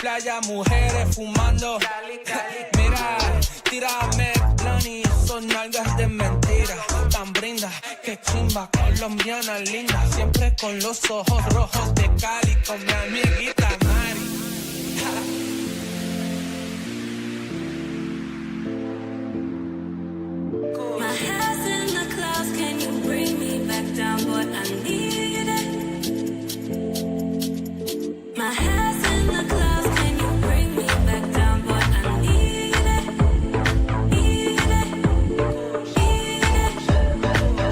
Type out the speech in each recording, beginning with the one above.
Playa, mujeres fumando. Mira, tírame plan y son nalgas de mentira. Tan brinda, que chimba, colombiana linda. Siempre con los ojos rojos de Cali, con mi amiguita Mari. My head's in the clouds, can you bring me back down, boy? I need it. My head's in the clouds, can you bring me back down, boy? I need it. Need it. Need it.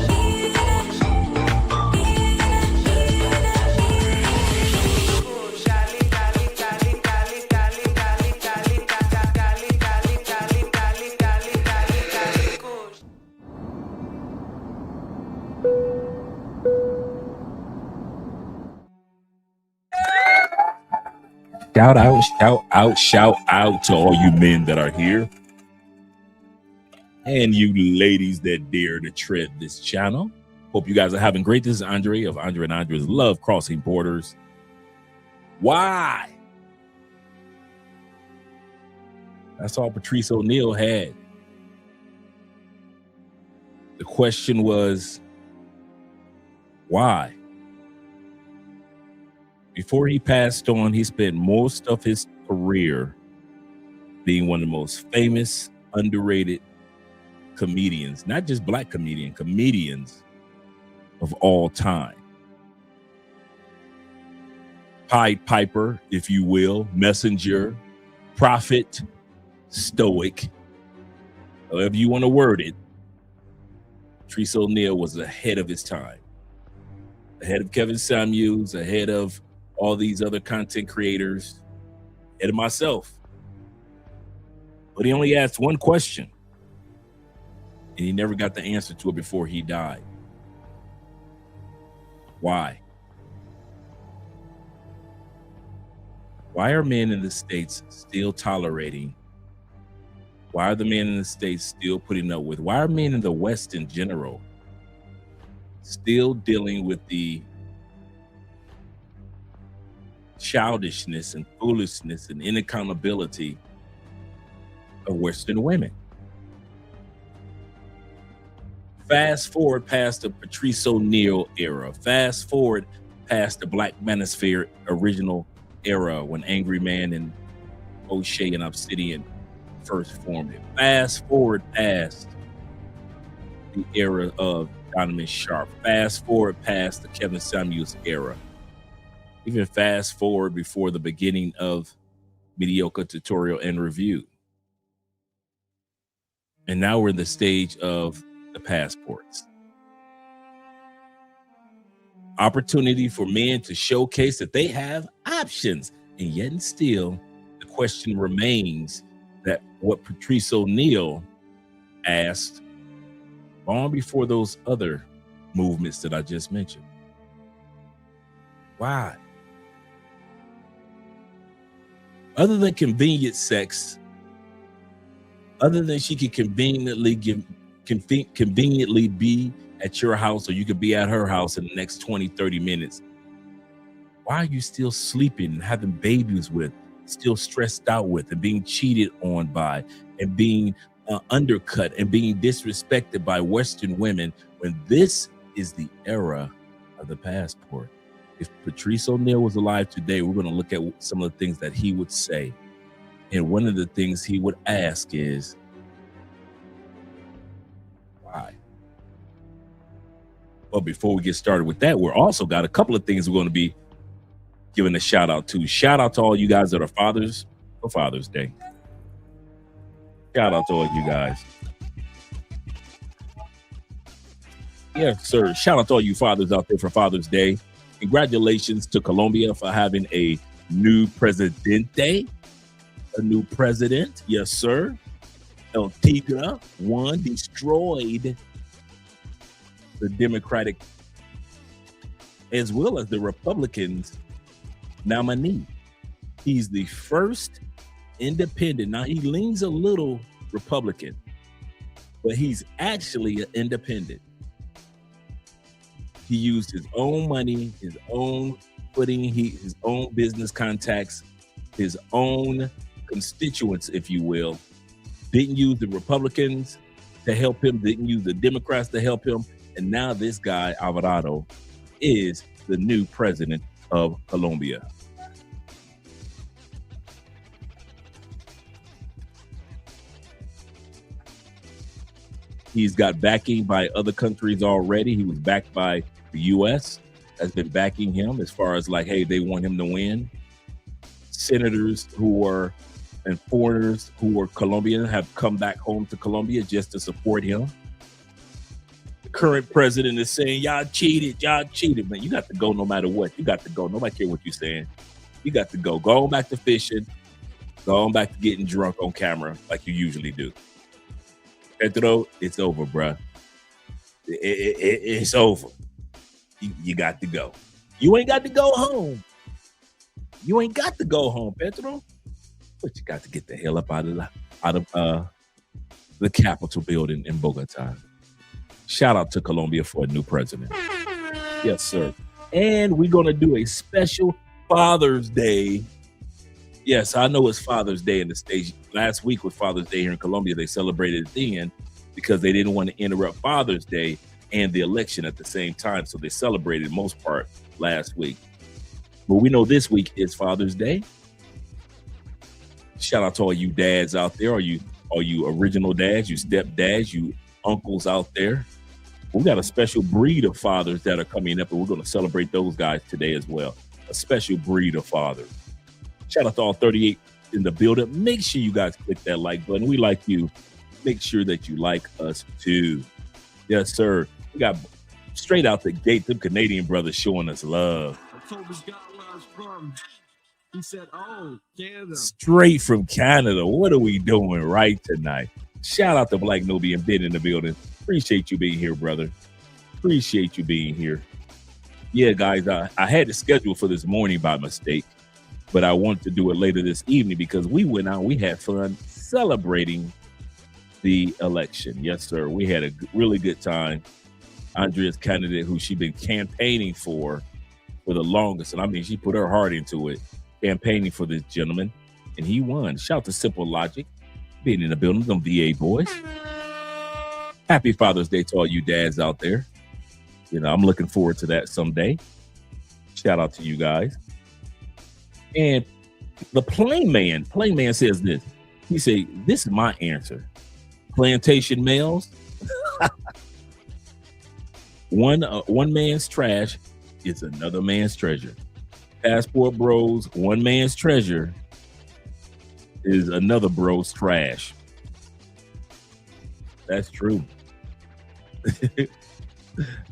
Need Shout out to all you men that are here and you ladies that dare to tread this channel. Hope you guys are having great. This is Andre of Andre and Andre's Love Crossing Borders. Why? That's all Patrice O'Neal had. The question was, why? Before he passed on, he spent most of his career being one of the most famous, underrated comedians, not just black comedians of all time. Pied Piper, if you will, messenger, prophet, stoic, however you want to word it. Patrice O'Neal was ahead of his time, ahead of Kevin Samuels, ahead of all these other content creators, ahead of myself. But he only asked one question, and he never got the answer to it before he died. Why? Why are men in the States still tolerating? Why are the men in the States still putting up with? Why are men in the West in general still dealing with the childishness and foolishness and inaccountability of Western women? Fast forward past the Patrice O'Neal era. Fast forward past the Black Manosphere original era when Angry Man and O'Shea and Obsidian first formed it. Fast forward past the era of Donovan Sharp. Fast forward past the Kevin Samuels era. Even fast forward before the beginning of Mediocre Tutorial and Review. And now we're in the stage of the passports. Opportunity for men to showcase that they have options. And yet and still, the question remains that what Patrice O'Neal asked long before those other movements that I just mentioned. Why? Other than convenient sex, other than she could conveniently be at your house or you could be at her house in the next 20, 30 minutes, why are you still sleeping and having babies with, still stressed out with, and being cheated on by, and being undercut and being disrespected by Western women when this is the era of the passport? If Patrice O'Neal was alive today, we're going to look at some of the things that he would say. And one of the things he would ask is, why? But before we get started with that, we're also got a couple of things we're going to be giving a shout out to. Shout out to all you guys that are fathers for Father's Day. Shout out to all you guys. Yes, sir. Shout out to all you fathers out there for Father's Day. Congratulations to Colombia for having a new presidente, a new president. Yes, sir. El Tigre won, destroyed the Democratic as well as the Republicans nominee. He's the first independent. Now, he leans a little Republican, but he's actually an independent. He used his own money, his own footing, his own business contacts, his own constituents, if you will. Didn't use the Republicans to help him, didn't use the Democrats to help him. And now this guy, Alvarado, is the new president of Colombia. He's got backing by other countries already. He was backed by the U.S., has been backing him as far as like, hey, they want him to win. Senators who are and foreigners who were Colombian have come back home to Colombia just to support him. The current president is saying, y'all cheated, man. You got to go no matter what. You got to go. Nobody care what you're saying. You got to go. Go on back to fishing. Go on back to getting drunk on camera like you usually do. Pedro, it's over, bruh. It's over. You got to go. You ain't got to go home. You ain't got to go home, Pedro. But you got to get the hell up out of the Capitol building in Bogota. Shout out to Colombia for a new president. Yes, sir. And we're going to do a special Father's Day. Yes, I know it's Father's Day in the States. Last week was Father's Day here in Colombia. They celebrated it then because they didn't want to interrupt Father's Day and the election at the same time. So they celebrated most part last week. But we know this week is Father's Day. Shout out to all you dads out there, all you original dads, you stepdads, you uncles out there. We got a special breed of fathers that are coming up, and we're going to celebrate those guys today as well. A special breed of fathers. Shout out to all 38 in the building. Make sure you guys click that like button. We like you. Make sure that you like us too. Yes, sir. We got straight out the gate, them Canadian brothers showing us love. I told this guy where I was from. He said, oh, Canada. Straight from Canada. What are we doing right tonight? Shout out to Black Nubian Ben in the building. Appreciate you being here, brother. Appreciate you being here. Yeah, guys, I had the schedule for this morning by mistake, but I wanted to do it later this evening because we went out, we had fun celebrating the election. Yes, sir. We had a really good time. Andrea's candidate, who she's been campaigning for the longest, and I mean, she put her heart into it, campaigning for this gentleman, and he won. Shout out to Simple Logic, being in the building, them VA boys. Happy Father's Day to all you dads out there. You know, I'm looking forward to that someday. Shout out to you guys. And the Plain Man says this. He say, this is my answer. Plantation males. One man's trash is another man's treasure. Passport bros, one man's treasure is another bro's trash. That's true.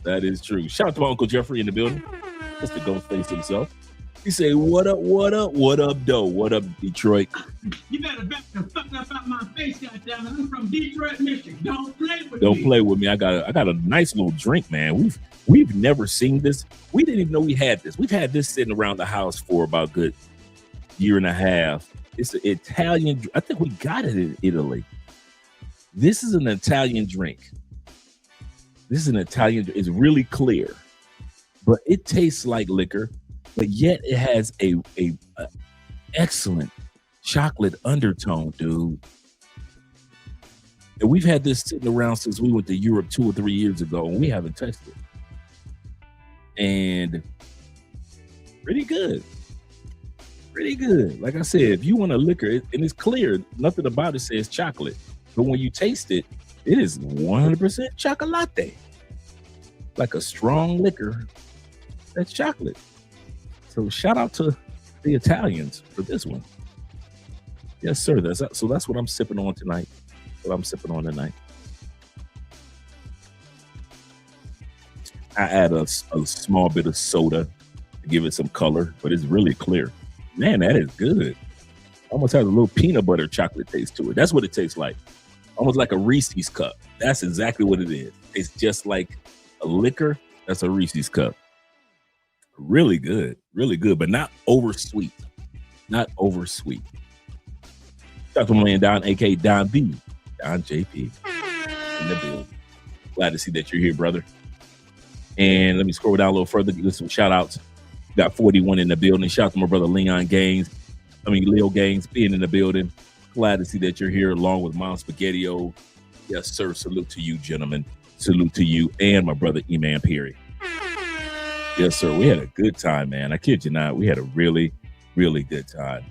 That is true. Shout out to my Uncle Jeffrey in the building. That's the Ghostface himself. He say, what up, though? What up, Detroit? You better back the fuck up out my face, goddammit. I'm from Detroit, Michigan. Don't play with me. Don't play with me. I got a nice little drink, man. We've never seen this. We didn't even know we had this. We've had this sitting around the house for about a good year and a half. It's an Italian. I think we got it in Italy. This is an Italian drink. It's really clear, but it tastes like liquor, but yet it has a excellent chocolate undertone, dude. And we've had this sitting around since we went to Europe 2 or 3 years ago, and we haven't touched it. And Pretty good. Pretty good. Like I said, if you want a liquor, and it's clear, nothing about it says chocolate. But when you taste it, it is 100% chocolate. Like a strong liquor that's chocolate. So shout out to the Italians for this one. Yes, sir. That's what I'm sipping on tonight. I add a small bit of soda to give it some color, but it's really clear. Man, that is good. Almost has a little peanut butter chocolate taste to it. That's what it tastes like. Almost like a Reese's cup. That's exactly what it is. It's just like a liquor. That's a Reese's cup. Really good, but not over sweet. Not over sweet. Shout out to my man Don, aka Don B, Don JP in the building. Glad to see that you're here, brother. And let me scroll down a little further. Give some shout outs. Got 41 in the building. Shout out to my brother Leo Gaines being in the building. Glad to see that you're here along with Mom Spaghetti-O. Yes, sir. Salute to you, gentlemen. Salute to you and my brother Eman Perry. Yes, sir. We had a good time, man. I kid you not. We had a really, really good time.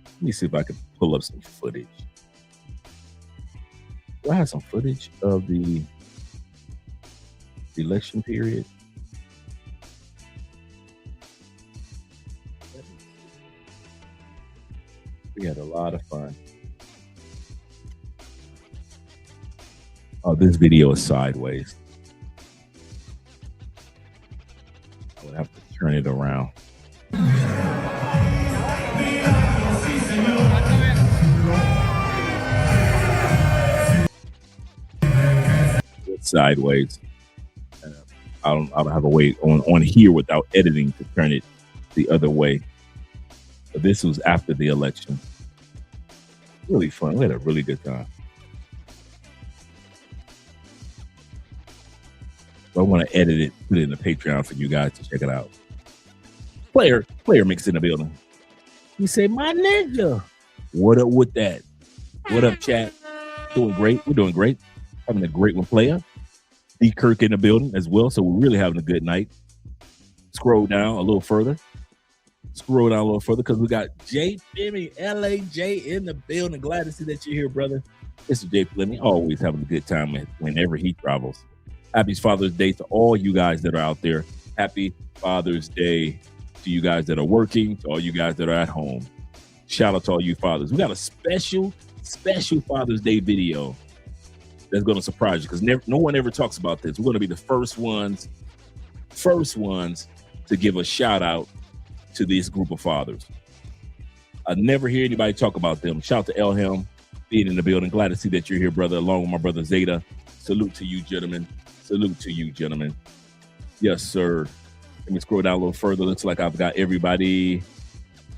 Let me see if I can pull up some footage. Do I have some footage of the election period? We had a lot of fun. Oh, this video is sideways. I would have to turn it around. It's sideways. I don't have a way on here without editing to turn it the other way. But this was after the election. Really fun. We had a really good time. So I want to edit it, put it in the Patreon for you guys to check it out. Player mix in the building. He said, my ninja. What up with that? What up, chat? Doing great. We're doing great. Having a great one, player. D. Kirk in the building as well. So we're really having a good night. Scroll down a little further. Because we got Jay Fleming, LAJ in the building. Glad to see that you're here, brother. This is Jay Fleming. Always having a good time whenever he travels. Happy Father's Day to all you guys that are out there. Happy Father's Day to you guys that are working, to all you guys that are at home. Shout out to all you fathers. We got a special Father's Day video that's going to surprise you because no one ever talks about this. We're going to be the first ones to give a shout out to this group of fathers. I never hear anybody talk about them. Shout out to Elham being in the building. Glad to see that you're here, brother, along with my brother Zeta. Salute to you, gentlemen. Yes, sir. Let me scroll down a little further. Looks like I've got everybody,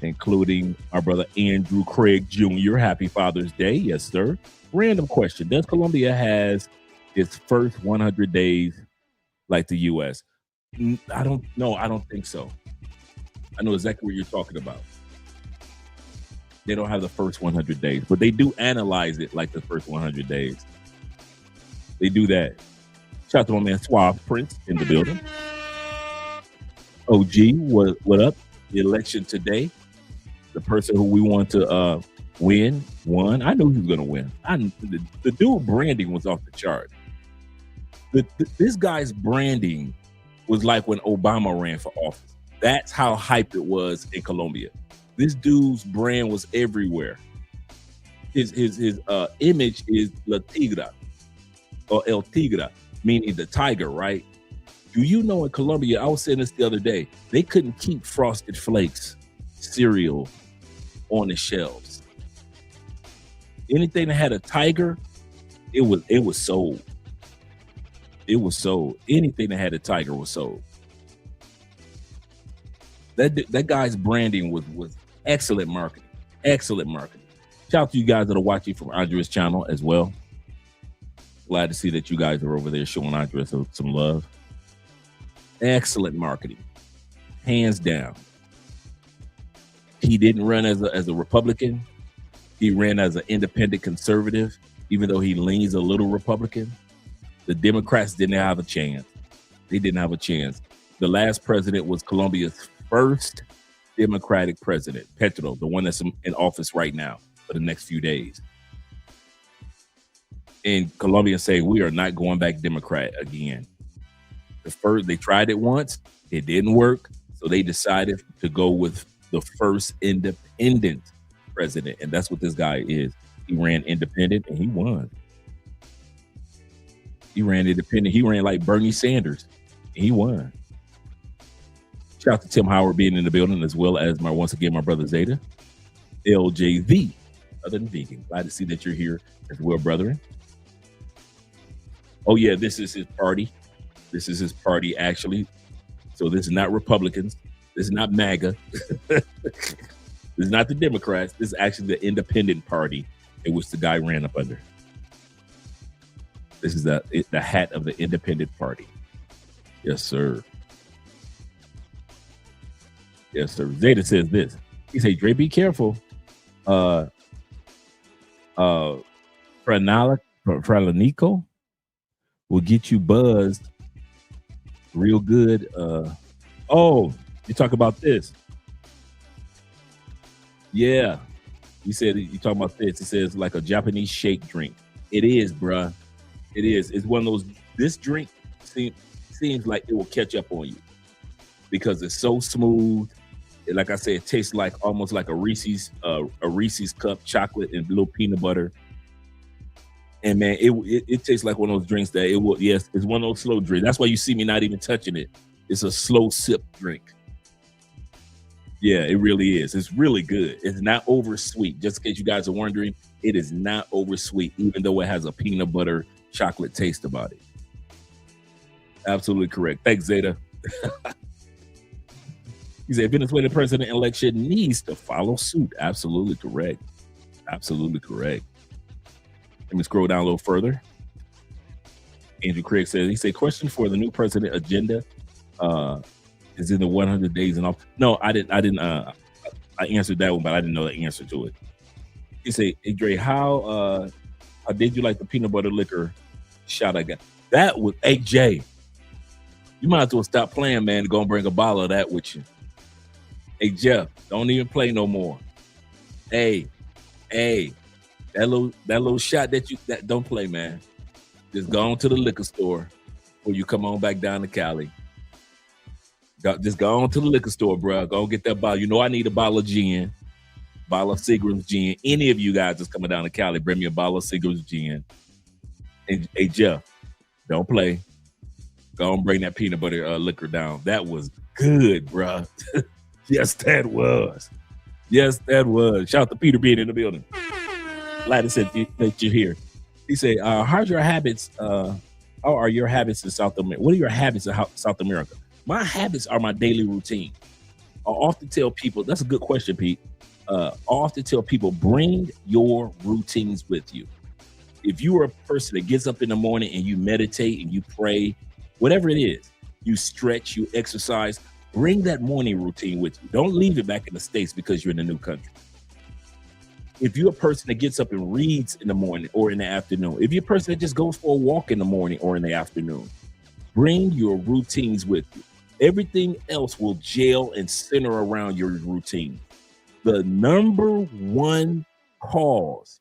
including our brother Andrew Craig Jr. Happy Father's Day. Yes, sir. Random question. Does Colombia has its first 100 days like the U.S.? I don't know. I don't think so. I know exactly what you're talking about. They don't have the first 100 days, but they do analyze it like the first 100 days. They do that. Shout out to my man Suave Prince in the building. OG, what up? The election today. The person who we want to won. I knew he was going to win. The dude branding was off the chart. This guy's branding was like when Obama ran for office. That's how hype it was in Colombia. This dude's brand was everywhere. His image is La Tigra or El Tigre, meaning the tiger, right? Do you know in Colombia, I was saying this the other day, they couldn't keep Frosted Flakes cereal on the shelves. Anything that had a tiger, it was sold. It was sold. Anything that had a tiger was sold. That guy's branding was excellent marketing. Excellent marketing. Shout out to you guys that are watching from Andrea's channel as well. Glad to see that you guys are over there showing Andrea some love. Excellent marketing. Hands down. He didn't run as a Republican. He ran as an independent conservative, even though he leans a little Republican. The Democrats didn't have a chance. They didn't have a chance. The last president was Colombia's first Democratic president, Petro, the one that's in office right now for the next few days. And Colombians say we are not going back Democrat again. They tried it once, it didn't work, so they decided to go with the first independent president, and that's what this guy is. He ran independent and he won. He ran independent. He ran like Bernie Sanders, and he won. Shout out to Tim Howard being in the building, as well as once again my brother Zeta, LJV, other than vegan. Glad to see that you're here as well, brethren. Oh yeah, this is his party. This is his party, actually. So this is not Republicans. This is not MAGA. This is not the Democrats. This is actually the independent party in which the guy ran up under. This is the hat of the independent party. Yes, sir. Yes, sir. Zeta says this. He said, Dre, be careful. Fralanico will get you buzzed real good. Oh, you talk about this. Yeah. He said, you talking about this. He says, like a Japanese shake drink. It is, bruh. It is. It's one of those, this drink seems like it will catch up on you because it's so smooth. Like I said, it tastes like almost like a Reese's cup, chocolate and little peanut butter. And man, it tastes like one of those drinks that it will. Yes, it's one of those slow drinks. That's why you see me not even touching it. It's a slow sip drink. Yeah, it really is. It's really good. It's not over sweet. Just in case you guys are wondering, it is not over sweet, even though it has a peanut butter chocolate taste about it. Absolutely correct. Thanks, Zeta. He said Venezuelan president election needs to follow suit. Absolutely correct. Absolutely correct. Let me scroll down a little further. Andrew Craig says, he said, question for the new president agenda is in the 100 days and all. No, I answered that one, but I didn't know the answer to it. He said, hey, Dre, how did you like the peanut butter liquor shot I got? That was, hey, Jay, you might as well stop playing, man. Go and bring a bottle of that with you. Hey, Jeff, don't even play no more. Hey, that little shot that don't play, man. Just go on to the liquor store before you come on back down to Cali. Just go on to the liquor store, bro. Go get that bottle. You know I need a bottle of gin, bottle of Seagram's gin. Any of you guys that's coming down to Cali, bring me a bottle of Seagram's gin. And hey, Jeff, don't play. Go and bring that peanut butter liquor down. That was good, bro. Yes, that was. Yes, that was. Shout out to Peter being in the building. Glad that you're here. He said, how's your habits? How are your habits in South America? What are your habits in South America? My habits are my daily routine. I often tell people, that's a good question, Pete. I often tell people, bring your routines with you. If you are a person that gets up in the morning and you meditate and you pray, whatever it is, you stretch, you exercise, bring that morning routine with you. Don't leave it back in the States because you're in a new country. If you're a person that gets up and reads in the morning or in the afternoon, if you're a person that just goes for a walk in the morning or in the afternoon, bring your routines with you. Everything else will gel and center around your routine. The number one cause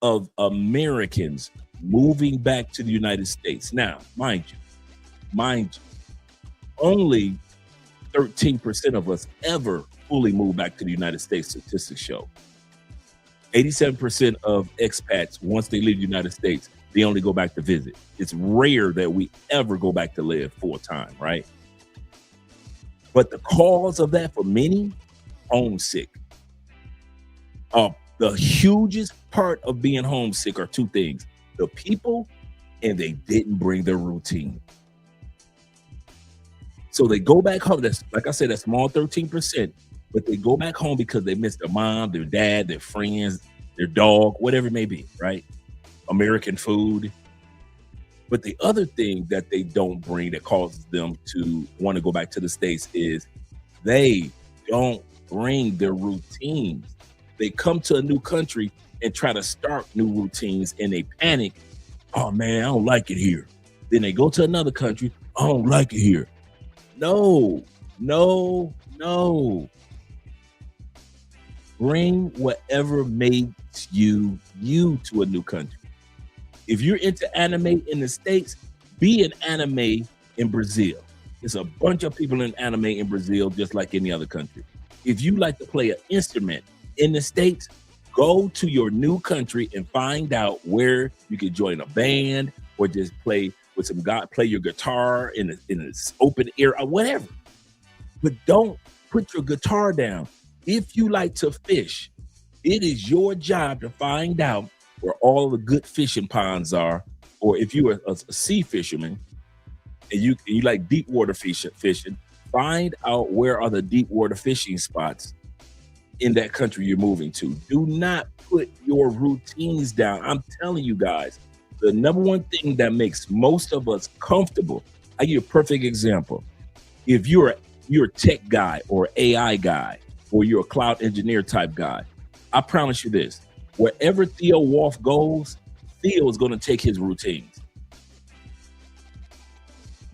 of Americans moving back to the United States. Now, mind you, only 13% of us ever fully move back to the United States, statistics show. 87% of expats, once they leave the United States, they only go back to visit. It's rare that we ever go back to live full time, right? But the cause of that for many, homesick. The hugest part of being homesick are two things: the people, and they didn't bring their routine. So they go back home. That's, like I said, that small 13%, but they go back home because they miss their mom, their dad, their friends, their dog, whatever it may be, right? American food. But the other thing that they don't bring that causes them to want to go back to the States is they don't bring their routines. They come to a new country and try to start new routines and they panic. Oh man, I don't like it here. Then they go to another country. I don't like it here. No. No. Bring whatever makes you to a new country. If you're into anime in the States, be an anime in Brazil. There's a bunch of people in anime in Brazil, just like any other country. If you like to play an instrument in the States, go to your new country and find out where you can join a band or just play with some guy, play your guitar in an open air or whatever. But don't put your guitar down. If you like to fish, it is your job to find out where all the good fishing ponds are. Or if you're a sea fisherman and you like deep water fishing, find out where are the deep water fishing spots in that country you're moving to. Do not put your routines down. I'm telling you guys, the number one thing that makes most of us comfortable, I give you a perfect example. If you're a tech guy or AI guy, or you're a cloud engineer type guy, I promise you this, wherever Theo Wolf goes, Theo is going to take his routines.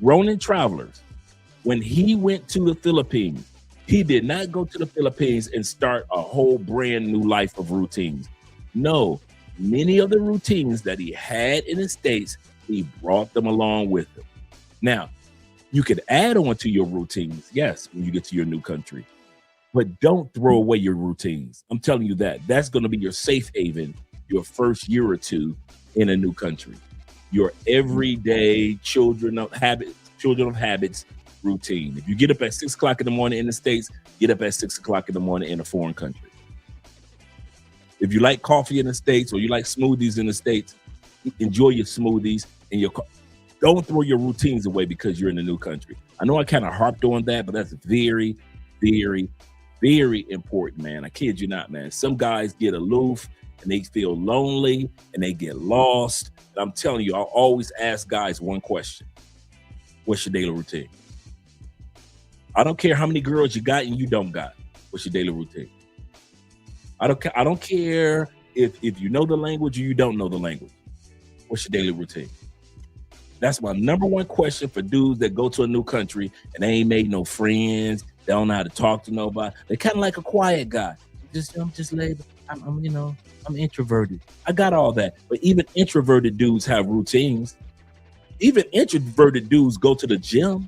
Ronin Travelers, when he went to the Philippines, he did not go to the Philippines and start a whole brand new life of routines. No, many of the routines that he had in the States, he brought them along with him. Now, you can add on to your routines, yes, when you get to your new country, but don't throw away your routines. I'm telling you that. That's going to be your safe haven your first year or two in a new country. Your everyday children of habits routine. If you get up at 6 o'clock in the morning in the States, get up at 6 o'clock in the morning in a foreign country. If you like coffee in the States or you like smoothies in the States, enjoy your smoothies and your don't throw your routines away because you're in a new country. I know I kind of harped on that, but that's very, very, very important, man. I kid you not, man. Some guys get aloof and they feel lonely and they get lost. And I'm telling you, I'll always ask guys one question. What's your daily routine? I don't care how many girls you got and you don't got. What's your daily routine? I don't care if you know the language or you don't know the language. What's your daily routine? That's my number one question for dudes that go to a new country and they ain't made no friends. They don't know how to talk to nobody. They kind of like a quiet guy. I'm just laid. I'm introverted. I got all that. But even introverted dudes have routines. Even introverted dudes go to the gym.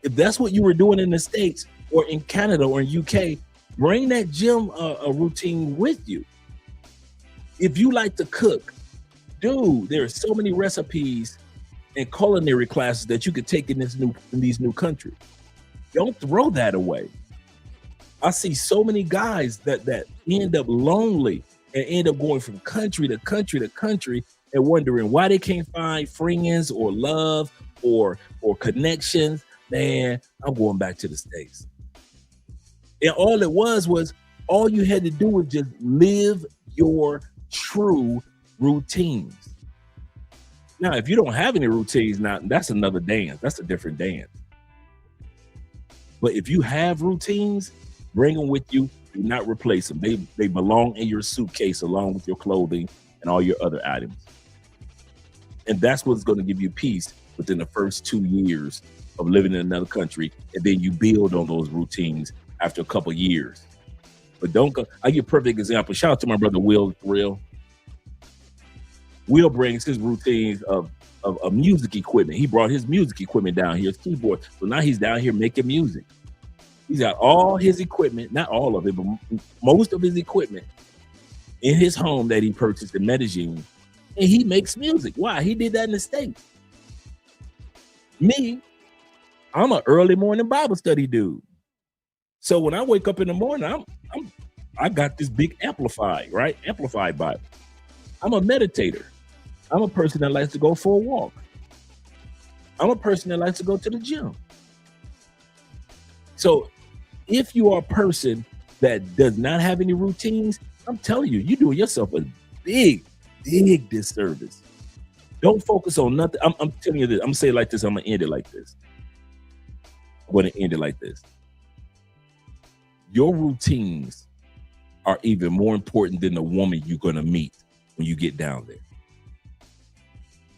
If that's what you were doing in the States or in Canada or in UK, bring that gym a routine with you. If you like to cook, dude, there are so many recipes and culinary classes that you could take in these new countries. Don't throw that away. I see so many guys that end up lonely and end up going from country to country to country and wondering why they can't find friends or love or connections. Man, I'm going back to the States. And all it was all you had to do was just live your true routines. Now, if you don't have any routines, now that's another dance. That's a different dance. But if you have routines, bring them with you. Do not replace them. They belong in your suitcase along with your clothing and all your other items. And that's what's going to give you peace within the first 2 years of living in another country. And then you build on those routines after a couple years. But don't go. I give a perfect example. Shout out to my brother Will Thrill. Will brings his routines of music equipment. He brought his music equipment down here, his keyboard. So now he's down here making music. He's got all his equipment, not all of it, but most of his equipment in his home that he purchased in Medellin. And he makes music. Why? He did that in the States. Me, I'm an early morning Bible study dude. So when I wake up in the morning, I got this big amplified Bible. I'm a meditator. I'm a person that likes to go for a walk. I'm a person that likes to go to the gym. So if you are a person that does not have any routines, I'm telling you, you're doing yourself a big, big disservice. Don't focus on nothing. I'm telling you this. I'm going to say it like this. I'm going to end it like this. Your routines are even more important than the woman you're going to meet when you get down there.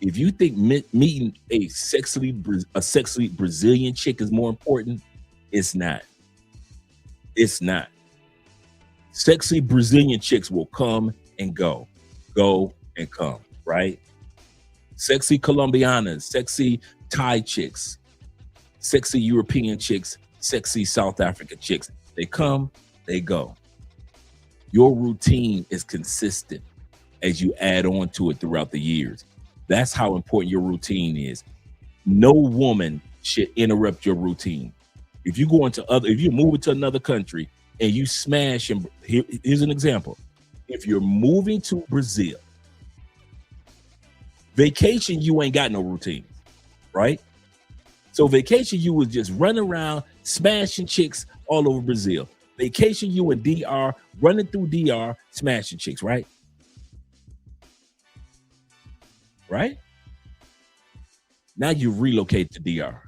If you think meeting a sexually Brazilian chick is more important, it's not. It's not. Sexy Brazilian chicks will come and go and come, right? Sexy Colombianas, sexy Thai chicks, sexy European chicks, sexy South African chicks. They come, they go. Your routine is consistent as you add on to it throughout the years. That's how important your routine is. No woman should interrupt your routine. If you go into if you move to another country and you smash, and here's an example. If you're moving to Brazil, vacation, you ain't got no routine, right? So vacation, you was just running around smashing chicks all over Brazil. Vacation, you in DR, running through DR, smashing chicks, right? Right? Now you relocate to DR.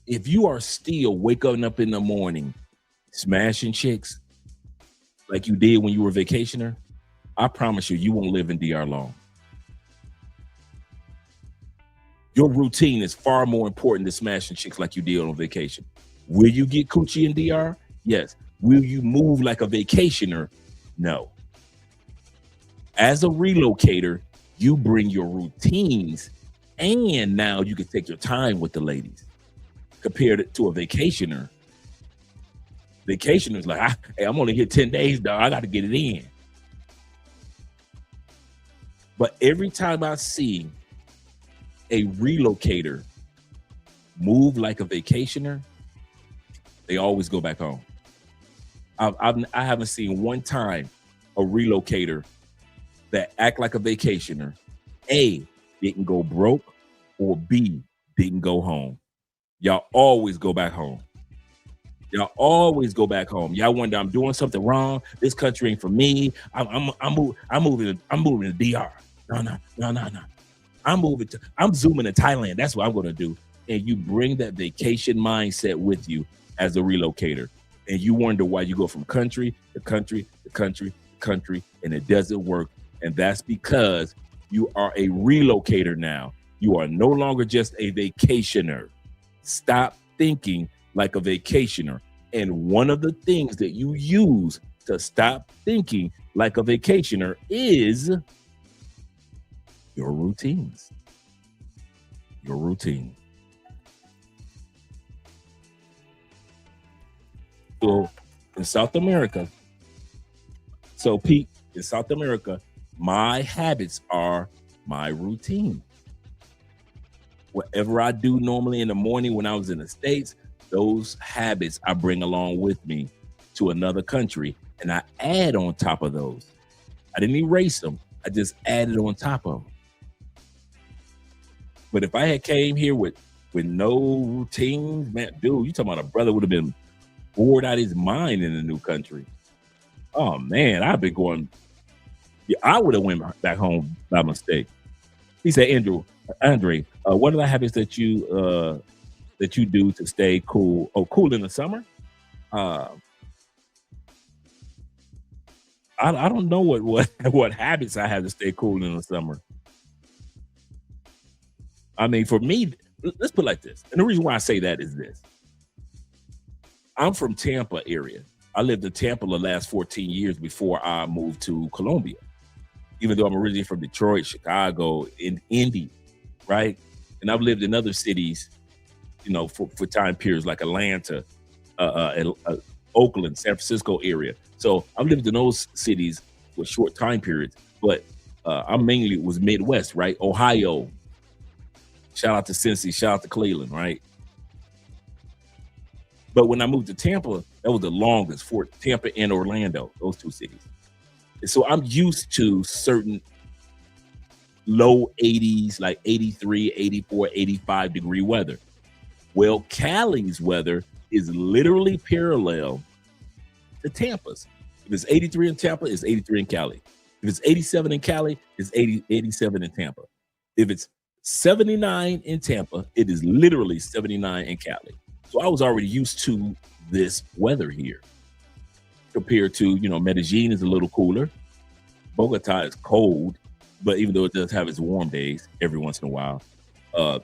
If you are still waking up in the morning, smashing chicks like you did when you were a vacationer, I promise you, you won't live in DR long. Your routine is far more important than smashing chicks like you did on vacation. Will you get coochie in DR? Yes. Will you move like a vacationer? No. As a relocator, you bring your routines, and now you can take your time with the ladies. Compared to a vacationer, vacationer's like, hey, I'm only here 10 days, dog. I got to get it in. But every time I see a relocator move like a vacationer, they always go back home. I haven't seen one time a relocator that act like a vacationer, A, didn't go broke, or B, didn't go home. Y'all always go back home. Y'all always go back home. Y'all wonder, I'm doing something wrong. This country ain't for me. I'm moving to DR. No. I'm zooming to Thailand. That's what I'm gonna do. And you bring that vacation mindset with you as a relocator. And you wonder why you go from country to country to country to country, and it doesn't work. And that's because you are a relocator now. You are no longer just a vacationer. Stop thinking like a vacationer. And one of the things that you use to stop thinking like a vacationer is your routines. Your routine. So in South America, Pete, in South America, my habits are my routine. Whatever I do normally in the morning when I was in the States, those habits I bring along with me to another country, and I add on top of those. I didn't erase them. I just added on top of them. But if I had came here with no routines, man, dude, you talking about a brother would have been bored out of his mind in a new country. Oh man, I've been going. Yeah, I would have went back home by mistake. He said, Andre, what are the habits that you do to stay cool? Oh, cool in the summer? I don't know what habits I have to stay cool in the summer. I mean, for me, let's put it like this. And the reason why I say that is this. I'm from Tampa area. I lived in Tampa the last 14 years before I moved to Colombia. Even though I'm originally from Detroit, Chicago, in Indy, right? And I've lived in other cities, for time periods like Atlanta, Oakland, San Francisco area. So I've lived in those cities with short time periods, but I mainly was Midwest, right? Ohio. Shout out to Cincy, shout out to Cleveland, right? But when I moved to Tampa, that was the longest for Tampa and Orlando, those two cities. And so I'm used to certain low 80s, like 83, 84, 85 degree weather. Well, Cali's weather is literally parallel to Tampa's. If it's 83 in Tampa, it's 83 in Cali. If it's 87 in Cali, it's 87 in Tampa. If it's 79 in Tampa, it is literally 79 in Cali. So I was already used to this weather here compared to, Medellin is a little cooler. Bogota is cold, but even though it does have its warm days every once in a while,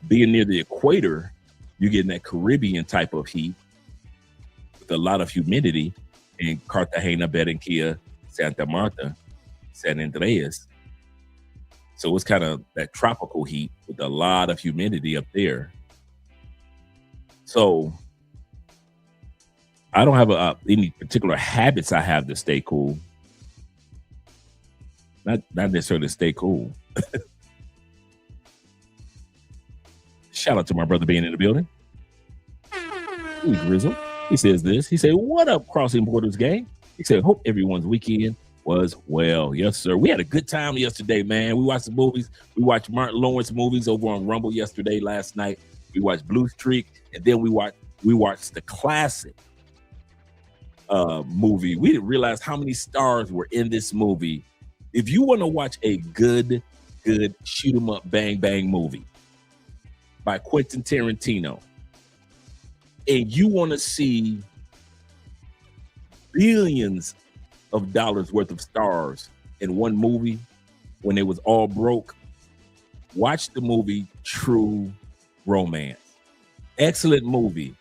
being near the equator, you're getting that Caribbean type of heat. with a lot of humidity in Cartagena, Barranquilla, Santa Marta, San Andreas. So it's kind of that tropical heat with a lot of humidity up there. So I don't have any particular habits I have to stay cool. Not necessarily to stay cool. Shout out to my brother being in the building. Ooh, Grizzle. He says this. He said, "What up, Crossing Borders gang?" He said, "Hope everyone's weekend was well." Yes, sir. We had a good time yesterday, man. We watched the movies. We watched Martin Lawrence movies over on Rumble yesterday, last night. We watched Blue Streak, and then we watched the classic movie. We didn't realize how many stars were in this movie. If you want to watch a good shoot 'em up, bang bang movie by Quentin Tarantino, and you want to see billions of dollars worth of stars in one movie when it was all broke, watch the movie True Romance. Excellent movie.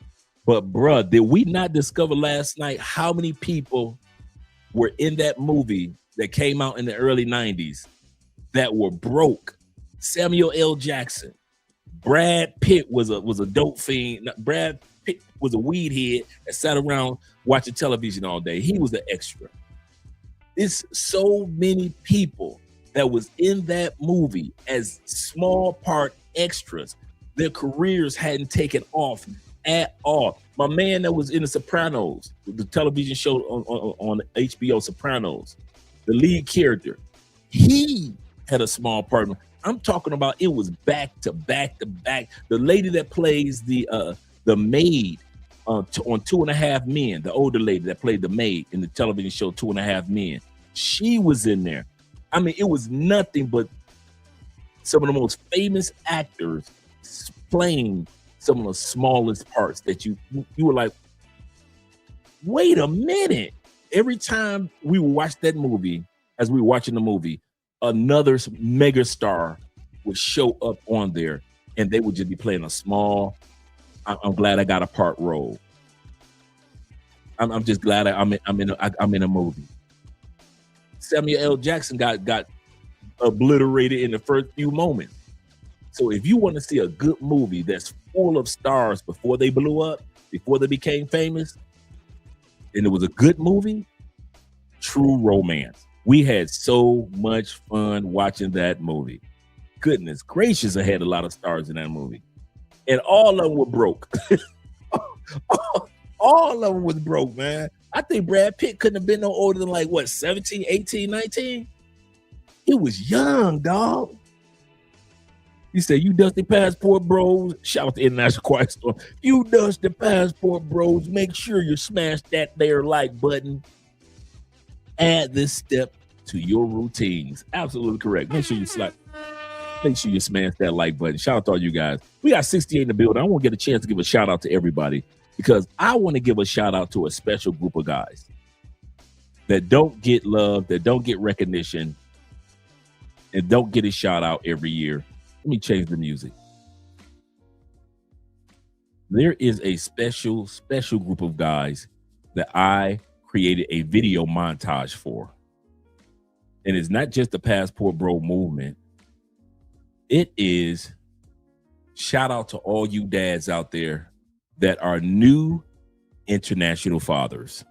But bruh, did we not discover last night how many people were in that movie that came out in the early 90s that were broke? Samuel L. Jackson. Brad Pitt was a dope fiend. Brad Pitt was a weed head that sat around watching television all day. He was the extra. It's so many people that was in that movie as small part extras. Their careers hadn't taken off at all. My man that was in The Sopranos, the television show on HBO, Sopranos, the lead character, he had a small part. I'm talking about it was back to back to back. The lady that plays the maid on 2.5 Men, the older lady that played the maid in the television show 2.5 Men, she was in there. I mean, it was nothing but some of the most famous actors playing some of the smallest parts that you were like, wait a minute. Every time we would watch that movie, as we were watching the movie, another mega star would show up on there, and they would just be playing a small, I'm glad I got a part role. I'm just glad I'm in a movie. Samuel L. Jackson got obliterated in the first few moments. So if you want to see a good movie that's full of stars before they blew up, before they became famous, and it was a good movie, True Romance. We had so much fun watching that movie. Goodness gracious, I had a lot of stars in that movie. And all of them were broke. All of them was broke, man. I think Brad Pitt couldn't have been no older than 17, 18, 19? He was young, dog. He said, "You dusty passport bros." Shout out to International Quiet Storm. "You dusty passport bros, make sure you smash that there like button. Add this step to your routines." Absolutely correct. Make sure you smash that like button. Shout out to all you guys. We got 68 in the building. I want to get a chance to give a shout out to everybody because I want to give a shout out to a special group of guys that don't get love, that don't get recognition, and don't get a shout out every year. Let me change the music. There is a special group of guys that I created a video montage for. And it's not just the Passport Bro movement. It is shout out to all you dads out there that are new international fathers.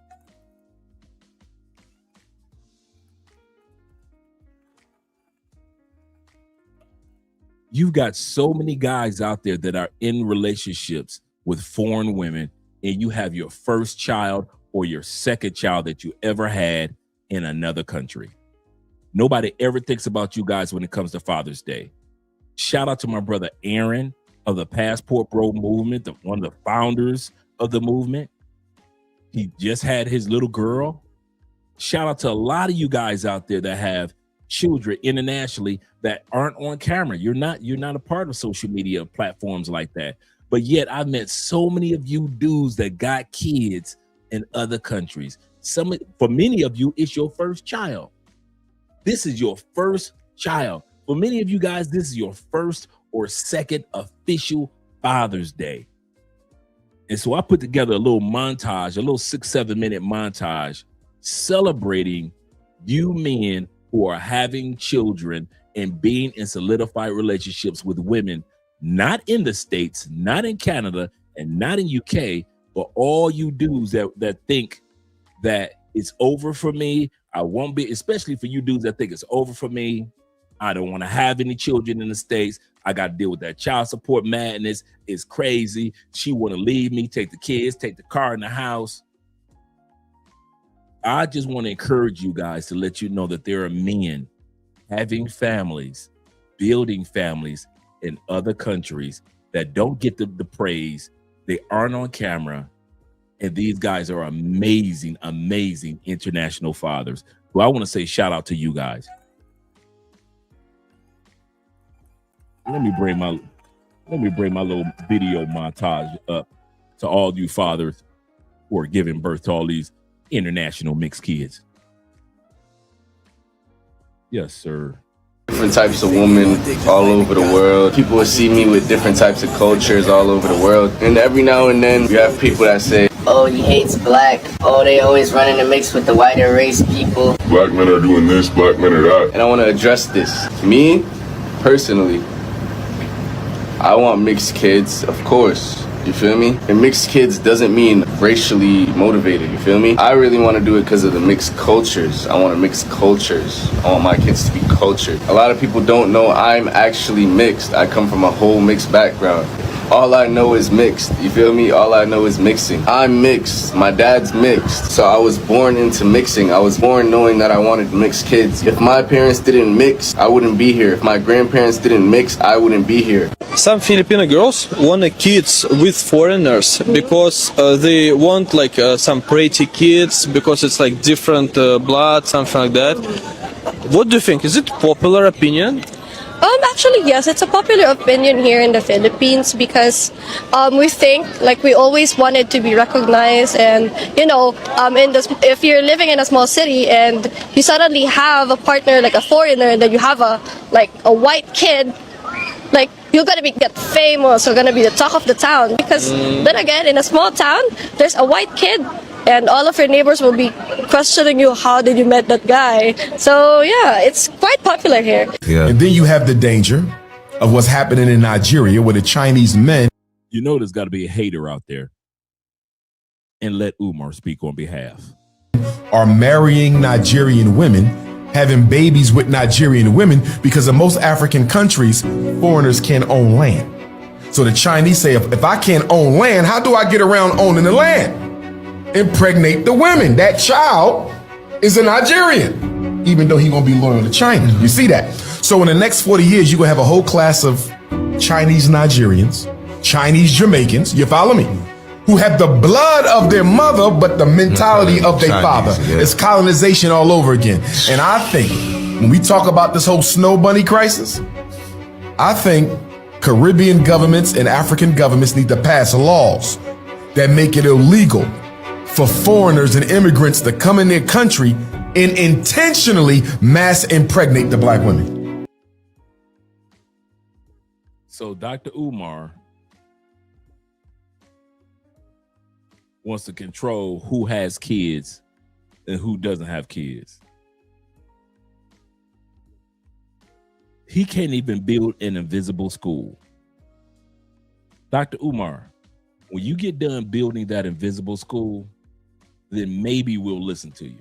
You've got so many guys out there that are in relationships with foreign women, and you have your first child or your second child that you ever had in another country. Nobody ever thinks about you guys when it comes to Father's Day. Shout out to my brother Aaron of the Passport Bro movement, one of the founders of the movement. He just had his little girl. Shout out to a lot of you guys out there that have children internationally that aren't on camera. You're not a part of social media platforms like that. But yet I've met so many of you dudes that got kids in other countries. For many of you, it's your first child. This is your first child. For many of you guys, this is your first or second official Father's Day. And so I put together a little montage, a little 6-7 minute montage celebrating you men who are having children and being in solidified relationships with women, not in the States, not in Canada, and not in UK, but all you dudes that think that it's over for me. I won't be, especially for you dudes that think it's over for me. I don't want to have any children in the States. I got to deal with that child support madness. It's crazy. She want to leave me, take the kids, take the car in the house. I just want to encourage you guys to let you know that there are men having families, building families in other countries that don't get the praise. They aren't on camera. And these guys are amazing, amazing international fathers. So I want to say shout out to you guys. Let me bring my little video montage up to all you fathers who are giving birth to all these international mixed kids. Yes, sir. Different types of women all over the world. People will see me with different types of cultures all over the world. And every now and then you have people that say, oh, he hates black. Oh, they always run in the mix with the whiter race people. Black men are doing this, black men are that. And I want to address this. Me, personally, I want mixed kids, of course. You feel me? And mixed kids doesn't mean racially motivated, you feel me? I really want to do it because of the mixed cultures. I want to mix cultures. I want my kids to be cultured. A lot of people don't know I'm actually mixed. I come from a whole mixed background. All I know is mixed, you feel me? All I know is mixing. I'm mixed, my dad's mixed. So I was born into mixing. I was born knowing that I wanted mixed kids. If my parents didn't mix, I wouldn't be here. If my grandparents didn't mix, I wouldn't be here. Some Filipino girls want kids with foreigners because they want like some pretty kids because it's like different blood, something like that. What do you think? Is it popular opinion? Actually, yes, it's a popular opinion here in the Philippines because we think like we always wanted to be recognized, and if you're living in a small city and you suddenly have a partner like a foreigner, and then you have a white kid, like you're gonna get famous, you're gonna be the talk of the town. Because then again, in a small town, there's a white kid, and all of your neighbors will be questioning you, how did you met that guy? So yeah, it's quite popular here. Yeah. And then you have the danger of what's happening in Nigeria where the Chinese men. You know there's got to be a hater out there. And let Umar speak on behalf. Are marrying Nigerian women, having babies with Nigerian women, because in most African countries, foreigners can't own land. So the Chinese say, if I can't own land, how do I get around owning the land? Impregnate the women. That child is a Nigerian, even though he won't be loyal to China. You see that? So in the next 40 years, you're going to have a whole class of Chinese Nigerians, Chinese Jamaicans, you follow me, who have the blood of their mother, but the mentality of their father. Yeah. It's colonization all over again. And I think when we talk about this whole snow bunny crisis, I think Caribbean governments and African governments need to pass laws that make it illegal for foreigners and immigrants to come in their country and intentionally mass impregnate the black women. So Dr. Umar wants to control who has kids and who doesn't have kids. He can't even build an invisible school. Dr. Umar, when you get done building that invisible school, then maybe we'll listen to you.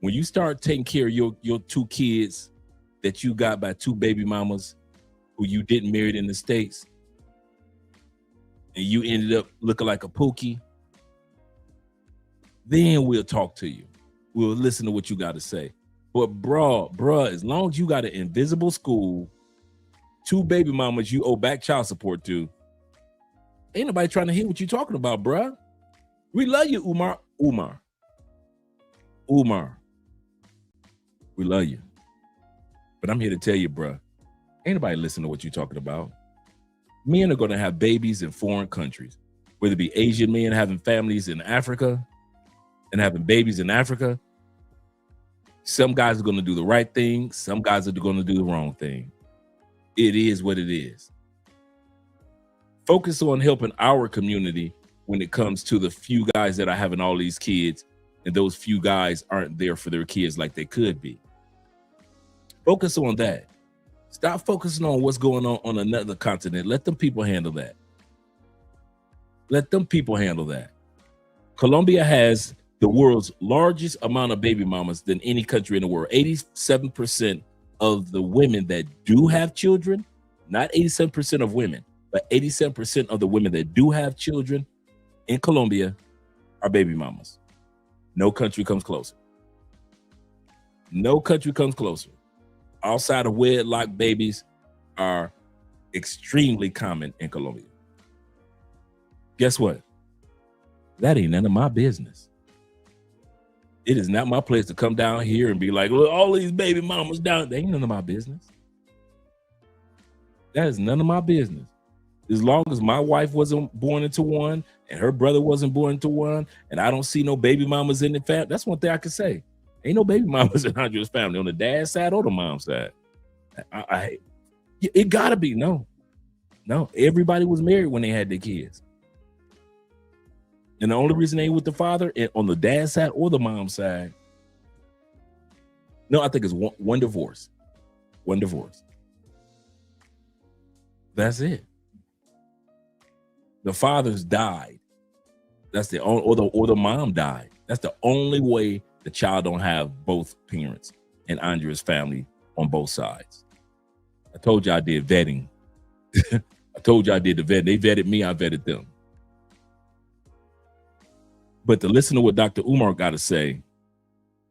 When you start taking care of your two kids that you got by two baby mamas who you didn't marry in the States, and you ended up looking like a Pookie, then we'll talk to you. We'll listen to what you got to say. But bruh, as long as you got an invisible school, two baby mamas you owe back child support to, ain't nobody trying to hear what you talking about, bruh. We love you, Umar. We love you. But I'm here to tell you, bruh, ain't nobody listening to what you're talking about. Men are going to have babies in foreign countries, whether it be Asian men having families in Africa and having babies in Africa. Some guys are going to do the right thing. Some guys are going to do the wrong thing. It is what it is. Focus on helping our community when it comes to the few guys that are having all these kids, and those few guys aren't there for their kids like they could be. Focus on that. Stop focusing on what's going on another continent. Let them people handle that. Let them people handle that. Colombia has the world's largest amount of baby mamas than any country in the world. 87% of the women that do have children, not 87% of women, but 87% of the women that do have children in Colombia are baby mamas. No country comes closer. No country comes closer. Outside of wedlock, babies are extremely common in Colombia. Guess what? That ain't none of my business. It is not my place to come down here and be like, look, all these baby mamas down. They ain't none of my business. That is none of my business. As long as my wife wasn't born into one and her brother wasn't born into one, and I don't see no baby mamas in the family, that's one thing I can say. Ain't no baby mamas in Andrea's family on the dad's side or the mom's side. It gotta be. No. Everybody was married when they had their kids. And the only reason they ain't with the father on the dad's side or the mom's side, no, I think it's one divorce. One divorce. That's it. The fathers died. That's the only, or the mom died. That's the only way the child don't have both parents in Andrea's family on both sides. I told you I did vetting. I told you I did the vet. They vetted me, I vetted them. But to listen to what Dr. Umar got to say,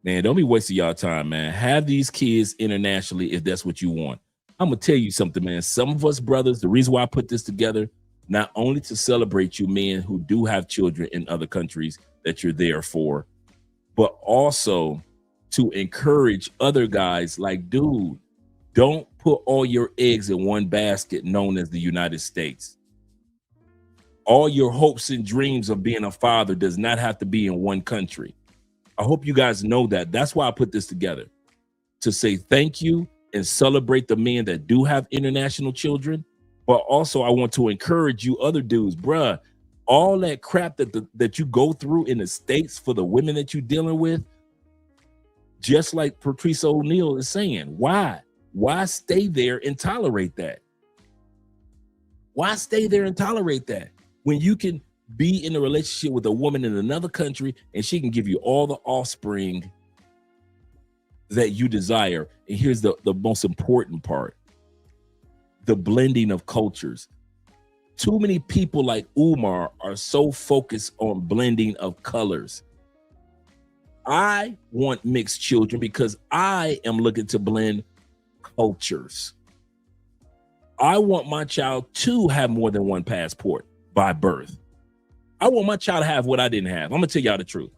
man, don't be wasting y'all time, man. Have these kids internationally if that's what you want. I'm going to tell you something, man. Some of us brothers, the reason why I put this together, not only to celebrate you men who do have children in other countries that you're there for, but also to encourage other guys like, dude, don't put all your eggs in one basket known as the United States. All your hopes and dreams of being a father does not have to be in one country. I hope you guys know that. That's why I put this together, to say thank you and celebrate the men that do have international children. But also I want to encourage you other dudes, bruh, all that crap that you go through in the States for the women that you're dealing with, just like Patrice O'Neal is saying, why stay there and tolerate that? Why stay there and tolerate that when you can be in a relationship with a woman in another country and she can give you all the offspring that you desire? And here's the most important part: the blending of cultures. Too many people like Umar are so focused on blending of colors. I want mixed children because I am looking to blend cultures. I want my child to have more than one passport by birth. I want my child to have what I didn't have. I'm gonna tell y'all the truth.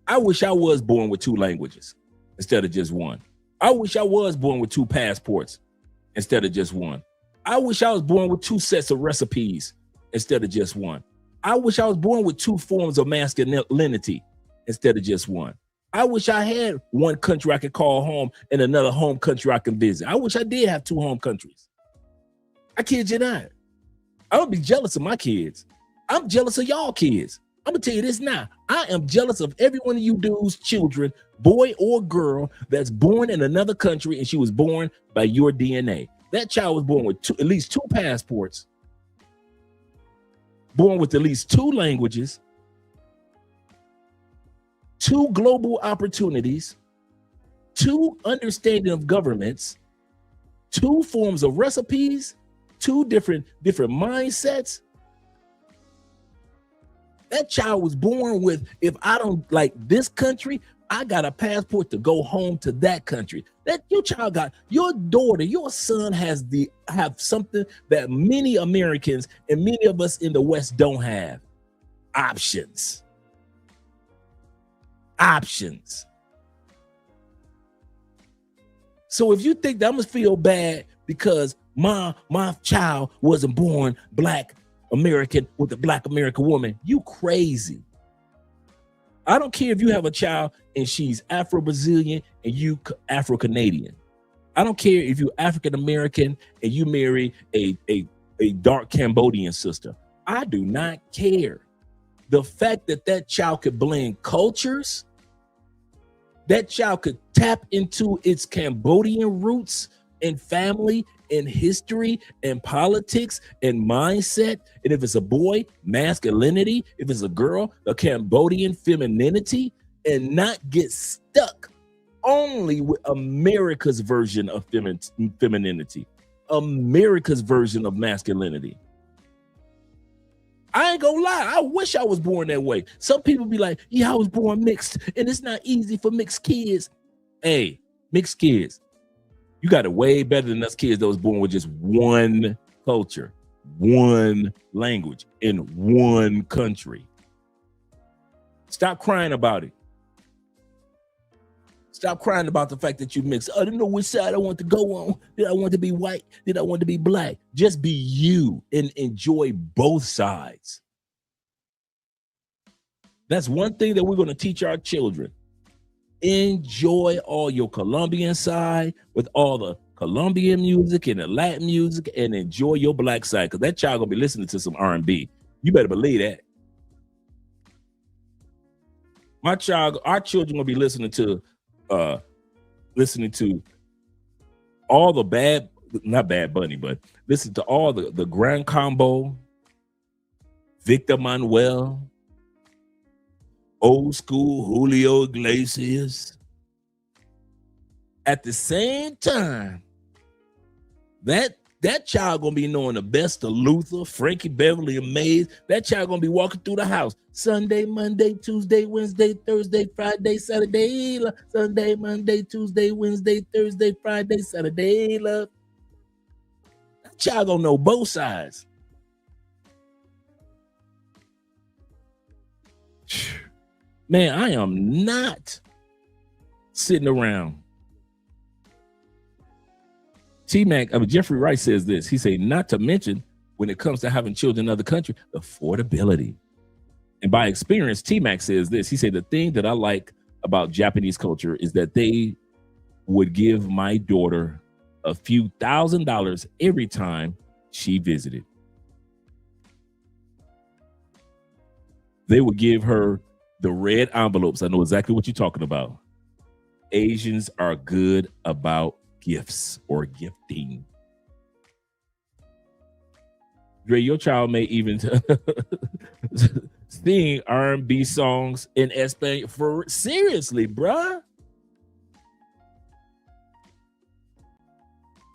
I wish I was born with 2 languages instead of just one. I wish I was born with 2 passports instead of just one. I wish I was born with 2 sets of recipes instead of just one. I wish I was born with 2 forms of masculinity instead of just one. I wish I had one country I could call home and another home country I can visit. I wish I did have 2 home countries. I kid you not. I don't be jealous of my kids. I'm jealous of y'all kids. I'm gonna tell you this now. I am jealous of every one of you dudes' children, boy or girl, that's born in another country and she was born by your DNA. That child was born with at least 2 passports, born with at least 2 languages, 2 global opportunities, 2 understanding of governments, 2 forms of recipes, 2 different mindsets. That child was born with, if I don't like this country, I got a passport to go home to that country. That your child got, your daughter, your son have something that many Americans and many of us in the West don't have. Options. So if you think that I'm gonna feel bad because my child wasn't born Black American with a Black American woman, you crazy. I don't care if you have a child and she's Afro-Brazilian and you Afro-Canadian. I don't care if you're African-American and you marry a dark Cambodian sister. I do not care. the fact that that child could blend cultures, that child could tap into its Cambodian roots and family and history and politics and mindset. And if it's a boy, masculinity. If it's a girl, a Cambodian femininity, and not get stuck only with America's version of femininity, America's version of masculinity. I ain't gonna lie, I wish I was born that way. Some people be like, yeah, I was born mixed, and it's not easy for mixed kids. Hey, mixed kids, you got it way better than us kids that was born with just one culture, one language, in one country. Stop crying about it. Stop crying about the fact that you mix. I don't know which side I want to go on. Did I want to be white? Did I want to be black? Just be you and enjoy both sides. That's one thing that we're going to teach our children. Enjoy all your Colombian side with all the Colombian music and the Latin music, and enjoy your black side, because that child going to be listening to some R&B. You better believe that. Our children will be listening to all the not Bad Bunny, but listen to all the Grand Combo, Victor Manuel, old school Julio Iglesias. At the same time, that child gonna be knowing the best of Luther, Frankie Beverly, and Mays. That child gonna be walking through the house Sunday, Monday, Tuesday, Wednesday, Thursday, Friday, Saturday, love. Sunday, Monday, Tuesday, Wednesday, Thursday, Friday, Saturday, love. That child gonna know both sides. Man, I am not sitting around. T-Mac, Jeffrey Wright says this. He said, not to mention, when it comes to having children in another country, affordability. And by experience, T-Mac says this. He said, the thing that I like about Japanese culture is that they would give my daughter a few $1,000s every time she visited. They would give her the red envelopes. I know exactly what you're talking about. Asians are good about gifts or gifting. Dre, your child may even sing R&B songs in Espanol. For seriously, bruh.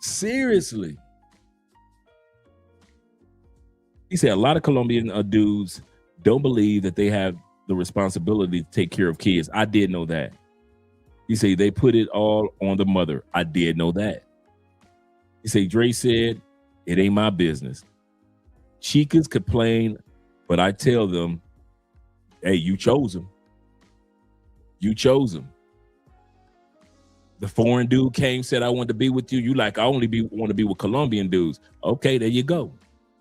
Seriously. He said a lot of Colombian dudes don't believe that they have the responsibility to take care of kids. I did know that. He said they put it all on the mother. I did know that. He said Dre said it ain't my business. Chicas complain, but I tell them, hey, you chose him. You chose him. The foreign dude came, said, I want to be with you. You like, I only want to be with Colombian dudes. Okay, there you go.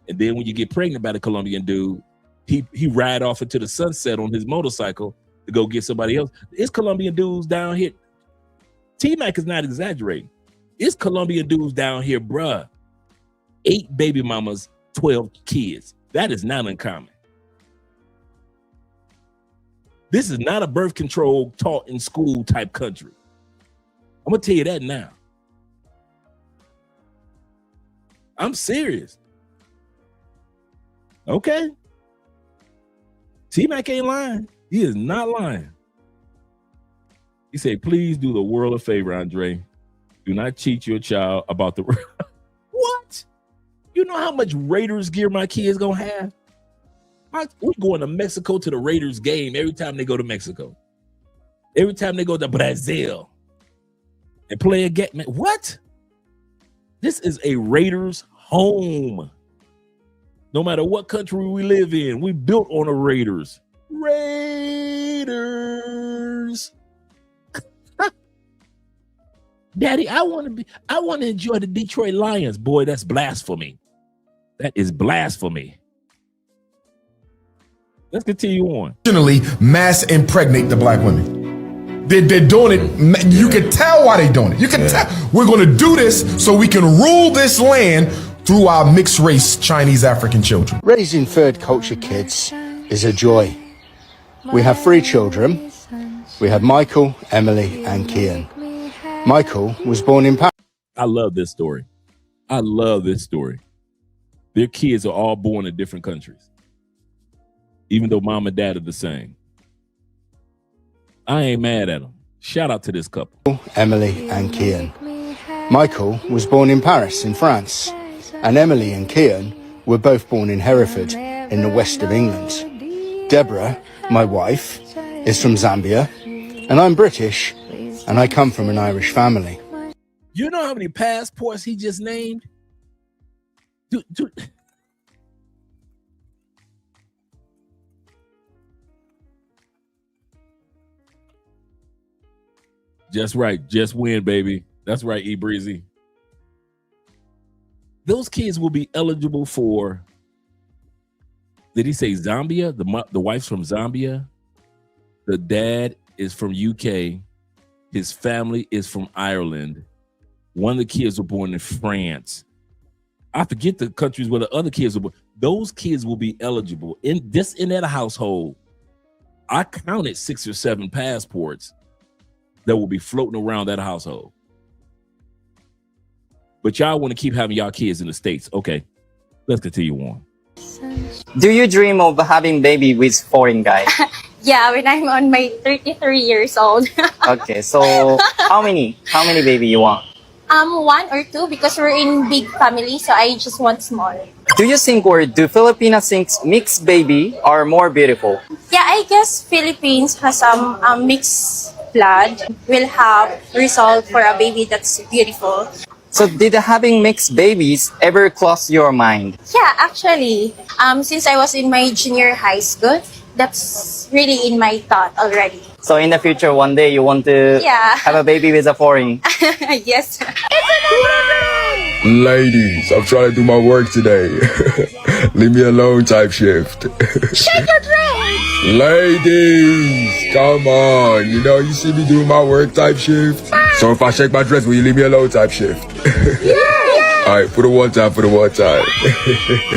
And then when you get pregnant by the Colombian dude, he ride off into the sunset on his motorcycle to go get somebody else. It's Colombian dudes down here. T-Mac is not exaggerating. It's Colombian dudes down here, bruh. 8 baby mamas, 12 kids. That is not uncommon. This is not a birth control taught in school type country. I'm gonna tell you that now. I'm serious. Okay. T-Mac ain't lying. He is not lying. He said, please do the world a favor, Andre. Do not cheat your child about the... What? You know how much Raiders gear my kids gonna have? We're going to Mexico to the Raiders game every time they go to Mexico. Every time they go to Brazil and play a game. What? This is a Raiders home. No matter what country we live in, we built on the Raiders. Raiders. Daddy, I want to enjoy the Detroit Lions. Boy, that's blasphemy. That is blasphemy. Let's continue on. Mass impregnate the black women. They're doing it. You can tell why they're doing it. You can tell. We're going to do this so we can rule this land through our mixed race Chinese African children. Raising third culture kids is a joy. We have 3 children. We have Michael, Emily, and Kian. Michael was born in Paris. I love this story. I love this story. Their kids are all born in different countries, even though mom and dad are the same. I ain't mad at them. Shout out to this couple. Emily and Kian. Michael was born in Paris in France, and Emily and Kian were both born in Hereford in the west of England. Deborah, my wife, is from Zambia, and I'm British, and I come from an Irish family. You know how many passports he just named? Dude. Just right. Just win, baby. That's right, E Breezy. Those kids will be eligible for, did he say Zambia? The wife's from Zambia. The dad is from UK. His family is from Ireland. One of the kids were born in France. I forget the countries where the other kids were born. Those kids will be eligible in that household. I counted 6 or 7 passports that will be floating around that household. But y'all want to keep having y'all kids in the States. Okay, let's continue on. Do you dream of having baby with foreign guy? Yeah, when I'm on my 33 years old. Okay, so how many baby you want? 1 or 2 because we're in big family, so I just want small. Do you think, or do Filipinos think mixed baby are more beautiful? Yeah, I guess Philippines has some mixed blood will have result for a baby that's beautiful. So did having mixed babies ever cross your mind? Yeah, actually, since I was in my junior high school, that's really in my thought already. So in the future, one day you want to have a baby with a foreign? Yes. Ladies, I'm trying to do my work today. Leave me alone type shift. Shake your dress! Ladies, come on. You know, you see me doing my work type shift. So if I shake my dress, will you leave me alone type shift? All right, for the one time.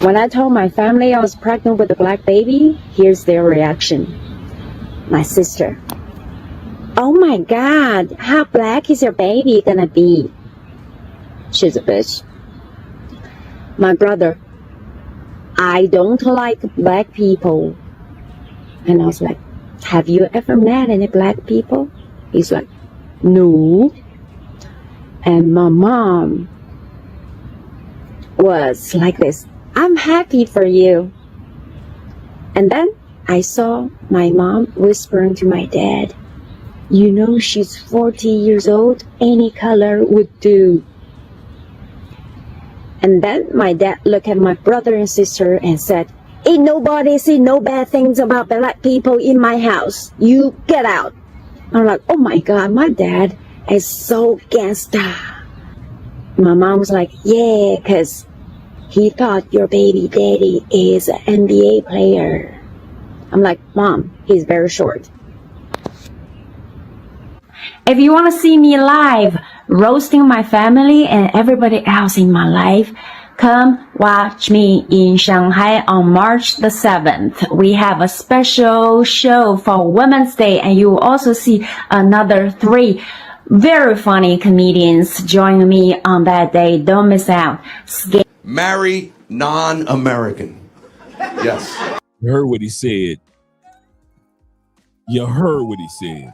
When I told my family I was pregnant with a black baby, here's their reaction. My sister. Oh my God, how black is your baby gonna be? She's a bitch. My brother. I don't like black people. And I was like, have you ever met any black people? He's like, no. And my mom was like this, I'm happy for you. And then I saw my mom whispering to my dad, you know she's 40 years old, any color would do. And then my dad looked at my brother and sister and said, ain't nobody see no bad things about black people in my house. You get out. I'm like, oh my God, my dad is so gangsta. My mom was like, yeah, because he thought your baby daddy is an NBA player. I'm like, Mom, he's very short. If you want to see me live, roasting my family and everybody else in my life, come watch me in Shanghai on March the 7th. We have a special show for Women's Day, and you will also see another 3 very funny comedians join me on that day. Don't miss out. Marry non-American. Yes. You heard what he said. You heard what he said.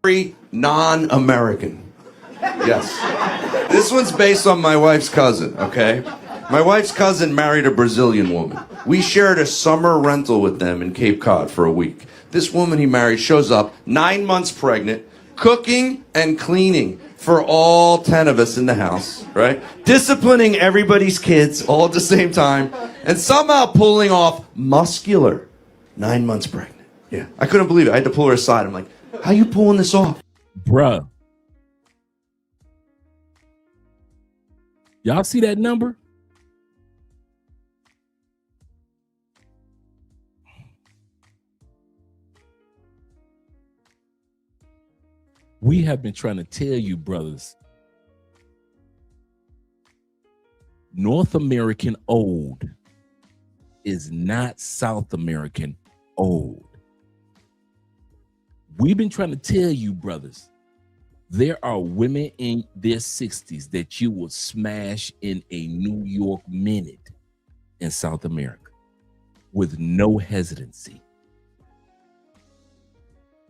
Marry non-American. Yes. This one's based on my wife's cousin, okay? My wife's cousin married a Brazilian woman. We shared a summer rental with them in Cape Cod for a week. This woman he married shows up 9 months pregnant, cooking and cleaning for all 10 of us in the house, right? Disciplining everybody's kids all at the same time, and somehow pulling off muscular 9 months pregnant. Yeah, I couldn't believe it. I had to pull her aside. I'm like, how you pulling this off? Bruh. Y'all see that number? We have been trying to tell you, brothers, North American old is not South American old. We've been trying to tell you, brothers, there are women in their 60s that you will smash in a New York minute in South America with no hesitancy.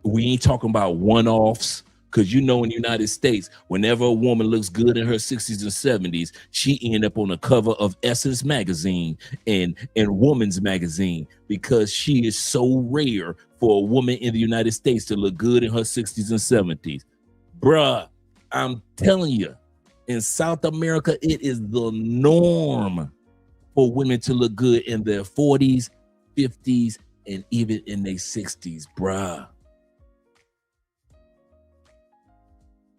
We ain't talking about one-offs, because you know in the United States, whenever a woman looks good in her 60s and 70s, she end up on the cover of Essence magazine and Woman's magazine, because she is so rare for a woman in the United States to look good in her 60s and 70s. Bruh, I'm telling you, in South America, it is the norm for women to look good in their 40s, 50s, and even in their 60s, bruh.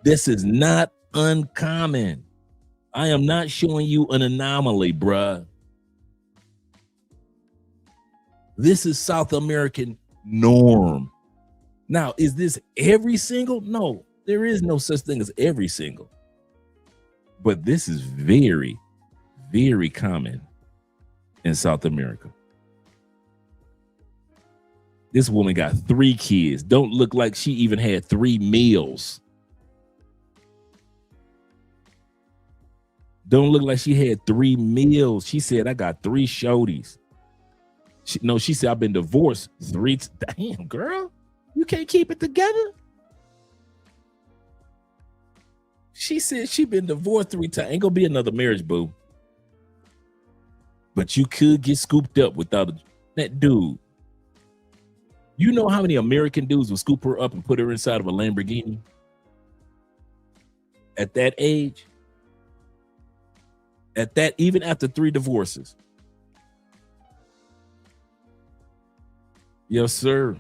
This is not uncommon. I am not showing you an anomaly, bruh. This is South American norm. Now, is this every single? No, there is no such thing as every single. But this is very, very common in South America. This woman got 3 kids. Don't look like she even had 3 meals. Don't look like she had 3 meals. She said, I got 3 shorties. She said, I've been divorced 3 times. Damn, girl, you can't keep it together. She said she been divorced 3 times. Ain't gonna be another marriage, boo. But you could get scooped up without that dude. You know how many American dudes will scoop her up and put her inside of a Lamborghini? At that age? At that, even after 3 divorces. Yes, sir.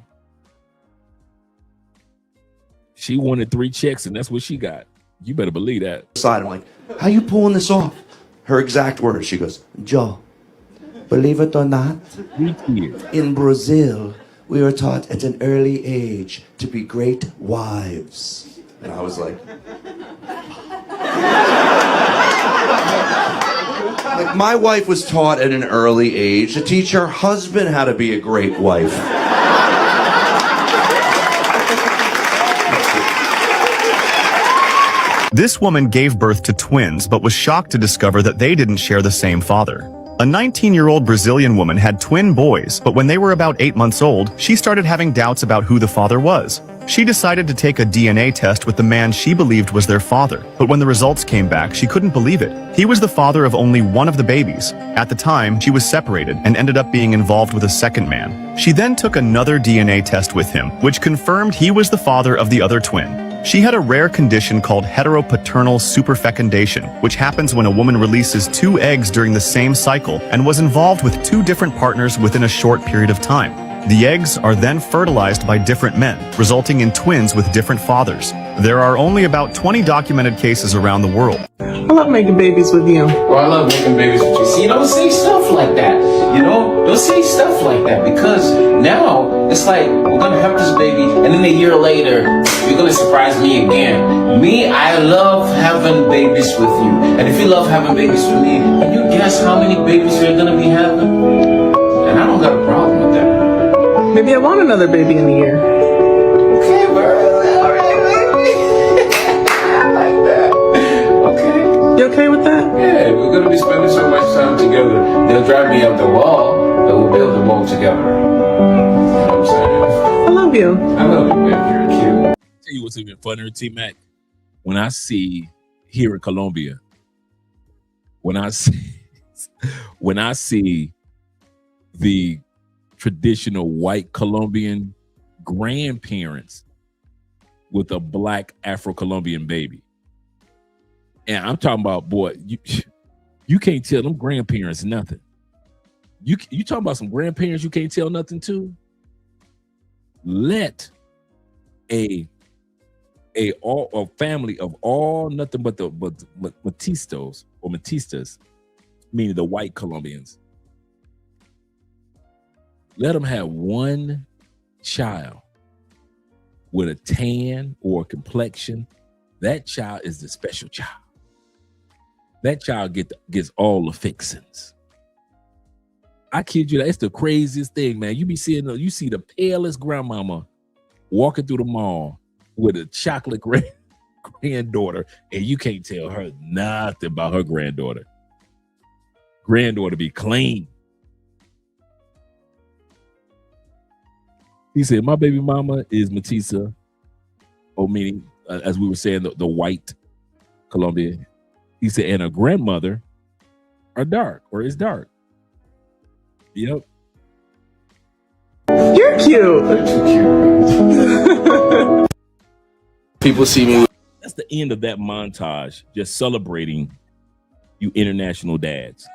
She wanted 3 checks, and that's what she got. You better believe that. I'm like, how you pulling this off? Her exact words. She goes, Joe, believe it or not, in Brazil, we were taught at an early age to be great wives. And I was like, my wife was taught at an early age to teach her husband how to be a great wife. This woman gave birth to twins, but was shocked to discover that they didn't share the same father. A 19-year-old Brazilian woman had twin boys, but when they were about 8 months old, she started having doubts about who the father was. She decided to take a DNA test with the man she believed was their father, but when the results came back, she couldn't believe it. He was the father of only one of the babies. At the time, she was separated and ended up being involved with a second man. She then took another DNA test with him, which confirmed he was the father of the other twin. She had a rare condition called heteropaternal superfecundation, which happens when a woman releases 2 eggs during the same cycle and was involved with 2 different partners within a short period of time. The eggs are then fertilized by different men, resulting in twins with different fathers. There are only about 20 documented cases around the world. I love making babies with you. Well, I love making babies with you. See, don't say stuff like that. You know, don't say stuff like that, because now it's like we're gonna have this baby, and then a year later you're gonna surprise me again. Me, I love having babies with you, and if you love having babies with me, can you guess how many babies you're gonna be having? And I don't got a problem with that. Maybe I want another baby in a year. Okay, bro. All right, baby. I like that. Okay. You okay with that? Yeah, we're gonna be spending so much time together. They'll drive me up the wall, but we'll build the wall together. You know what I'm saying? I love you. I love you, man. You're cute. Tell you what's even funnier, T-Mac. When I see here in Colombia, when I see the traditional white Colombian grandparents with a black Afro-Colombian baby. And I'm talking about, boy, you can't tell them grandparents nothing. You talking about some grandparents you can't tell nothing to? Let a family of all nothing but the mestizos or metistas, meaning the white Colombians. Let them have one child with a tan or a complexion. That child is the special child. that child gets all the fixings. I kid you, it's the craziest thing, man. You see the palest grandmama walking through the mall with a chocolate granddaughter, and you can't tell her nothing about her granddaughter. Granddaughter be clean. He said, my baby mama is Matisa, or meaning, as we were saying, the white Colombian. He said, and her grandmother are dark, or is dark. Yep. You're cute. People see me. That's the end of that montage, just celebrating you international dads.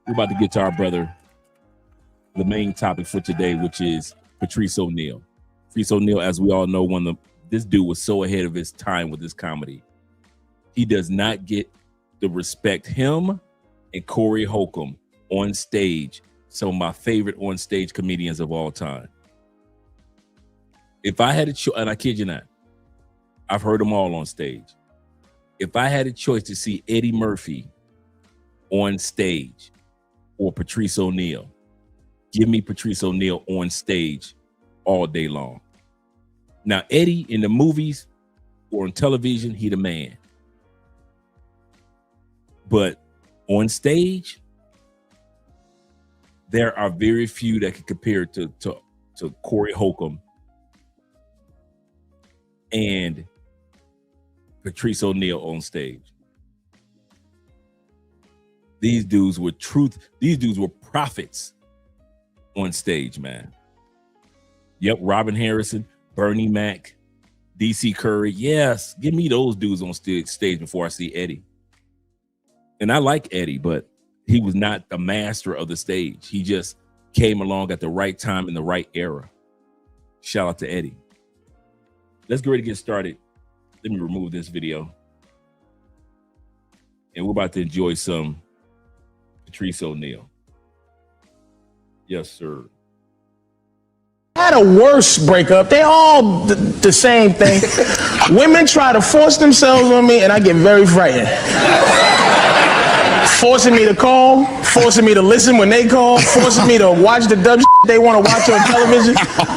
We're about to get to our brother, the main topic for today, which is Patrice O'Neal. Patrice O'Neal, as we all know, this dude was so ahead of his time with his comedy. He does not get the respect. Him and Corey Holcomb on stage, some of my favorite on stage comedians of all time. If I had a choice, and I kid you not, I've heard them all on stage. If I had a choice to see Eddie Murphy on stage or Patrice O'Neal, give me Patrice O'Neal on stage all day long. Now, Eddie in the movies or on television, he the man. But on stage, there are very few that can compare to Corey Holcomb and Patrice O'Neal on stage. These dudes were prophets on stage, man. Yep, Robin Harrison, Bernie Mac, DC Curry. Yes, give me those dudes on stage before I see Eddie. And I like Eddie, but he was not the master of the stage. He just came along at the right time in the right era. Shout out to Eddie. Let's get ready to get started. Let me remove this video. And we're about to enjoy some Patrice O'Neal. Yes, sir. I had a worse breakup. They all the same thing. Women try to force themselves on me, and I get very frightened. Forcing me to call, forcing me to listen when they call, forcing me to watch the dumb they want to watch on television,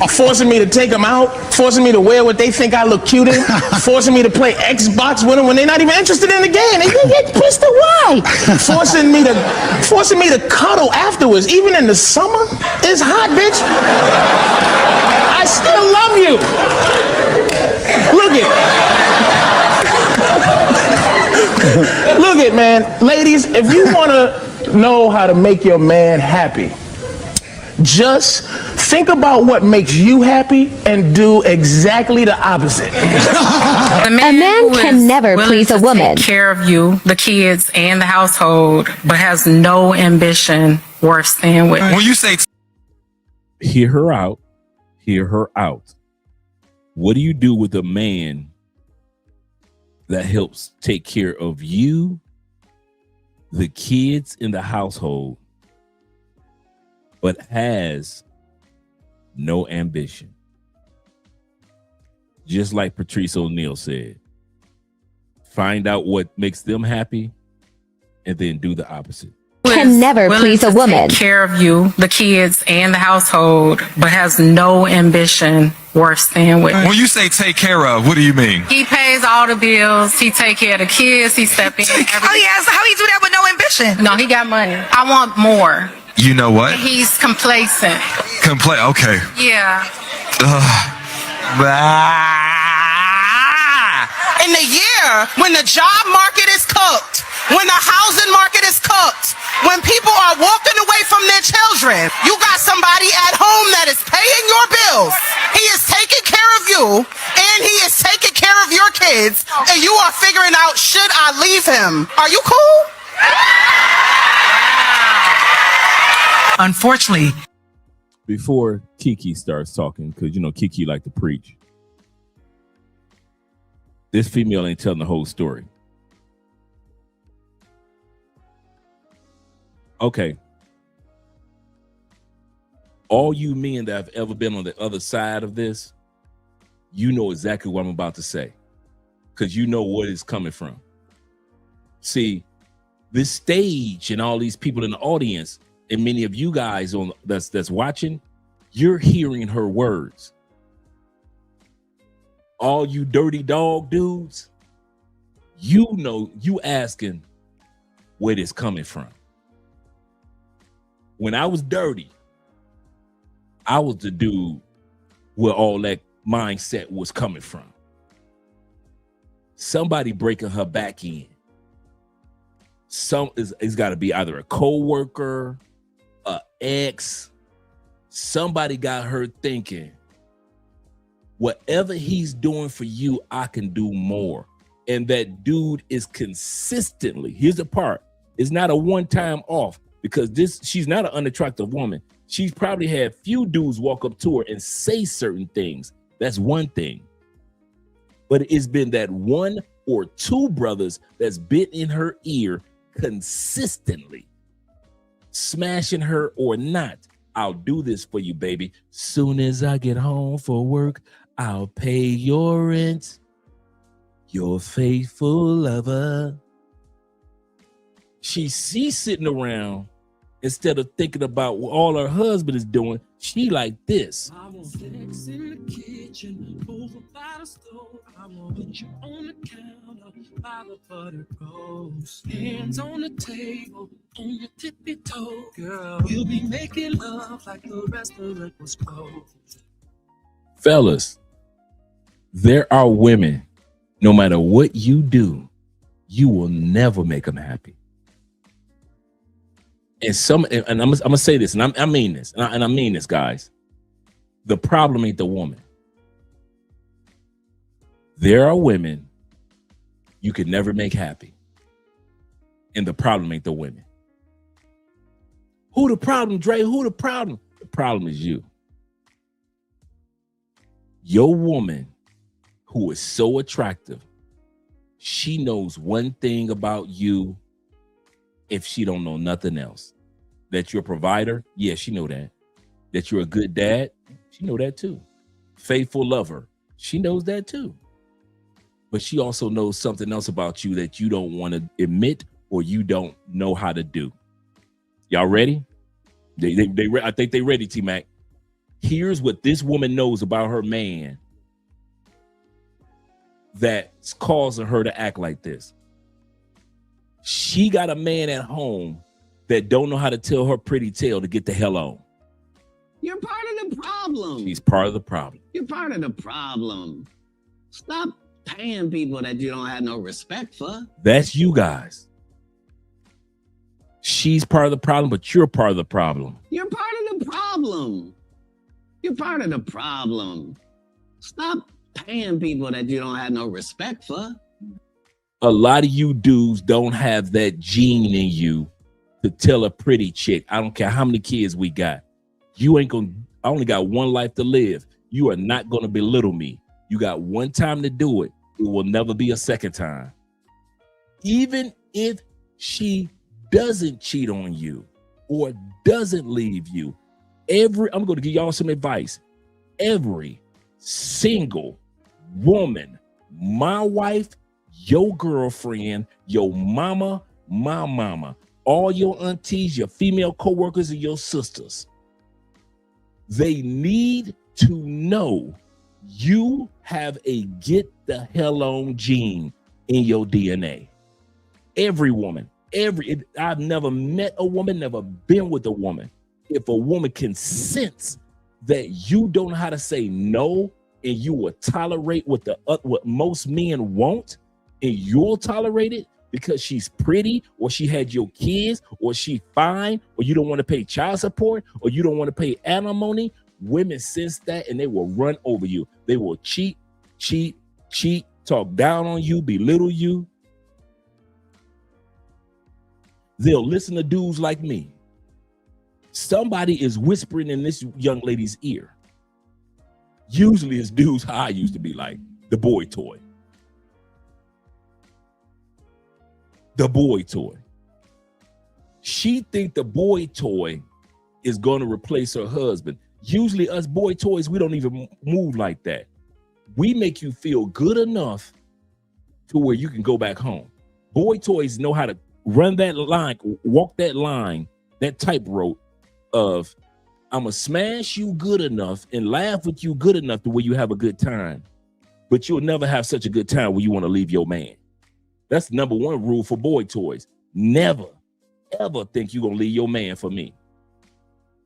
forcing me to take them out, forcing me to wear what they think I look cute in, forcing me to play Xbox with them when they're not even interested in the game. They get pissed why? Forcing me to cuddle afterwards, even in the summer. It's hot, bitch. I still love you. Look it, man. Ladies, if you want to know how to make your man happy, just think about what makes you happy and do exactly the opposite. A man can never please a woman. Take care of you, the kids, and the household, but has no ambition worth staying with. When you say hear her out, hear her out. What do you do with a man that helps take care of you, the kids in the household, but has no ambition? Just like Patrice O'Neal said, find out what makes them happy and then do the opposite. Can never please a woman. Take care of you, the kids, and the household, but has no ambition worth staying with. When you say take care of, what do you mean? He pays all the bills. He take care of the kids. He step in. Oh yeah, so how he do that with no ambition? No, he got money. I want more. You know what? He's complacent. Okay. Yeah. In the year when the job market is cooked, when the housing market is cooked, when people are walking away from their children, you got somebody at home that is paying your bills. He is taking care of you, and he is taking care of your kids, and you are figuring out, should I leave him? Are you cool? Unfortunately, before Kiki starts talking, because you know Kiki like to preach, this female ain't telling the whole story. Okay. All you men that have ever been on the other side of this, you know exactly what I'm about to say, because you know what it's coming from. See, this stage and all these people in the audience, and many of you guys on that's watching, you're hearing her words. All you dirty dog dudes, you know, you asking where this coming from. When I was dirty, I was the dude where all that mindset was coming from. Somebody breaking her back in. It's got to be either a co-worker, a ex. Somebody got her thinking, whatever he's doing for you, I can do more. And that dude is consistently, here's the part, it's not a one-time off, because she's not an unattractive woman. She's probably had few dudes walk up to her and say certain things. That's one thing. But it's been that one or two brothers that's been in her ear consistently, smashing her or not. I'll do this for you, baby. Soon as I get home for work, I'll pay your rent. Your faithful lover. She's sitting around, instead of thinking about what all her husband is doing, she like this. I want sex in the kitchen, over by the stove. I want put you on the counter, by the butter roast. Hands on the table, on your tippy toe, girl. We'll be making love like the restaurant was closed. Fellas, there are women, no matter what you do, you will never make them happy. And I'm gonna say this, and I mean this, and I mean this, guys. The problem ain't the woman. There are women you could never make happy, and the problem ain't the women. Who the problem, Dre? Who the problem? The problem is you. Your woman, who is so attractive, she knows one thing about you. If she don't know nothing else, that you're a provider, yeah, she know that. That you're a good dad, she know that too. Faithful lover, she knows that too. But she also knows something else about you that you don't want to admit or you don't know how to do. Y'all ready? I think they ready, T-Mac. Here's what this woman knows about her man that's causing her to act like this. She got a man at home that don't know how to tell her pretty tale to get the hell on. You're part of the problem. She's part of the problem. You're part of the problem. Stop paying people that you don't have no respect for. That's you guys. She's part of the problem, but you're part of the problem. You're part of the problem. You're part of the problem. Stop paying people that you don't have no respect for. A lot of you dudes don't have that gene in you to tell a pretty chick, I don't care how many kids we got. You ain't gonna, I only got one life to live. You are not gonna belittle me. You got one time to do it. It will never be a second time. Even if she doesn't cheat on you or doesn't leave you, I'm gonna give y'all some advice. Every single woman, my wife, your girlfriend, your mama, my mama, all your aunties, your female co-workers, and your sisters, they need to know you have a get the hell on gene in your DNA. Every woman, I've never met a woman, never been with a woman. If a woman can sense that you don't know how to say no and you will tolerate what most men want, and you'll tolerate it because she's pretty, or she had your kids, or she fine, or you don't want to pay child support, or you don't want to pay alimony, women sense that and they will run over you. They will cheat, talk down on you, belittle you. They'll listen to dudes like me. Somebody is whispering in this young lady's ear. Usually it's dudes how I used to be, like the boy toy. The boy toy. She think the boy toy is going to replace her husband. Usually us boy toys, we don't even move like that. We make you feel good enough to where you can go back home. Boy toys know how to run that line, walk that line, that tightrope of I'm gonna smash you good enough and laugh with you good enough to where you have a good time, but you'll never have such a good time where you want to leave your man. That's the number one rule for boy toys. Never, ever think you're gonna leave your man for me.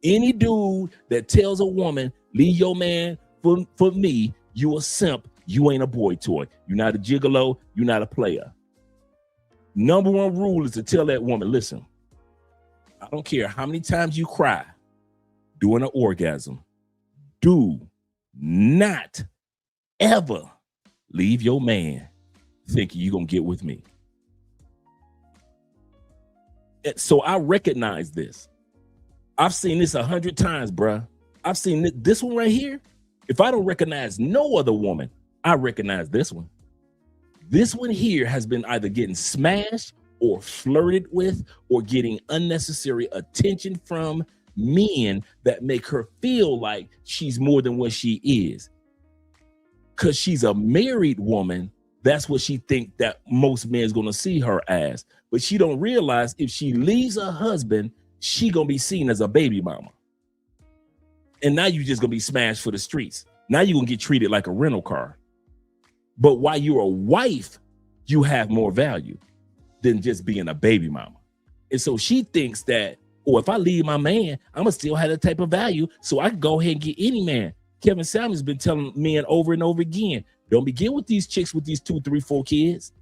Any dude that tells a woman, leave your man for me, you a simp, you ain't a boy toy. You're not a gigolo, you're not a player. Number one rule is to tell that woman, listen, I don't care how many times you cry during an orgasm, do not ever leave your man thinking you're gonna get with me. So I recognize this. I've seen this 100 times, bruh. I've seen this one right here. If I don't recognize no other woman, I recognize this one. This one here has been either getting smashed or flirted with or getting unnecessary attention from men that make her feel like she's more than what she is. Because she's a married woman, that's what she think that most men's gonna see her as. But she don't realize if she leaves her husband, she gonna be seen as a baby mama. And now you just gonna be smashed for the streets. Now you're gonna get treated like a rental car. But while you're a wife, you have more value than just being a baby mama. And so she thinks that, oh, if I leave my man, I'm gonna still have that type of value, so I can go ahead and get any man. Kevin Samuels been telling men over and over again, don't begin with these chicks with these 2, 3, 4 kids.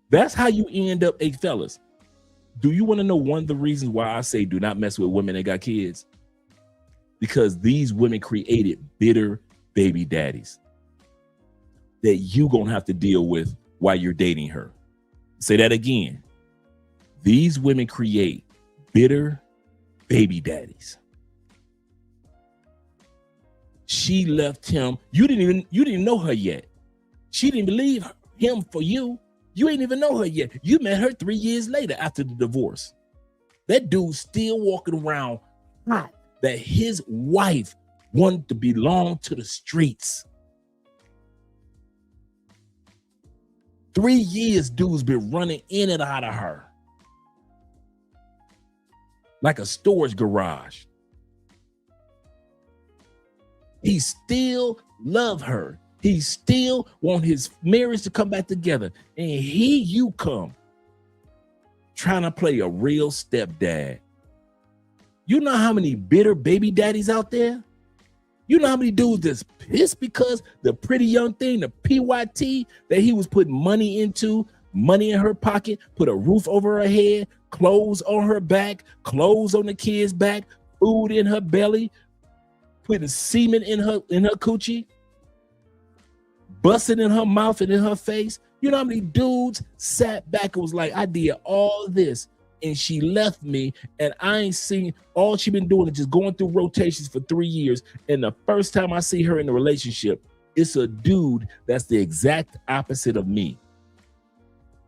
That's how you end up, fellas. Do you want to know one of the reasons why I say do not mess with women that got kids? Because these women created bitter baby daddies that you gonna have to deal with while you're dating her. Say that again. These women create bitter baby daddies. She left him. You didn't know her yet. She didn't believe him for you. You ain't even know her yet. You met her 3 years later after the divorce. That dude's still walking around hot that his wife wanted to belong to the streets. 3 years, dude's been running in and out of her like a storage garage. He still love her. He still want his marriage to come back together. And here you come trying to play a real stepdad. You know how many bitter baby daddies out there? You know how many dudes that's pissed because the pretty young thing, the PYT that he was putting money into, money in her pocket, put a roof over her head, clothes on her back, clothes on the kid's back, food in her belly, putting semen in her coochie, busting in her mouth and in her face. You know how many dudes sat back and was like, I did all this and she left me and I ain't seen, all she been doing is just going through rotations for 3 years. And the first time I see her in a relationship, it's a dude that's the exact opposite of me.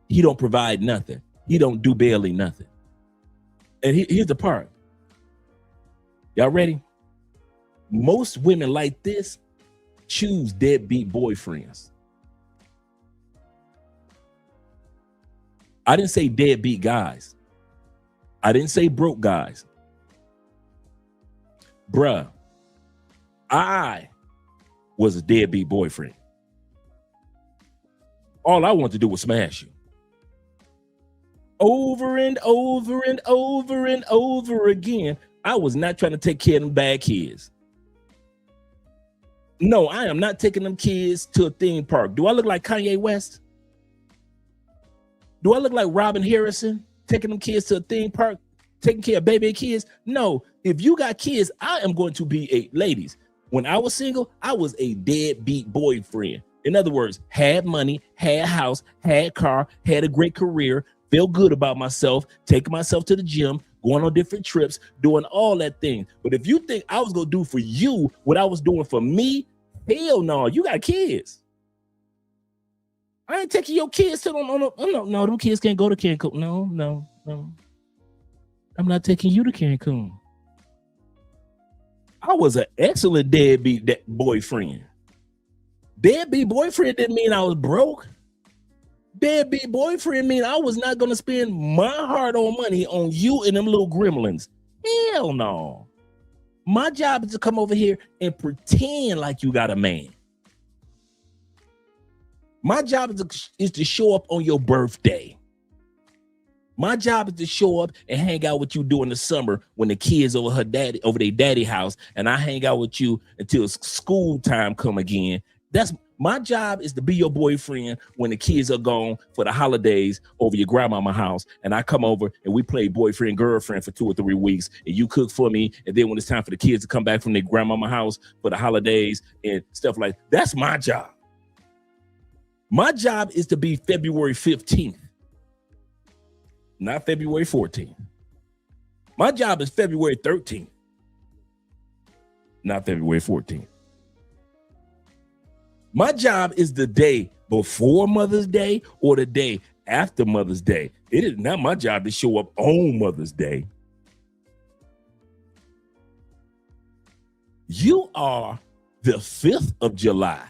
He don't provide nothing. He don't do barely nothing. And here's the part. Y'all ready? Most women like this choose deadbeat boyfriends. I didn't say deadbeat guys. I didn't say broke guys. Bruh, I was a deadbeat boyfriend. All I wanted to do was smash you. Over and over and over and over again. I was not trying to take care of them bad kids. No, I am not taking them kids to a theme park. Do I look like Kanye West? Do I look like Robin Harrison taking them kids to a theme park, taking care of baby kids? No, if you got kids, I am going to be ladies. When I was single, I was a deadbeat boyfriend. In other words, had money, had a house, had a car, had a great career, feel good about myself, taking myself to the gym, going on different trips, doing all that thing. But if you think I was going to do for you what I was doing for me, hell no, you got kids. I ain't taking your kids to them. No, them kids can't go to Cancun. No. I'm not taking you to Cancun. I was an excellent deadbeat boyfriend. Deadbeat boyfriend didn't mean I was broke. Deadbeat boyfriend mean I was not gonna spend my hard-earned money on you and them little gremlins. Hell no. My job is to come over here and pretend like you got a man. My job is to show up on your birthday. My job is to show up and hang out with you during the summer when the kids over their daddy house, and I hang out with you until school time come again. That's my job, is to be your boyfriend when the kids are gone for the holidays over your grandmama's house, and I come over and we play boyfriend girlfriend for 2 or 3 weeks, and you cook for me, and then when it's time for the kids to come back from their grandmama's house for the holidays and stuff like that, that's my job. My job is to be February 15th, not February 14th. My job is February 13th, not February 14th. My job is the day before Mother's Day or the day after Mother's Day. It is not my job to show up on Mother's Day. You are the 5th of July,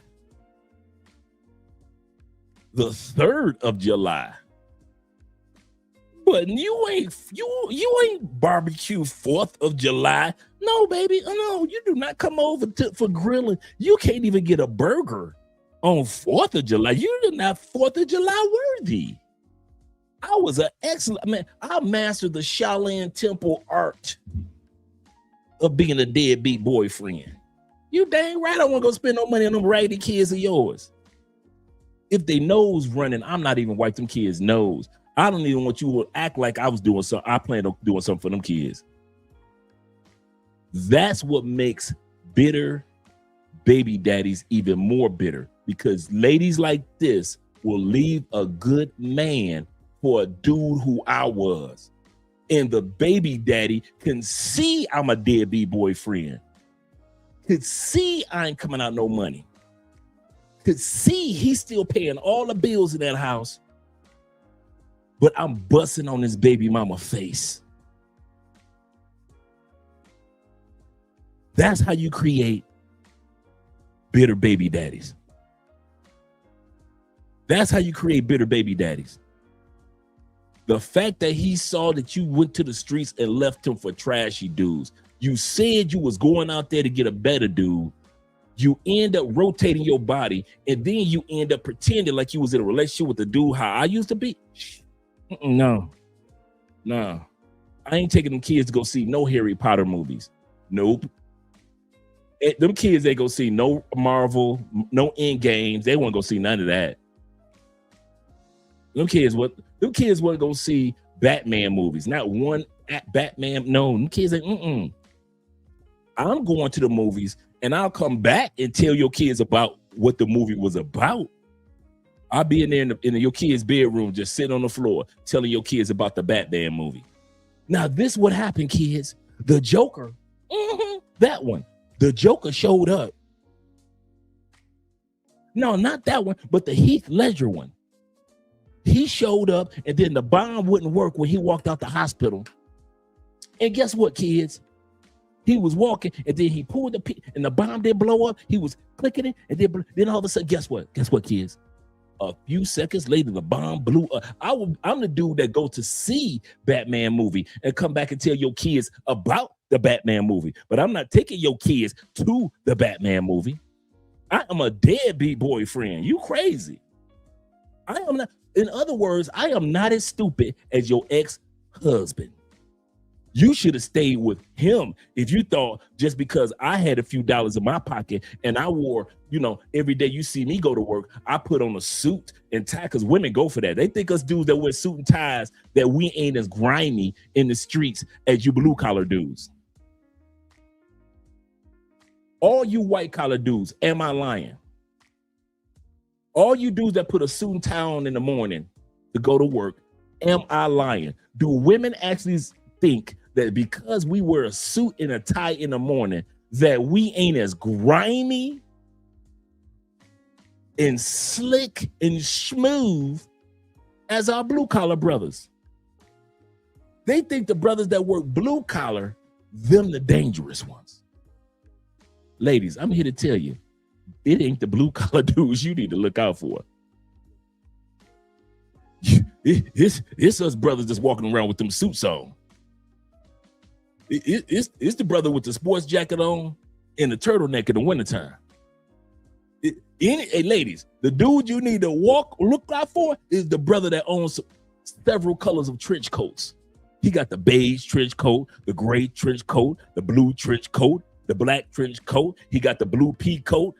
the 3rd of July, but you ain't barbecue 4th of July. No, baby, no, you do not come over for grilling. You can't even get a burger on 4th of July. You're not 4th of July worthy. I was an excellent man. I mastered the Shaolin Temple art of being a deadbeat boyfriend. You dang right I don't want to go spend no money on them raggedy kids of yours. If they nose running, I'm not even wipe them kids' nose. I don't even want you to act like I was doing something. I plan on doing something for them kids. That's what makes bitter baby daddies even more bitter, because ladies like this will leave a good man for a dude who I was. And the baby daddy can see I'm a deadbeat boyfriend. Could see I ain't coming out no money. Could see he's still paying all the bills in that house. But I'm busting on his baby mama face. That's how you create bitter baby daddies. That's how you create bitter baby daddies. The fact that he saw that you went to the streets and left him for trashy dudes. You said you was going out there to get a better dude. You end up rotating your body, and then you end up pretending like you was in a relationship with the dude how I used to be. No. I ain't taking them kids to go see no Harry Potter movies. Nope. Them kids, they go see no Marvel, no End Games. They won't go see none of that. Them kids want to go see Batman movies. Not one at Batman. No, them kids ain't. I'm going to the movies, and I'll come back and tell your kids about what the movie was about. I'll be in there in your kid's bedroom, just sitting on the floor, telling your kids about the Batman movie. Now, this what happened, kids. The Joker, that one. The Joker showed up. No, not that one, but the Heath Ledger one. He showed up, and then the bomb wouldn't work when he walked out the hospital. And guess what, kids? He was walking, and then he pulled the pin, and the bomb didn't blow up. He was clicking it, and then all of a sudden, guess what? Guess what, kids? A few seconds later, the bomb blew up. I'm the dude that go to see Batman movie and come back and tell your kids about the Batman movie. But I'm not taking your kids to the Batman movie. I am a deadbeat boyfriend. You crazy. I am not. In other words, I am not as stupid as your ex-husband. You should have stayed with him if you thought just because I had a few dollars in my pocket and I wore, every day you see me go to work, I put on a suit and tie, because women go for that. They think us dudes that wear suit and ties, that we ain't as grimy in the streets as you blue-collar dudes. All you white-collar dudes, am I lying? All you dudes that put a suit and tie on in the morning to go to work, am I lying? Do women actually think that because we wear a suit and a tie in the morning that we ain't as grimy and slick and smooth as our blue-collar brothers? They think the brothers that work blue-collar, them the dangerous ones. Ladies, I'm here to tell you, it ain't the blue-collar dudes you need to look out for. It's us brothers just walking around with them suits on. It's the brother with the sports jacket on and the turtleneck in the wintertime. Hey, ladies, the dude you need to look out for is the brother that owns several colors of trench coats. He got the beige trench coat, the gray trench coat, the blue trench coat, the black trench coat. He got the blue pea coat.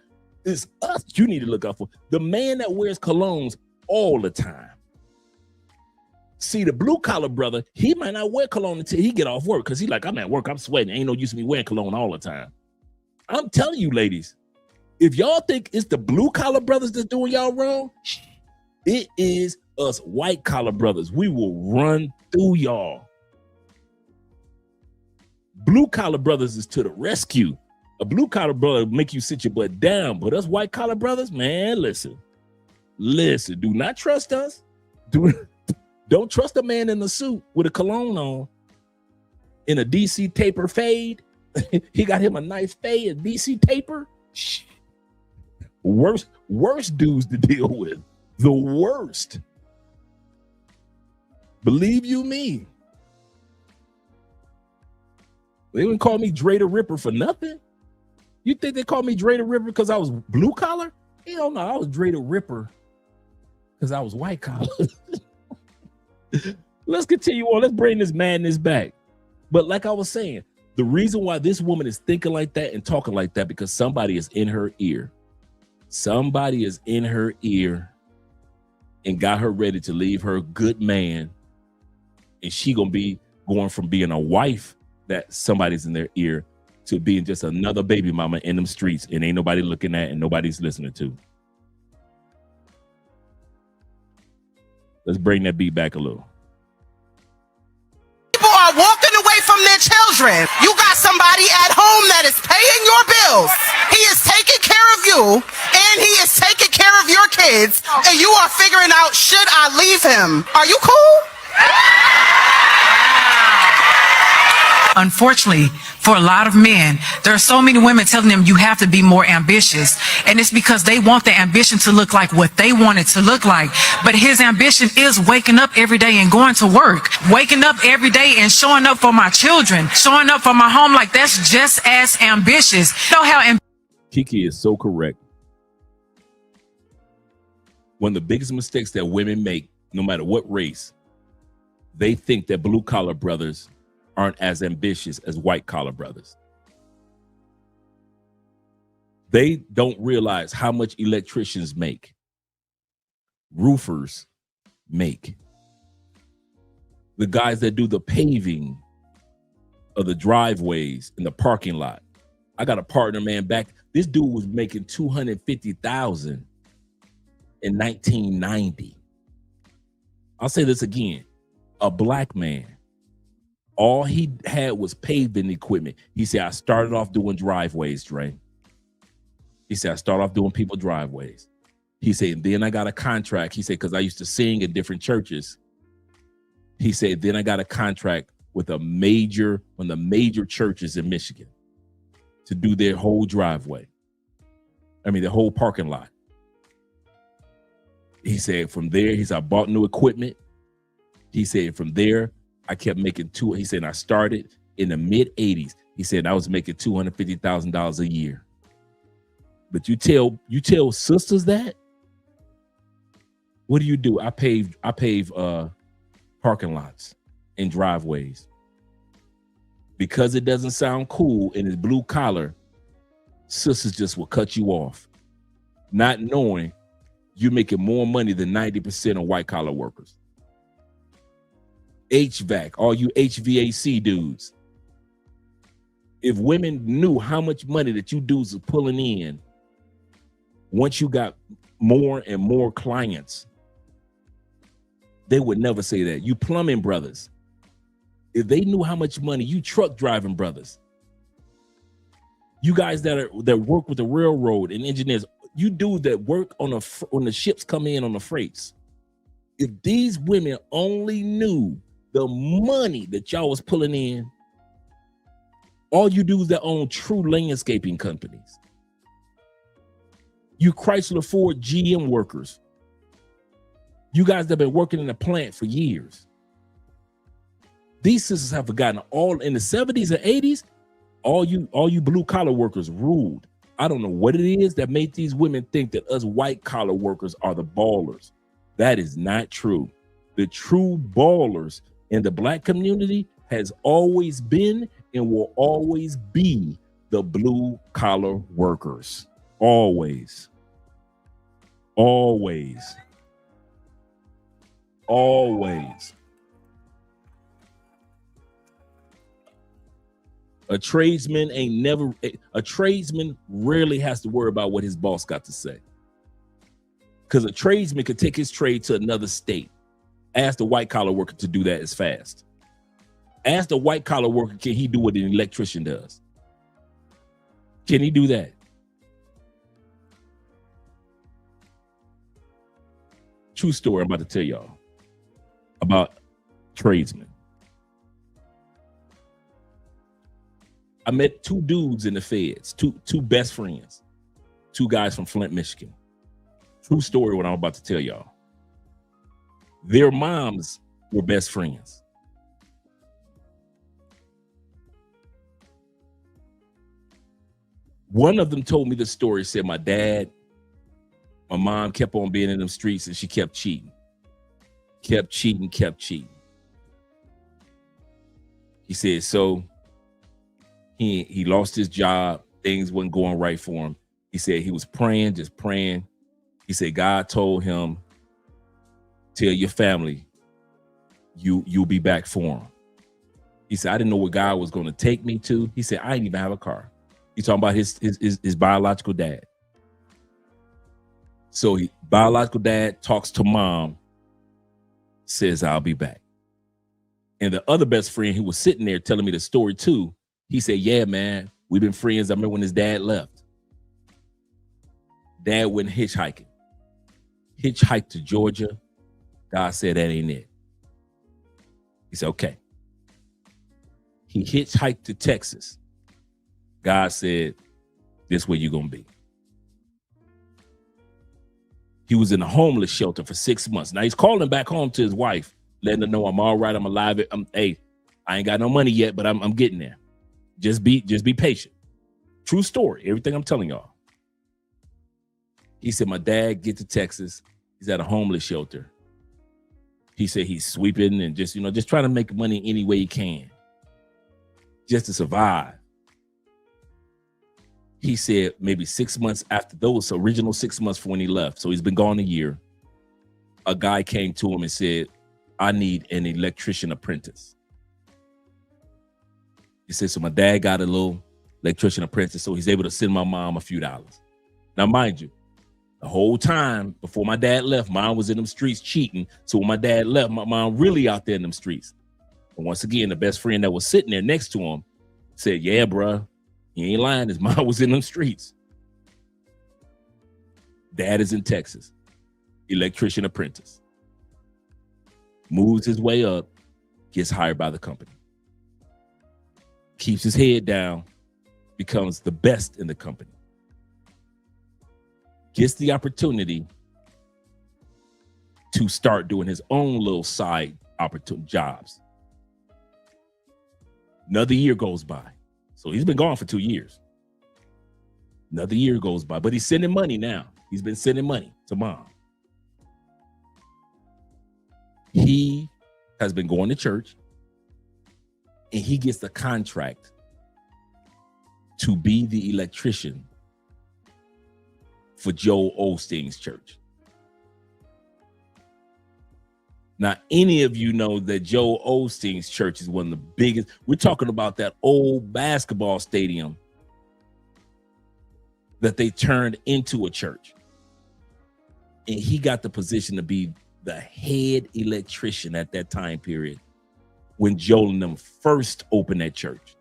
It's us you need to look out for. The man that wears colognes all the time. See, the blue collar brother, he might not wear cologne until he get off work because he like, I'm at work, I'm sweating. Ain't no use me wearing cologne all the time. I'm telling you, ladies, if y'all think it's the blue collar brothers that's doing y'all wrong, it is us white collar brothers. We will run through y'all. Blue collar brothers is to the rescue. A blue collar brother make you sit your butt down, but us white collar brothers, man, listen, do not trust us. Don't trust a man in a suit with a cologne on in a DC taper fade. He got him a nice fade, a DC taper. Worst dudes to deal with. The worst. Believe you me. They wouldn't call me Dre the Ripper for nothing. You think they called me Dre the Ripper because I was blue collar? Hell no, I was Dre the Ripper because I was white collar. Let's continue on. Let's bring this madness back. But like I was saying, the reason why this woman is thinking like that and talking like that, because somebody is in her ear. Somebody is in her ear and got her ready to leave her good man. And she gonna be going from being a wife that somebody's in their ear to being just another baby mama in them streets and ain't nobody looking at and nobody's listening to. Let's bring that beat back a little. People are walking away from their children. You got somebody at home that is paying your bills. He is taking care of you and he is taking care of your kids. And you are figuring out, should I leave him? Are you cool? Unfortunately, for a lot of men, there are so many women telling them you have to be more ambitious. And it's because they want the ambition to look like what they want it to look like. But his ambition is waking up every day and going to work. Waking up every day and showing up for my children. Showing up for my home, like that's just as ambitious. You know how Kiki is so correct. One of the biggest mistakes that women make, no matter what race, they think that blue collar brothers aren't as ambitious as white collar brothers. They don't realize how much electricians make, roofers make, the guys that do the paving of the driveways in the parking lot. I got a partner, man, back. This dude was making $250,000 in 1990. I'll say this again, a black man. All he had was paving equipment. He said, I started off doing driveways, Dre. He said, I started off doing people driveways. He said, then I got a contract. He said, because I used to sing in different churches. He said, then I got a contract with one of the major churches in Michigan to do their whole driveway. The whole parking lot. He said, from there, he said, I bought new equipment. He said, from there, I kept making he said, I started in the mid 80s. He said, I was making $250,000 a year. But you tell sisters that, what do? I pave parking lots and driveways. Because it doesn't sound cool and it's blue collar, sisters just will cut you off, not knowing you're making more money than 90% of white collar workers. HVAC, all you HVAC dudes. If women knew how much money that you dudes are pulling in, once you got more and more clients, they would never say that. You plumbing brothers, if they knew how much money, you truck driving brothers, you guys that work with the railroad and engineers, you dudes that work on the ships come in on the freights. If these women only knew the money that y'all was pulling in, all you dudes that own true landscaping companies, you Chrysler, Ford, GM workers, You guys that have been working in the plant for years. These sisters have forgotten all in the 70s and 80s, all you blue collar workers ruled. I don't know what it is that made these women think that us white collar workers are the ballers. That is not true. The true ballers in the black community has always been and will always be the blue collar workers. Always. Always. Always. A tradesman rarely has to worry about what his boss got to say. Because a tradesman could take his trade to another state. Ask the white collar worker to do that as fast. Ask the white collar worker, can he do what an electrician does? Can he do that? True story I'm about to tell y'all about tradesmen. I met two dudes in the feds, two best friends, two guys from Flint, Michigan. True story what I'm about to tell y'all. Their moms were best friends. One of them told me the story, said my mom kept on being in them streets and she kept cheating. Kept cheating. He said, so he lost his job. Things wasn't going right for him. He said he was praying, just praying. He said God told him, tell your family you'll be back for him. He said, I didn't know where God was going to take me to. He said, I didn't even have a car. He's talking about his biological dad. So biological dad talks to mom, says, I'll be back. And the other best friend who was sitting there telling me the story too, he said, yeah, man, we've been friends. I remember when his dad left. Dad went hitchhiking. Hitchhiked to Georgia. God said, that ain't it. He said, okay. He hitchhiked to Texas. God said, this where you're going to be. He was in a homeless shelter for 6 months. Now he's calling back home to his wife, letting her know I'm all right, I'm alive. Hey, I ain't got no money yet, but I'm getting there. Just be patient. True story, everything I'm telling y'all. He said, my dad get to Texas. He's at a homeless shelter. He said he's sweeping and just trying to make money any way he can, just to survive. He said maybe 6 months after those original 6 months from when he left, so he's been gone a year, a guy came to him and said, I need an electrician apprentice. He said, so my dad got a little electrician apprentice, so he's able to send my mom a few dollars. Now, mind you, the whole time before my dad left, mom was in them streets cheating. So when my dad left, my mom really out there in them streets. And once again, the best friend that was sitting there next to him said, yeah, bruh, he ain't lying. His mom was in them streets. Dad is in Texas, electrician apprentice. Moves his way up, gets hired by the company. Keeps his head down, becomes the best in the company. Gets the opportunity to start doing his own little side jobs. Another year goes by. So he's been gone for 2 years. Another year goes by, but he's sending money now. He's been sending money to mom. He has been going to church and he gets the contract to be the electrician for Joel Osteen's church. Now, any of you know that Joel Osteen's church is one of the biggest. We're talking about that old basketball stadium that they turned into a church. And he got the position to be the head electrician at that time period when Joel and them first opened that church.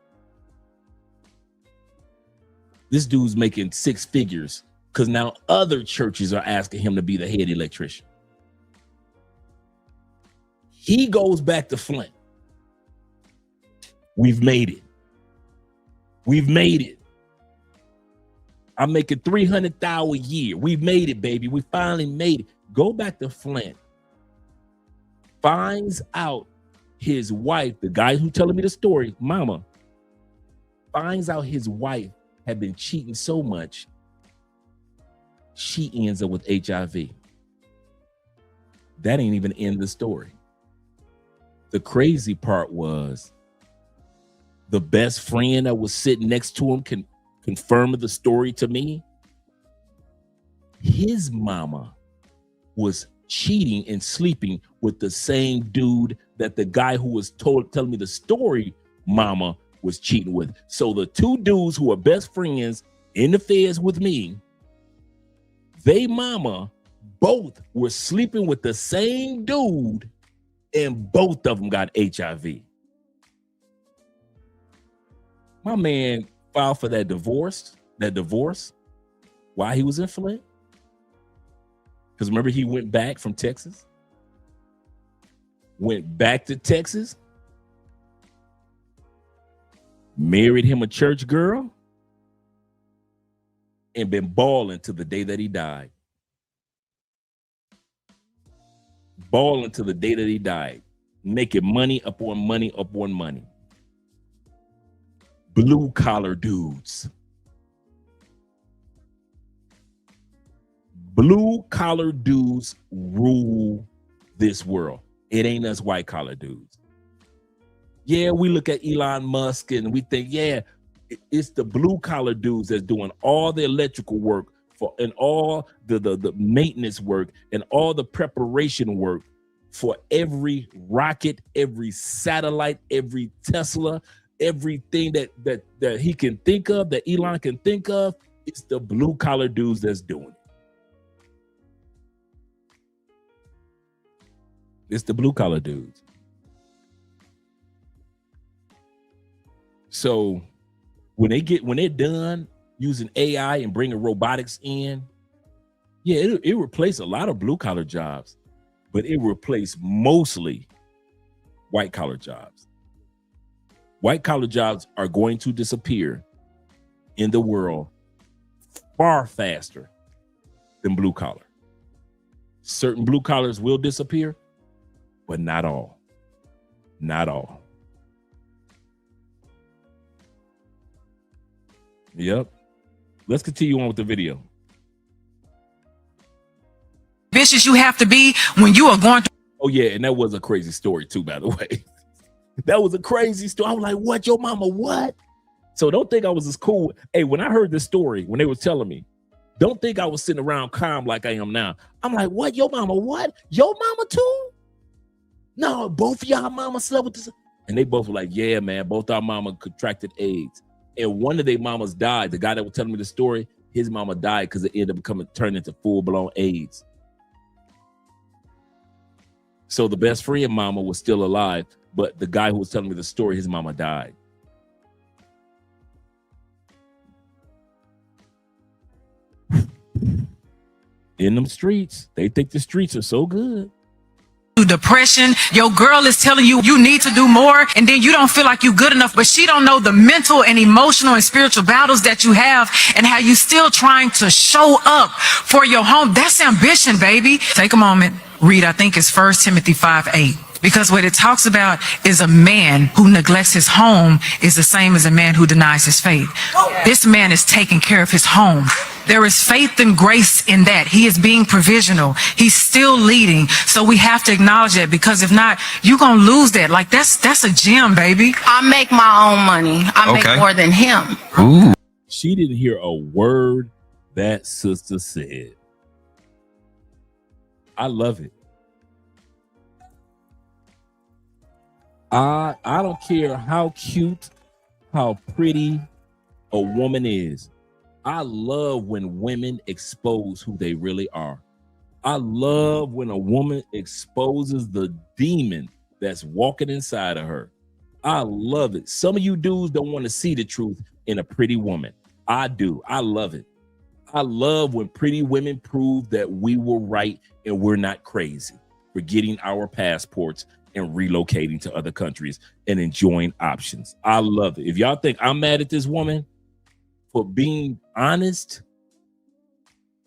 This dude's making 6 figures because now other churches are asking him to be the head electrician. He goes back to Flint. We've made it. We've made it. I'm making $300,000 a year. We've made it, baby. We finally made it. Go back to Flint finds out his wife, the guy who telling me the story, mama, finds out his wife had been cheating so much, she ends up with HIV. That ain't even the end of the story. The crazy part was the best friend that was sitting next to him can confirm the story to me. His mama was cheating and sleeping with the same dude that the guy who was telling me the story mama was cheating with. So the two dudes who are best friends in the feds with me, they mama both were sleeping with the same dude, and both of them got HIV. My man filed for that divorce while he was in Flint. Because remember, he went back from Texas, went back to Texas, married him a church girl, and been balling to the day that he died. Balling to the day that he died, making money upon money upon money. Blue collar dudes. Blue collar dudes rule this world. It ain't us white collar dudes. Yeah, we look at Elon Musk and we think, yeah, it's the blue collar dudes that's doing all the electrical work and all the maintenance work and all the preparation work for every rocket, every satellite, every Tesla, everything that he can think of, that Elon can think of. It's the blue collar dudes that's doing it. It's the blue collar dudes. So when they're done using AI and bringing robotics in, yeah, it replaced a lot of blue collar jobs, but it replaced mostly white collar jobs. White collar jobs are going to disappear in the world far faster than blue collar. Certain blue collars will disappear, but not all. Not all. Yep. Let's continue on with the video. Vicious you have to be when you are going through. Oh yeah, and that was a crazy story too, by the way. That was a crazy story. I was like, what, your mama, what? So don't think I was as cool. Hey, when I heard this story, when they were telling me, don't think I was sitting around calm like I am now. I'm like, what, your mama, what? Your mama too? No, both of y'all mama slept with this. And they both were like, yeah, man, both our mama contracted AIDS. And one of their mamas died. The guy that was telling me the story, his mama died because it ended up turning into full-blown AIDS. So the best friend mama was still alive, but the guy who was telling me the story, his mama died. In them streets, they think the streets are so good. Depression, your girl is telling you you need to do more, and then you don't feel like you're good enough, but she don't know the mental and emotional and spiritual battles that you have and how you still trying to show up for your home. That's ambition, baby. Take a moment, read, I think it's 1 Timothy 5:8. Because what it talks about is a man who neglects his home is the same as a man who denies his faith. This man is taking care of his home. There is faith and grace in that. He is being provisional. He's still leading. So we have to acknowledge that, because if not, you're going to lose that. Like that's a gem, baby. I make my own money. I make more than him. Ooh. She didn't hear a word that sister said. I love it. I don't care how cute, how pretty a woman is. I love when women expose who they really are. I love when a woman exposes the demon that's walking inside of her. I love it. Some of you dudes don't want to see the truth in a pretty woman. I do. I love it. I love when pretty women prove that we were right and we're not crazy for getting our passports and relocating to other countries and enjoying options. I love it. If y'all think I'm mad at this woman for being honest,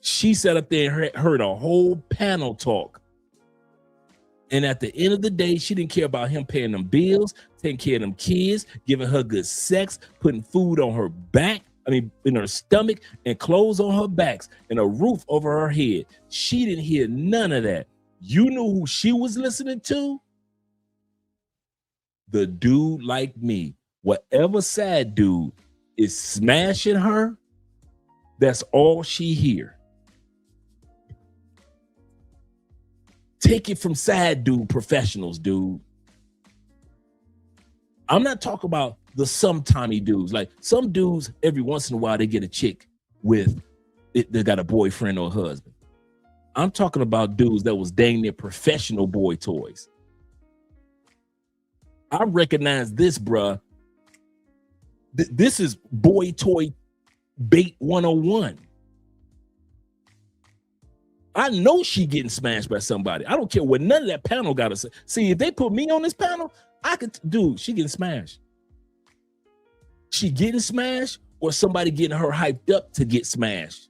she sat up there and heard a whole panel talk And at the end of the day, she didn't care about him paying them bills, taking care of them kids, giving her good sex, putting food on her back, in her stomach, and clothes on her backs, and a roof over her head. She didn't hear none of that. You knew who she was listening to? The dude like me. Whatever sad dude is smashing her, that's all she hear. Take it from sad dude professionals, dude. I'm not talking about the sometimey dudes. Like some dudes, every once in a while, they get a chick with it, they got a boyfriend or a husband. I'm talking about dudes that was dang near professional boy toys. I recognize this, bruh. This is boy toy bait 101. I know she getting smashed by somebody. I don't care what none of that panel got to say. See, if they put me on this panel, she getting smashed. She getting smashed, or somebody getting her hyped up to get smashed.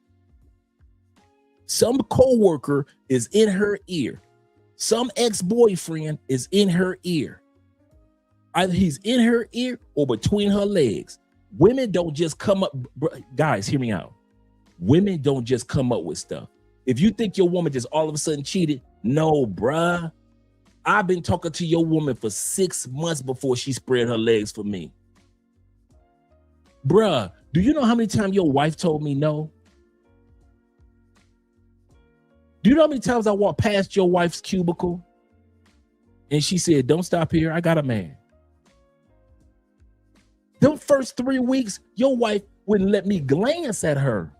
Some coworker is in her ear. Some ex-boyfriend is in her ear. Either he's in her ear or between her legs. Women don't just come up, guys, hear me out. Women don't just come up with stuff. If you think your woman just all of a sudden cheated, no, bruh. I've been talking to your woman for 6 months before she spread her legs for me. Bruh, do you know how many times your wife told me no? Do you know how many times I walked past your wife's cubicle and she said, don't stop here, I got a man? The first 3 weeks, your wife wouldn't let me glance at her.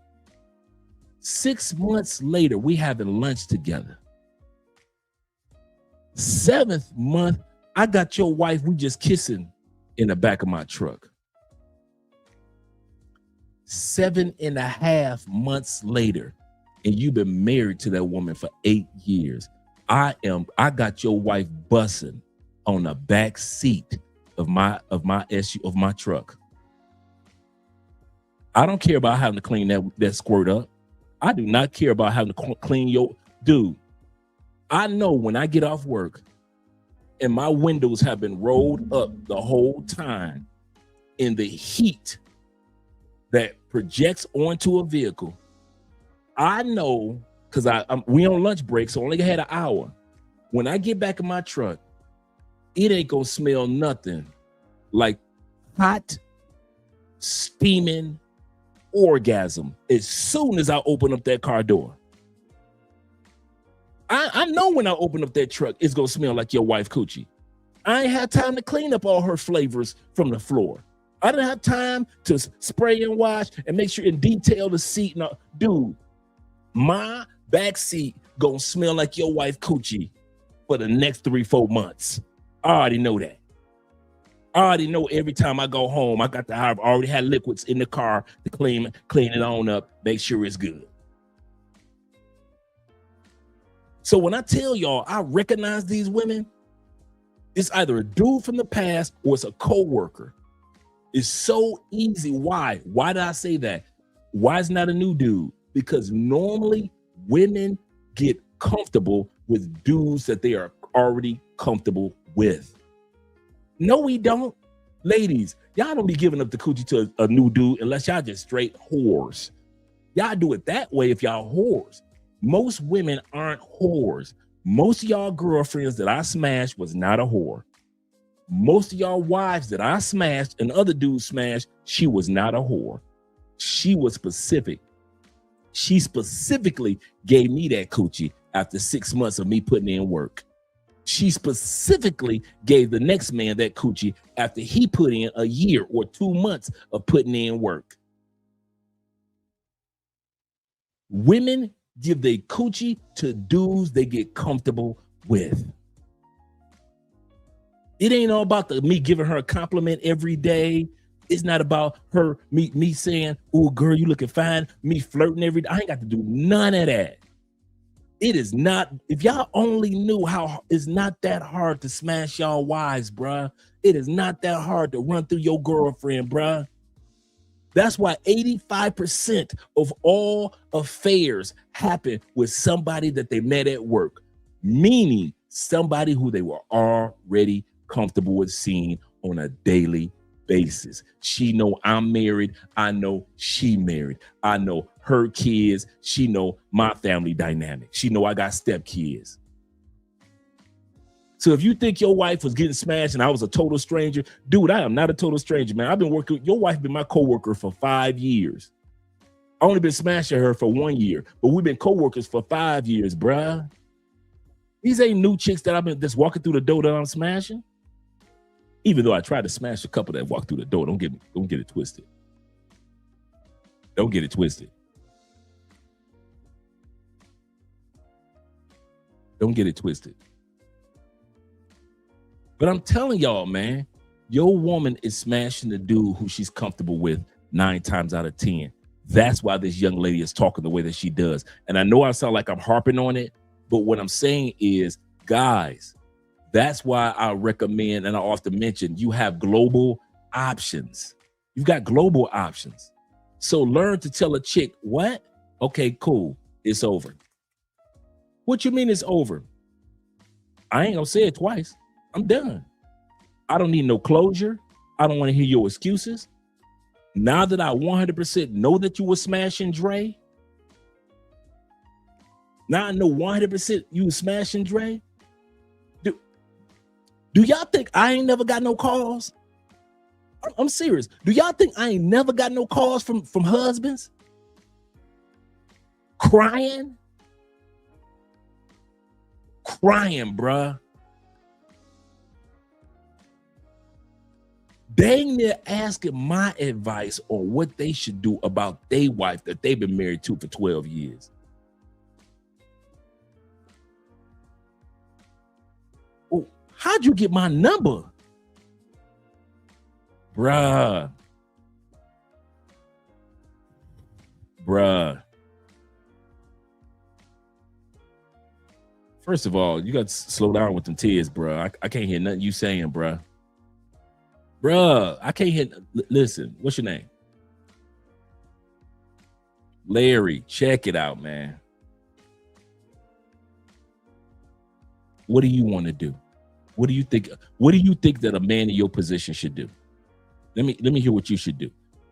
6 months later, we having lunch together. 7th month, I got your wife, we just kissing in the back of my truck. 7.5 months later, and you've been married to that woman for 8 years. I got your wife bussing on the back seat of my truck. I don't care about having to clean that squirt up. I do not care about having to clean your dude. I know when I get off work and my windows have been rolled up the whole time in the heat that projects onto a vehicle, I know, because we on lunch break, so I only had an hour. When I get back in my truck, it ain't gonna smell nothing like hot, steaming orgasm as soon as I open up that car door. I know when I open up that truck, it's gonna smell like your wife coochie. I ain't had time to clean up all her flavors from the floor. I didn't have time to spray and wash and make sure and detail the seat. No, dude, my back seat gonna smell like your wife coochie for the next 3-4 months. I already know that. I already know every time I go home, I've already had liquids in the car to clean it on up, make sure it's good. So when I tell y'all I recognize these women, it's either a dude from the past or it's a coworker. It's so easy. Why? Why did I say that? Why is not a new dude? Because normally women get comfortable with dudes that they are already comfortable with. No, we don't. Ladies, y'all don't be giving up the coochie to a new dude unless y'all just straight whores. Y'all do it that way if y'all whores. Most women aren't whores. Most of y'all girlfriends that I smashed was not a whore. Most of y'all wives that I smashed and other dudes smashed, she was not a whore. She was specific. She specifically gave me that coochie after 6 months of me putting in work. She specifically gave the next man that coochie after he put in a year or 2 months of putting in work. Women give their coochie to dudes they get comfortable with. It ain't all about me giving her a compliment every day. It's not about me saying, "Oh, girl, you looking fine," me flirting every day. I ain't got to do none of that. It is not, if y'all only knew how it's not that hard to smash y'all wives, bruh. It is not that hard to run through your girlfriend, bruh. That's why 85% of all affairs happen with somebody that they met at work. Meaning somebody who they were already comfortable with seeing on a daily basis. She know I'm married. I know she married. I know her kids. She know my family dynamic. She know I got stepkids. So if you think your wife was getting smashed and I was a total stranger, dude, I am not a total stranger, man. I've been working. Your wife been my coworker for 5 years. I only been smashing her for 1 year, but we've been coworkers for 5 years, bruh. These ain't new chicks that I've been just walking through the door that I'm smashing. Even though I tried to smash a couple that walked through the door, don't get it twisted. Don't get it twisted. Don't get it twisted. But I'm telling y'all, man, your woman is smashing the dude who she's comfortable with 9 times out of 10. That's why this young lady is talking the way that she does. And I know I sound like I'm harping on it, but what I'm saying is, guys, that's why I recommend, and I often mention, you have global options. You've got global options. So learn to tell a chick, what? Okay, cool. It's over. What you mean it's over? I ain't gonna say it twice. I'm done. I don't need no closure. I don't want to hear your excuses. Now that I 100% know that you were smashing Dre, now I know 100% you were smashing Dre. Do y'all think I ain't never got no calls? I'm serious. Do y'all think I ain't never got no calls from husbands? Crying, bruh. Dang near asking my advice on what they should do about their wife that they've been married to for 12 years. Oh, how'd you get my number? Bruh. First of all, you got to slow down with them tears, bruh. I can't hear nothing you saying, bruh. I can't hear. Listen, what's your name? Larry, check it out, man. What do you want to do? What do you think? What do you think that a man in your position should do? Let me hear what you should do.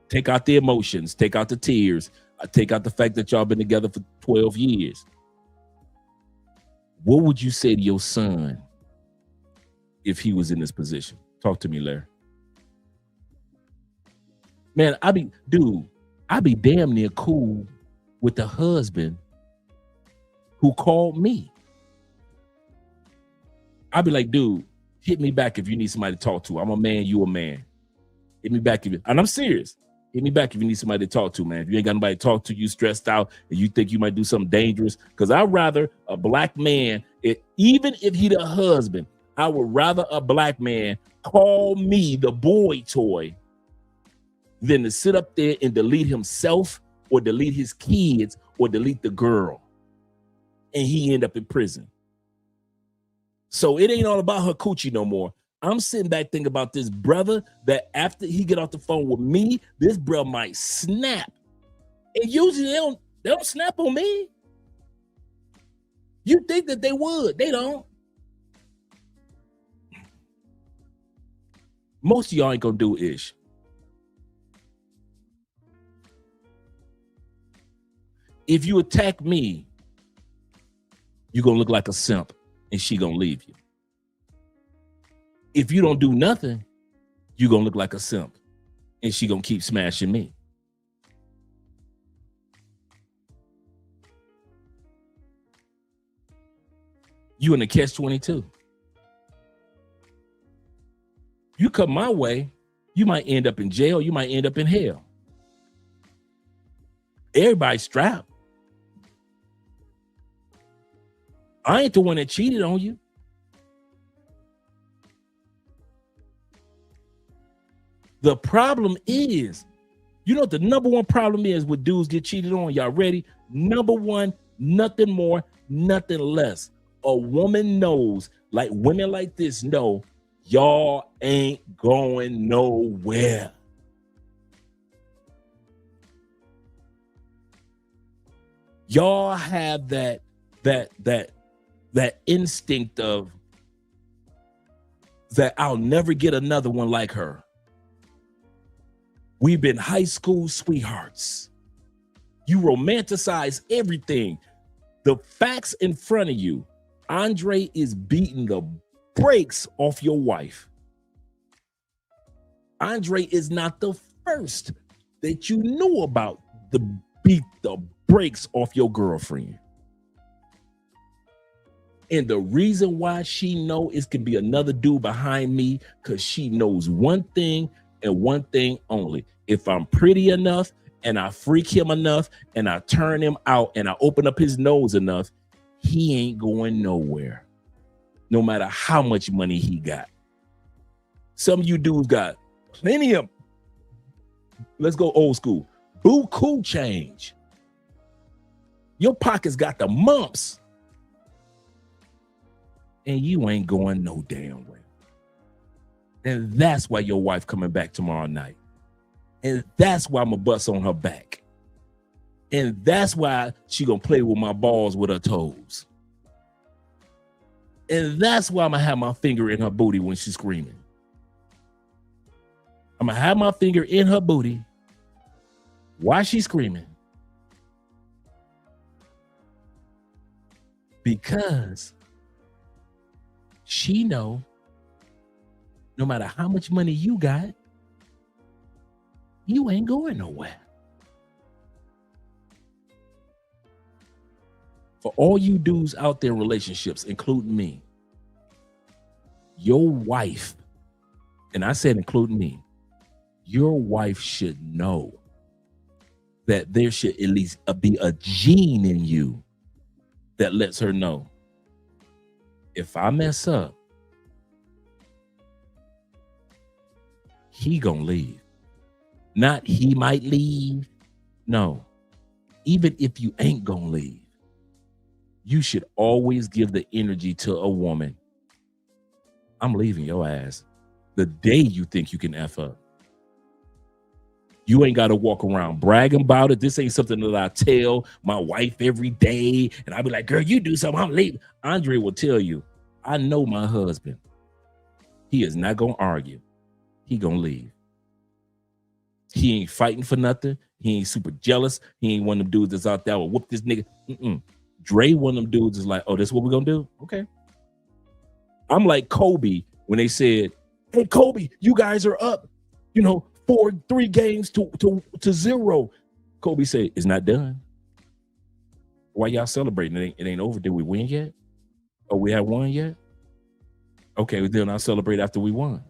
Take out the emotions, take out the tears, take out the fact that y'all been together for 12 years. What would you say to your son if he was in this position? Talk to me, Larry. Man, I be damn near cool with the husband who called me. I'd be like, dude, hit me back if you need somebody to talk to. I'm a man, you a man. Hit me back and I'm serious. Hit me back if you need somebody to talk to, man. If you ain't got nobody to talk to, you stressed out, and you think you might do something dangerous. Because I'd rather a black man, even if he the husband, I would rather a black man call me the boy toy than to sit up there and delete himself or delete his kids or delete the girl and he end up in prison. So it ain't all about her coochie no more. I'm sitting back thinking about this brother that after he get off the phone with me, this bro might snap. And usually they don't snap on me. You think that they would. They don't. Most of y'all ain't gonna do ish. If you attack me, you're gonna look like a simp and she gonna leave you. If you don't do nothing, you're gonna look like a simp and she gonna keep smashing me. You in the catch-22. You come my way, you might end up in jail, you might end up in hell. Everybody's strapped. I ain't the one that cheated on you. The problem is, you know what the number one problem is with dudes get cheated on? Y'all ready? Number one, nothing more, nothing less. A woman knows, like women like this know, y'all ain't going nowhere. Y'all have that instinct of that I'll never get another one like her. We've been high school sweethearts. You romanticize everything. The facts in front of you. Andre is beating the brakes off your wife. Andre is not the first that you knew about to beat the brakes off your girlfriend. And the reason why she know it can be another dude behind me, because she knows one thing and one thing only. If I'm pretty enough and I freak him enough and I turn him out and I open up his nose enough, he ain't going nowhere. No matter how much money he got. Some of you dudes got plenty of, let's go old school, buku change. Your pockets got the mumps. And you ain't going no damn way. And that's why your wife coming back tomorrow night. And that's why I'm gonna bust on her back. And that's why she gonna play with my balls with her toes. And that's why I'm gonna have my finger in her booty when she's screaming. I'm gonna have my finger in her booty while she's screaming. Because she know no matter how much money you got, you ain't going nowhere. For all you dudes out there in relationships, including me, your wife, and I said including me, your wife should know that there should at least be a gene in you that lets her know, if I mess up, he gonna leave. Not he might leave. No. Even if you ain't gonna leave, you should always give the energy to a woman. I'm leaving your ass the day you think you can F up. You ain't got to walk around bragging about it. This ain't something that I tell my wife every day. And I'll be like, girl, you do something, I'm leaving. Andre will tell you, I know my husband. He is not going to argue. He going to leave. He ain't fighting for nothing. He ain't super jealous. He ain't one of them dudes that's out there will whoop this nigga. Dre, one of them dudes is like, oh, that's what we're going to do? Okay. I'm like Kobe when they said, hey, Kobe, you guys are up, 3 games to 0. Kobe said, it's not done. Why y'all celebrating? It ain't over. Did we win yet? Oh, we haven't won yet? Okay, then I'll celebrate after we won.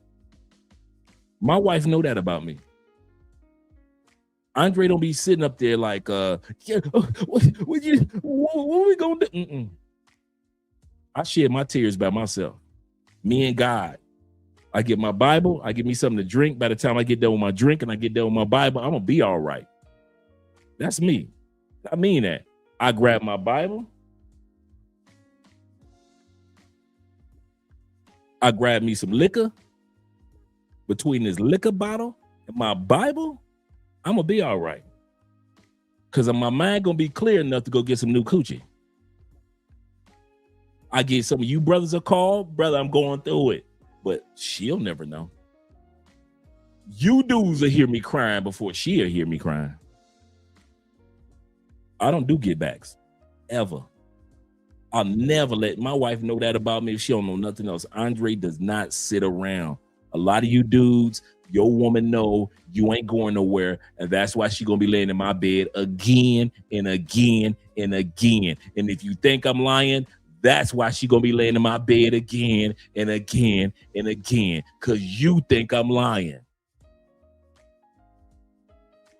My wife know that about me. Andre don't be sitting up there like, what we gonna do? I shed my tears by myself. Me and God. I get my Bible, I get me something to drink. By the time I get done with my drink and I get done with my Bible, I'm gonna be all right. That's me. I mean that. I grab my Bible. I grab me some liquor. Between this liquor bottle and my Bible, I'm gonna be all right. Cause my mind gonna be clear enough to go get some new coochie. I get some of you brothers a call, brother, I'm going through it. But she'll never know. You dudes will hear me crying before she'll hear me crying. I don't do get backs, ever. I'll never let my wife know that about me if she don't know nothing else. Andre does not sit around. A lot of you dudes, your woman know you ain't going nowhere, and that's why she gonna be laying in my bed again and again and again. And if you think I'm lying, that's why she gonna be laying in my bed again and again and again, because you think I'm lying.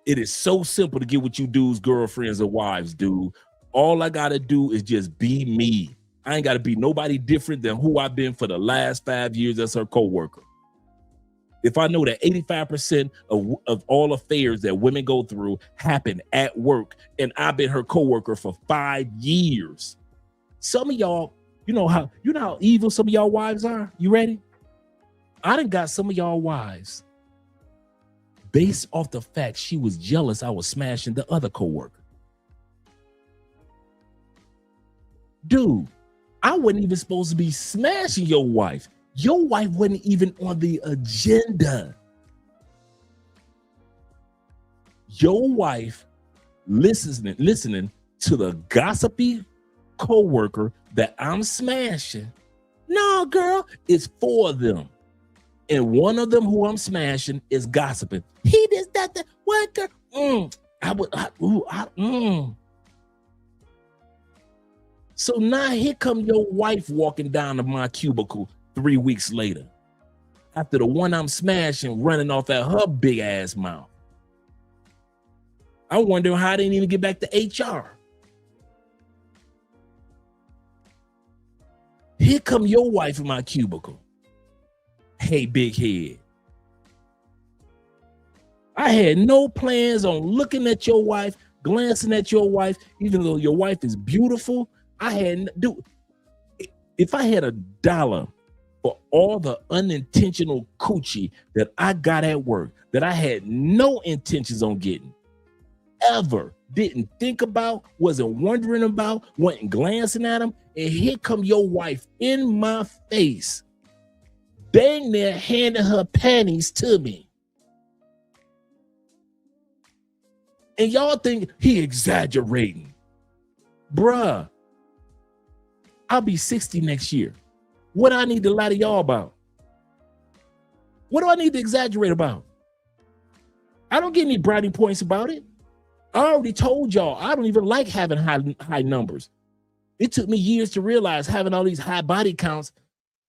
It is so simple to get with you dudes, girlfriends, or wives, dude. All I gotta do is just be me. I ain't gotta be nobody different than who I've been for the last 5 years as her coworker. If I know that 85% of all affairs that women go through happen at work, and I've been her coworker for 5 years, some of y'all, you know how evil some of y'all wives are? You ready? I done got some of y'all wives based off the fact she was jealous I was smashing the other coworker. Dude, I wasn't even supposed to be smashing your wife. Your wife wasn't even on the agenda. Your wife listening to the gossipy coworker that I'm smashing. No, girl, it's 4 of them. And one of them who I'm smashing is gossiping. He did that, what girl? So now here come your wife walking down to my cubicle 3 weeks later. After the one I'm smashing running off at her big ass mouth. I wonder how they didn't even get back to HR. Here come your wife in my cubicle. Hey, big head. I had no plans on looking at your wife, glancing at your wife, even though your wife is beautiful. If I had $1 for all the unintentional coochie that I got at work, that I had no intentions on getting, ever didn't think about, wasn't wondering about, wasn't glancing at them, and here come your wife in my face, dang near handing her panties to me. And y'all think he exaggerating. Bruh, I'll be 60 next year. What do I need to lie to y'all about? What do I need to exaggerate about? I don't get any brownie points about it. I already told y'all, I don't even like having high numbers. It took me years to realize having all these high body counts,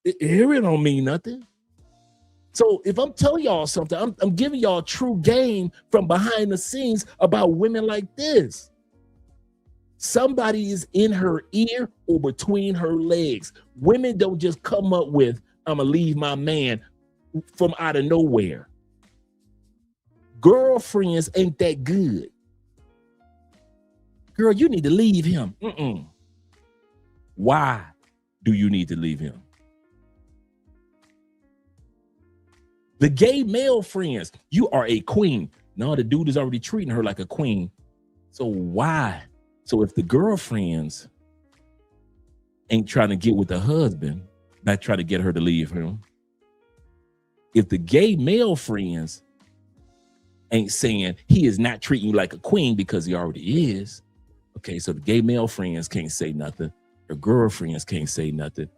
it don't mean nothing. So if I'm telling y'all something, I'm giving y'all true game from behind the scenes about women like this. Somebody is in her ear or between her legs. Women don't just come up with, I'm gonna leave my man from out of nowhere. Girlfriends ain't that good. Girl, you need to leave him. Why do you need to leave him? The gay male friends, you are a queen. No, the dude is already treating her like a queen. So why? So if the girlfriends ain't trying to get with the husband, not try to get her to leave him, if the gay male friends ain't saying he is not treating you like a queen because he already is, okay, so the gay male friends can't say nothing. Her girlfriends can't say nothing.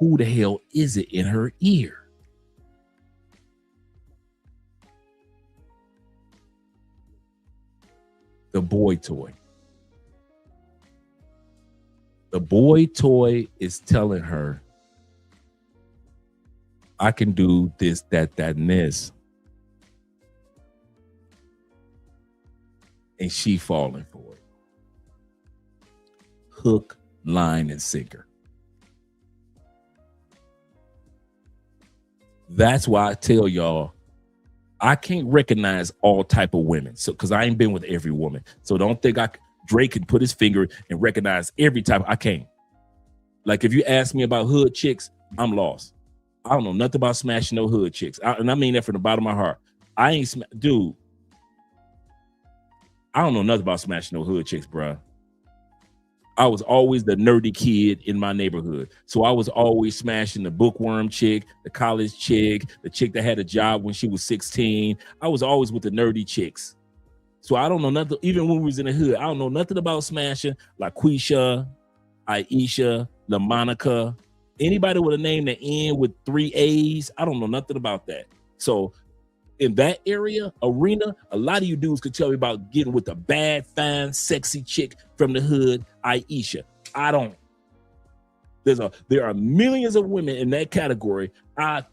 Who the hell is it in her ear? The boy toy. The boy toy is telling her, I can do this, that, and this. And she falling for it. Hook, line, and sinker. That's why I tell y'all, I can't recognize all type of women. So, because I ain't been with every woman. So don't think Drake can put his finger and recognize every type. I can't. Like if you ask me about hood chicks, I'm lost. I don't know nothing about smashing no hood chicks. And I mean that from the bottom of my heart. I ain't, dude. I don't know nothing about smashing no hood chicks, bruh. I was always the nerdy kid in my neighborhood. So I was always smashing the bookworm chick, the college chick, the chick that had a job when she was 16. I was always with the nerdy chicks. So I don't know nothing, even when we was in the hood, I don't know nothing about smashing LaQuisha, Aisha, LaMonica, anybody with a name that end with 3 A's. I don't know nothing about that. So in that arena, a lot of you dudes could tell me about getting with a bad, fine, sexy chick from the hood, Aisha. I don't. There are millions of women in that category. I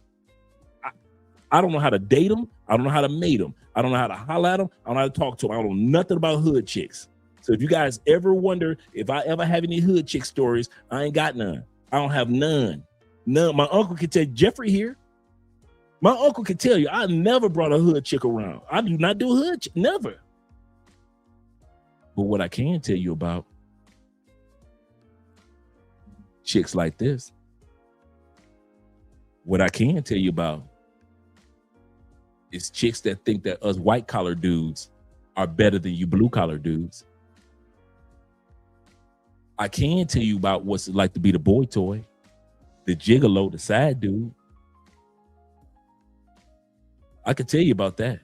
don't know how to date them. I don't know how to mate them. I don't know how to holler at them. I don't know how to talk to them. I don't know nothing about hood chicks. So if you guys ever wonder if I ever have any hood chick stories, I ain't got none. I don't have none. None. My uncle can tell Jeffrey here. My uncle can tell you, I never brought a hood chick around. I do not do hood chick, never. But what I can tell you about chicks like this, what I can tell you about is chicks that think that us white collar dudes are better than you blue collar dudes. I can tell you about what's it like to be the boy toy, the gigolo, the side dude. I could tell you about that.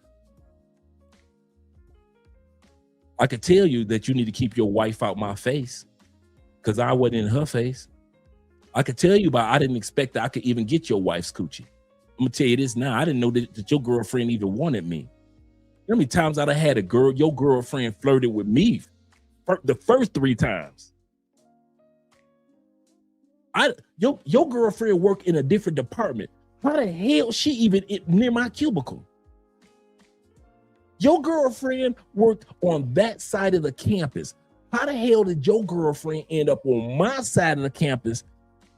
I could tell you that you need to keep your wife out my face because I wasn't in her face. I could tell you about I didn't expect that I could even get your wife's coochie. I'm gonna tell you this now. I didn't know that your girlfriend even wanted me. How many times I'd have had your girlfriend flirted with me the first 3 times? Your girlfriend worked in a different department. How the hell she even near my cubicle? Your girlfriend worked on that side of the campus. How the hell did your girlfriend end up on my side of the campus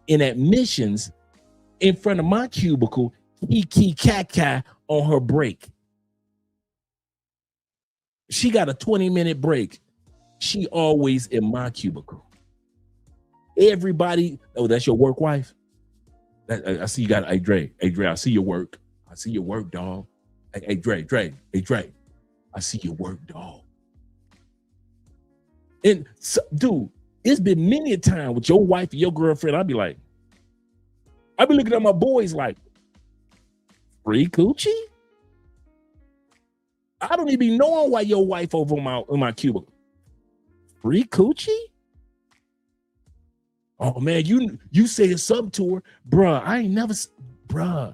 in admissions in front of my cubicle, kiki kaka on her break? She got a 20-minute break. She always in my cubicle. Everybody, oh, that's your work wife? I see you got, hey Dre, I see your work. I see your work, dog. Hey Dre, I see your work, dog. And so, dude, it's been many a time with your wife and your girlfriend. I'd be looking at my boys like, free coochie? I don't even know why your wife over on my cubicle. Free coochie? Oh man, you said something to her. Bruh, I ain't never, bruh.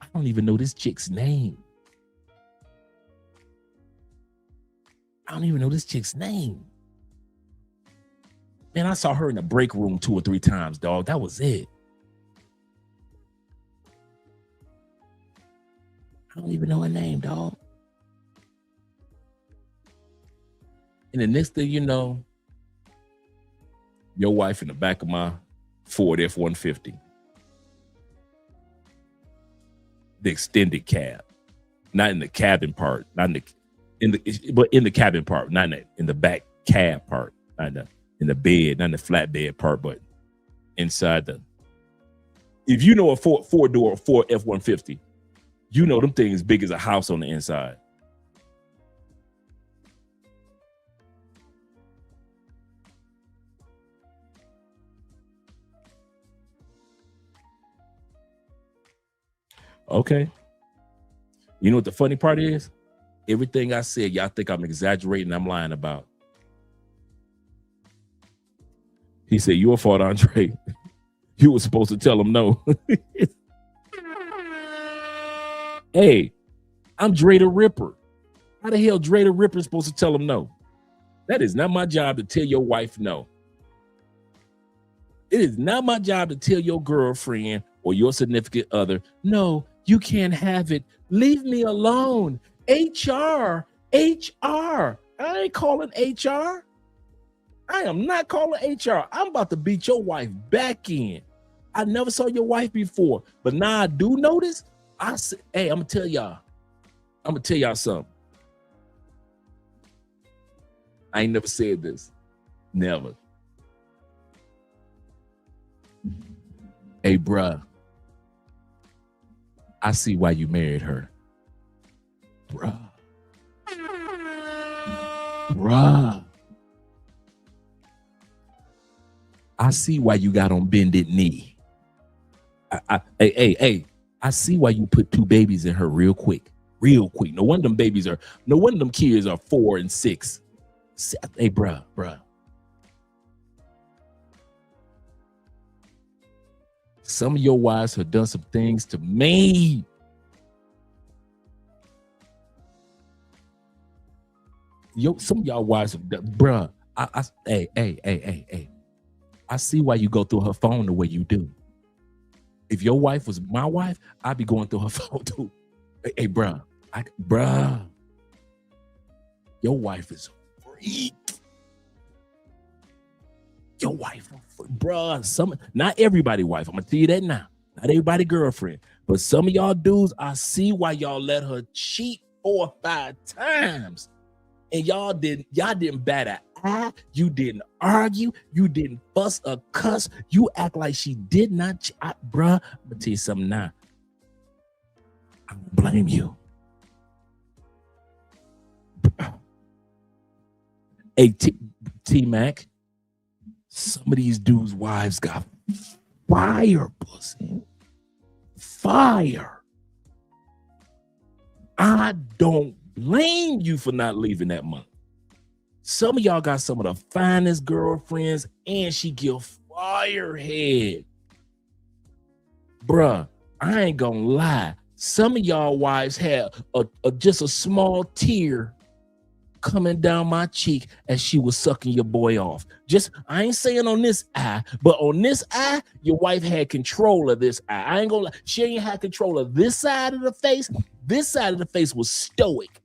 I don't even know this chick's name. Man, I saw her in the break room 2 or 3 times, dog. That was it. I don't even know her name, dog. And the next thing you know, your wife in the back of my Ford F-150. The extended cab. Not in the cabin part. Not in the cabin part. Not in the back cab part. Not in the bed. Not in the flatbed part, but inside the. If you know a four-door Ford F-150, you know them things big as a house on the inside. Okay. You know what the funny part is? Everything I said, y'all think I'm exaggerating, I'm lying about. He said, your fault, Andre. You were supposed to tell him no. Hey, I'm Dre the Ripper. How the hell Dre the Ripper is supposed to tell him no? That is not my job to tell your wife no. It is not my job to tell your girlfriend or your significant other, no, you can't have it. Leave me alone. HR. I ain't calling HR. I am not calling HR. I'm about to beat your wife back in. I never saw your wife before, but now I do notice. Hey, I'm gonna tell y'all something. I ain't never said this. Never. Hey, bruh. I see why you married her. Bruh. I see why you got on bended knee. Hey. I see why you put 2 babies in her real quick. No wonder them kids are 4 and 6. Hey, bruh. Some of your wives have done some things to me. Some of y'all wives have done, bruh. Hey. I see why you go through her phone the way you do. If your wife was my wife, I'd be going through her phone too. Hey, bruh. Your wife is a freak. Your wife, bruh. Not everybody wife. I'm gonna tell you that now. Not everybody girlfriend. But some of y'all dudes, I see why y'all let her cheat 4 or 5 times. And y'all didn't bat an eye. You didn't argue. You didn't bust a cuss. You act like she did not. Bruh, I'm gonna tell you something now. I don't blame you. Hey, T-Mac, some of these dudes' wives got fire, pussy. Fire. I don't blame you for not leaving that month. Some of y'all got some of the finest girlfriends, and she give firehead. Bruh, I ain't gonna lie. Some of y'all wives have just a small tear coming down my cheek as she was sucking your boy off. I ain't saying on this eye, but on this eye, your wife had control of this eye. I ain't gonna lie. She ain't had control of this side of the face. This side of the face was stoic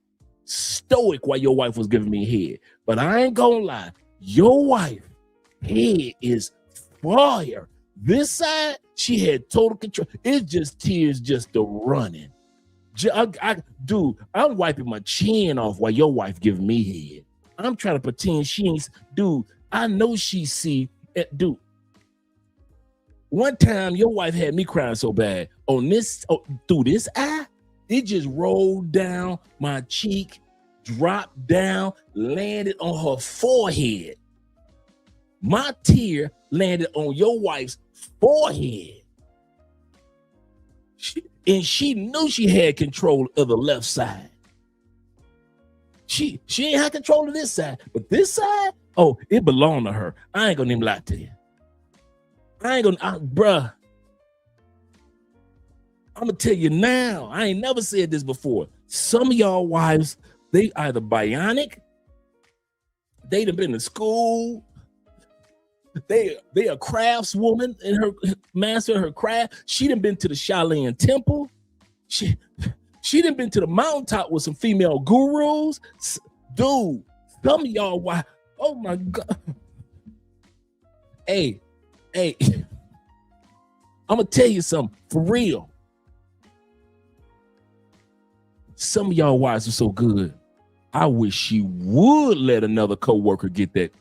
while your wife was giving me head. But I ain't gonna lie, your wife head is fire. This side, she had total control. It's just tears just running. Dude, I'm wiping my chin off while your wife giving me head. I'm trying to pretend she ain't. Dude, I know she see. Dude, one time your wife had me crying so bad through this eye, it just rolled down my cheek, dropped down, landed on her forehead. My tear landed on your wife's forehead. And she knew she had control of the left side. She ain't had control of this side, but this side, oh, it belonged to her. I ain't gonna even lie to you. Bruh. I'm gonna tell you now. I ain't never said this before. Some of y'all wives, they either bionic, they done been to school, they a craftswoman in her master her craft. She done been to the Shaolin temple. She done been to the mountaintop with some female gurus. Dude, some of y'all, why? Oh my God. Hey, I'm gonna tell you something for real. Some of y'all wives are so good. I wish she would let another coworker get that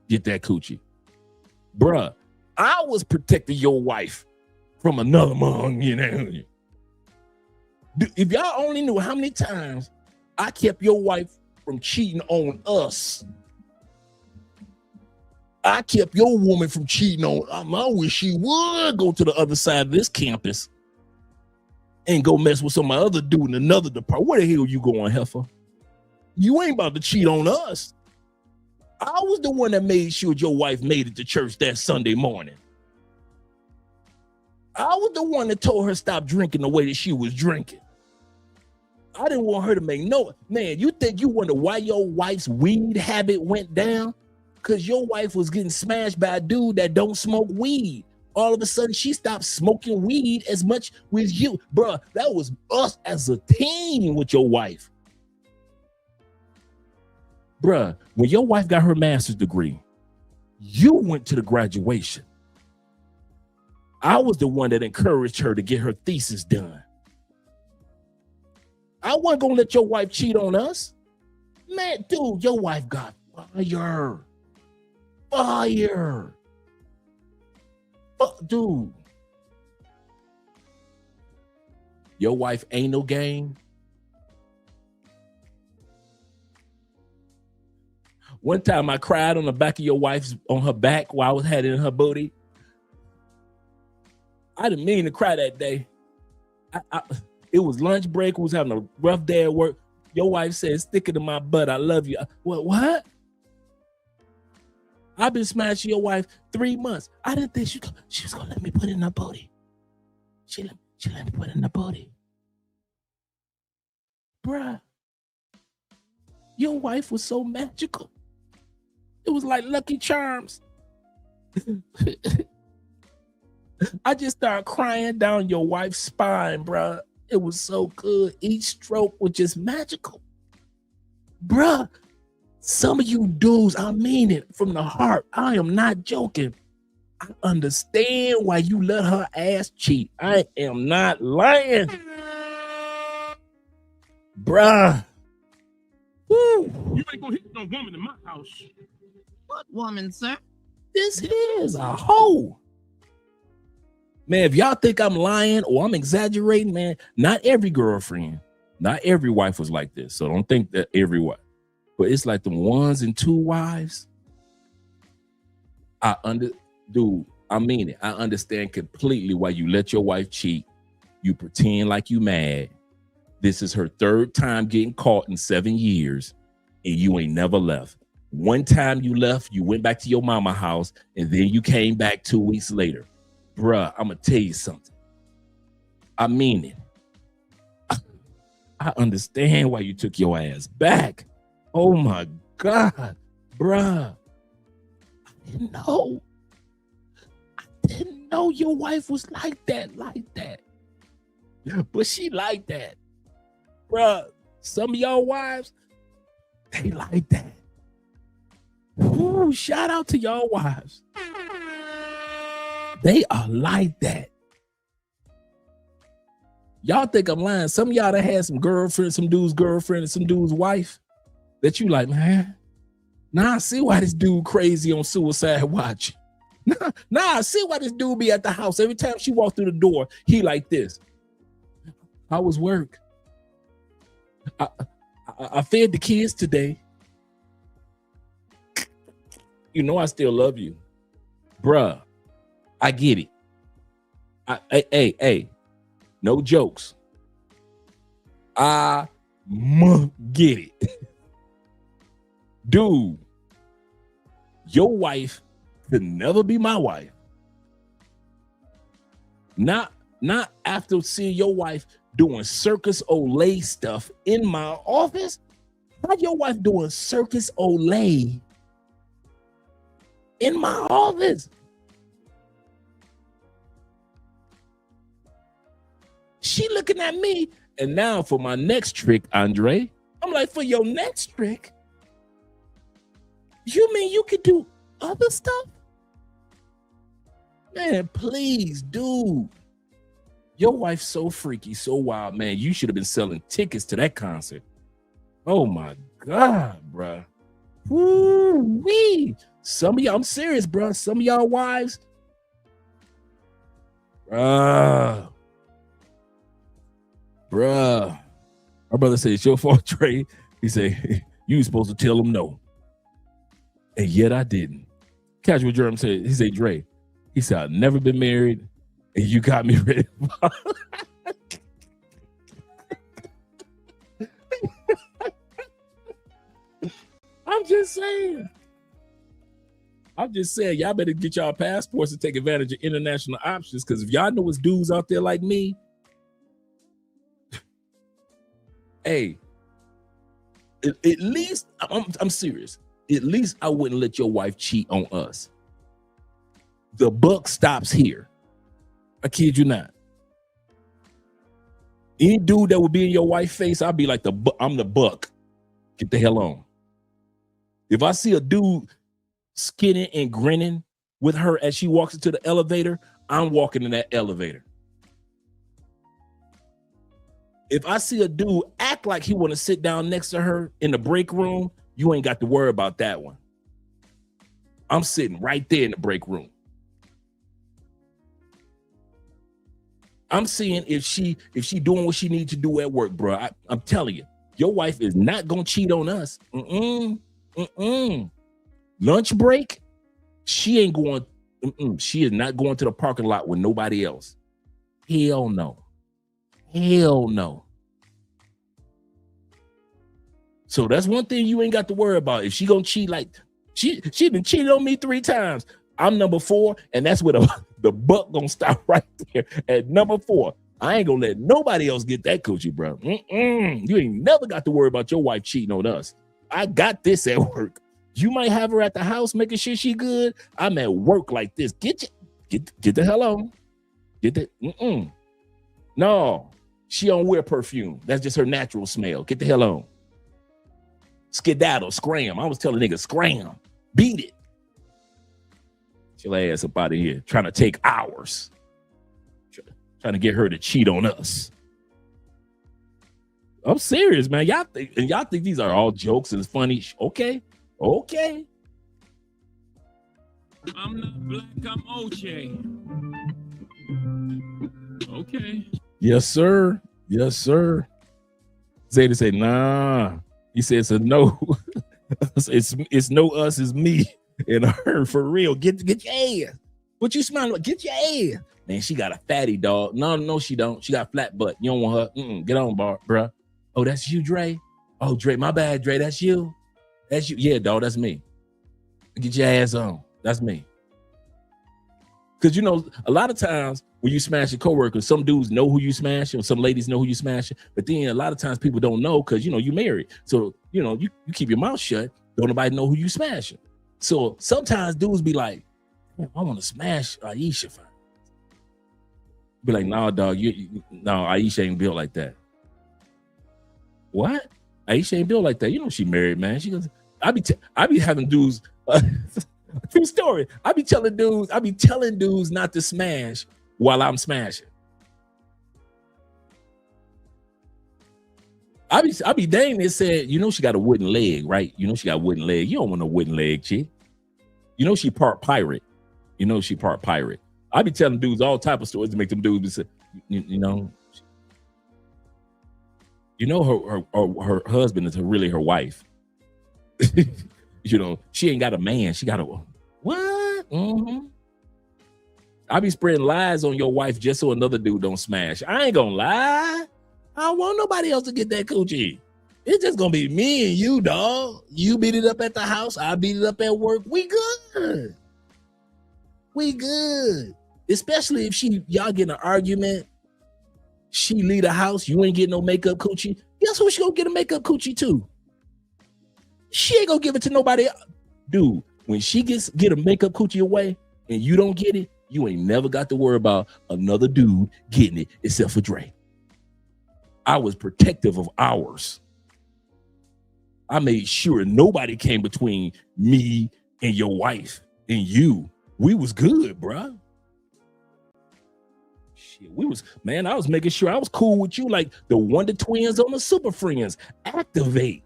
coochie. Bruh, I was protecting your wife from another man, you know. If y'all only knew how many times I kept your wife from cheating on us. I kept your woman from cheating on. I wish she would go to the other side of this campus and go mess with some other dude in another department. Where the hell you going, heifer? You ain't about to cheat on us. I was the one that made sure your wife made it to church that Sunday morning. I was the one that told her stop drinking the way that she was drinking. I didn't want her to make no. Man, you think you wonder why your wife's weed habit went down? Because your wife was getting smashed by a dude that don't smoke weed. All of a sudden, she stopped smoking weed as much with you. Bruh, that was us as a team with your wife. Bruh, when your wife got her master's degree, you went to the graduation. I was the one that encouraged her to get her thesis done. I wasn't gonna let your wife cheat on us. Man, dude, your wife got fire. Fire. Dude. Your wife ain't no game. One time I cried on the back of your wife's, on her back while I was had it in her booty. I didn't mean to cry that day. It was lunch break. We was having a rough day at work. Your wife said, stick it in my butt. I love you. What? I've been smashing your wife 3 months. I didn't think she was going to let me put it in her booty. She let me put it in her booty. Bruh, your wife was so magical. It was like Lucky Charms. I just started crying down your wife's spine, bruh. It was so good. Each stroke was just magical. Bruh, some of you dudes, I mean it from the heart. I am not joking. I understand why you let her ass cheat. I am not lying. Bruh. Woo. You ain't gonna hit no woman in my house. What woman, sir? This is a hoe. Man, if y'all think I'm lying or I'm exaggerating, man, not every girlfriend, not every wife was like this. So don't think that every wife, but it's like the 1s and 2 wives. Dude, I mean it. I understand completely why you let your wife cheat. You pretend like you mad. This is her third time getting caught in 7 years, and you ain't never left. One time you left, you went back to your mama house, and then you came back 2 weeks later. Bruh, I'm going to tell you something. I mean it. I understand why you took your ass back. Oh, my God. Bruh. I didn't know your wife was like that. But she like that. Bruh, some of y'all wives, they like that. Ooh, shout out to y'all wives. They are like that. Y'all think I'm lying. Some of y'all that had some girlfriend, some dude's girlfriend, and some dude's wife that you like, man, now I see why this dude crazy on suicide watch. Nah, I see why this dude be at the house. Every time she walk through the door, he like this. How was work? I fed the kids today. You know I still love you. Bruh, I get it. Hey, no jokes. I get it. Dude, your wife could never be my wife. Not after seeing your wife doing Circus Olay stuff in my office. How your wife doing Circus Olay in my office? She looking at me. And now for my next trick, Andre, I'm like, for your next trick, you mean you could do other stuff? Man, please, dude. Your wife's so freaky, so wild, man. You should have been selling tickets to that concert. Oh my God, bruh. Woo-wee. Some of y'all, I'm serious, bruh. Some of y'all wives, bruh. My brother said, it's your fault, Trey. He said, you was supposed to tell him no. And yet I didn't. Casual Germ said, he said, Dre, he said, I've never been married, and you got me ready. I'm just saying, y'all better get y'all passports and take advantage of international options, because if y'all know it's dudes out there like me, hey, at least, I'm serious. At least I wouldn't let your wife cheat on us. The buck stops here. I kid you not. Any dude that would be in your wife's face, I'd be like, I'm the buck. Get the hell on. If I see a dude skinning and grinning with her as she walks into the elevator, I'm walking in that elevator. If I see a dude act like he want to sit down next to her in the break room, you ain't got to worry about that one. I'm sitting right there in the break room. I'm seeing if she doing what she needs to do at work, bro. I'm telling you, your wife is not gonna cheat on us. Lunch break, she ain't going. She is not going to the parking lot with nobody else. Hell no. Hell no. So that's one thing you ain't got to worry about. If she gonna cheat, like she been cheated on me 3 times. I'm number 4, and that's where the buck gonna stop right there at number 4. I ain't gonna let nobody else get that coochie, bro. You ain't never got to worry about your wife cheating on us. I got this at work. You might have her at the house making sure she good. I'm at work like this. Get the hell on. Get that. No, she don't wear perfume. That's just her natural smell. Get the hell on. Skedaddle, scram. I was telling niggas, scram. Beat it. Get your ass up out of here. Trying to take hours. Trying to get her to cheat on us. I'm serious, man. Y'all think these are all jokes and funny. Okay. I'm not black, I'm O'Shea. Okay. Yes, sir. Zeta said, nah. He said it's a no. it's no us, it's me and her for real. Get your ass. What you smiling like? Get your ass. Man, she got a fatty, dog. No, she don't. She got a flat butt. You don't want her. Get on, bruh. Oh, that's you, Dre? Oh, Dre, my bad, Dre. That's you? That's you? Yeah, dog, that's me. Get your ass on. That's me. Because, a lot of times when you smash your coworkers, some dudes know who you smash, and some ladies know who you smash. But then a lot of times people don't know because, you married. So, you keep your mouth shut. Don't nobody know who you smashing. So sometimes dudes be like, I want to smash Aisha. Be like, nah, dog, no, Aisha ain't built like that. What? Aisha ain't built like that. She married, man. She goes, I be having dudes. True story. I be telling dudes not to smash while I'm smashing. I be dang it said, she got a wooden leg, right? She got a wooden leg. You don't want a wooden leg, chick. She part pirate. She part pirate. I be telling dudes all type of stories to make them dudes say, her husband is really her wife. She ain't got a man. She got a what? Mm-hmm. I be spreading lies on your wife just so another dude don't smash. I ain't gonna lie. I don't want nobody else to get that coochie. It's just gonna be me and you, dog. You beat it up at the house. I beat it up at work. We good. We good. Especially if y'all get in an argument. She leave the house. You ain't getting no makeup coochie. Guess who she gonna get a makeup coochie to? She ain't gonna give it to nobody else. Dude, when she get a makeup coochie away and you don't get it, you ain't never got to worry about another dude getting it except for Dre. I was protective of ours. I made sure nobody came between me and your wife and you. We was good, bruh. Shit, I was making sure I was cool with you like the Wonder Twins on the Super Friends. Activate.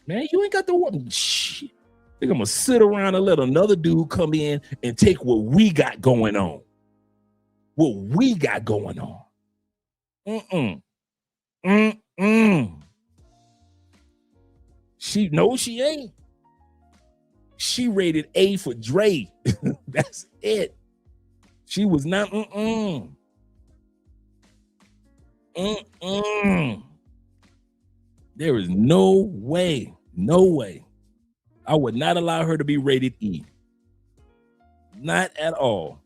Man, you ain't got the one. Shit. I think I'm gonna sit around and let another dude come in and take what we got going on. What we got going on. She ain't. She rated A for Dre. That's it. She was not. There is no way. I would not allow her to be rated E. Not at all.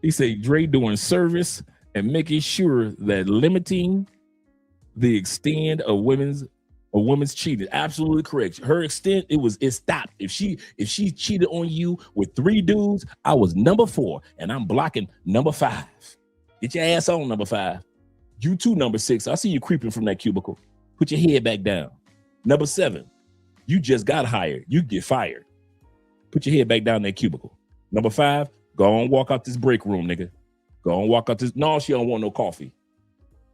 He said Dre doing service and making sure that limiting the extent of women's cheating. Absolutely correct. Her extent, it stopped. If she cheated on you with 3 dudes, I was number 4 and I'm blocking number 5. Get your ass on number 5. You too, number 6. I see you creeping from that cubicle. Put your head back down. Number 7, you just got hired. You get fired. Put your head back down in that cubicle. Number 5, go on walk out this break room, nigga. Go on walk out this. No, she don't want no coffee.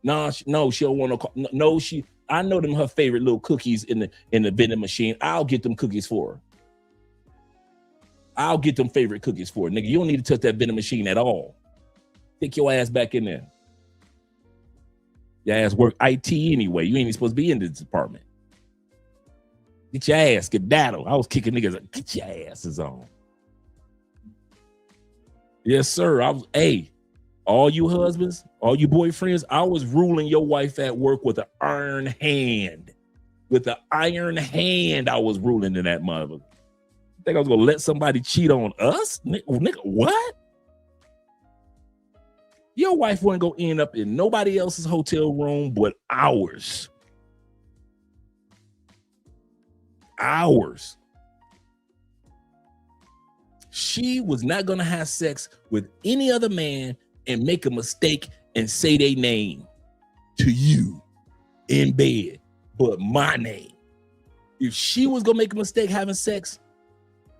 No, she don't want no coffee. No, I know them her favorite little cookies in the vending machine. I'll get them cookies for her. I'll get them favorite cookies for her. Nigga, you don't need to touch that vending machine at all. Take your ass back in there. Your ass work IT anyway. You ain't even supposed to be in this department. Get your ass, skedaddle. I was kicking niggas like, get your asses on. Yes, sir. All you husbands, all you boyfriends, I was ruling your wife at work with an iron hand. With an iron hand, I was ruling in that mother. Think I was gonna let somebody cheat on us? Nigga, what? Your wife wasn't gonna end up in nobody else's hotel room but ours. Ours. She was not gonna have sex with any other man and make a mistake and say their name to you in bed, but my name. If she was gonna make a mistake having sex,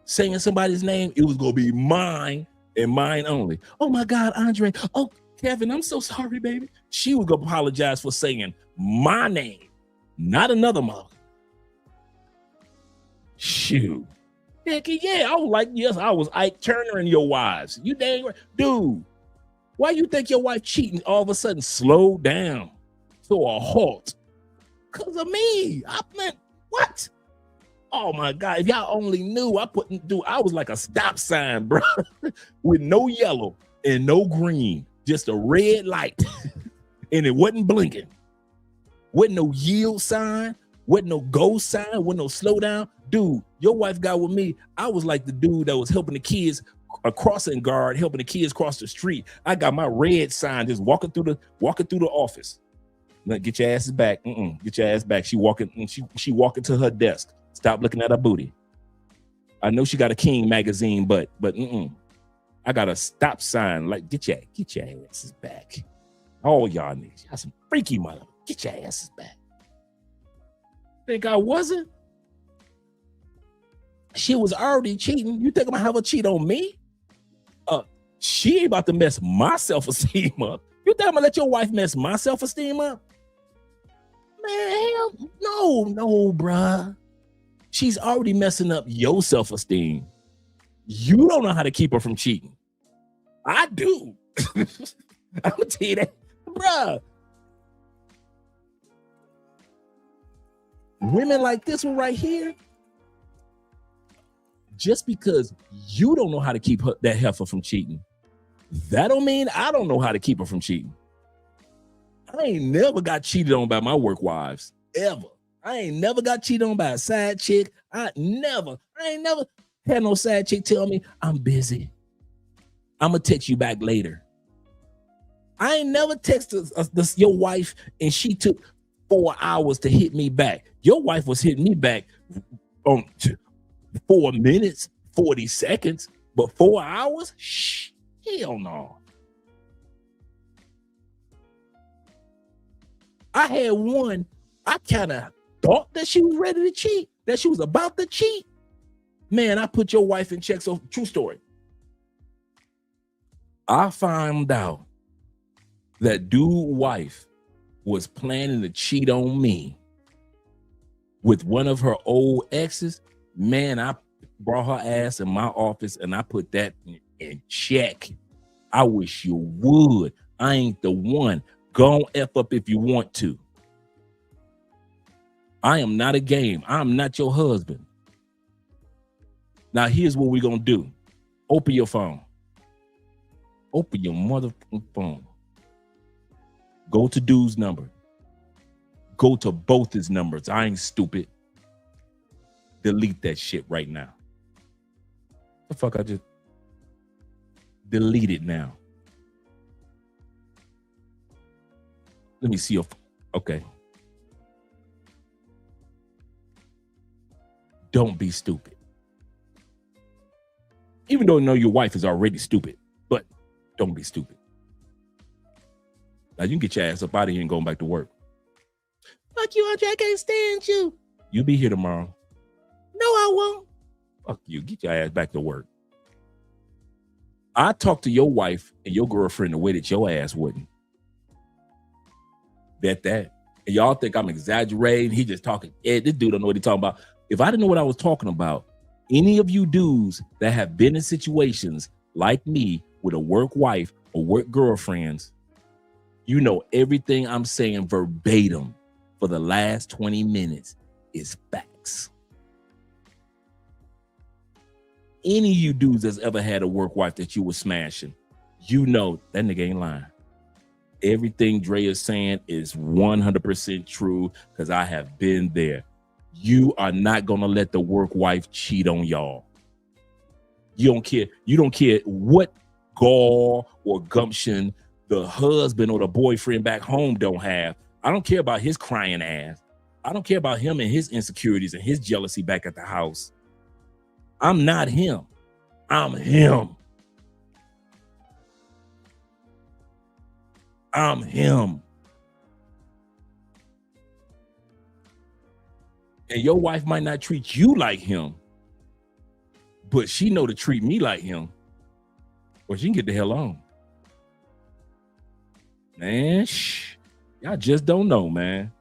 saying somebody's name, it was gonna be mine and mine only. Oh my God, Andre. Oh, Kevin, I'm so sorry, baby. She was gonna apologize for saying my name, not another mother. Shoot. Heck yeah, I was like, yes, I was Ike Turner and your wives. You dang right. Dude, why you think your wife cheating all of a sudden slowed down to a halt? Because of me. I meant, what? Oh my God! If y'all only knew, I was like a stop sign, bro, with no yellow and no green, just a red light, and it wasn't blinking. Wasn't no yield sign, wasn't no go sign, wasn't no slow down. Dude, your wife got with me. I was like the dude that was helping the kids, a crossing guard, helping the kids cross the street. I got my red sign just walking through the office. Like, get your asses back. Get your ass back. She walking to her desk. Stop looking at her booty. I know she got a King magazine, but I got a stop sign. Like, get your asses back. All y'all niggas, y'all some freaky mother. Get your asses back. Think I wasn't? She was already cheating. You think I'm gonna have her cheat on me? She ain't about to mess my self-esteem up. You think I'm gonna let your wife mess my self-esteem up? Man, hell no, bruh. She's already messing up your self-esteem. You don't know how to keep her from cheating. I do. I'm gonna tell you that, bruh. Women like this one right here, just because you don't know how to keep that heifer from cheating, that don't mean I don't know how to keep her from cheating. I ain't never got cheated on by my work wives, ever. I ain't never got cheated on by a side chick. I ain't never had no side chick tell me, I'm busy. I'm gonna text you back later. I ain't never texted your wife and she took 4 hours to hit me back. Your wife was hitting me back on 4 minutes, 40 seconds, but 4 hours? Shh, hell no. I had one, I kind of thought that she was ready to cheat, that she was about to cheat. Man, I put your wife in check. So, true story. I found out that dude wife was planning to cheat on me with one of her old exes. Man, I brought her ass in my office and I put that in check. I wish you would. I ain't the one. Go on F up if you want to. I am not a game. I'm not your husband. Now, here's what we're going to do. Open your phone. Open your motherfucking phone. Go to dude's number. Go to both his numbers. I ain't stupid. Delete that shit right now. The fuck I just delete it now. Let me see your okay. Don't be stupid. Even though you know your wife is already stupid, but don't be stupid. Now you can get your ass up out of here and going back to work. Fuck you, Andre, I can't stand you. You'll be here tomorrow. No, I won't. Fuck you, get your ass back to work. I talk to your wife and your girlfriend the way that your ass wouldn't. Bet that. And y'all think I'm exaggerating. He just talking. This dude don't know what he's talking about. If I didn't know what I was talking about, any of you dudes that have been in situations like me with a work wife or work girlfriends, you know everything I'm saying verbatim for the last 20 minutes is facts. Any of you dudes that's ever had a work wife that you were smashing, you know that nigga ain't lying. Everything Dre is saying is 100% true because I have been there. You are not going to let the work wife cheat on y'all. You don't care. You don't care what gall or gumption the husband or the boyfriend back home don't have. I don't care about his crying ass. I don't care about him and his insecurities and his jealousy back at the house. I'm not him. I'm him. I'm him. And your wife might not treat you like him, but she know to treat me like him, or she can get the hell on. Man, y'all just don't know, man.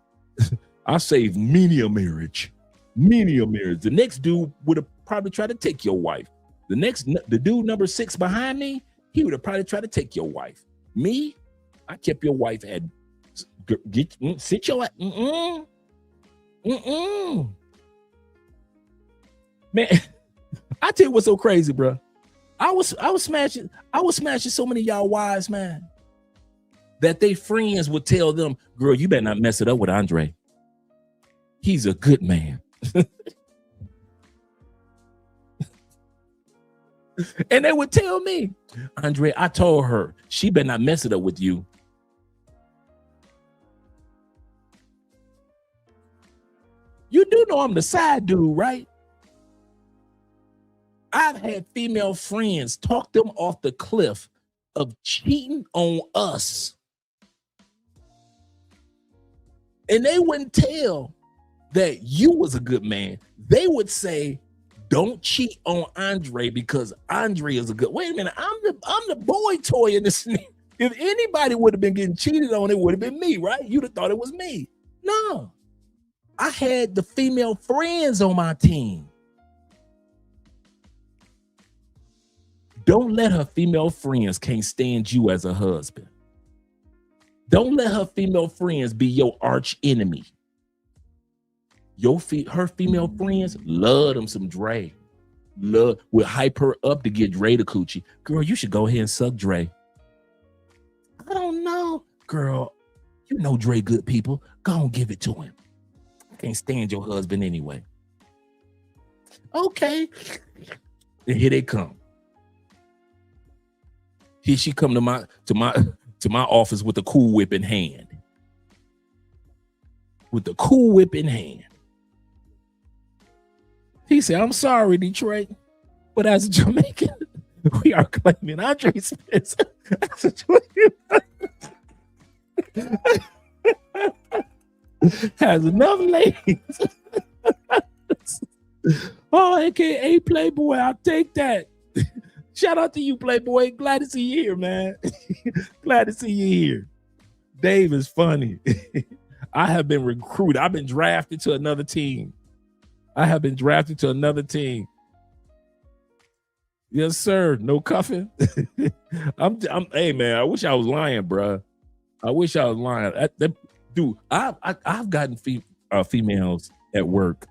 I saved many a marriage. Many a marriage. The next dude would have probably tried to take your wife. The dude number 6 behind me, he would have probably tried to take your wife. Me, I kept your wife at sit your Man, I tell you what's so crazy, bro. I was smashing so many of y'all wives, man, that they friends would tell them, girl, you better not mess it up with Andre. He's a good man. And they would tell me, Andre, I told her she better not mess it up with you. You do know I'm the side dude, right? I've had female friends talk them off the cliff of cheating on us. And they wouldn't tell that you was a good man. They would say, don't cheat on Andre because Andre is a good. Wait a minute, I'm the boy toy in this. If anybody would have been getting cheated on, it would have been me, right? You'd have thought it was me. No, I had the female friends on my team. Don't let her female friends can't stand you as a husband. Don't let her female friends be your arch enemy. Her female friends love them some Dre. Will hype her up to get Dre the coochie. Girl, you should go ahead and suck Dre. I don't know. Girl, you know Dre good people. Go on, give it to him. I can't stand your husband anyway. Okay. And here they come. Here she come to my office with the Cool Whip in hand. With the Cool Whip in hand. He said, I'm sorry, Detroit, but as a Jamaican, we are claiming Andre Spencer as a has enough ladies. Oh, AKA Playboy, I'll take that. Shout out to you, Playboy. Glad to see you here, man. Glad to see you here. Dave is funny. I have been recruited. I've been drafted to another team. Yes, sir. No cuffing. Hey, man, I wish I was lying, bro. I wish I was lying. Dude, I've gotten females at work.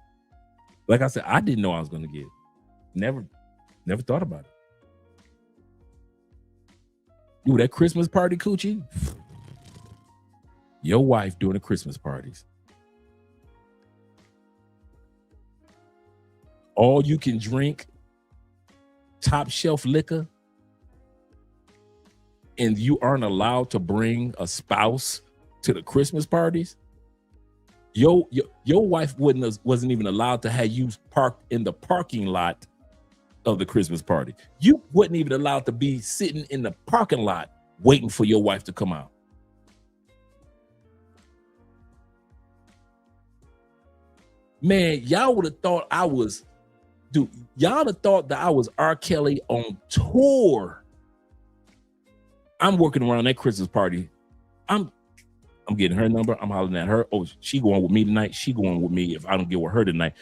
Like I said, I didn't know I was going to get. Never thought about it. Dude, that Christmas party coochie. Your wife doing the Christmas parties. All you can drink, top shelf liquor, and you aren't allowed to bring a spouse to the Christmas parties. Your wife wasn't even allowed to have you parked in the parking lot of the Christmas party. You wasn't even allowed to be sitting in the parking lot waiting for your wife to come out. Man, y'all would have thought I was, dude, y'all would have thought that I was R. Kelly on tour. I'm working around that Christmas party. I'm getting her number. I'm hollering at her. Oh, she going with me tonight. She going with me if I don't get with her tonight.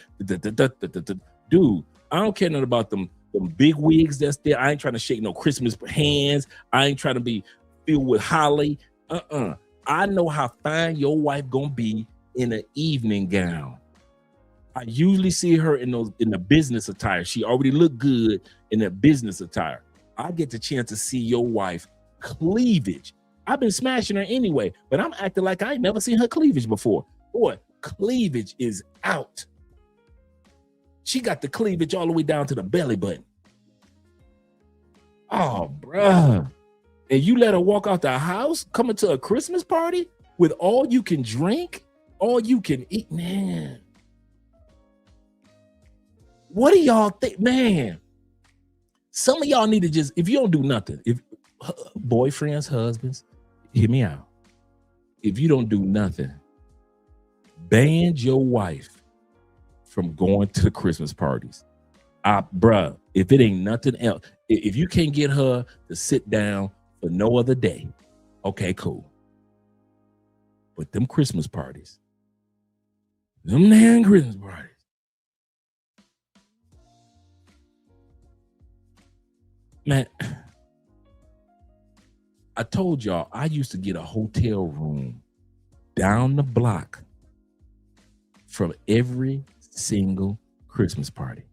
Dude, I don't care nothing about them big wigs that's there. I ain't trying to shake no Christmas hands. I ain't trying to be filled with holly. I know how fine your wife gonna be in an evening gown. I usually see her in the business attire. She already looked good in that business attire. I get the chance to see your wife cleavage. I've been smashing her anyway, but I'm acting like I ain't never seen her cleavage before. Boy, cleavage is out. She got the cleavage all the way down to the belly button. Oh, bruh. And you let her walk out the house coming to a Christmas party with all you can drink, all you can eat, man. What do y'all think, man? Some of y'all need to just, if you don't do nothing, if boyfriends, husbands, hear me out. If you don't do nothing, ban your wife from going to the Christmas parties. Bruh, if it ain't nothing else, if you can't get her to sit down for no other day, okay, cool. But them Christmas parties, them damn Christmas parties, man, I told y'all I used to get a hotel room down the block from every single Christmas party.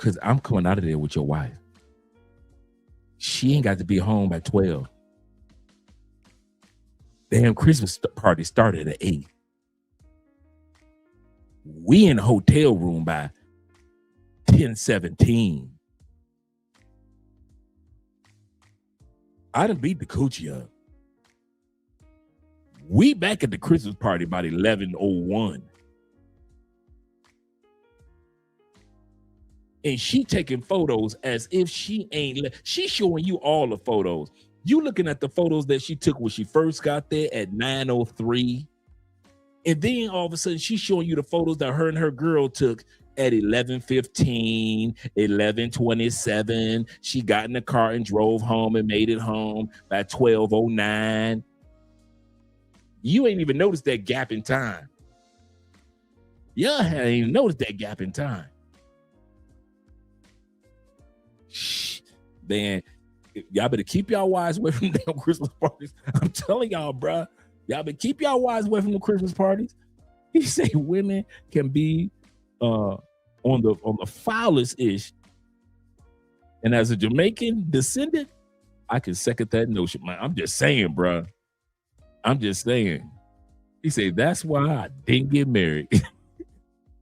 because I'm coming out of there with your wife. She ain't got to be home by 12. Damn Christmas party started at 8. We in the hotel room by 10:17. I done beat the coochie up. We back at the Christmas party about 11:01. And she taking photos as if she ain't. She showing you all the photos. You looking at the photos that she took when she first got there at 9:03. And then all of a sudden she's showing you the photos that her and her girl took at 11:15, 11:27. She got in the car and drove home and made it home by 12:09. You ain't even noticed that gap in time. Y'all hadn't even noticed that gap in time. Shh, man, y'all better keep y'all wives away from damn Christmas parties. I'm telling y'all, bruh. Y'all better keep y'all wives away from the Christmas parties. He say women can be on the foulest ish. And as a Jamaican descendant, I can second that notion, man. I'm just saying, bruh. I'm just saying. He said, that's why I didn't get married.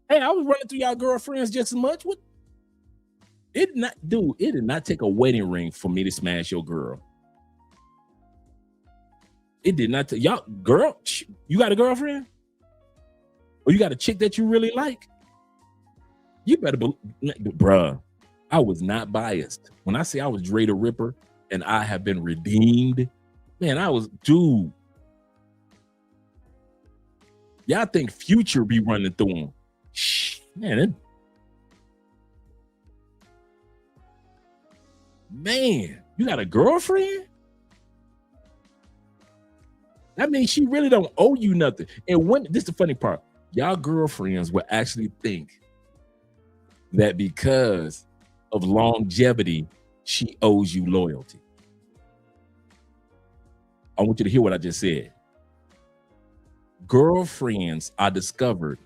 Hey, I was running through y'all girlfriends just as much. What? It did not take a wedding ring for me to smash your girl. It did not take y'all, girl. You got a girlfriend? Or you got a chick that you really like? You better believe, bruh. I was not biased. When I say I was Dre the Ripper and I have been redeemed, man, I was, dude. Y'all think Future be running through them. Shh, man. Man, you got a girlfriend? That means she really don't owe you nothing. And when this is the funny part, y'all girlfriends will actually think that because of longevity, she owes you loyalty. I want you to hear what I just said. Girlfriends, I discovered,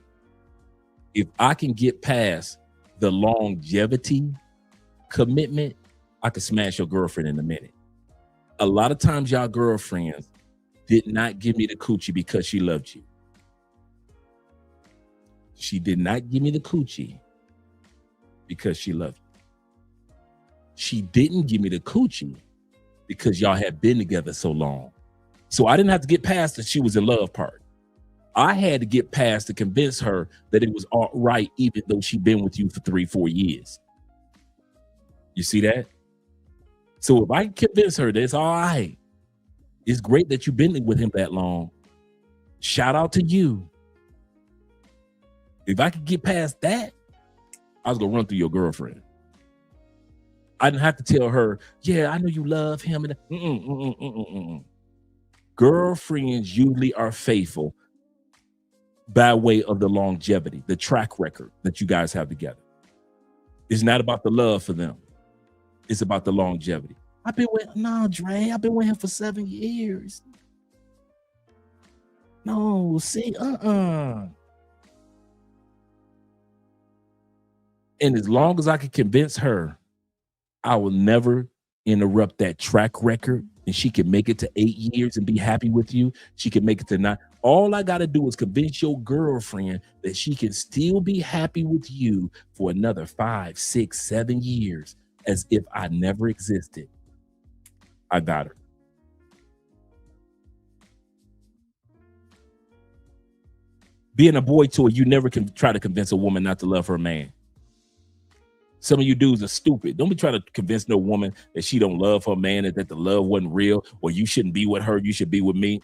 if I can get past the longevity commitment, I can smash your girlfriend in a minute. A lot of times y'all girlfriends did not give me the coochie because she loved you. She did not give me the coochie because she loved you. She didn't give me the coochie because y'all had been together so long. So I didn't have to get past that she was in love part. I had to get past to convince her that it was all right, even though she'd been with you for 3-4 years. You see that? So if I can convince her that it's all right, it's great that you've been with him that long. Shout out to you. If I could get past that, I was gonna run through your girlfriend. I didn't have to tell her, yeah, I know you love him. Girlfriends usually are faithful by way of the longevity, the track record that you guys have together. It's not about the love for them. It's about the longevity. I've been with him for 7 years. No, see, And as long as I can convince her, I will never interrupt that track record, and she can make it to 8 years and be happy with you. She can make it to 9. All I got to do is convince your girlfriend that she can still be happy with you for another 5, 6, 7 years, as if I never existed. I got her. Being a boy toy, you never can try to convince a woman not to love her man. Some of you dudes are stupid. Don't be trying to convince no woman that she don't love her man, and that the love wasn't real, or you shouldn't be with her, you should be with me.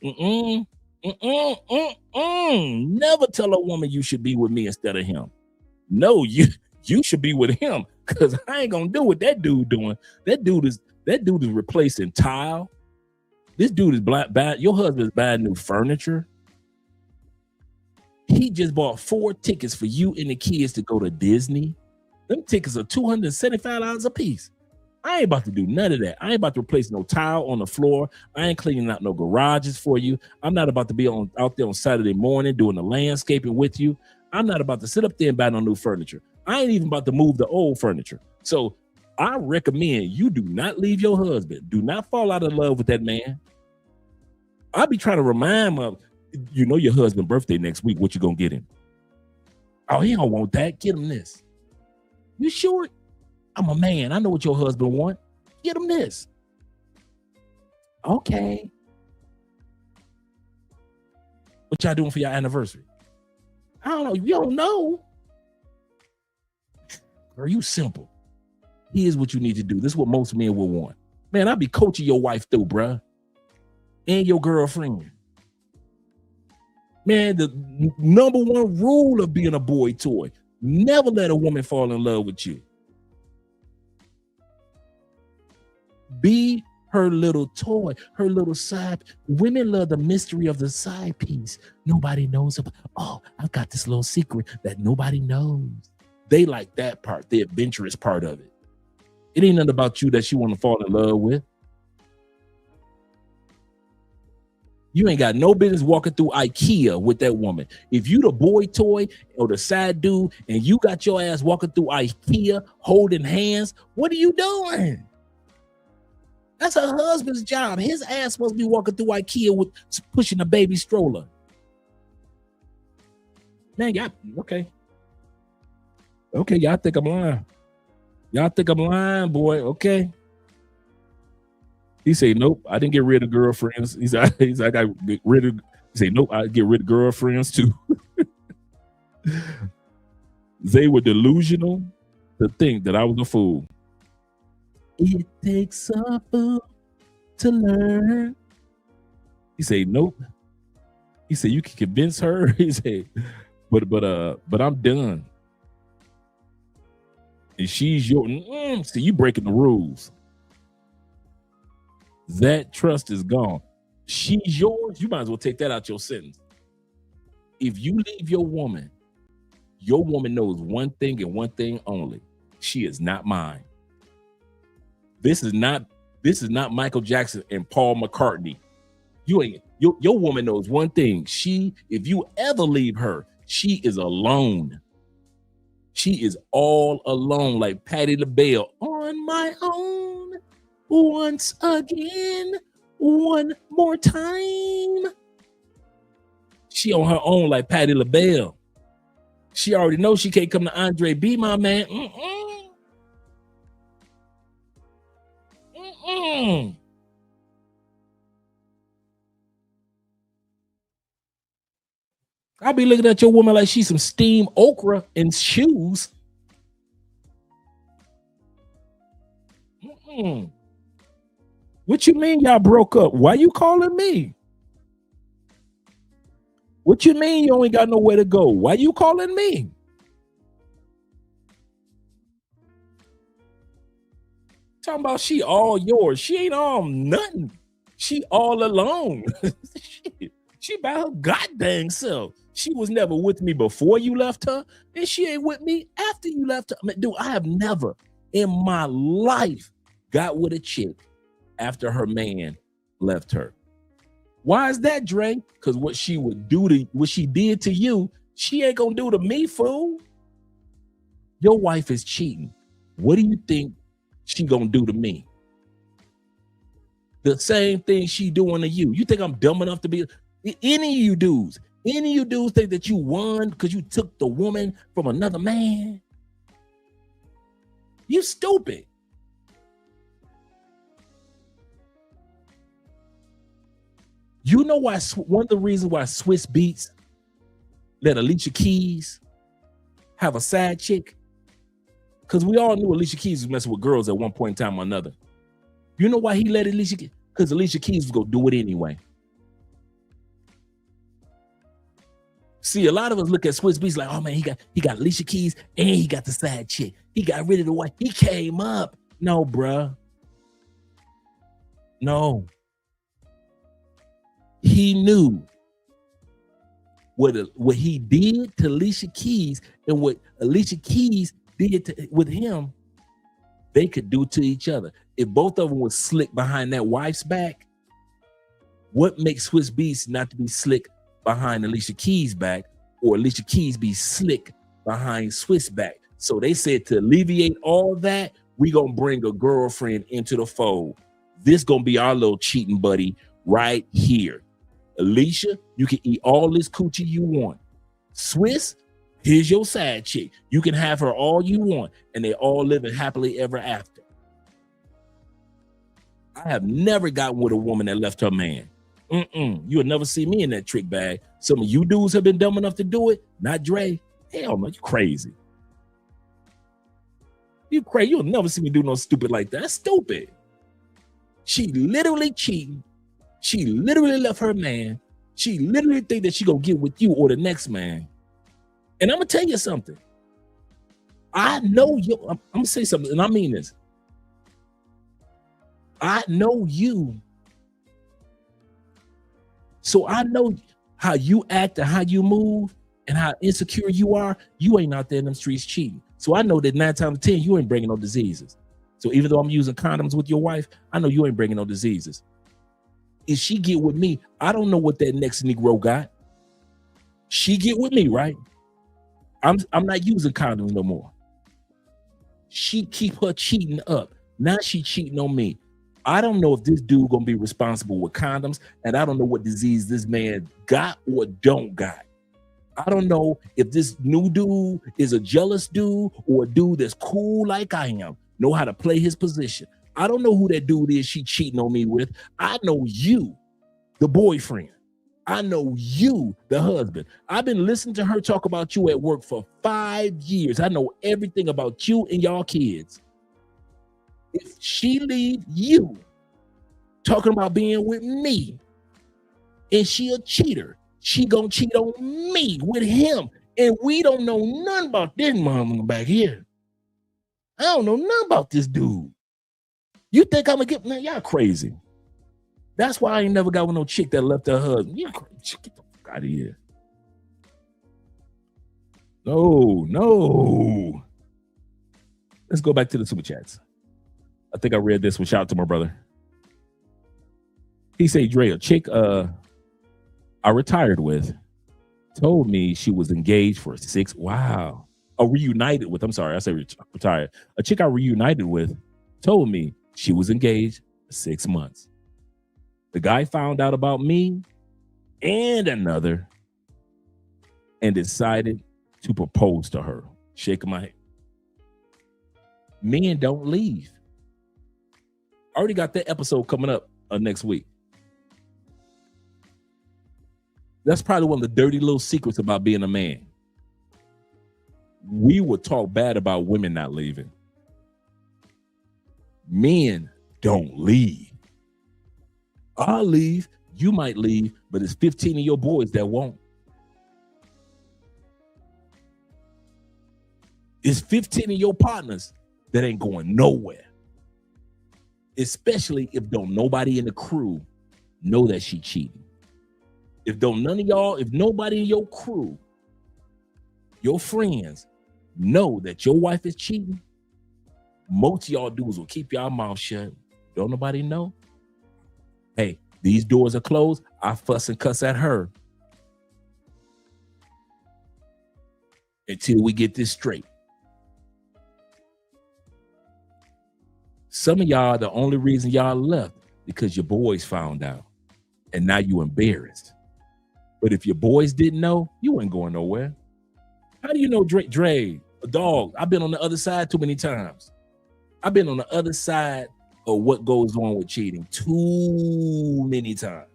Never tell a woman you should be with me instead of him. No, you should be with him, because I ain't gonna do what that dude doing. That dude is replacing tile. This dude is your husband is buying new furniture. He just bought 4 tickets for you and the kids to go to Disney. Them tickets are $275 a piece. I ain't about to do none of that. I ain't about to replace no tile on the floor. I ain't cleaning out no garages for you. I'm not about to be out there on Saturday morning doing the landscaping with you. I'm not about to sit up there and buy no new furniture. I ain't even about to move the old furniture. So I recommend you do not leave your husband. Do not fall out of love with that man. I'll be trying to remind him, you know your husband's birthday next week. What you gonna get him? Oh, he don't want that. Get him this. You sure? I'm a man. I know what your husband want. Get him this. Okay. What y'all doing for your anniversary? I don't know. You don't know. Are you simple? Here's what you need to do. This is what most men will want. Man, I'll be coaching your wife through, bruh. And your girlfriend. Man, the number one rule of being a boy toy, never let a woman fall in love with you. Be her little toy, her little side. Women love the mystery of the side piece. Nobody knows about. Oh, I've got this little secret that nobody knows. They like that part, the adventurous part of it. It ain't nothing about you that she want to fall in love with. You ain't got no business walking through IKEA with that woman. If you the boy toy or the side dude and you got your ass walking through IKEA holding hands, what are you doing? That's her husband's job. His ass supposed to be walking through IKEA with pushing a baby stroller. Man, y'all, okay. Okay, y'all think I'm lying. Y'all think I'm lying, boy. Okay. He say, nope, I didn't get rid of girlfriends. He's I got rid of. He say, nope, I get rid of girlfriends too. They were delusional to think that I was a fool. It takes a fool to learn. He say, nope. He said, you can convince her. He said, but I'm done. And she's your. So you breaking the rules. That trust is gone. She's yours. You might as well take that out your sentence. If you leave your woman knows one thing and one thing only. She is not mine. This is not Michael Jackson and Paul McCartney. Your woman knows one thing. If you ever leave her, she is alone. She is all alone, like Patti LaBelle, on my own. Once again, one more time. She on her own like Patti LaBelle. She already knows she can't come to Andre B, my man. I'll be looking at your woman like she's some steamed okra and shoes. What you mean y'all broke up? Why you calling me? What you mean you ain't got nowhere to go? Why you calling me? Talking about she all yours. She ain't all nothing. She all alone. She by her goddamn self. She was never with me before you left her, and she ain't with me after you left her. I mean, dude, I have never in my life got with a chick after her man left her. Why is that, Dre? Because what she did to you, she ain't gonna do to me, fool. Your wife is cheating. What do you think she gonna do to me? The same thing she doing to you. You think I'm dumb enough to be any of you dudes think that you won because you took the woman from another man? You stupid. You know why? One of the reasons why Swiss Beats let Alicia Keys have a side chick, because we all knew Alicia Keys was messing with girls at one point in time or another. You know why he let Alicia Keys? Because Alicia Keys was gonna do it anyway. See, a lot of us look at Swiss Beats like, oh man, he got Alicia Keys and he got the side chick. He got rid of the wife. He came up. No, bruh. No. He knew what he did to Alicia Keys and what Alicia Keys did with him, they could do to each other. If both of them was slick behind that wife's back, what makes Swiss Beats not to be slick behind Alicia Keys' back, or Alicia Keys be slick behind Swiss back? So they said to alleviate all that, we gonna bring a girlfriend into the fold. This gonna be our little cheating buddy right here. Alicia, you can eat all this coochie you want. Swiss, here's your side chick. You can have her all you want, and they all living happily ever after. I have never gotten with a woman that left her man. You'll never see me in that trick bag. Some of you dudes have been dumb enough to do it. Not Dre. Hell no, you crazy. You crazy. You'll never see me do no stupid like that. That's stupid. She literally cheating. She literally left her man. She literally think that she gonna get with you or the next man. And I'm gonna tell you something. I know you. I'm gonna say something, and I mean this. I know you. So I know how you act and how you move and how insecure you are. You ain't out there in them streets cheating. So I know that 9 times out of 10, you ain't bringing no diseases. So even though I'm using condoms with your wife, I know you ain't bringing no diseases. If she get with me, I don't know what that next Negro got. She get with me, right? I'm not using condoms no more. She keep her cheating up. Now she cheating on me. I don't know if this dude gonna be responsible with condoms, and I don't know what disease this man got or don't got. I don't know if this new dude is a jealous dude or a dude that's cool like I am, know how to play his position. I don't know who that dude is she cheating on me with. I know you, the boyfriend. I know you, the husband. I've been listening to her talk about you at work for 5 years. I know everything about you and y'all kids. If she leave you talking about being with me and she a cheater, she gonna cheat on me with him. And we don't know nothing about this mama back here. I don't know nothing about this dude. You think I'm gonna get, man, y'all crazy. That's why I ain't never got with no chick that left her husband. You crazy. Get the fuck out of here. No. Let's go back to the super chats. I think I read this one. Shout out to my brother. He said, Dre, a chick I retired with told me she was engaged for 6. Wow. Reunited with. I'm sorry. I said retired. A chick I reunited with told me she was engaged for 6 months. The guy found out about me and another and decided to propose to her. Shaking my head. Men don't leave. I already got that episode coming up next week. That's probably one of the dirty little secrets about being a man. We would talk bad about women not leaving. Men don't leave. I'll leave. You might leave, but it's 15 of your boys that won't. It's 15 of your partners that ain't going nowhere. Especially if don't nobody in the crew know that she cheating. If nobody in your crew, your friends, know that your wife is cheating, most of y'all dudes will keep y'all mouth shut. Don't nobody know? Hey, these doors are closed. I fuss and cuss at her until we get this straight. Some of y'all, the only reason y'all left because your boys found out and now you embarrassed. But if your boys didn't know, you ain't going nowhere. How do you know Dre, a dog? I've been on the other side too many times. I've been on the other side of what goes on with cheating too many times.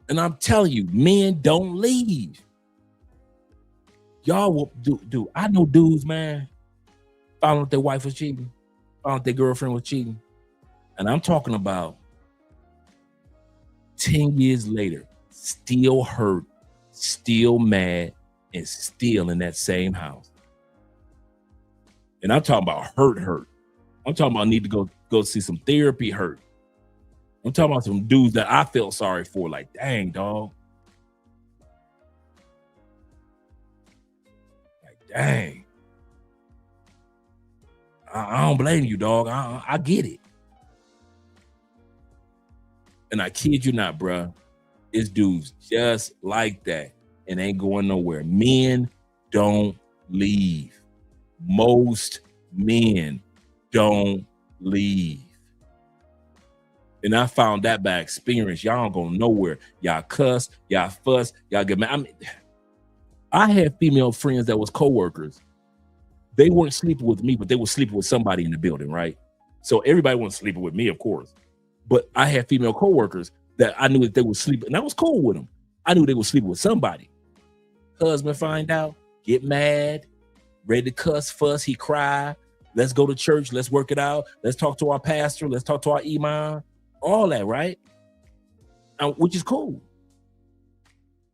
And I'm telling you, men don't leave. Y'all will do. I know dudes, man, found out their wife was cheating, found out their girlfriend was cheating. And I'm talking about 10 years later, still hurt, still mad, and still in that same house. And I'm talking about hurt. I'm talking about need to go see some therapy hurt. I'm talking about some dudes that I felt sorry for, like, dang, dog. Like, dang. I don't blame you, dog. I get it. And I kid you not, bruh. It's dudes just like that. and ain't going nowhere. Men don't leave. Most men don't leave. And I found that by experience. Y'all don't go nowhere. Y'all cuss, y'all fuss, y'all get mad. I mean, I had female friends that was coworkers. They weren't sleeping with me, but they were sleeping with somebody in the building, right? So everybody wasn't sleeping with me, of course. But I had female coworkers that I knew that they were sleeping, and I was cool with them. I knew they were sleeping with somebody. Husband find out, get mad, ready to cuss, fuss, he cry. Let's go to church, let's work it out. Let's talk to our pastor, let's talk to our imam. All that, right? Which is cool.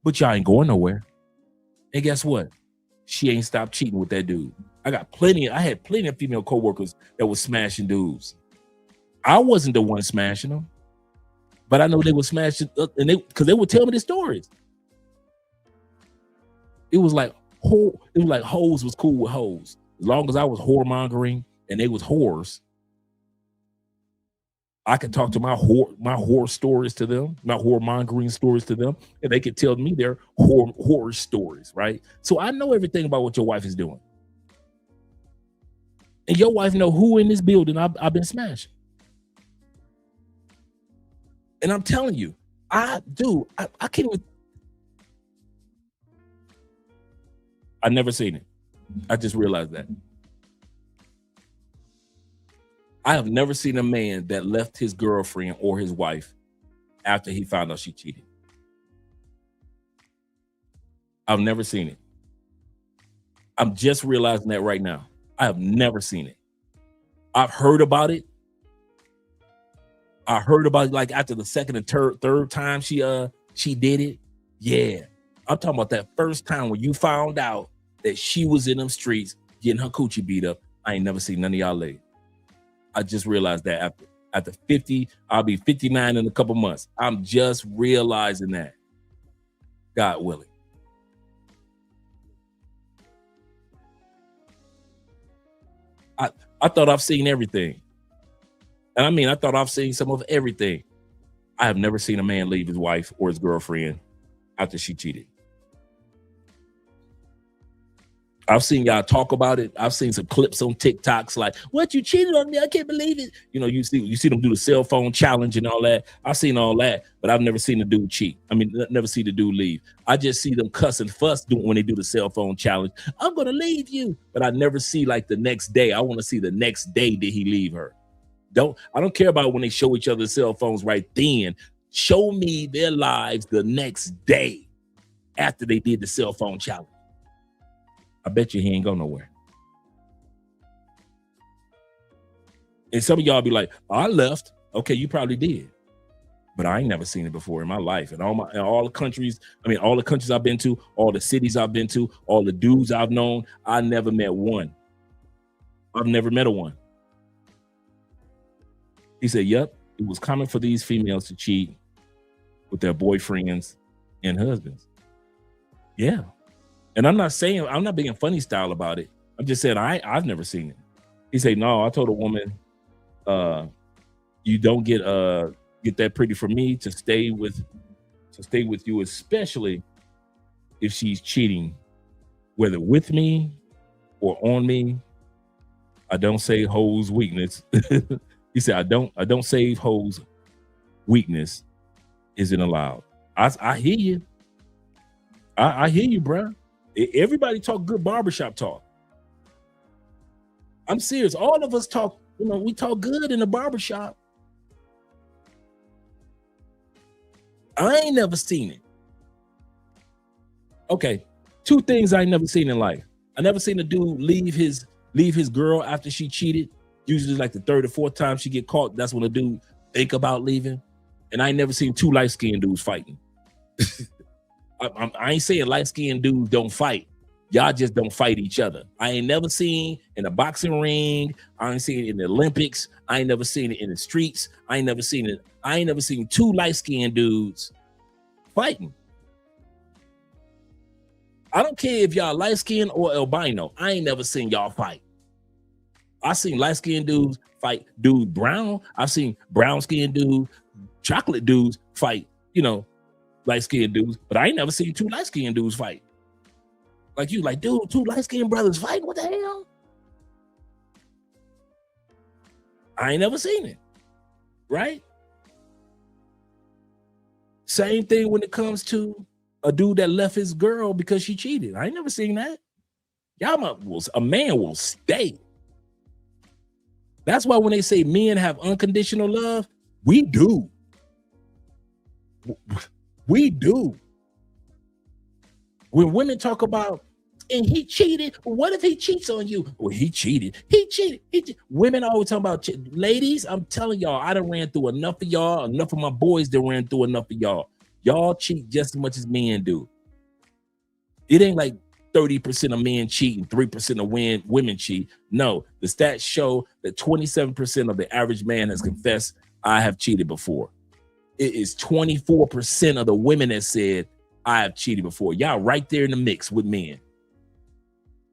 But y'all ain't going nowhere. And guess what? She ain't stopped cheating with that dude. I had plenty of female coworkers that was smashing dudes. I wasn't the one smashing them, but I know they were smashing, and because they would tell me the stories. It was like hoes was cool with hoes. As long as I was whoremongering and they was whores, I could talk to my whore stories to them, my whoremongering stories to them, and they could tell me their horror stories, right? So I know everything about what your wife is doing. And your wife know who in this building I've been smashing. And I'm telling you, I can't even. I never seen it. I just realized that. I have never seen a man that left his girlfriend or his wife after he found out she cheated. I've never seen it. I'm just realizing that right now. I have never seen it. I've heard about it. I heard about it like after the second and third time she did it. Yeah. I'm talking about that first time when you found out that she was in them streets getting her coochie beat up. I ain't never seen none of y'all ladies. I just realized that after 50, I'll be 59 in a couple months. I'm just realizing that. God willing. I thought I've seen everything. And I mean, I thought I've seen some of everything. I have never seen a man leave his wife or his girlfriend after she cheated. I've seen y'all talk about it. I've seen some clips on TikToks like, what, you cheated on me? I can't believe it. You know, you see them do the cell phone challenge and all that. I've seen all that, but I've never seen the dude cheat. I mean, never see the dude leave. I just see them cuss and fuss when they do the cell phone challenge. I'm going to leave you. But I never see like the next day. I want to see the next day did he leave her. I don't care about when they show each other cell phones right then. Show me their lives the next day after they did the cell phone challenge. I bet you he ain't go nowhere. And some of y'all be like, oh, I left. Okay, you probably did. But I ain't never seen it before in my life. And all the countries I've been to, all the cities I've been to, all the dudes I've known, I never met one. I've never met a one. He said, yep, it was common for these females to cheat with their boyfriends and husbands. Yeah. And I'm not being funny style about it. I'm just saying I've never seen it. He said, no, I told a woman, you don't get that pretty for me to stay with you, especially if she's cheating, whether with me or on me. I don't say hoes weakness. He said, I don't save hoes weakness isn't allowed. I hear you. I hear you, bro. Everybody talk good barbershop talk. I'm serious. All of us talk, we talk good in the barbershop. I ain't never seen it. Okay, two things I ain't never seen in life. I never seen a dude leave his girl after she cheated. Usually like the third or fourth time she get caught, that's when a dude think about leaving. And I ain't never seen two light-skinned dudes fighting. I ain't saying light-skinned dudes don't fight. Y'all just don't fight each other. I ain't never seen in a boxing ring. I ain't seen it in the Olympics. I ain't never seen it in the streets. I ain't never seen two light-skinned dudes fighting. I don't care if y'all light-skinned or albino. I ain't never seen y'all fight. I seen light-skinned dudes fight dude brown. I've seen brown-skinned dudes, chocolate dudes fight, light-skinned dudes, but I ain't never seen 2 light-skinned dudes fight. Like you, like, dude, 2 light-skinned brothers fight? What the hell? I ain't never seen it, right? Same thing when it comes to a dude that left his girl because she cheated. I ain't never seen that. A man will stay. That's why when they say men have unconditional love, we do. We do. When women talk about, and he cheated, what if he cheats on you? Well, he cheated. Women always talking about, ladies, I'm telling y'all, I done ran through enough of y'all, enough of my boys that ran through enough of y'all. Y'all cheat just as much as men do. It ain't like 30% of men cheat and 3% of women cheat. No, the stats show that 27% of the average man has confessed, I have cheated before. It is 24% of the women that said, I have cheated before. Y'all right there in the mix with men.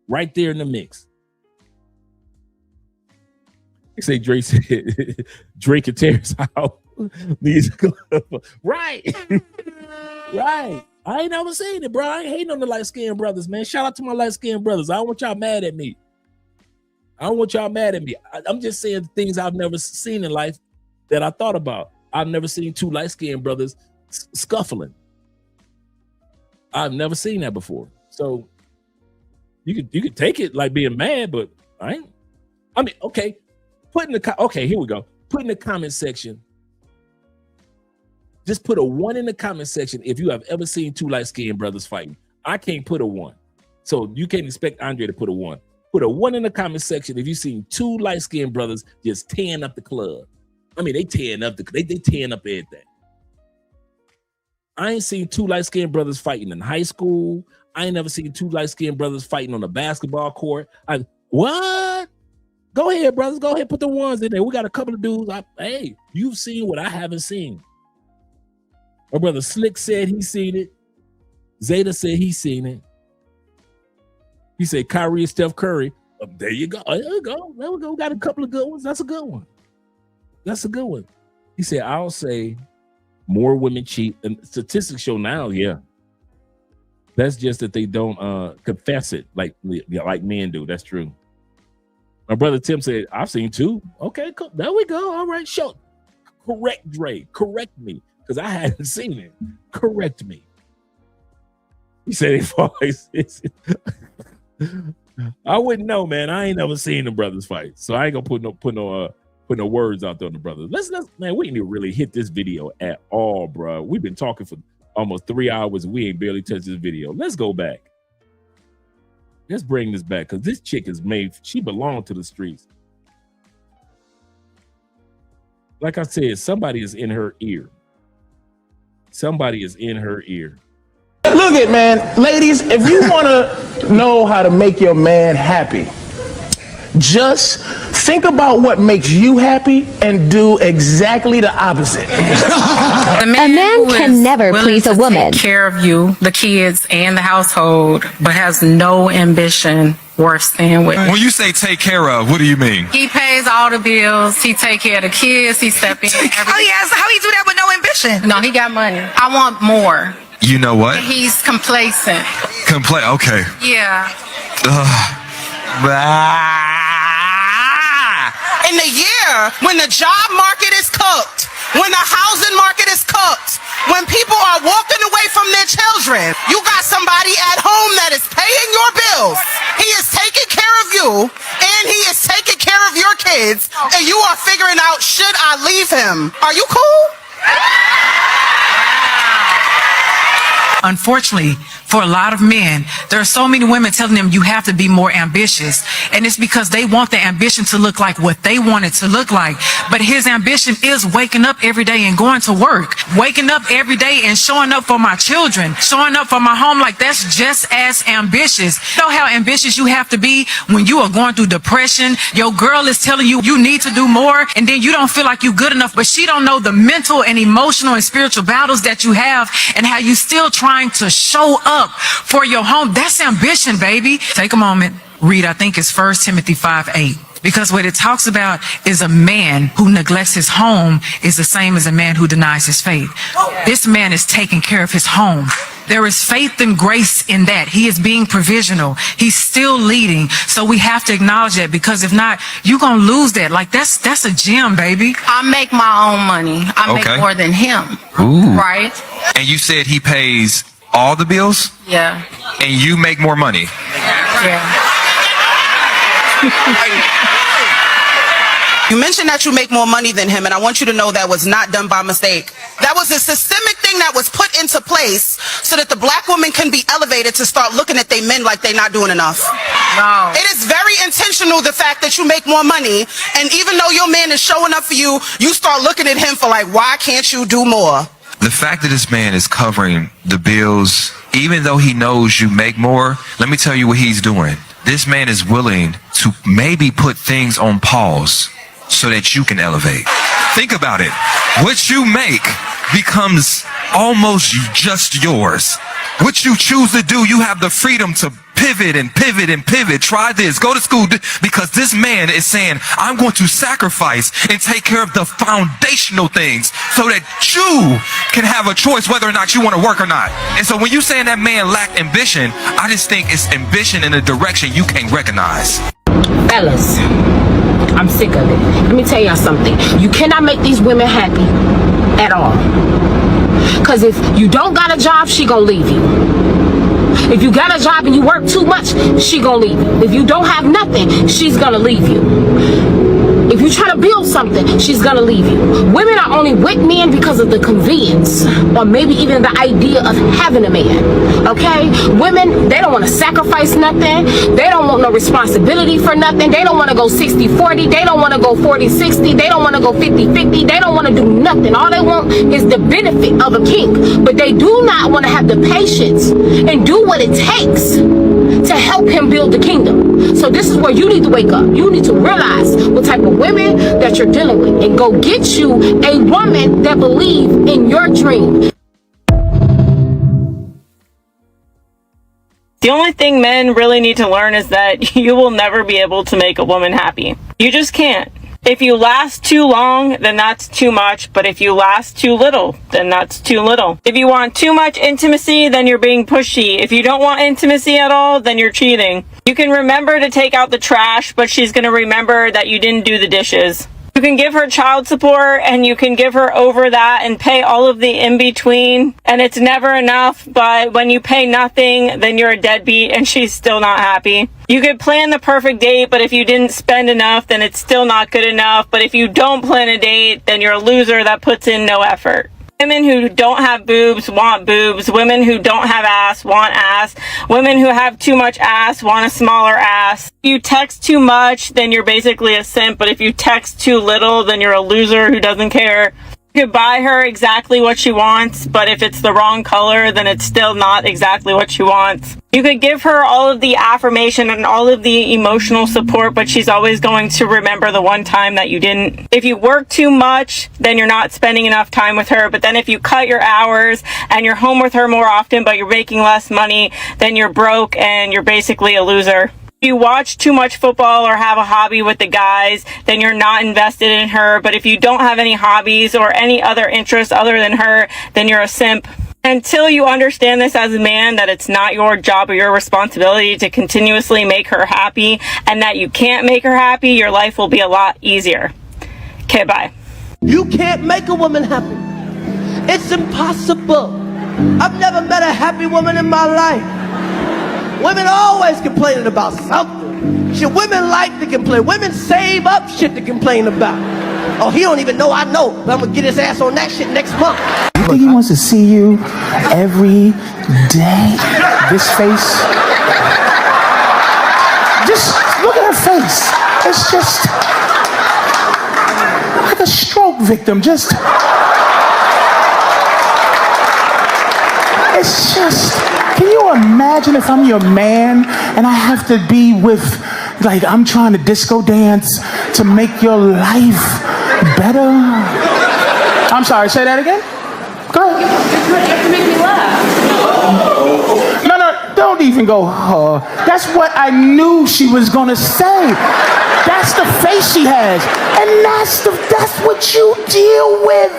Right there in the mix. They say Drake said, Drake and Terrence out. Right. Right. I ain't never seen it, bro. I ain't hating on the light-skinned brothers, man. Shout out to my light-skinned brothers. I don't want y'all mad at me. I'm just saying things I've never seen in life that I thought about. I've never seen 2 light-skinned brothers scuffling. I've never seen that before. So you could take it like being mad, but okay. Here we go. Put in the comment section. Just put a 1 in the comment section if you have ever seen 2 light-skinned brothers fighting. I can't put a 1. So you can't expect Andre to put a 1. Put a 1 in the comment section if you've seen 2 light-skinned brothers just tearing up the club. I mean, they tearing up everything. I ain't seen 2 light-skinned brothers fighting in high school. I ain't never seen 2 light-skinned brothers fighting on a basketball court. What? Go ahead, brothers. Go ahead, put the 1s in there. We got a couple of dudes. Hey, you've seen what I haven't seen. My brother Slick said he's seen it. Zeta said he's seen it. He said Kyrie and Steph Curry. There you go. There we go. We got a couple of good ones. That's a good one. He said, I'll say more women cheat. And statistics show now, yeah. That's just that they don't confess it like men do. That's true. My brother Tim said, I've seen 2. Okay, cool. There we go. All right, show. Correct, Dre. Correct me. Because I hadn't seen it. Correct me. He said I wouldn't know, man. I ain't never seen the brothers fight. So I ain't gonna put no words out there on the brothers. Let's man, we didn't really hit this video at all, bro. We've been talking for almost 3 hours. We ain't barely touched this video. Let's go back. Let's bring this back because this chick is she belonged to the streets. Like I said, somebody is in her ear. Somebody is in her ear. Look it, man. Ladies, if you want to know how to make your man happy, just think about what makes you happy and do exactly the opposite. A man can never please a woman. Take care of you, the kids, and the household, but has no ambition worth staying with. When you say take care of, what do you mean? He pays all the bills. He take care of the kids. He step in. Oh yes, how he do that with no ambition? No, he got money. I want more. You know what? He's complacent. Okay. Yeah. In the year when the job market is cooked, when the housing market is cooked, when people are walking away from their children, you got somebody at home that is paying your bills. He is taking care of you, and he is taking care of your kids, and you are figuring out, should I leave him? Are you cool? Unfortunately, for a lot of men, there are so many women telling them you have to be more ambitious. And it's because they want the ambition to look like what they want it to look like. But his ambition is waking up every day and going to work, waking up every day and showing up for my children, showing up for my home. Like, that's just as ambitious. You know how ambitious you have to be when you are going through depression. Your girl is telling you you need to do more, and then you don't feel like you're good enough, but she don't know the mental and emotional and spiritual battles that you have and how you still trying to show up for your home. That's ambition, baby. Take a moment. Read, I think it's 1 Timothy 5:8. Because what it talks about is a man who neglects his home is the same as a man who denies his faith. This man is taking care of his home. There is faith and grace in that. He is being provisional. He's still leading. So we have to acknowledge that, because if not, you're going to lose that. Like, that's a gem, baby. I make my own money. I make more than him. Ooh. Right? And you said he pays all the bills? Yeah. And you make more money? Yeah. You mentioned that you make more money than him, and I want you to know that was not done by mistake. That was a systemic thing that was put into place so that the black woman can be elevated to start looking at they men like they're not doing enough. No. It is very intentional, the fact that you make more money, and even though your man is showing up for you, you start looking at him for like, why can't you do more? The fact that this man is covering the bills, even though he knows you make more, let me tell you what he's doing. This man is willing to maybe put things on pause so that you can elevate. Think about it. What you make becomes almost just yours. What you choose to do, you have the freedom to pivot and pivot and pivot. Try this, go to school, because this man is saying, I'm going to sacrifice and take care of the foundational things so that you can have a choice whether or not you want to work or not. And so when you saying that man lacked ambition, I just think it's ambition in a direction you can't recognize. Fellas, I'm sick of it. Let me tell y'all something. You cannot make these women happy at all. Because if you don't got a job, she gonna leave you. If you got a job and you work too much, she gonna leave you. If you don't have nothing, she's gonna leave you. If you try to build something, she's gonna leave you. Women are only with men because of the convenience, or maybe even the idea of having a man, okay? Women, they don't want to sacrifice nothing. They don't want no responsibility for nothing. They don't want to go 60-40. They don't want to go 40-60. They don't want to go 50-50. They don't want to do nothing. All they want is the benefit of a king. But they do not want to have the patience and do what it takes to help him build the kingdom. So this is where you need to wake up. You need to realize what type of women that you're dealing with, and go get you a woman that believes in your dream. The only thing men really need to learn is that you will never be able to make a woman happy. You just can't. If you last too long, then that's too much. But if you last too little, then that's too little. If you want too much intimacy, then you're being pushy. If you don't want intimacy at all, then you're cheating. You can remember to take out the trash, but she's going to remember that you didn't do the dishes. You can give her child support, and you can give her over that and pay all of the in-between, and it's never enough. But when you pay nothing, then you're a deadbeat and she's still not happy. You could plan the perfect date, but if you didn't spend enough, then it's still not good enough. But if you don't plan a date, then you're a loser that puts in no effort. Women who don't have boobs want boobs. Women who don't have ass want ass. Women who have too much ass want a smaller ass. If you text too much, then you're basically a simp. But if you text too little, then you're a loser who doesn't care. You could buy her exactly what she wants, but if it's the wrong color, then it's still not exactly what she wants. You could give her all of the affirmation and all of the emotional support, but she's always going to remember the one time that you didn't. If you work too much, then you're not spending enough time with her. But then if you cut your hours and you're home with her more often, but you're making less money, then you're broke and you're basically a loser. If you watch too much football or have a hobby with the guys, then you're not invested in her. But if you don't have any hobbies or any other interests other than her, then you're a simp. Until you understand this as a man, that it's not your job or your responsibility to continuously make her happy, and that you can't make her happy, your life will be a lot easier. Okay, bye. You can't make a woman happy. It's impossible. I've never met a happy woman in my life. Women always complaining about something. Shit, women like to complain. Women save up shit to complain about. Oh, he don't even know I know, but I'm gonna get his ass on that shit next month. You think he wants to see you every day? This face? Just look at her face. It's just like a stroke victim. It's just, can you imagine if I'm your man and I have to be with, like, I'm trying to disco dance to make your life better? I'm sorry, say that again? Go ahead. You have to make me laugh. No, don't even go, that's what I knew she was gonna say. That's the face she has. And that's what you deal with.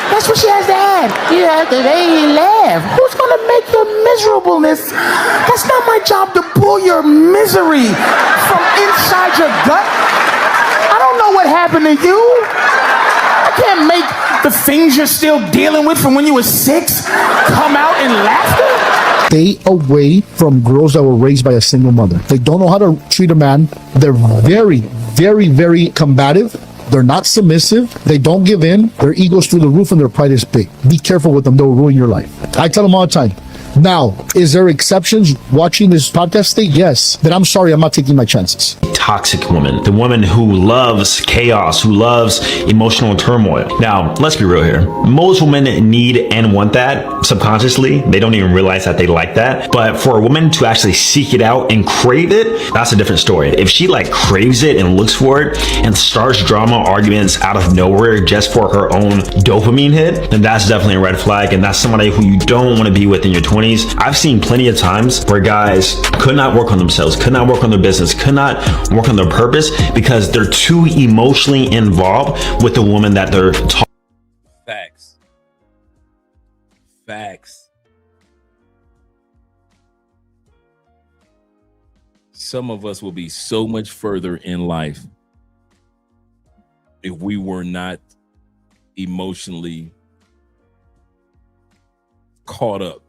That's what she has to add. You have to laugh. Who's gonna make your miserableness? That's not my job to pull your misery from inside your gut. I don't know what happened to you. I can't make the things you're still dealing with from when you were 6 come out in laughter. Stay away from girls that were raised by a single mother. They don't know how to treat a man. They're very, very, very combative. They're not submissive. They don't give in. Their ego's through the roof and their pride is big. Be careful with them. They'll ruin your life. I tell them all the time. Now, is there exceptions watching this podcast thing? Yes. Then I'm sorry, I'm not taking my chances. Toxic woman, the woman who loves chaos, who loves emotional turmoil. Now, let's be real here. Most women need and want that subconsciously. They don't even realize that they like that. But for a woman to actually seek it out and crave it, that's a different story. If she like craves it and looks for it and starts drama arguments out of nowhere just for her own dopamine hit, then that's definitely a red flag. And that's somebody who you don't want to be with in your 20s. I've seen plenty of times where guys could not work on themselves, could not work on their business, could not work on their purpose because they're too emotionally involved with the woman that they're talking. Facts. Some of us will be so much further in life if we were not emotionally caught up.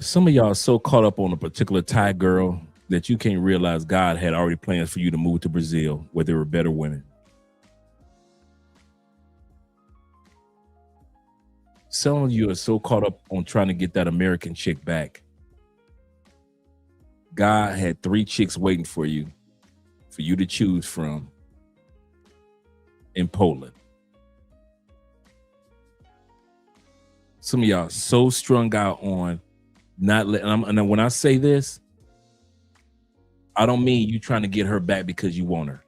Some of y'all are so caught up on a particular Thai girl that you can't realize God had already plans for you to move to Brazil where there were better women. Some of you are so caught up on trying to get that American chick back. God had 3 chicks waiting for you to choose from in Poland. Some of y'all so strung out on not letting, and when I say this, I don't mean you trying to get her back because you want her.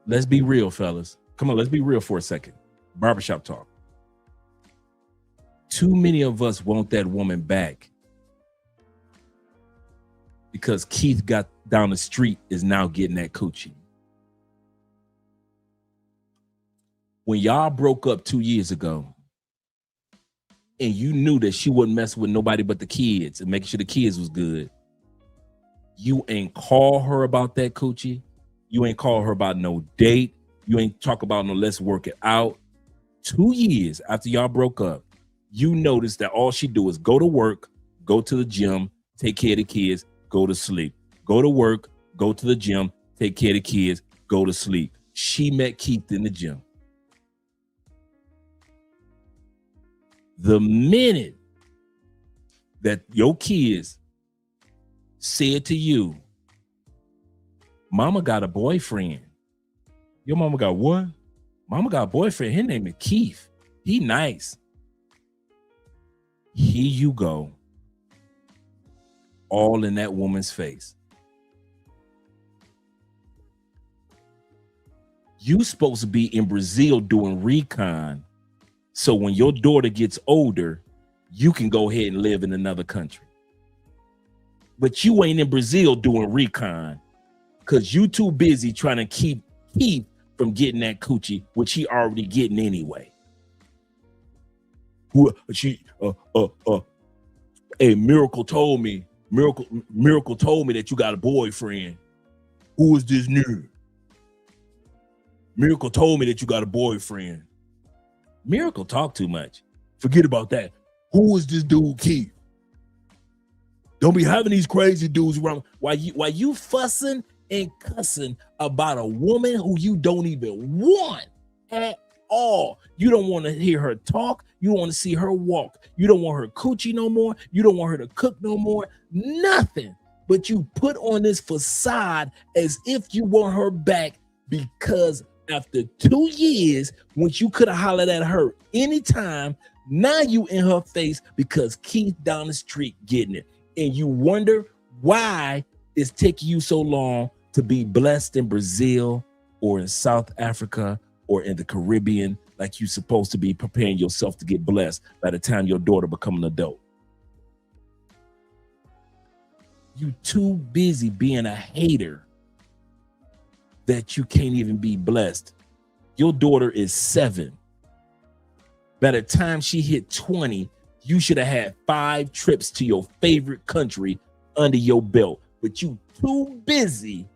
Let's be real, fellas. Come on, let's be real for a second. Barbershop talk. Too many of us want that woman back because Keith got down the street is now getting that coochie. When y'all broke up 2 years ago and you knew that she wouldn't mess with nobody but the kids and making sure the kids was good, you ain't call her about that coochie. You ain't call her about no date. You ain't talk about no let's work it out. 2 years after y'all broke up, you noticed that all she do is go to work, go to the gym, take care of the kids, go to sleep. Go to work, go to the gym, take care of the kids, go to sleep. She met Keith in the gym. The minute that your kids said to you, Mama got a boyfriend. Your mama got what? Mama got a boyfriend. His name is Keith. He nice. Here you go. All in that woman's face. You supposed to be in Brazil doing recon. So when your daughter gets older, you can go ahead and live in another country. But you ain't in Brazil doing recon because you too busy trying to keep Keith from getting that coochie, which he already getting anyway. Hey, Miracle told me that you got a boyfriend. Who is this new? Miracle told me that you got a boyfriend. Miracle talk too much. Forget about that. Who is this dude, Keith? Don't be having these crazy dudes around. Why you fussing and cussing about a woman who you don't even want at all? You don't want to hear her talk. You don't want to see her walk. You don't want her coochie no more. You don't want her to cook no more. Nothing. But you put on this facade as if you want her back because after 2 years, when you could have hollered at her anytime, now you in her face because Keith down the street getting it. And you wonder why it's taking you so long to be blessed in Brazil or in South Africa or in the Caribbean like you're supposed to be preparing yourself to get blessed by the time your daughter become an adult. You too busy being a hater that you can't even be blessed. Your daughter is 7. By the time she hit 20, you should have had 5 trips to your favorite country under your belt, but you too busy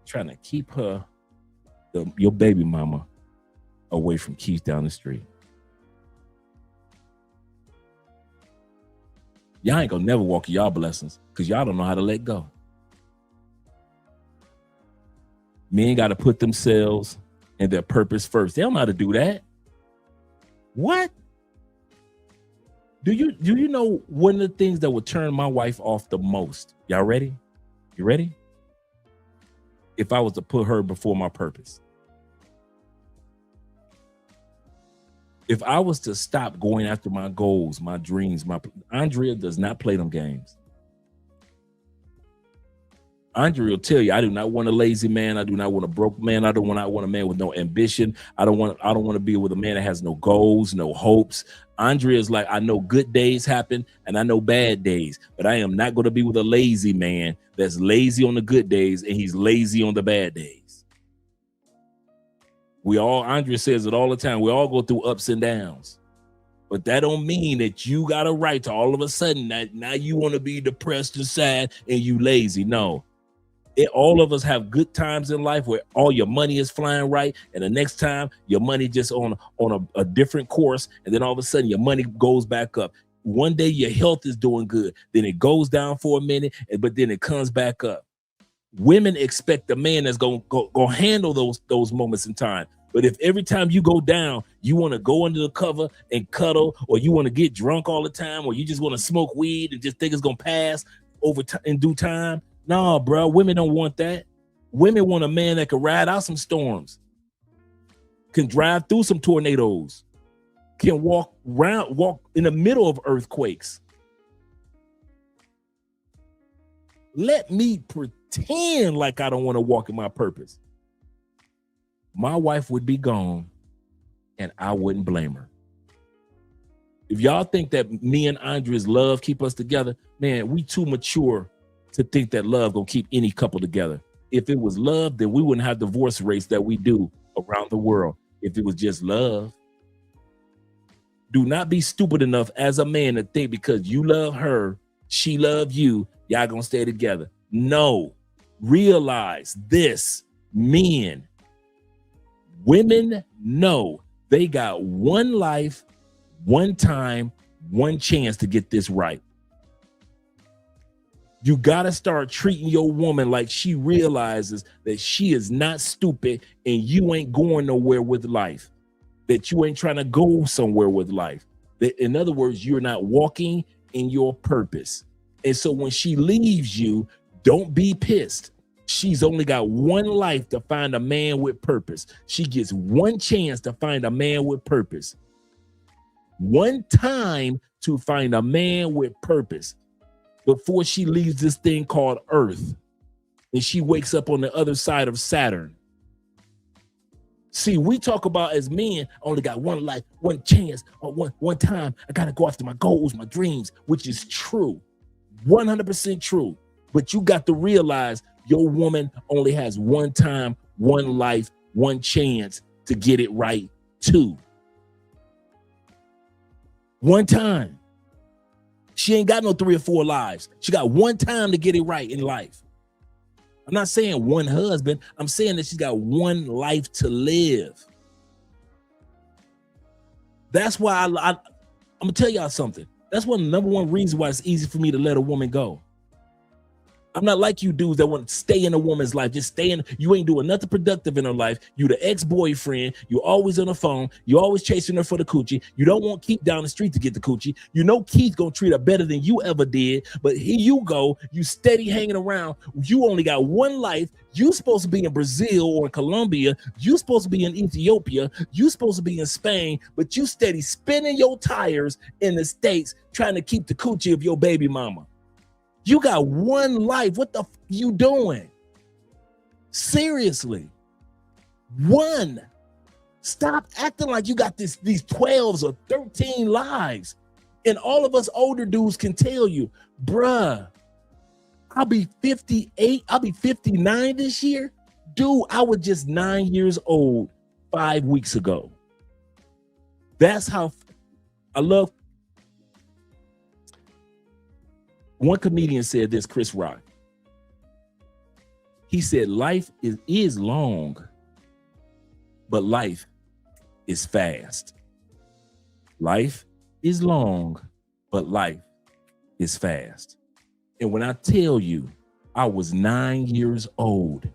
trying to keep her, your baby mama, away from Keith down the street. Y'all ain't gonna never walk in y'all blessings because y'all don't know how to let go. Men got to put themselves and their purpose first. They don't know how to do that. What? Do you know one of the things that would turn my wife off the most? Y'all ready? You ready? If I was to put her before my purpose. If I was to stop going after my goals, my dreams, Andrea does not play them games. Andrea will tell you, I do not want a lazy man. I do not want a broke man. I don't want a man with no ambition. I don't want to be with a man that has no goals, no hopes. Andrea is like, I know good days happen and I know bad days, but I am not going to be with a lazy man that's lazy on the good days and he's lazy on the bad days. Andrea says it all the time. We all go through ups and downs, but that don't mean that you got a right to all of a sudden that now you want to be depressed and sad and you lazy. No. All of us have good times in life where all your money is flying right, and the next time your money just on a different course, and then all of a sudden your money goes back up. One day your health is doing good, then it goes down for a minute, but then it comes back up. Women expect a man that's gonna handle those moments in time. But if every time you go down, you want to go under the cover and cuddle, or you want to get drunk all the time, or you just want to smoke weed and just think it's gonna pass over in due time. No, bro, women don't want that. Women want a man that can ride out some storms, can drive through some tornadoes, can walk in the middle of earthquakes. Let me pretend like I don't want to walk in my purpose. My wife would be gone and I wouldn't blame her. If y'all think that me and Andrea's love keep us together, man, we too mature to think that love gonna keep any couple together. If it was love, then we wouldn't have divorce rates that we do around the world. If it was just love. Do not be stupid enough as a man to think because you love her, she love you, y'all gonna stay together. No, realize this, men, women know they got one life, one time, one chance to get this right. You got to start treating your woman like she realizes that she is not stupid and you ain't going nowhere with life, that you ain't trying to go somewhere with life. That, in other words, you're not walking in your purpose. And so when she leaves you, don't be pissed. She's only got one life to find a man with purpose. She gets one chance to find a man with purpose. One time to find a man with purpose. Before she leaves this thing called Earth and she wakes up on the other side of Saturn. See, we talk about as men, I only got one life, one chance, or one time. I got to go after my goals, my dreams, which is true, 100% true. But you got to realize your woman only has one time, one life, one chance to get it right too. One time. She ain't got no 3 or 4 lives. She got one time to get it right in life. I'm not saying one husband. I'm saying that she's got one life to live. That's why I'm going to tell y'all something. That's one of the number one reasons why it's easy for me to let a woman go. I'm not like you dudes that want to stay in a woman's life. Just stay in. You ain't doing nothing productive in her life. You the ex-boyfriend. You always on the phone. You always chasing her for the coochie. You don't want Keith down the street to get the coochie. You know Keith gonna treat her better than you ever did. But here you go. You steady hanging around. You only got one life. You supposed to be in Brazil or in Colombia. You supposed to be in Ethiopia. You supposed to be in Spain. But you steady spinning your tires in the States trying to keep the coochie of your baby mama. You got one life. What the f you doing? Seriously. One. Stop acting like you got these 12s or 13 lives. And all of us older dudes can tell you, bruh, I'll be 58, I'll be 59 this year. Dude, I was just 9 years old 5 weeks ago. That's how I love. One comedian said this, Chris Rock. He said, life is long, but life is fast. Life is long, but life is fast. And when I tell you, I was 9 years old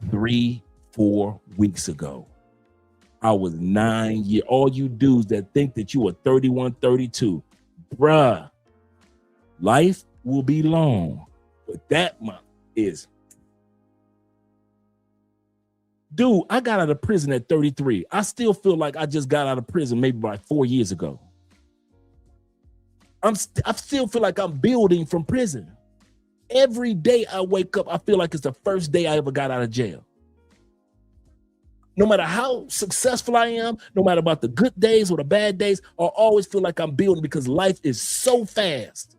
3-4 weeks ago. I was 9 years. All you dudes that think that you are 31, 32, bruh, life will be long, but that month is. Dude, I got out of prison at 33. I still feel like I just got out of prison maybe like 4 years ago. I still feel like I'm building from prison. Every day I wake up, I feel like it's the first day I ever got out of jail. No matter how successful I am, no matter about the good days or the bad days, I always feel like I'm building because life is so fast.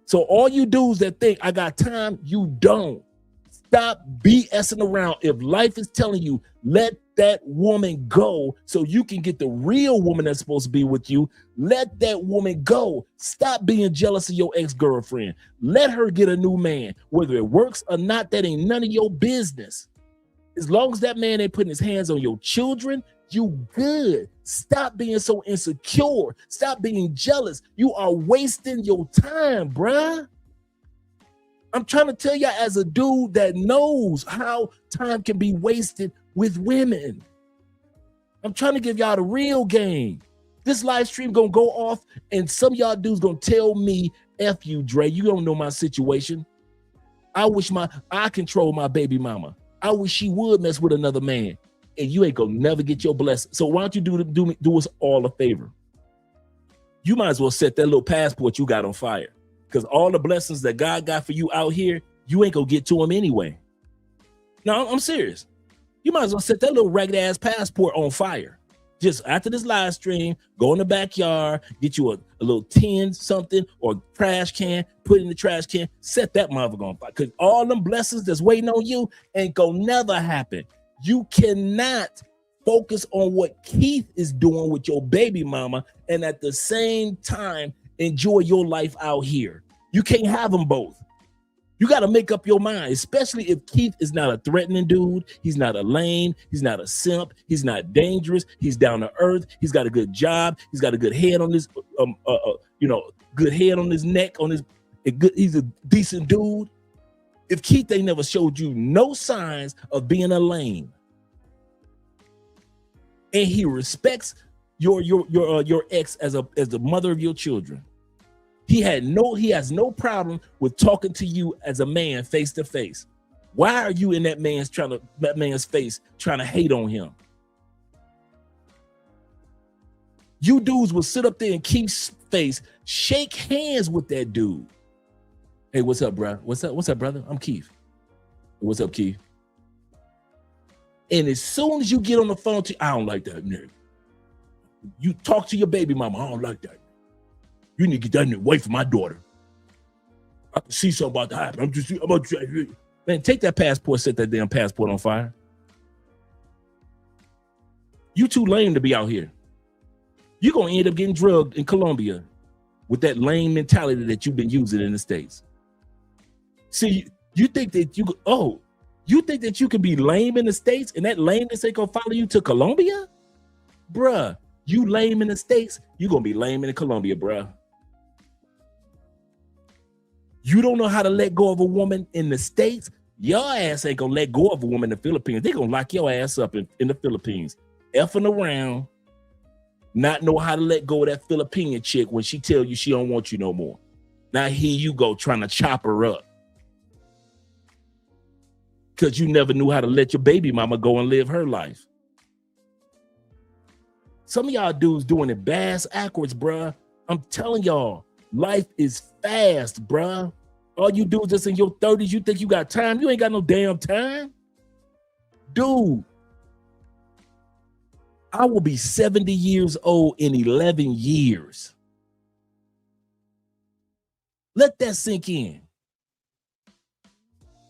So all you dudes that think I got time, you don't. Stop BSing around. If life is telling you, let that woman go so you can get the real woman that's supposed to be with you, let that woman go. Stop being jealous of your ex-girlfriend. Let her get a new man. Whether it works or not, that ain't none of your business. As long as that man ain't putting his hands on your children, you good. Stop being so insecure. Stop being jealous. You are wasting your time, bruh. I'm trying to tell you as a dude that knows how time can be wasted with women. I'm trying to give y'all the real game. This live stream gonna go off and some of y'all dudes gonna tell me, F you, Dre, you don't know my situation. I wish I control my baby mama. I wish she would mess with another man and you ain't gonna never get your blessing. So why don't you do us all a favor? You might as well set that little passport you got on fire. Because all the blessings that God got for you out here, you ain't gonna get to them anyway. No, I'm serious. You might as well set that little ragged ass passport on fire. Just after this live stream, go in the backyard, get you a little tin something or trash can, put it in the trash can, set that motherfucker on fire. Because all them blessings that's waiting on you ain't gonna never happen. You cannot focus on what Keith is doing with your baby mama and at the same time enjoy your life out here. You can't have them both. You got to make up your mind, especially if Keith is not a threatening dude. He's not a lame. He's not a simp. He's not dangerous. He's down to earth. He's got a good job. He's got a good head on his, good head on his neck. He's a decent dude. If Keith ain't never showed you no signs of being a lame, and he respects your ex as the mother of your children, he has no problem with talking to you as a man face to face. Why are you in that man's face trying to hate on him? You dudes will sit up there in Keith's face, shake hands with that dude. Hey, what's up, bro? What's up, brother? I'm Keith. What's up, Keith? And as soon as you get on the phone, I don't like that nigga. You talk to your baby mama, I don't like that. You need to get that nigga away from my daughter. I can see something about to happen. Man, take that passport, set that damn passport on fire. You too lame to be out here. You're going to end up getting drugged in Colombia with that lame mentality that you've been using in the States. See, you think that you can be lame in the States and that lameness ain't going to follow you to Colombia? Bruh, you lame in the States, you're going to be lame in Colombia, bruh. You don't know how to let go of a woman in the States, your ass ain't gonna let go of a woman in the Philippines. They gonna lock your ass up in the Philippines. Effing around, not know how to let go of that Filipino chick when she tell you she don't want you no more. Now here you go trying to chop her up. Because you never knew how to let your baby mama go and live her life. Some of y'all dudes doing it bass backwards, bruh. I'm telling y'all, life is fast, bruh. All you dudes that's in your 30s, you think you got time? You ain't got no damn time. Dude, I will be 70 years old in 11 years. Let that sink in.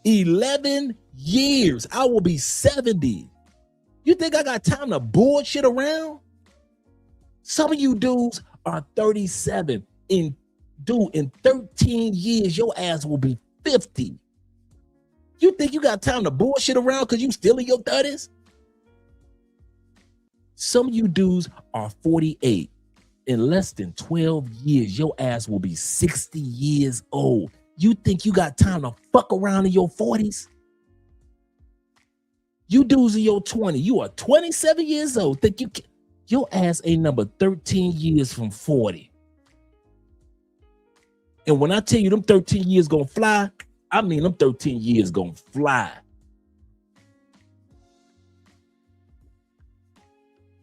11 years. I will be 70. You think I got time to bullshit around? Some of you dudes are 37. In 13 years, your ass will be 50. You think you got time to bullshit around because you still in your 30s? Some of you dudes are 48. In less than 12 years, your ass will be 60 years old. You think you got time to fuck around in your 40s? You dudes in your 20s, you are 27 years old. Think you can, your ass ain't number 13 years from 40. And when I tell you them 13 years gonna fly, I mean them 13 years gonna fly.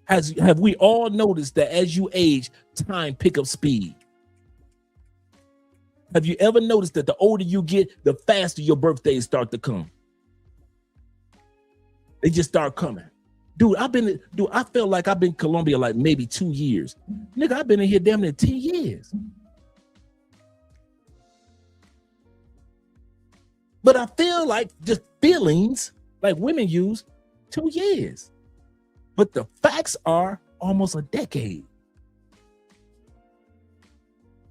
Have we all noticed that as you age, time pick up speed? Have you ever noticed that the older you get, the faster your birthdays start to come? They just start coming. Dude, I felt like I've been in Colombia like maybe 2 years. Nigga, I've been in here damn near 10 years. But I feel like just feelings, like women use, 2 years. But the facts are almost a decade.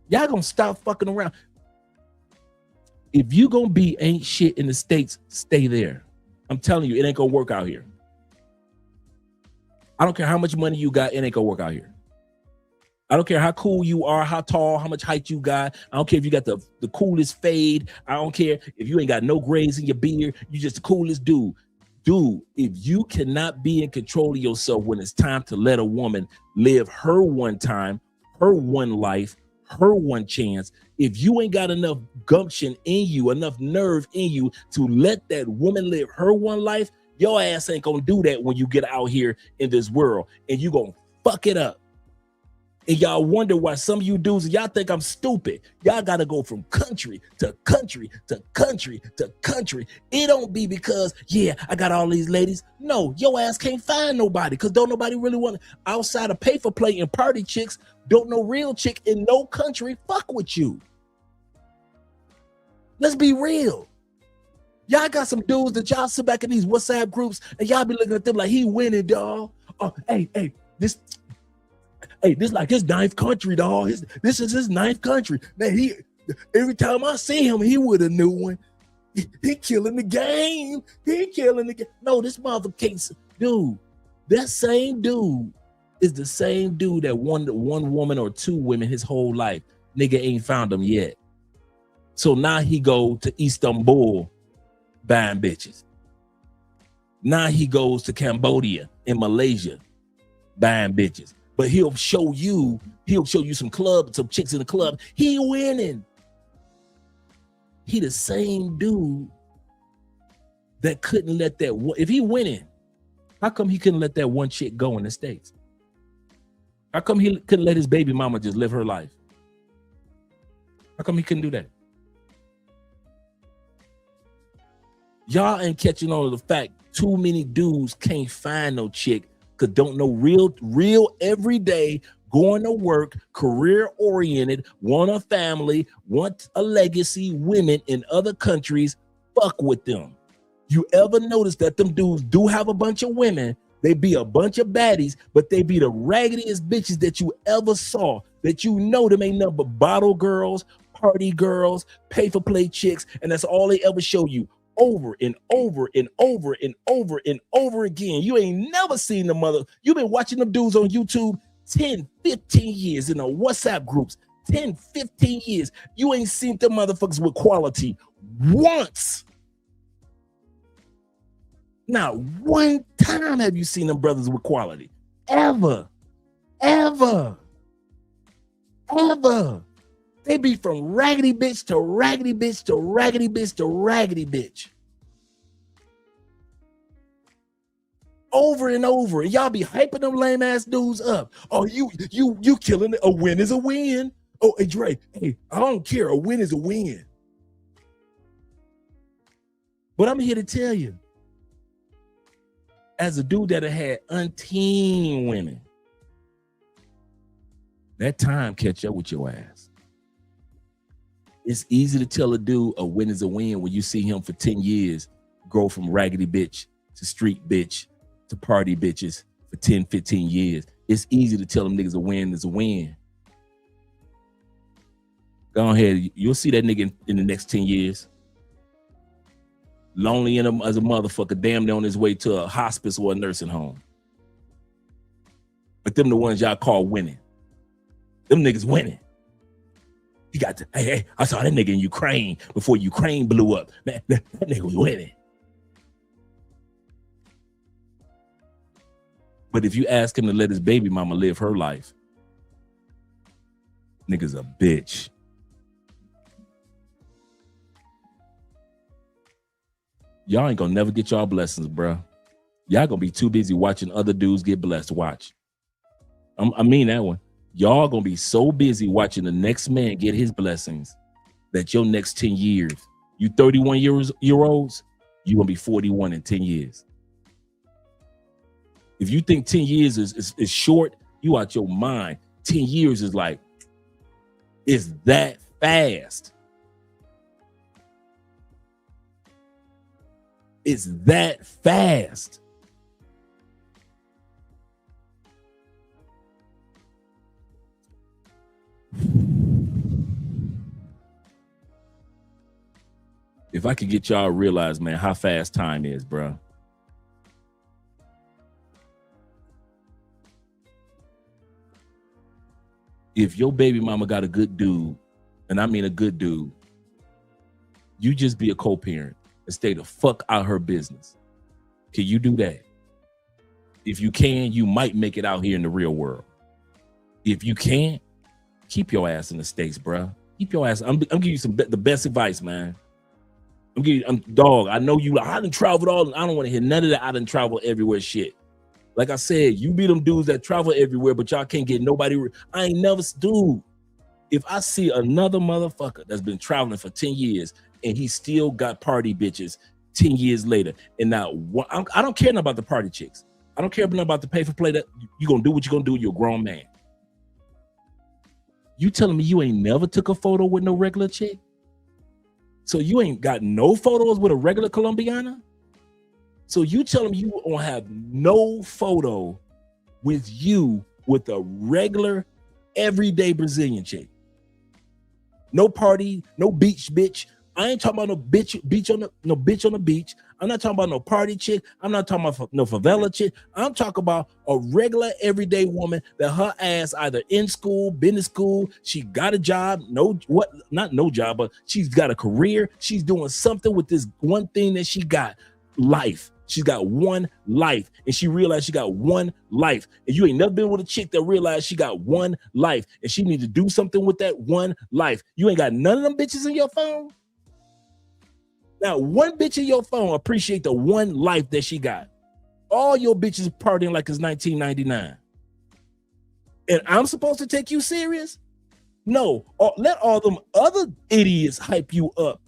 Y'all gonna stop fucking around. If you gonna be ain't shit in the States, stay there. I'm telling you, it ain't gonna work out here. I don't care how much money you got, it ain't gonna work out here. I don't care how cool you are, how tall, how much height you got. I don't care if you got the coolest fade. I don't care if you ain't got no grays in your beard. You just the coolest dude. Dude, if you cannot be in control of yourself when it's time to let a woman live her one time, her one life, her one chance, if you ain't got enough gumption in you, enough nerve in you to let that woman live her one life, your ass ain't gonna do that when you get out here in this world, and you gonna fuck it up. And y'all wonder why some of you dudes, y'all think I'm stupid. Y'all gotta go from country to country to country to country. It don't be because, yeah, I got all these ladies. No, your ass can't find nobody because don't nobody really want, outside of pay for play and party chicks, don't no real chick in no country fuck with you. Let's be real. Y'all got some dudes that y'all sit back in these WhatsApp groups and y'all be looking at them like he winning, dog. Oh, this like his ninth country, dog. This is his ninth country. Man, every time I see him, he with a new one. He killing the game. He killing the game. No, this motherfucker, dude. That same dude is the same dude that won one woman or two women his whole life. Nigga ain't found them yet. So now he go to Istanbul buying bitches. Now he goes to Cambodia and Malaysia buying bitches. But he'll show you some chicks in the club. He winning. He the same dude that couldn't let that, if he winning, how come he couldn't let that one chick go in the States? How come he couldn't let his baby mama just live her life? How come he couldn't do that? Y'all ain't catching on to the fact too many dudes can't find no chick because don't know real everyday, going to work, career oriented, want a family, want a legacy women in other countries, fuck with them. You ever notice that them dudes do have a bunch of women? They be a bunch of baddies, but they be the raggediest bitches that you ever saw, that you know them ain't nothing but bottle girls, party girls, pay for play chicks, and that's all they ever show you. Over and over and over and over and over again. You ain't never seen the mother. You've been watching them dudes on YouTube 10, 15 years in the WhatsApp groups, 10, 15 years. You ain't seen them motherfuckers with quality once. Not one time have you seen them brothers with quality. Ever. They be from raggedy bitch to raggedy bitch to raggedy bitch to raggedy bitch. Over and over. And y'all be hyping them lame ass dudes up. Oh, you killing it. A win is a win. Oh, hey, Dre, hey, I don't care. A win is a win. But I'm here to tell you, As a dude that had umpteen women, that time catch up with your ass. It's easy to tell a dude a win is a win when you see him for 10 years grow from raggedy bitch to street bitch to party bitches for 10, 15 years. It's easy to tell them niggas a win is a win. Go ahead. You'll see that nigga in the next 10 years. Lonely as a motherfucker, damn near on his way to a hospice or a nursing home. But them the ones y'all call winning. Them niggas winning. He got to, hey, I saw that nigga in Ukraine before Ukraine blew up. Man, that nigga was winning. But if you ask him to let his baby mama live her life, nigga's a bitch. Y'all ain't gonna never get y'all blessings, bro. Y'all gonna be too busy watching other dudes get blessed. Watch. I mean that one. Y'all gonna be so busy watching the next man get his blessings that your next 10 years, you 31 year olds, you gonna be 41 in 10 years. If you think 10 years is short, you out your mind. 10 years is like, it's that fast. It's that fast. If I could get y'all to realize, man, how fast time is, bro. If your baby mama got a good dude, and I mean a good dude, you just be a co-parent and stay the fuck out her business. Can you do that? If you can, you might make it out here in the real world. If you can't, keep your ass in the States, bro. Keep your ass. I'm giving you the best advice, man. Dog, I know you. I done traveled all. I don't want to hear none of that. I done traveled everywhere shit. Like I said, you be them dudes that travel everywhere, but y'all can't get nobody. I ain't never, dude. If I see another motherfucker that's been traveling for 10 years and he still got party bitches 10 years later, and now I don't care about the party chicks. I don't care about the pay for play. That you gonna do what you gonna do. You're a grown man. You telling me you ain't never took a photo with no regular chick? So you ain't got no photos with a regular Colombiana? So you telling me you don't have no photo with you with a regular, everyday Brazilian chick? No party, no beach bitch. I ain't talking about no bitch on the beach. I'm not talking about no party chick. I'm not talking about no favela chick. I'm talking about a regular, everyday woman that her ass either in school, been to school, she got a job, not no job, but she's got a career. She's doing something with this one thing that she got, life. She's got one life, and she realized she got one life. And you ain't never been with a chick that realized she got one life, and she need to do something with that one life. You ain't got none of them bitches in your phone. Now, one bitch in your phone appreciate the one life that she got. All your bitches partying like it's 1999. And I'm supposed to take you serious? No. Let all them other idiots hype you up,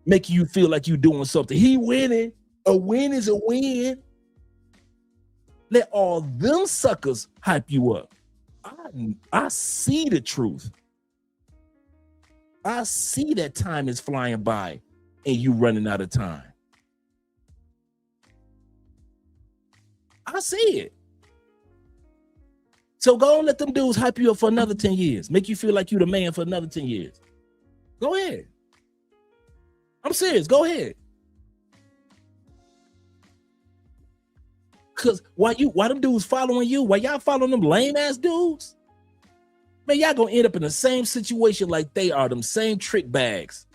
make you feel like you doing something. He winning. A win is a win. Let all them suckers hype you up. I see the truth. I see that time is flying by and you running out of time. I see it. So go and let them dudes hype you up for another 10 years. Make you feel like you the man for another 10 years. Go ahead. I'm serious. Go ahead. Cause why them dudes following you? Why y'all following them lame ass dudes? Man, y'all gonna end up in the same situation like they are, them same trick bags.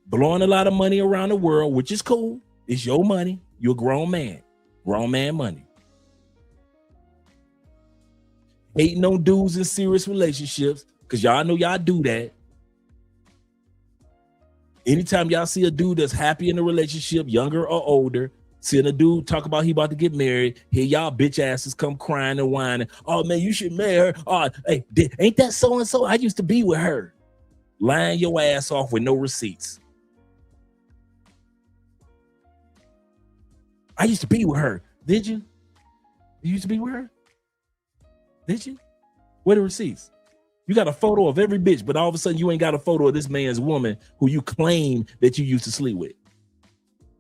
Blowing a lot of money around the world, which is cool. It's your money. You're a grown man. Grown man money. Hating on dudes in serious relationships, because y'all know y'all do that. Anytime y'all see a dude that's happy in a relationship, younger or older, seeing a dude talk about he about to get married, here y'all bitch asses come crying and whining. Oh man, you should marry her. Oh, hey, ain't that so-and-so? I used to be with her. Lying your ass off with no receipts. I used to be with her. Did you? You used to be with her? Did you? Where the receipts? You got a photo of every bitch, but all of a sudden you ain't got a photo of this man's woman who you claim that you used to sleep with.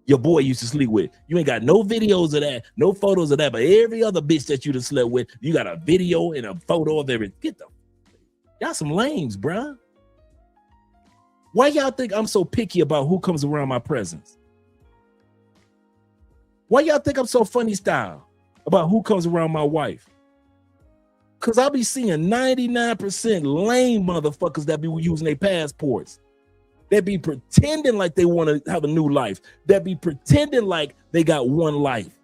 Your boy used to sleep with. You ain't got no videos of that, no photos of that, but every other bitch that you done slept with, you got a video and a photo of every. Y'all some lames, bruh. Why y'all think I'm so picky about who comes around my presence? Why y'all think I'm so funny style about who comes around my wife? Because I'll be seeing 99% lame motherfuckers that be using their passports. That be pretending like they want to have a new life. That be pretending like they got one life.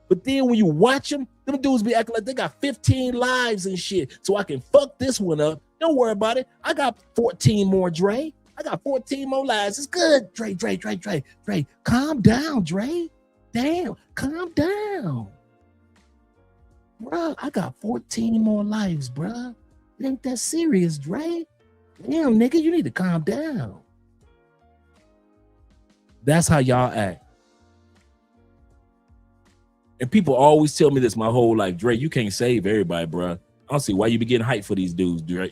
But then when you watch them dudes be acting like they got 15 lives and shit. So I can fuck this one up. Don't worry about it. I got 14 more, Dre. I got 14 more lives. It's good. Dre. Calm down, Dre. Damn, calm down. Bruh, I got 14 more lives, bruh. It ain't that serious, Dre. Damn, nigga, you need to calm down. That's how y'all act. And people always tell me this my whole life. Dre, you can't save everybody, bruh. I don't see why you be getting hyped for these dudes, Dre.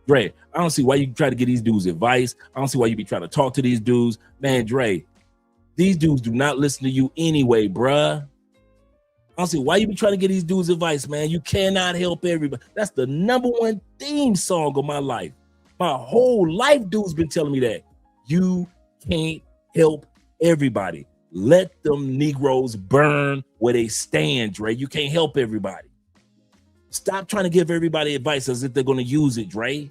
Dre, I don't see why you try to get these dudes advice. I don't see why you be trying to talk to these dudes. Man, Dre, these dudes do not listen to you anyway, bruh. I don't see why you be trying to get these dudes advice, man. You cannot help everybody. That's the #1 theme song of my life. My whole life, dudes been telling me that. You can't help everybody. Let them Negroes burn where they stand, Dre. You can't help everybody. Stop trying to give everybody advice as if they're going to use it, Dre.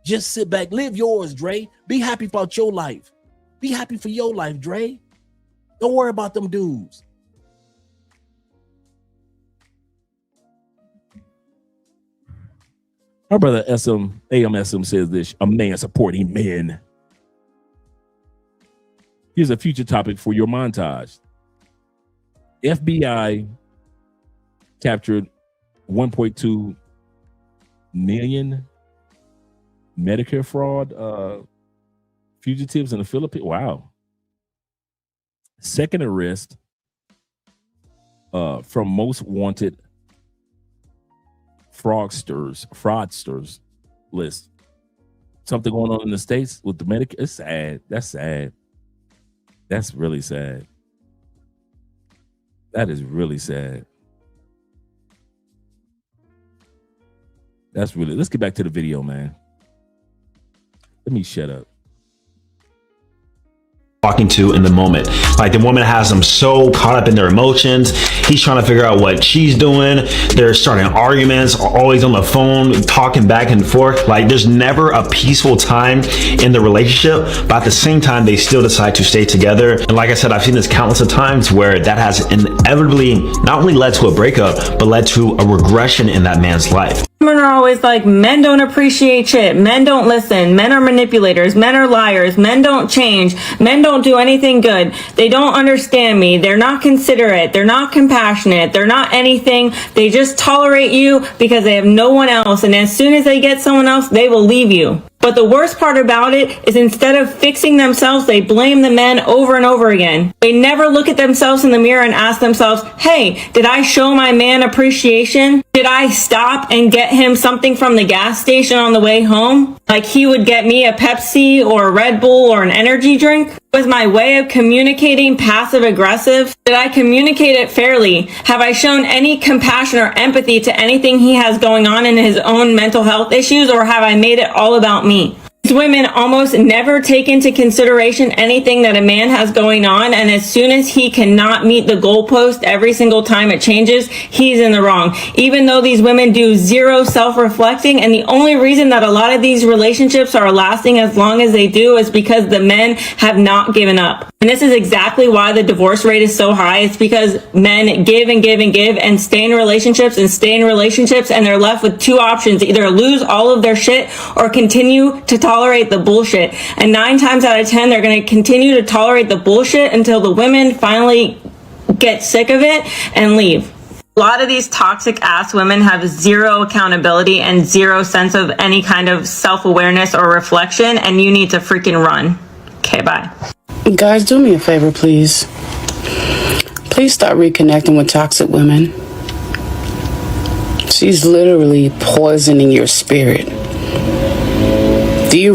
Just sit back, live yours, Dre. Be happy about your life. Be happy for your life, Dre. Don't worry about them dudes. Our brother AMSM says this, a man supporting men. Here's a future topic for your montage. FBI captured 1.2 million Medicare fraud fugitives in the Philippines. Wow. Second arrest from most wanted fraudsters list. Something going on in the States with the Medicare. It's sad. That's sad. That's really sad. That is really sad. Let's get back to the video, man. Let me shut up. Talking to in the moment. Like the woman has them so caught up in their emotions. He's trying to figure out what she's doing. They're starting arguments, always on the phone, talking back and forth. Like there's never a peaceful time in the relationship, but at the same time, they still decide to stay together. And like I said, I've seen this countless of times where that has inevitably not only led to a breakup, but led to a regression in that man's life. Women are always like, men don't appreciate shit. Men don't listen. Men are manipulators. Men are liars. Men don't change. Men don't do anything good. They don't understand me. They're not considerate. They're not compassionate. They're not anything. They just tolerate you because they have no one else. And as soon as they get someone else, they will leave you. But the worst part about it is instead of fixing themselves, they blame the men over and over again. They never look at themselves in the mirror and ask themselves, hey, did I show my man appreciation? Did I stop and get him something from the gas station on the way home? Like he would get me a Pepsi or a Red Bull or an energy drink? Was my way of communicating passive aggressive? Did I communicate it fairly? Have I shown any compassion or empathy to anything he has going on in his own mental health issues, or have I made it all about me? These women almost never take into consideration anything that a man has going on, and as soon as he cannot meet the goalpost every single time it changes, he's in the wrong. Even though these women do zero self-reflecting, and the only reason that a lot of these relationships are lasting as long as they do is because the men have not given up. And this is exactly why the divorce rate is so high. It's because men give and give and give and stay in relationships, and they're left with two options: either lose all of their shit or continue to tolerate the bullshit. And 9 times out of 10, they're going to continue to tolerate the bullshit until the women finally get sick of it and leave. A lot of these toxic ass women have zero accountability and zero sense of any kind of self-awareness or reflection, and you need to freaking run. Okay, bye. Guys, do me a favor, please. Please stop reconnecting with toxic women. She's literally poisoning your spirit. Do you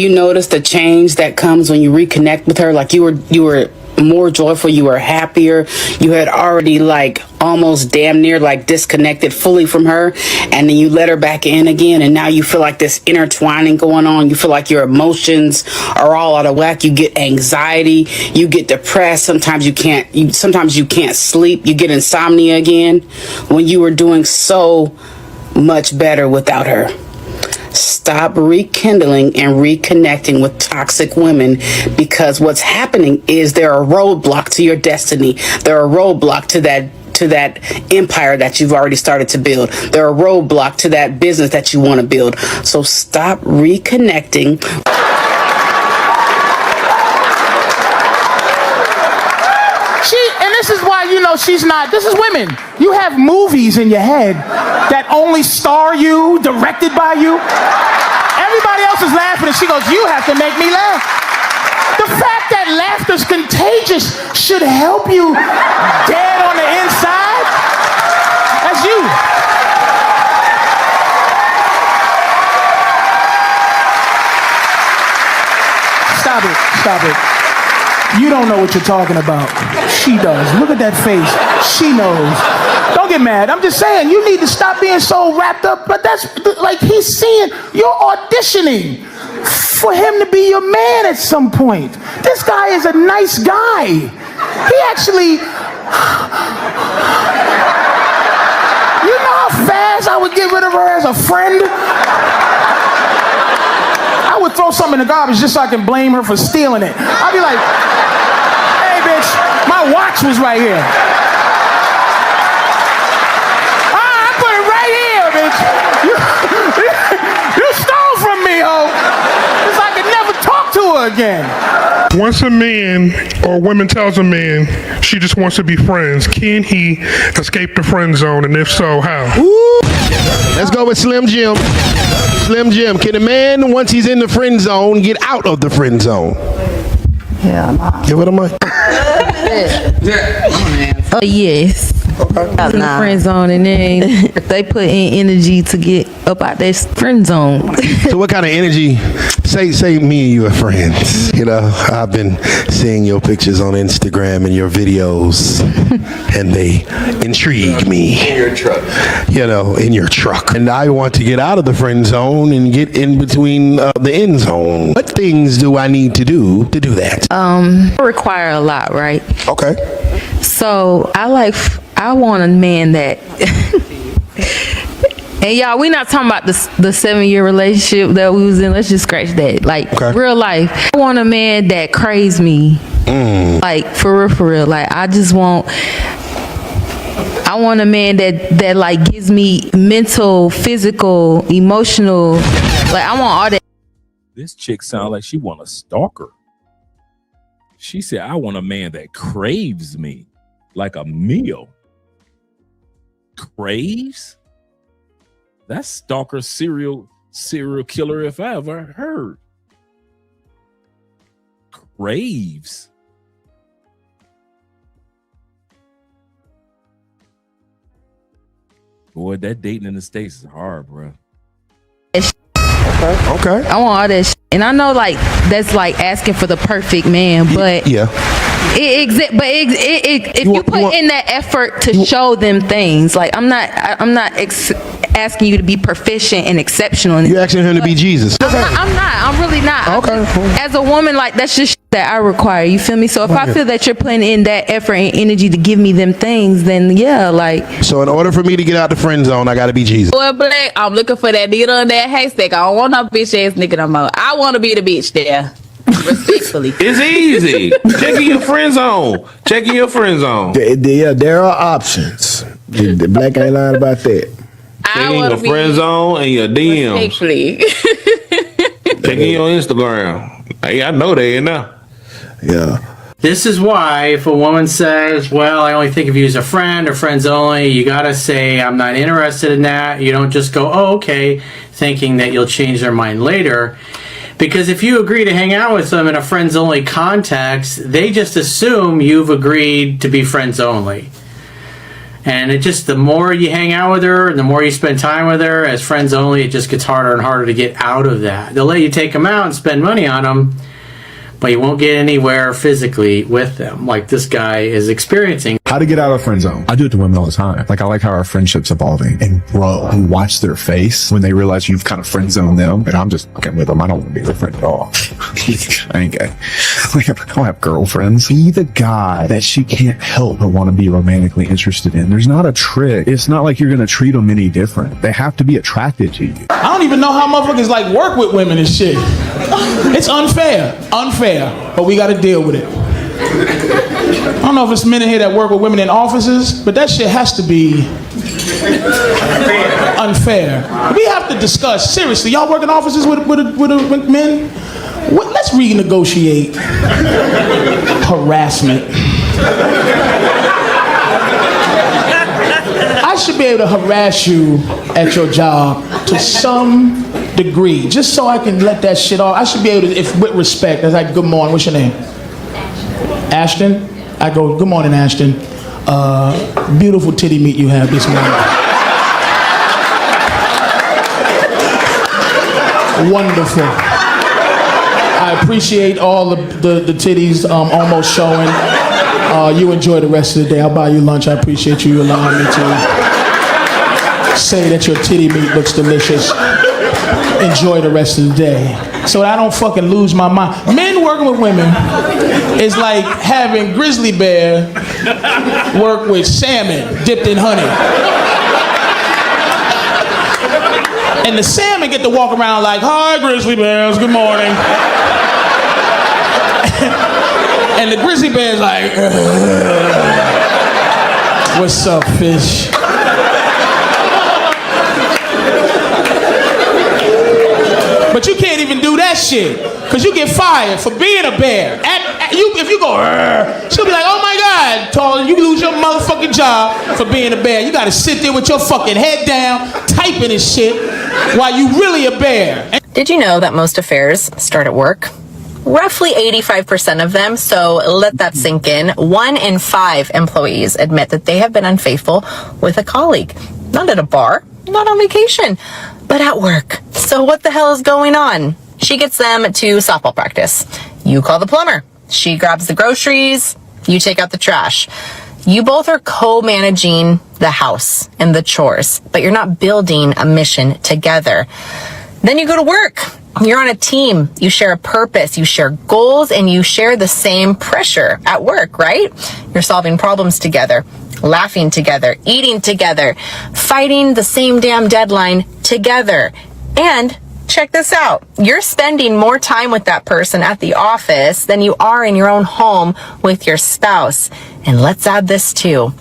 notice the change that comes when you reconnect with her? Like you were more joyful, you were happier, you had already like almost damn near like disconnected fully from her, and then you let her back in again, and now you feel like this intertwining going on. You feel like your emotions are all out of whack. You get anxiety, you get depressed, sometimes you can't sleep, you get insomnia again when you were doing so much better without her. Stop rekindling and reconnecting with toxic women, because what's happening is they're a roadblock to your destiny. They're a roadblock to that empire that you've already started to build. They're a roadblock to that business that you want to build. So stop reconnecting. And this is why, she's not, this is women. You have movies in your head that only star you, directed by you. Everybody else is laughing and she goes, you have to make me laugh. The fact that laughter's contagious should help you dead on the inside. That's you. Stop it. You don't know what you're talking about. She does. Look at that face. She knows. Don't get mad. I'm just saying, you need to stop being so wrapped up. But that's like he's seeing, you're auditioning for him to be your man at some point. This guy is a nice guy. He actually, you know how fast I would get rid of her as a friend? I would throw something in the garbage just so I can blame her for stealing it. I'd be like, hey bitch, my watch was right here. I put it right here, bitch. You stole from me, ho. It's like I could never talk to her again. Once a man or woman tells a man she just wants to be friends, can he escape the friend zone? And if so, how? Woo! Let's go with Slim Jim. Slim Jim, can a man, once he's in the friend zone, get out of the friend zone? Yeah, nah. Give it a mic. Yes. Okay. In the friend zone, and then they put in energy to get up out that friend zone. So what kind of energy? Say me and you are friends. I've been seeing your pictures on Instagram and your videos, and they intrigue me. In your truck. In your truck. And I want to get out of the friend zone and get in between the end zone. What things do I need to do that? Require a lot, right? Okay. So I want a man that and y'all, we not talking about the 7-year relationship that we was in. Let's just scratch that. Real life. I want a man that craves me. Like for real. Like I want a man that like gives me mental, physical, emotional. Like I want all that. This chick sounds like she want a stalker. She said, I want a man that craves me like a meal. Craves? That's stalker serial killer if I ever heard. Craves. Boy, that dating in the States is hard, bro. Okay. I want all that shit. And I know that's like asking for the perfect man, but yeah. If you put in that effort to show them things, like I'm not asking you to be proficient and exceptional. You're asking him to be Jesus. I'm really not. Okay. As a woman, that's just that I require. You feel me? So if I feel that you're putting in that effort and energy to give me them things, then yeah, So in order for me to get out the friend zone, I gotta be Jesus. Boy, Black, I'm looking for that needle in that haystack. I don't want no bitch ass nigga no more. I want to be the bitch there. Respectfully. It's easy. Checking your friend zone. Yeah, there are options. The Black ain't lying about that. Checking your friend zone and your DMs. Respectfully. Checking your Instagram. Hey, I know they in there. Yeah. This is why if a woman says, well, I only think of you as a friend or friends only, you gotta say, I'm not interested in that. You don't just go, oh, okay, thinking that you'll change their mind later. Because if you agree to hang out with them in a friends only context, they just assume you've agreed to be friends only. And it just, the more you hang out with her and the more you spend time with her as friends only, it just gets harder and harder to get out of that. They'll let you take them out and spend money on them, but you won't get anywhere physically with them, like this guy is experiencing. How to get out of friend zone. I do it to women all the time. Like, I like how our friendship's evolving. And bro, you watch their face when they realize you've kind of friend zoned them. And I'm just fucking with them. I don't want to be their friend at all. I ain't gay. Like, I don't have girlfriends. Be the guy that she can't help but want to be romantically interested in. There's not a trick. It's not like you're going to treat them any different. They have to be attracted to you. I don't even know how motherfuckers like work with women and shit. It's unfair, but we got to deal with it. I don't know if it's men in here that work with women in offices, but that shit has to be unfair. We have to discuss, seriously, y'all work in offices with men? Let's renegotiate harassment. I should be able to harass you at your job to some degree, just so I can let that shit off. I should be able to, if with respect, it's like, good morning, what's your name? Ashton? I go, good morning, Ashton. Beautiful titty meat you have this morning. Wonderful. I appreciate all the titties almost showing. You enjoy the rest of the day. I'll buy you lunch. I appreciate you allowing me to say that your titty meat looks delicious. Enjoy the rest of the day. So that I don't fucking lose my mind. Men working with women is like having grizzly bear work with salmon dipped in honey. And the salmon get to walk around like, hi, grizzly bears, good morning. And the grizzly bear's like, what's up, fish? But you can't even do that shit, because you get fired for being a bear. If you go, she'll be like, oh my God, Tall, you lose your motherfucking job for being a bear. You gotta sit there with your fucking head down, typing and shit, while you really a bear. Did you know that most affairs start at work? Roughly 85% of them, so let that sink in. 1 in 5 employees admit that they have been unfaithful with a colleague. Not at a bar, not on vacation, but at work. So what the hell is going on? She gets them to softball practice. You call the plumber. She grabs the groceries. You take out the trash. You both are co-managing the house and the chores, but you're not building a mission together. Then you go to work. You're on a team. You share a purpose. You share goals, and you share the same pressure at work, right? You're solving problems together, laughing together, eating together, fighting the same damn deadline together. And check this out. You're spending more time with that person at the office than you are in your own home with your spouse. And let's add this too.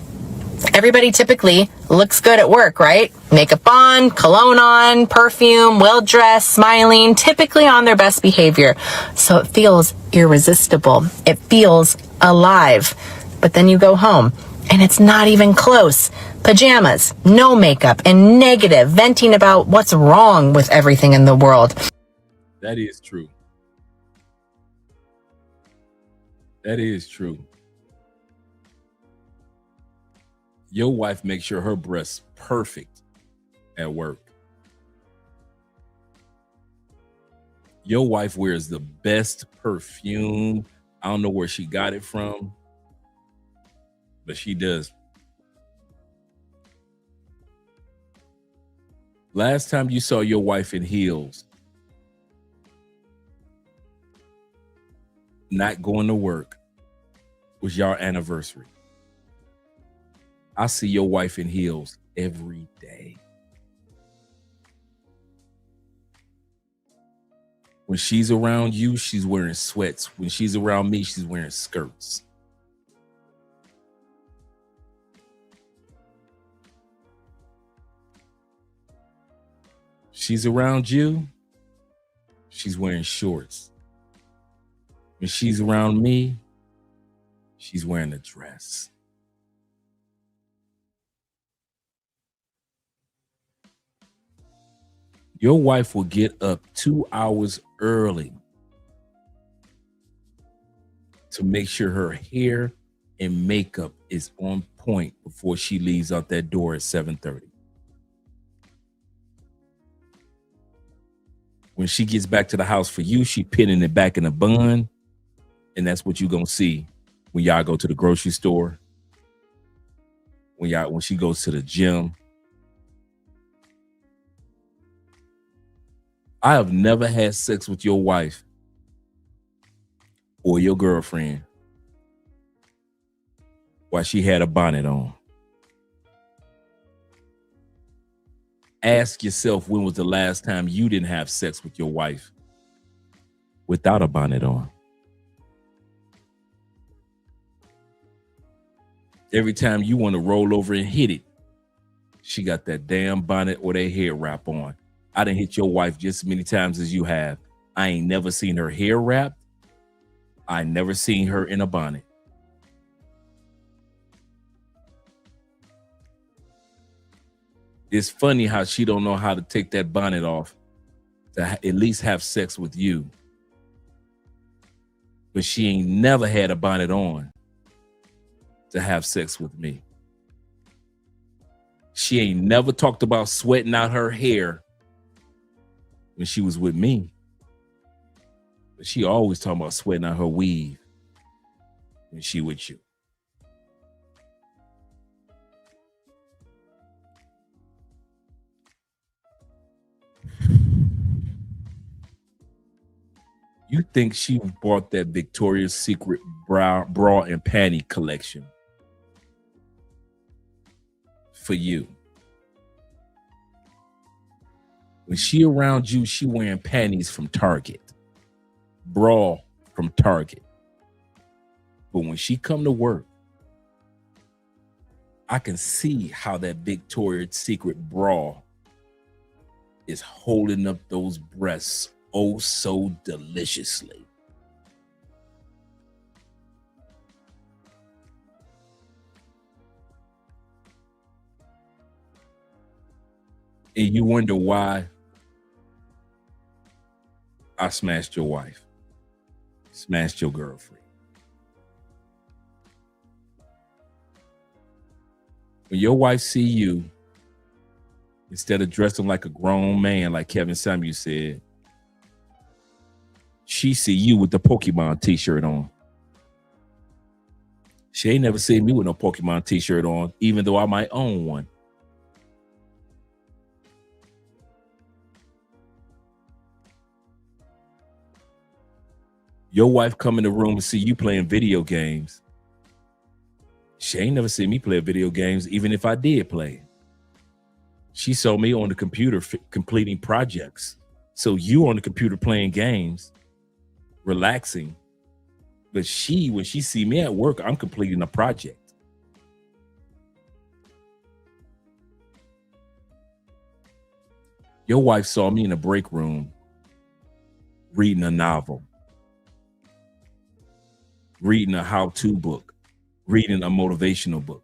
Everybody typically looks good at work, right? Makeup on, cologne on, perfume, well-dressed, smiling, typically on their best behavior. So it feels irresistible. It feels alive. But then you go home and it's not even close. Pajamas, no makeup, and negative, venting about what's wrong with everything in the world. That is true. That is true. Your wife makes sure her breast's perfect at work. Your wife wears the best perfume. I don't know where she got it from, but she does. Last time you saw your wife in heels, not going to work, was your anniversary. I see your wife in heels every day. When she's around you, she's wearing sweats. When she's around me, she's wearing skirts. She's around you, she's wearing shorts. When she's around me, she's wearing a dress. Your wife will get up 2 hours early to make sure her hair and makeup is on point before she leaves out that door at 7:30. When she gets back to the house for you, she pinning it back in a bun. And that's what you're going to see when y'all go to the grocery store, when she goes to the gym. I have never had sex with your wife or your girlfriend while she had a bonnet on. Ask yourself, when was the last time you didn't have sex with your wife without a bonnet on? Every time you want to roll over and hit it, she got that damn bonnet or that hair wrap on. I done hit your wife just as many times as you have. I ain't never seen her hair wrapped. I never seen her in a bonnet. It's funny how she don't know how to take that bonnet off to at least have sex with you. But she ain't never had a bonnet on to have sex with me. She ain't never talked about sweating out her hair when she was with me. But she always talking about sweating out her weave when she with you. You think she bought that Victoria's Secret bra and panty collection for you? When she around you, she wearing panties from Target, bra from Target. But when she come to work, I can see how that Victoria's Secret bra is holding up those breasts oh so deliciously. And you wonder why I smashed your wife, smashed your girlfriend. When your wife see you, instead of dressing like a grown man, like Kevin Samuels said, she see you with the Pokemon t-shirt on. She ain't never seen me with no Pokemon t-shirt on, even though I might own one. Your wife come in the room and see you playing video games. She ain't never seen me play video games, even if I did play. She saw me on the computer completing projects. So you on the computer playing games, relaxing. But when she see me at work, I'm completing a project. Your wife saw me in the break room reading a novel, reading a how-to book, reading a motivational book.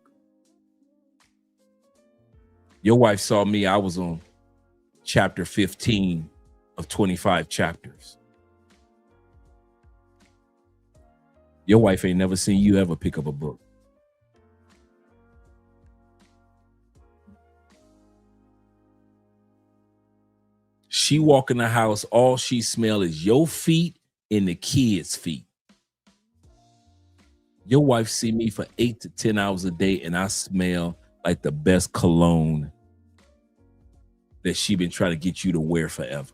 Your wife saw me, I was on chapter 15 of 25 chapters. Your wife ain't never seen you ever pick up a book. She walk in the house, all she smell is your feet and the kids' feet. Your wife see me for 8 to 10 hours a day and I smell like the best cologne that she been trying to get you to wear forever.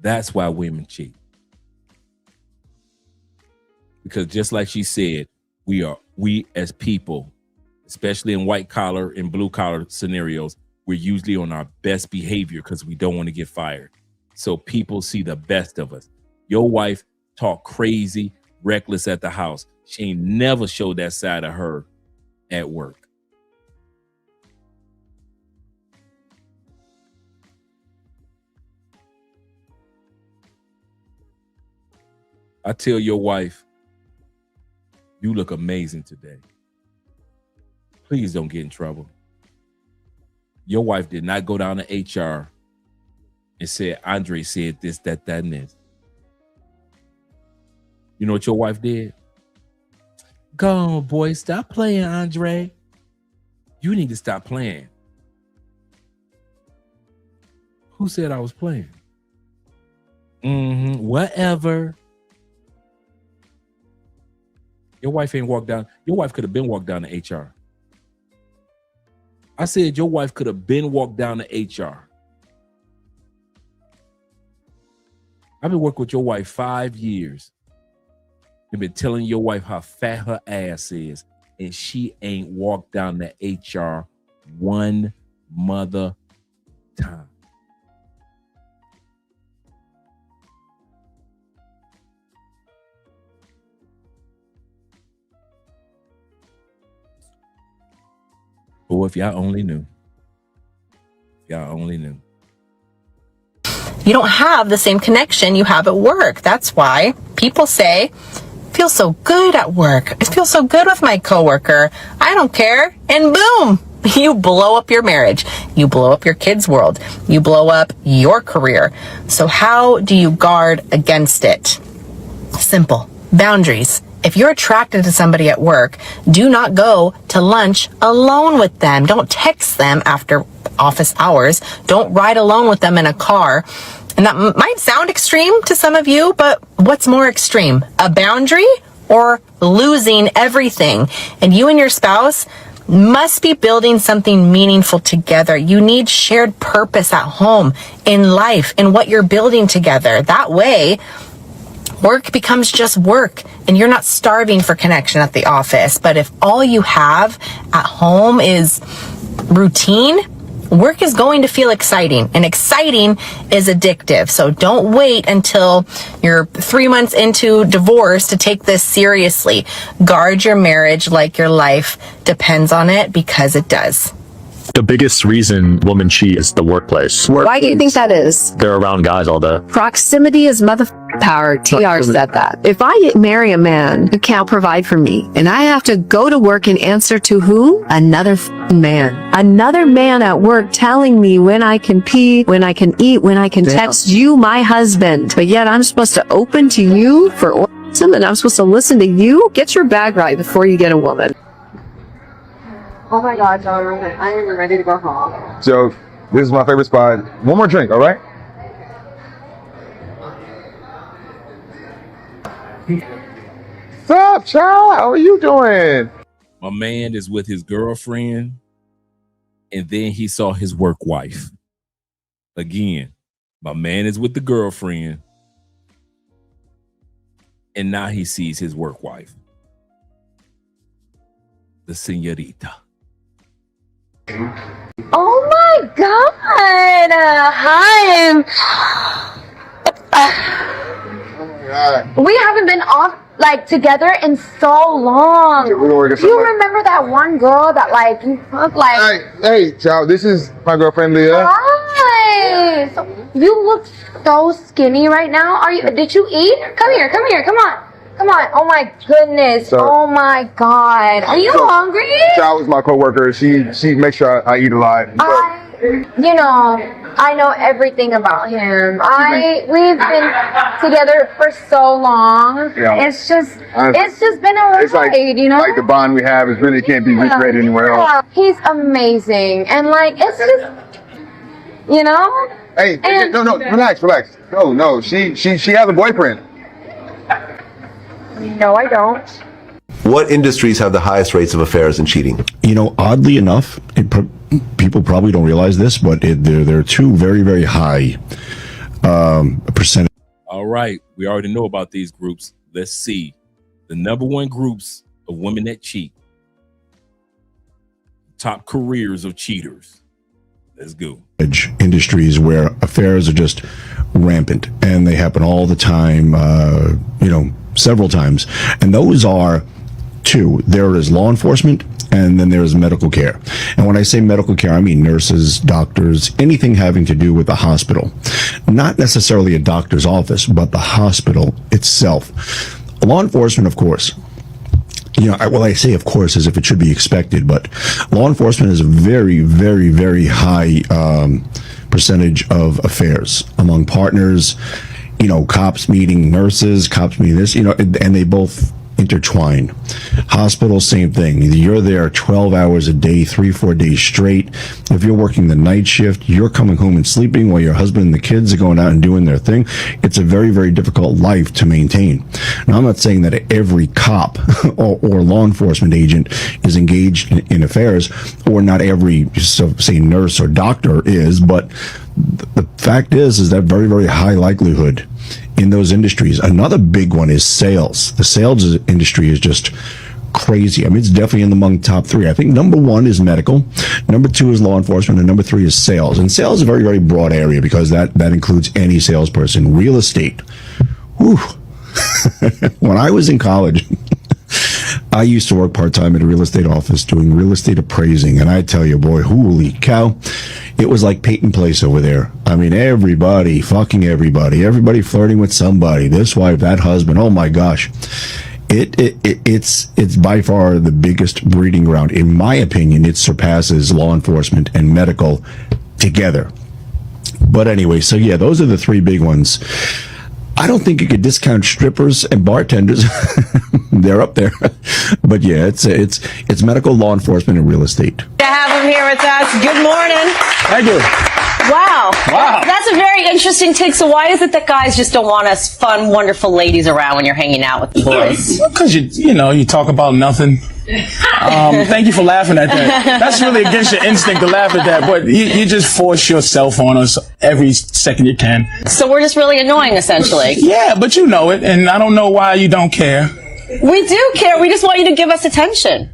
That's why women cheat. Because just like she said, we as people, especially in white collar and blue collar scenarios, we're usually on our best behavior because we don't want to get fired. So people see the best of us. Your wife talk crazy, reckless at the house. She ain't never showed that side of her at work. I tell your wife, you look amazing today. Please don't get in trouble. Your wife did not go down to HR and said, Andre said this, that, and this. You know what your wife did? Go on, boy, stop playing, Andre. You need to stop playing. Who said I was playing? Whatever. Your wife ain't walked down. Your wife could have been walked down to HR. I said your wife could have been walked down to HR. I've been working with your wife 5 years. I've been telling your wife how fat her ass is, and she ain't walked down to HR one mother time. Boy, if y'all only knew. Y'all only knew. You don't have the same connection you have at work. That's why people say, it feels so good at work. It feels so good with my coworker. I don't care. And boom, you blow up your marriage. You blow up your kids' world. You blow up your career. So how do you guard against it? Simple. Boundaries. If you're attracted to somebody at work, do not go to lunch alone with them. Don't text them after office hours. Don't ride alone with them in a car. And that might sound extreme to some of you, but what's more extreme? A boundary or losing everything? And you and your spouse must be building something meaningful together. You need shared purpose at home, in life, in what you're building together. That way, work becomes just work and you're not starving for connection at the office. But if all you have at home is routine, work is going to feel exciting, and exciting is addictive. So don't wait until you're 3 months into divorce to take this seriously. Guard your marriage like your life depends on it, because it does. The biggest reason women cheat is the workplace. Why do you think that is? They're around guys all day. Proximity is power. TR said that. If I marry a man who can't provide for me, and I have to go to work and answer to who? Another man. Another man at work telling me when I can pee, when I can eat, when I can text you, my husband. But yet I'm supposed to open to you for orgasm, and I'm supposed to listen to you? Get your bag right before you get a woman. Oh my God, John, I am ready to go home. So, this is my favorite spot. One more drink, all right? What's up, child? How are you doing? My man is with his girlfriend, and then he saw his work wife. Again, my man is with the girlfriend, and now he sees his work wife, the señorita. Oh my God! Hi. We haven't been off together in so long. Do you remember that one girl that you look like? Hey, child, this is my girlfriend Leah. Hi. You look so skinny right now. Are you? Did you eat? Come here. Come on. Oh my goodness. Oh my God. Are you hungry? Child was my coworker. She makes sure I eat a lot. I know everything about him. We've been together for so long. Yeah. It's just been a ride, it's like the bond we have is really can't be recreated anywhere else. He's amazing, and it's just, Hey, no, relax. No, she has a boyfriend. No, I don't. What industries have the highest rates of affairs and cheating? Oddly enough, people probably don't realize this, but there are two very, very high percentage. All right, we already know about these groups. Let's see. The number one groups of women that cheat. Top careers of cheaters. Let's go. Industries where affairs are just rampant and they happen all the time, several times. And those are two. There is law enforcement, and then there is medical care. And when I say medical care, I mean nurses, doctors, anything having to do with the hospital. not necessarily a doctor's office, but the hospital itself. Law enforcement, of course, I say of course as if it should be expected, but law enforcement is a very, very, very high percentage of affairs among partners. Cops meeting nurses, cops meeting this, and they both intertwine. Hospital, same thing. You're there 12 hours a day, 3-4 days straight. If you're working the night shift, you're coming home and sleeping while your husband and the kids are going out and doing their thing. It's a very, very difficult life to maintain. Now, I'm not saying that every cop or law enforcement agent is engaged in affairs, or not every, say, nurse or doctor is, but the fact is that very, very high likelihood in those industries. Another big one is sales. The sales industry is just crazy. I mean, it's definitely among the top three. I think number one is medical, number two is law enforcement, and number three is sales. And sales is a very, very broad area because that includes any salesperson. Real estate. Whew. When I was in college, I used to work part-time at a real estate office doing real estate appraising, and I tell you, boy, holy cow, it was like Peyton Place over there. I mean, everybody flirting with somebody, this wife, that husband, oh my gosh. It's by far the biggest breeding ground. In my opinion, it surpasses law enforcement and medical together. But anyway, so yeah, those are the three big ones. I don't think you could discount strippers and bartenders. They're up there. But yeah, it's medical, law enforcement, and real estate. To have him here with us. Good morning. Thank you. Wow. That's a very interesting take. So why is it that guys just don't want us fun, wonderful ladies around when you're hanging out with the boys? Because you talk about nothing. Thank you for laughing at that. That's really against your instinct to laugh at that, but you just force yourself on us every second you can. So we're just really annoying, essentially. Yeah, but you know it, and I don't know why you don't care. We do care. We just want you to give us attention.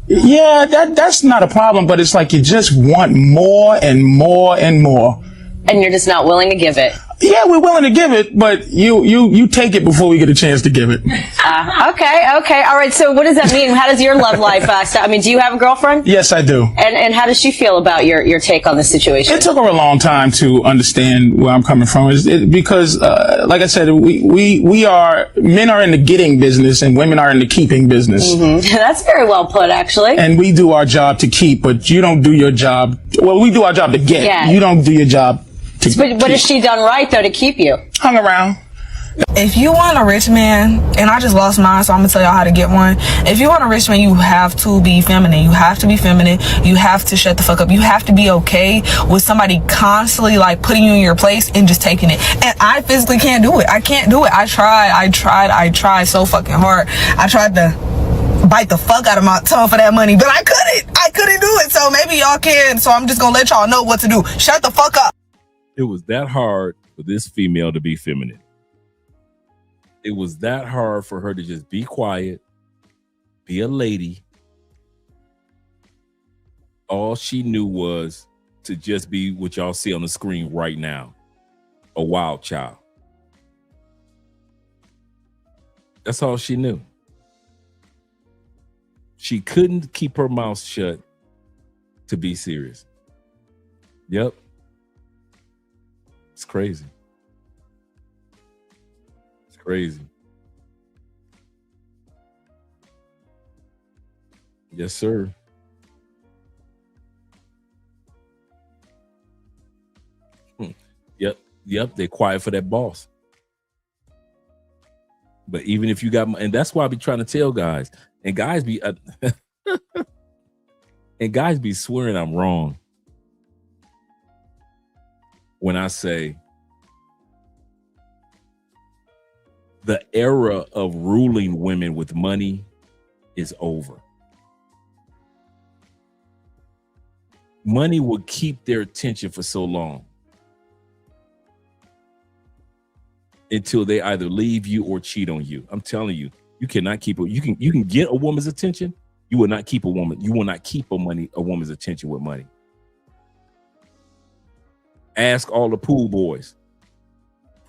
Yeah, that's not a problem, but it's like you just want more and more and more. And you're just not willing to give it. Yeah, we're willing to give it, but you take it before we get a chance to give it. Okay. All right. So what does that mean? How does your love life start? I mean, do you have a girlfriend? Yes, I do. And how does she feel about your take on this situation? It took her a long time to understand where I'm coming from. Because, like I said, men are in the getting business and women are in the keeping business. Mm-hmm. That's very well put, actually. And we do our job to keep, but you don't do your job. Well, we do our job to get. Yeah. You don't do your job. But what has she done right, though, to keep you? Hung around. If you want a rich man, and I just lost mine, so I'm gonna tell y'all how to get one. If you want a rich man, you have to be feminine. You have to be feminine. You have to shut the fuck up. You have to be okay with somebody constantly like putting you in your place and just taking it. And I physically can't do it. I can't do it. I tried so fucking hard. I tried to bite the fuck out of my tongue for that money, but I couldn't do it. So maybe y'all can. So I'm just gonna let y'all know what to do. Shut the fuck up. It was that hard for this female to be feminine. It was that hard for her to just be quiet, be a lady. All she knew was to just be what y'all see on the screen right now, a wild child. That's all she knew. She couldn't keep her mouth shut to be serious. Yep. It's crazy. It's crazy. Yes, sir. Yep. They're quiet for that boss. But even if you got, and that's why I be trying to tell guys, and guys be, and guys be swearing I'm wrong when I say the era of ruling women with money is over. Money will keep their attention for so long until they either leave you or cheat on you. I'm telling you, you cannot keep it. You can get a woman's attention. You will not keep a woman. You will not keep a woman's attention with money. Ask all the pool boys.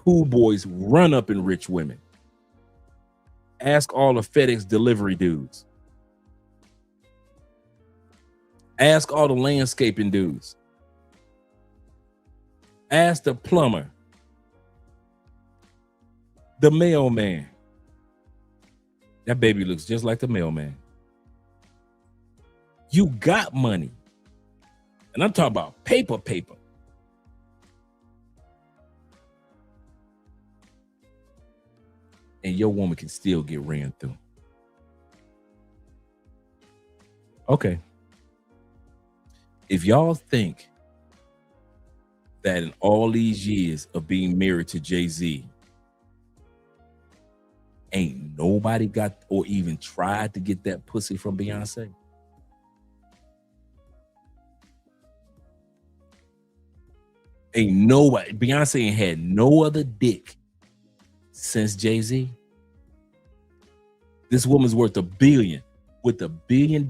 Pool boys run up in rich women. Ask all the FedEx delivery dudes. Ask all the landscaping dudes. Ask the plumber. The mailman. That baby looks just like the mailman. You got money. And I'm talking about paper. And your woman can still get ran through. Okay. If y'all think that in all these years of being married to Jay-Z, ain't nobody got or even tried to get that pussy from Beyonce, ain't nobody. Beyonce ain't had no other dick since Jay-Z. This woman's worth $1 billion. With $1 billion,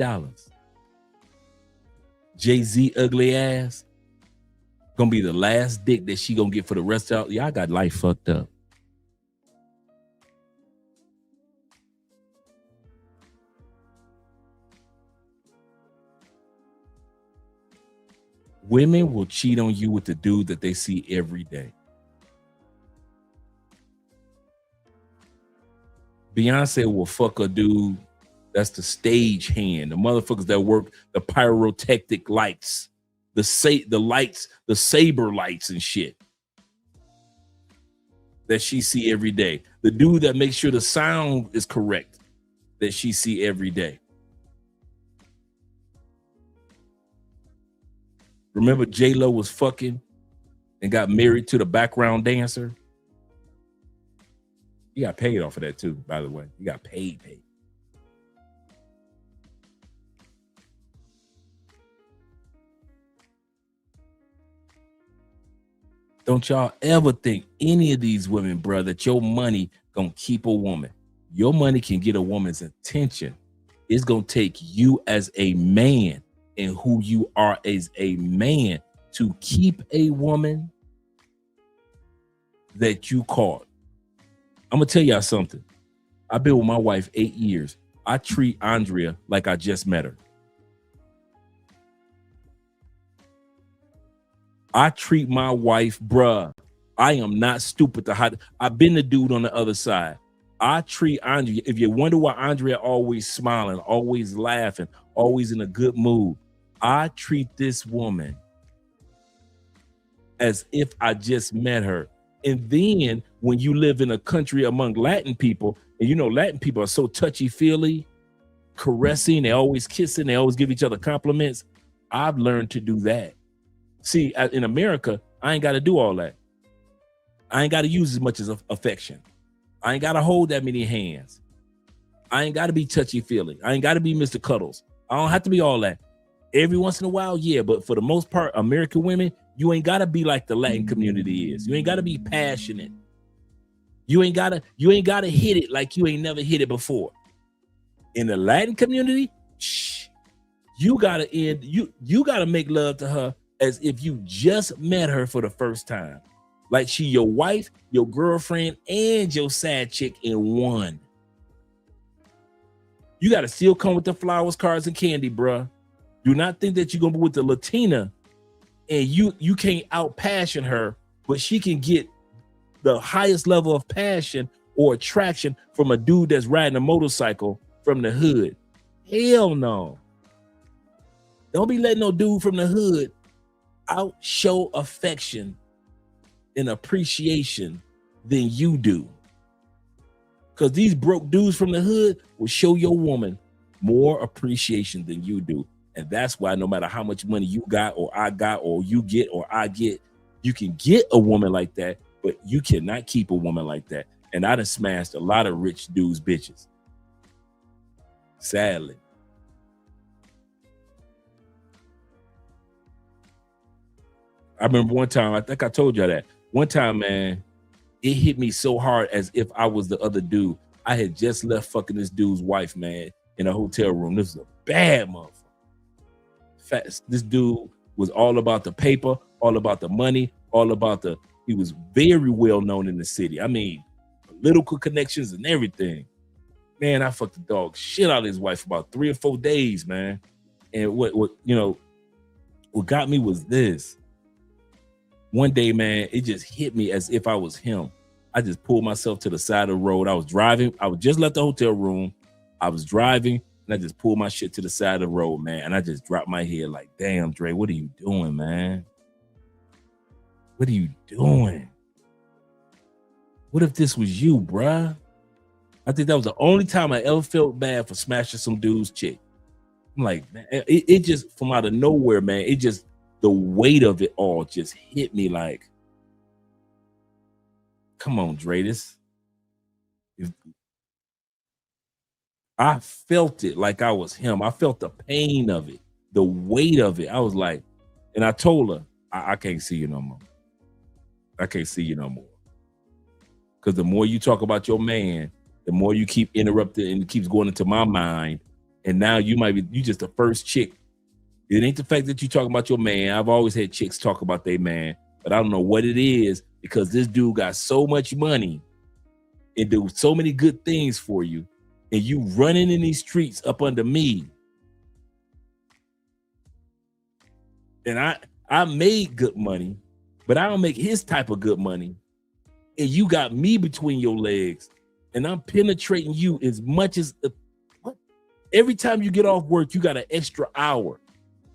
Jay-Z ugly ass gonna be the last dick that she gonna get for the rest of y'all. Got life fucked up. Women will cheat on you with the dude that they see every day. Beyonce will fuck a dude that's the stage hand, the motherfuckers that work the pyrotechnic lights, the lights, the saber lights and shit that she see every day. The dude that makes sure the sound is correct that she see every day. Remember J-Lo was fucking and got married to the background dancer? You got paid off of that too, by the way. You got paid. Don't y'all ever think any of these women, bro, that your money gonna keep a woman. Your money can get a woman's attention. It's gonna take you as a man and who you are as a man to keep a woman that you caught. I'm gonna tell y'all something. I've been with my wife 8 years. I treat Andrea like I just met her. I treat my wife, bruh. I am not stupid to hide. I've been the dude on the other side. I treat Andrea. If you wonder why Andrea always smiling, always laughing, always in a good mood, I treat this woman as if I just met her. And then when you live in a country among Latin people, and you know Latin people are so touchy-feely, caressing, they always kissing, they always give each other compliments. I've learned to do that. See, in America, I ain't got to do all that. I ain't got to use as much as affection. I ain't got to hold that many hands. I ain't got to be touchy-feely. I ain't got to be Mr. Cuddles. I don't have to be all that. Every once in a while, yeah, but for the most part, American women, you ain't got to be like the Latin community is. You ain't got to be passionate. You ain't got to hit it like you ain't never hit it before. In the Latin community, you got to make love to her as if you just met her for the first time. Like she your wife, your girlfriend, and your side chick in one. You got to still come with the flowers, cards, and candy, bruh. Do not think that you're going to be with the Latina and you can't out-passion her, but she can get the highest level of passion or attraction from a dude that's riding a motorcycle from the hood. Hell no. Don't be letting no dude from the hood show affection and appreciation than you do. Because these broke dudes from the hood will show your woman more appreciation than you do. And that's why no matter how much money you got or I got or you get or I get, you can get a woman like that, but you cannot keep a woman like that. And I done smashed a lot of rich dudes' bitches. Sadly. I remember one time, I think I told you that. One time, man, it hit me so hard as if I was the other dude. I had just left fucking this dude's wife, man, in a hotel room. This was a bad motherfucker. This dude was all about the paper, all about the money, he was very well known in the city. I mean, political connections and everything. Man, I fucked the dog shit out of his wife for about 3 or 4 days, man. And what got me was this. One day, man, it just hit me as if I was him. I just pulled myself to the side of the road. I was driving. I was just left the hotel room. I was driving, and I just pulled my shit to the side of the road, man. And I just dropped my head like, damn, Dre, what are you doing, man? What are you doing? What if this was you, bruh? I think that was the only time I ever felt bad for smashing some dude's chick. I'm like, man, it just from out of nowhere, man. It just, the weight of it all just hit me like, come on, Dre, I felt it like I was him. I felt the pain of it, the weight of it. I was like, and I told her, I can't see you no more. I can't see you no more. Because the more you talk about your man, the more you keep interrupting and it keeps going into my mind. And now you just the first chick. It ain't the fact that you talking about your man. I've always had chicks talk about their man, but I don't know what it is because this dude got so much money and do so many good things for you. And you running in these streets up under me. And I made good money, but I don't make his type of good money. And you got me between your legs and I'm penetrating you as much as what? Every time you get off work, you got an extra hour.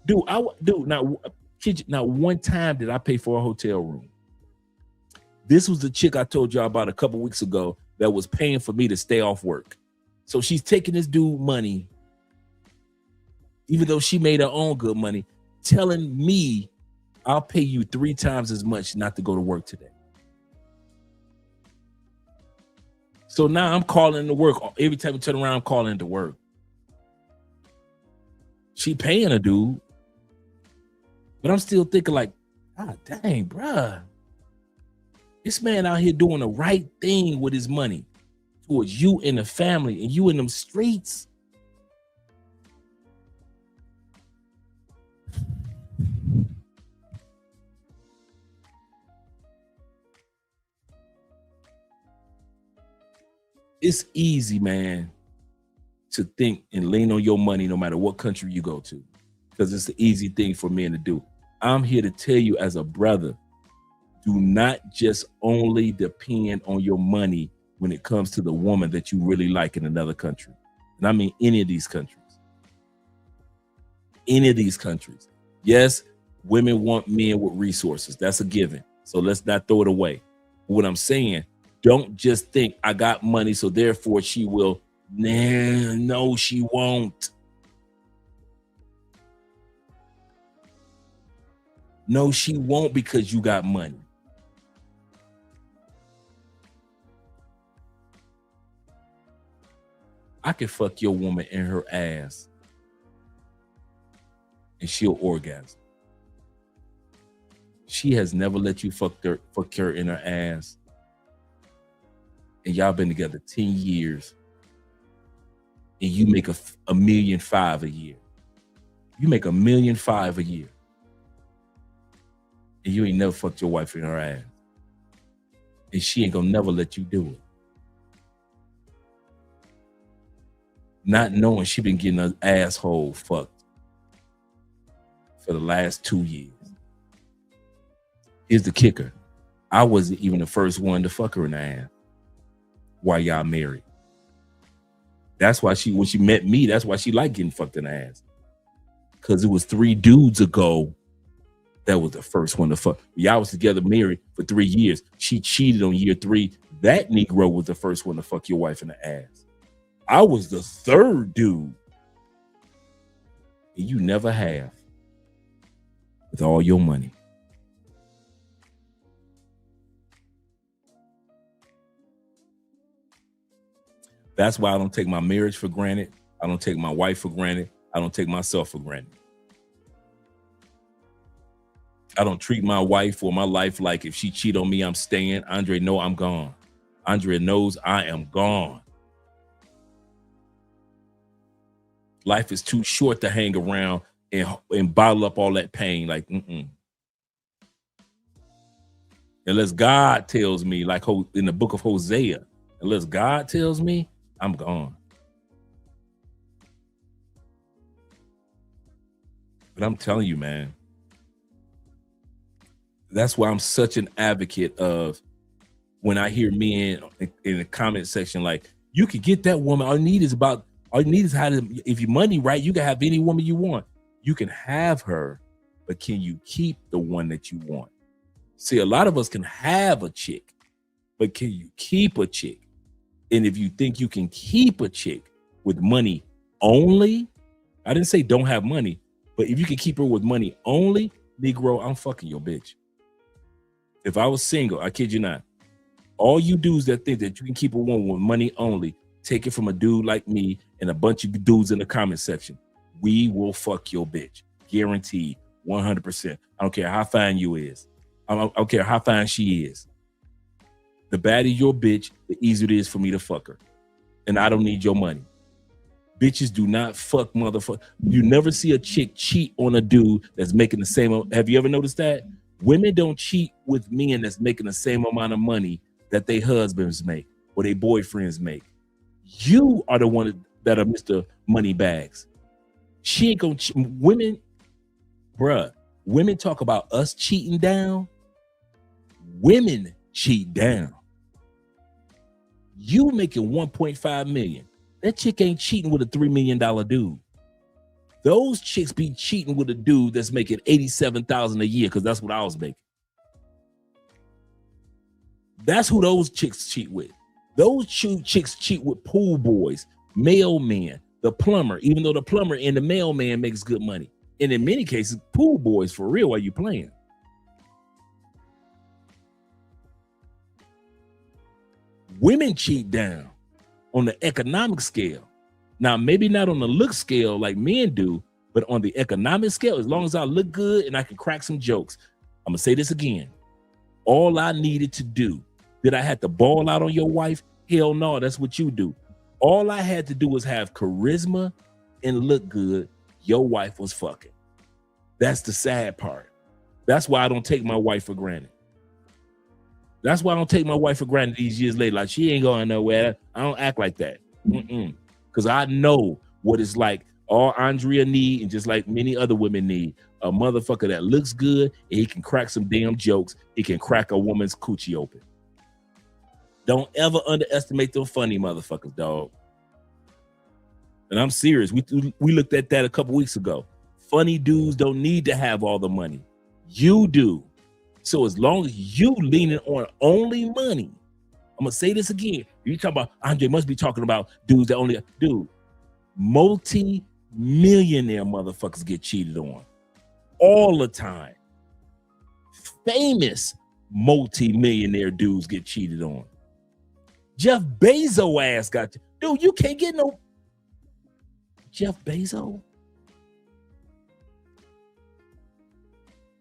Not one time did I pay for a hotel room. This was the chick I told y'all about a couple weeks ago that was paying for me to stay off work. So she's taking this dude money, even though she made her own good money, telling me I'll pay you 3 times as much not to go to work today. So now I'm calling to work. Every time I turn around, I'm calling to work. She paying a dude. But I'm still thinking like, God dang, bruh. This man out here doing the right thing with his money towards you and the family and you in them streets. It's easy, man, to think and lean on your money no matter what country you go to, because it's the easy thing for men to do. I'm here to tell you as a brother, do not just only depend on your money when it comes to the woman that you really like in another country. And I mean any of these countries. Any of these countries. Yes, women want men with resources. That's a given. So let's not throw it away. But what I'm saying, don't just think I got money, so therefore she will. Nah, no, she won't. No, she won't because you got money. I can fuck your woman in her ass and she'll orgasm. She has never let you fuck her in her ass. And y'all been together 10 years. And you make $1.5 million a year. You make $1.5 million a year. And you ain't never fucked your wife in her ass. And she ain't gonna never let you do it. Not knowing she been getting her asshole fucked for the last 2 years. Here's the kicker. I wasn't even the first one to fuck her in the ass while y'all married. That's why when she met me, that's why she liked getting fucked in the ass. Because it was 3 dudes ago that was the first one to fuck. Y'all was together married for 3 years. She cheated on year 3. That Negro was the first one to fuck your wife in the ass. I was the 3rd dude. And you never have. With all your money. That's why I don't take my marriage for granted. I don't take my wife for granted. I don't take myself for granted. I don't treat my wife or my life like if she cheat on me, I'm staying. Andre, no, I'm gone. Andre knows I am gone. Life is too short to hang around and bottle up all that pain. Like, Unless God tells me, like in the book of Hosea, unless God tells me, I'm gone. But I'm telling you, man, that's why I'm such an advocate of when I hear men in the comment section like, you could get that woman. All you need is how to, if your money right, you can have any woman you want. You can have her, but can you keep the one that you want? See, a lot of us can have a chick, but can you keep a chick? And if you think you can keep a chick with money only, I didn't say don't have money, but if you can keep her with money only, Negro, I'm fucking your bitch. If I was single, I kid you not, all you dudes that think that you can keep a woman with money only, take it from a dude like me and a bunch of dudes in the comment section. We will fuck your bitch. Guaranteed. 100%. I don't care how fine you is. I don't care how fine she is. The badder your bitch, the easier it is for me to fuck her. And I don't need your money. Bitches do not fuck motherfucker. You never see a chick cheat on a dude that's making the same. Have you ever noticed that? Women don't cheat with men that's making the same amount of money that their husbands make or their boyfriends make. You are the one that are Mr. Moneybags. She ain't gonna women, bruh. Women talk about us cheating down. Women cheat down. You making 1.5 million. That chick ain't cheating with a $3 million dude. Those chicks be cheating with a dude that's making $87,000 a year, because that's what I was making. That's who those chicks cheat with. Those chicks cheat with pool boys, mailmen, the plumber, even though the plumber and the mailman makes good money. And in many cases, pool boys for real while you playing. Women cheat down on the economic scale. Now, maybe not on the look scale like men do, but on the economic scale, as long as I look good and I can crack some jokes. I'm gonna say this again. All I needed to do, did I have to ball out on your wife? Hell no, that's what you do. All I had to do was have charisma and look good. Your wife was fucking. That's the sad part. That's why I don't take my wife for granted. That's why I don't take my wife for granted these years later. Like, she ain't going nowhere. I don't act like that. Because I know what it's like. All Andrea need, and just like many other women need, a motherfucker that looks good and he can crack some damn jokes. He can crack a woman's coochie open. Don't ever underestimate them funny motherfuckers, dog. And I'm serious. We looked at that a couple weeks ago. Funny dudes don't need to have all the money. You do. So as long as you leaning on only money, I'm gonna say this again. You talk about Andre must be talking about dudes that only multi-millionaire motherfuckers get cheated on all the time. Famous multi-millionaire dudes get cheated on. Jeff Bezos ass got dude. You can't get no Jeff Bezos.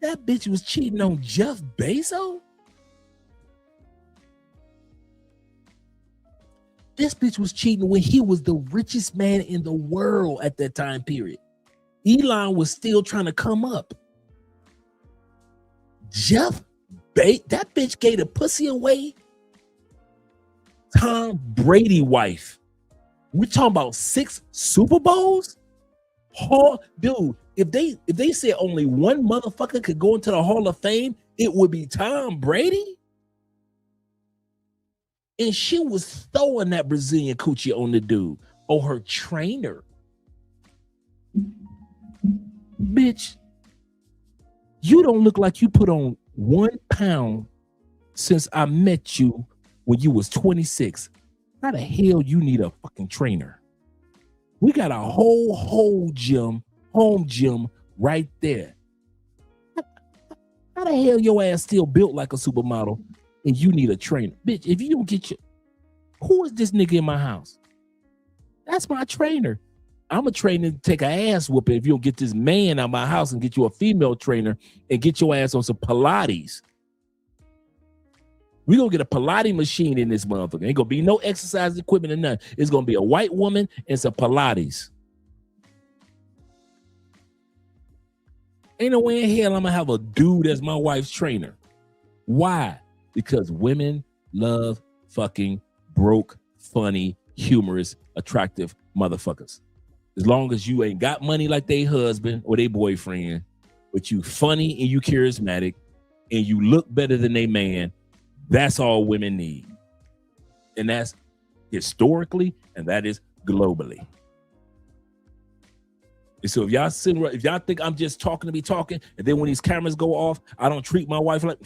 That bitch was cheating on Jeff Bezos. This bitch was cheating when he was the richest man in the world at that time period. Elon was still trying to come up. That bitch gave the pussy away. Tom Brady wife. We're talking about 6 Super Bowls? Oh, dude, if they said only one motherfucker could go into the Hall of Fame, it would be Tom Brady. And she was throwing that Brazilian coochie on the dude, or her trainer. Bitch, you don't look like you put on 1 pound since I met you when you was 26. How the hell you need a fucking trainer? We got a whole home gym right there. How the hell your ass still built like a supermodel and you need a trainer? Bitch, if you don't get who is this nigga in my house? That's my trainer. I'm a trainer to take an ass whooping if you don't get this man out of my house and get you a female trainer and get your ass on some Pilates. We gonna get a Pilates machine in this motherfucker. Ain't gonna be no exercise equipment or nothing. It's gonna be a white woman and some Pilates. Ain't no way in hell I'm gonna have a dude as my wife's trainer. Why? Because women love fucking broke, funny, humorous, attractive motherfuckers. As long as you ain't got money like they husband or they boyfriend, but you funny and you charismatic and you look better than they man, That's all women need. And that's historically, and that is globally. And so if y'all think I'm just talking to be talking, and then when these cameras go off, I don't treat my wife like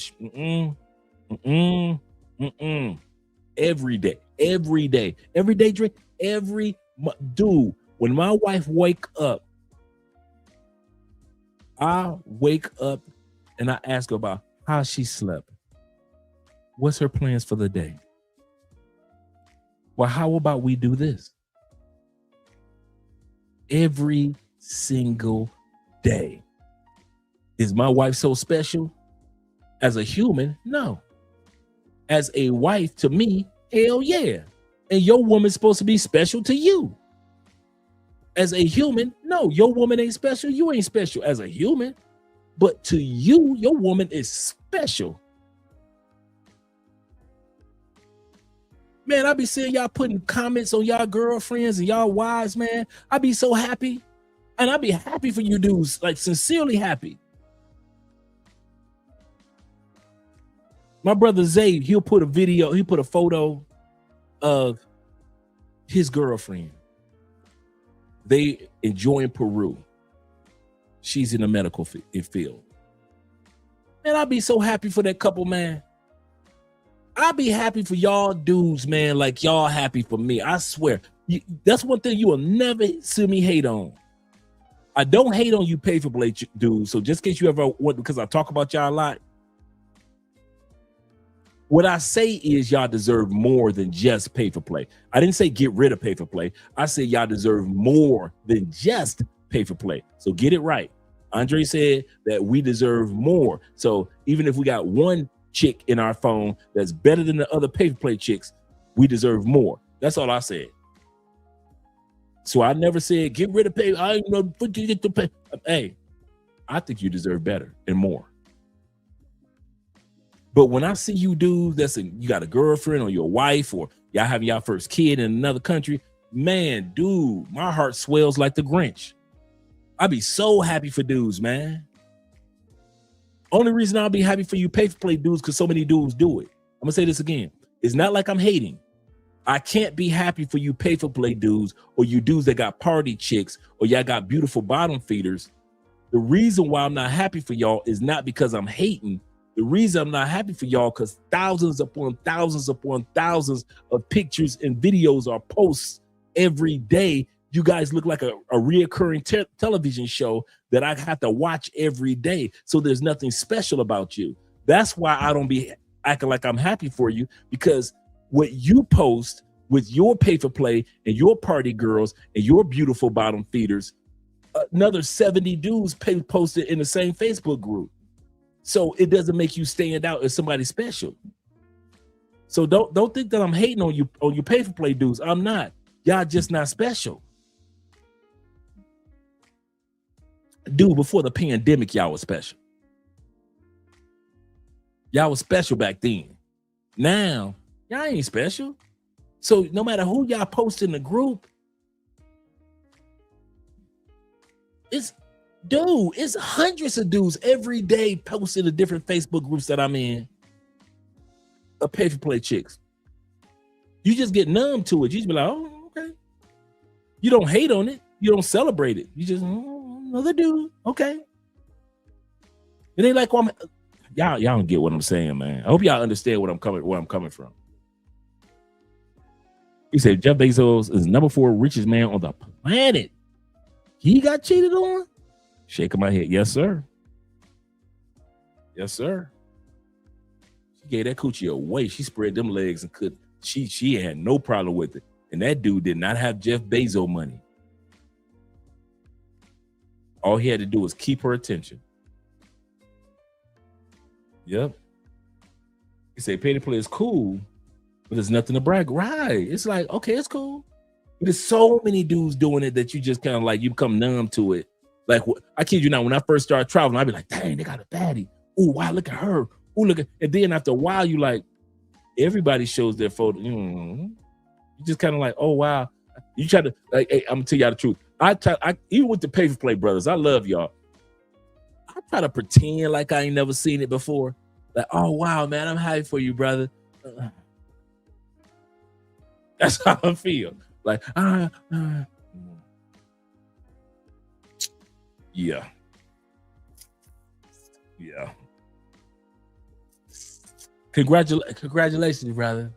every day, drink, dude. When my wife wake up, I wake up and I ask her about how she slept. What's her plans for the day? Well, how about we do this? Every single day. Is my wife so special? As a human, no. As a wife, to me, hell yeah. And your woman's supposed to be special to you. As a human, no, your woman ain't special. You ain't special as a human. But to you, your woman is special. Man, I be seeing y'all putting comments on y'all girlfriends and y'all wives, man. I be so happy. And I be happy for you dudes, like sincerely happy. My brother Zay, he'll put a photo of his girlfriend. They enjoying Peru. She's in the medical field. Man, I'd be so happy for that couple, man. I'd be happy for y'all dudes, man, like y'all happy for me. I swear. That's one thing you will never see me hate on. I don't hate on you pay for play dudes. So just in case you ever want, because I talk about y'all a lot, what I say is y'all deserve more than just pay for play. I didn't say get rid of pay for play. I say y'all deserve more than just pay for play. So get it right. Andre said that we deserve more. So even if we got one chick in our phone that's better than the other pay for play chicks, we deserve more. That's all I said. So I never said get rid of pay. I ain't know get to pay. Hey, I think you deserve better and more. But when I see you dudes, you got a girlfriend or your wife, or y'all having y'all first kid in another country, man, dude, my heart swells like the Grinch. I be so happy for dudes, man. Only reason I'll be happy for you pay for play dudes because so many dudes do it. I'm gonna say this again. It's not like I'm hating. I can't be happy for you pay for play dudes or you dudes that got party chicks or y'all got beautiful bottom feeders. The reason why I'm not happy for y'all is not because I'm hating. The reason I'm not happy for y'all because thousands upon thousands of pictures and videos are posts every day. You guys look like a reoccurring television show that I have to watch every day. So there's nothing special about you. That's why I don't be acting like I'm happy for you, because what you post with your pay for play and your party girls and your beautiful bottom feeders, another 70 dudes posted in the same Facebook group. So it doesn't make you stand out as somebody special. So don't think that I'm hating on you pay for play dudes. I'm not. Y'all just not special. Dude, before the pandemic, y'all was special. Y'all was special back then. Now, y'all ain't special. So no matter who y'all post in the group, it's hundreds of dudes every day posting the different Facebook groups that I'm in. A pay for play chicks. You just get numb to it. You just be like, oh, okay. You don't hate on it. You don't celebrate it. You just another dude. Okay. It ain't like y'all don't get what I'm saying, man. I hope y'all understand where I'm coming from. He said Jeff Bezos is number 4 richest man on the planet. He got cheated on? Shaking my head. Yes, sir. Yes, sir. She gave that coochie away. She spread them legs and could. She had no problem with it. And that dude did not have Jeff Bezos money. All he had to do was keep her attention. Yep. He said pay to play is cool, but there's nothing to brag. Right. It's like, okay, it's cool. But there's so many dudes doing it that you just kind of like, you become numb to it. Like, I kid you not, when I first started traveling, I'd be like, dang, they got a baddie. Ooh, wow, look at her. Ooh, look at, and then after a while, you like, everybody shows their photo. You just kind of like, oh, wow. You try to, like, hey, I'm gonna tell y'all the truth. I even with the pay for play brothers, I love y'all. I try to pretend like I ain't never seen it before. Like, oh wow, man, I'm happy for you, brother. That's how I feel. Like, yeah. Yeah. Congratulations, brother.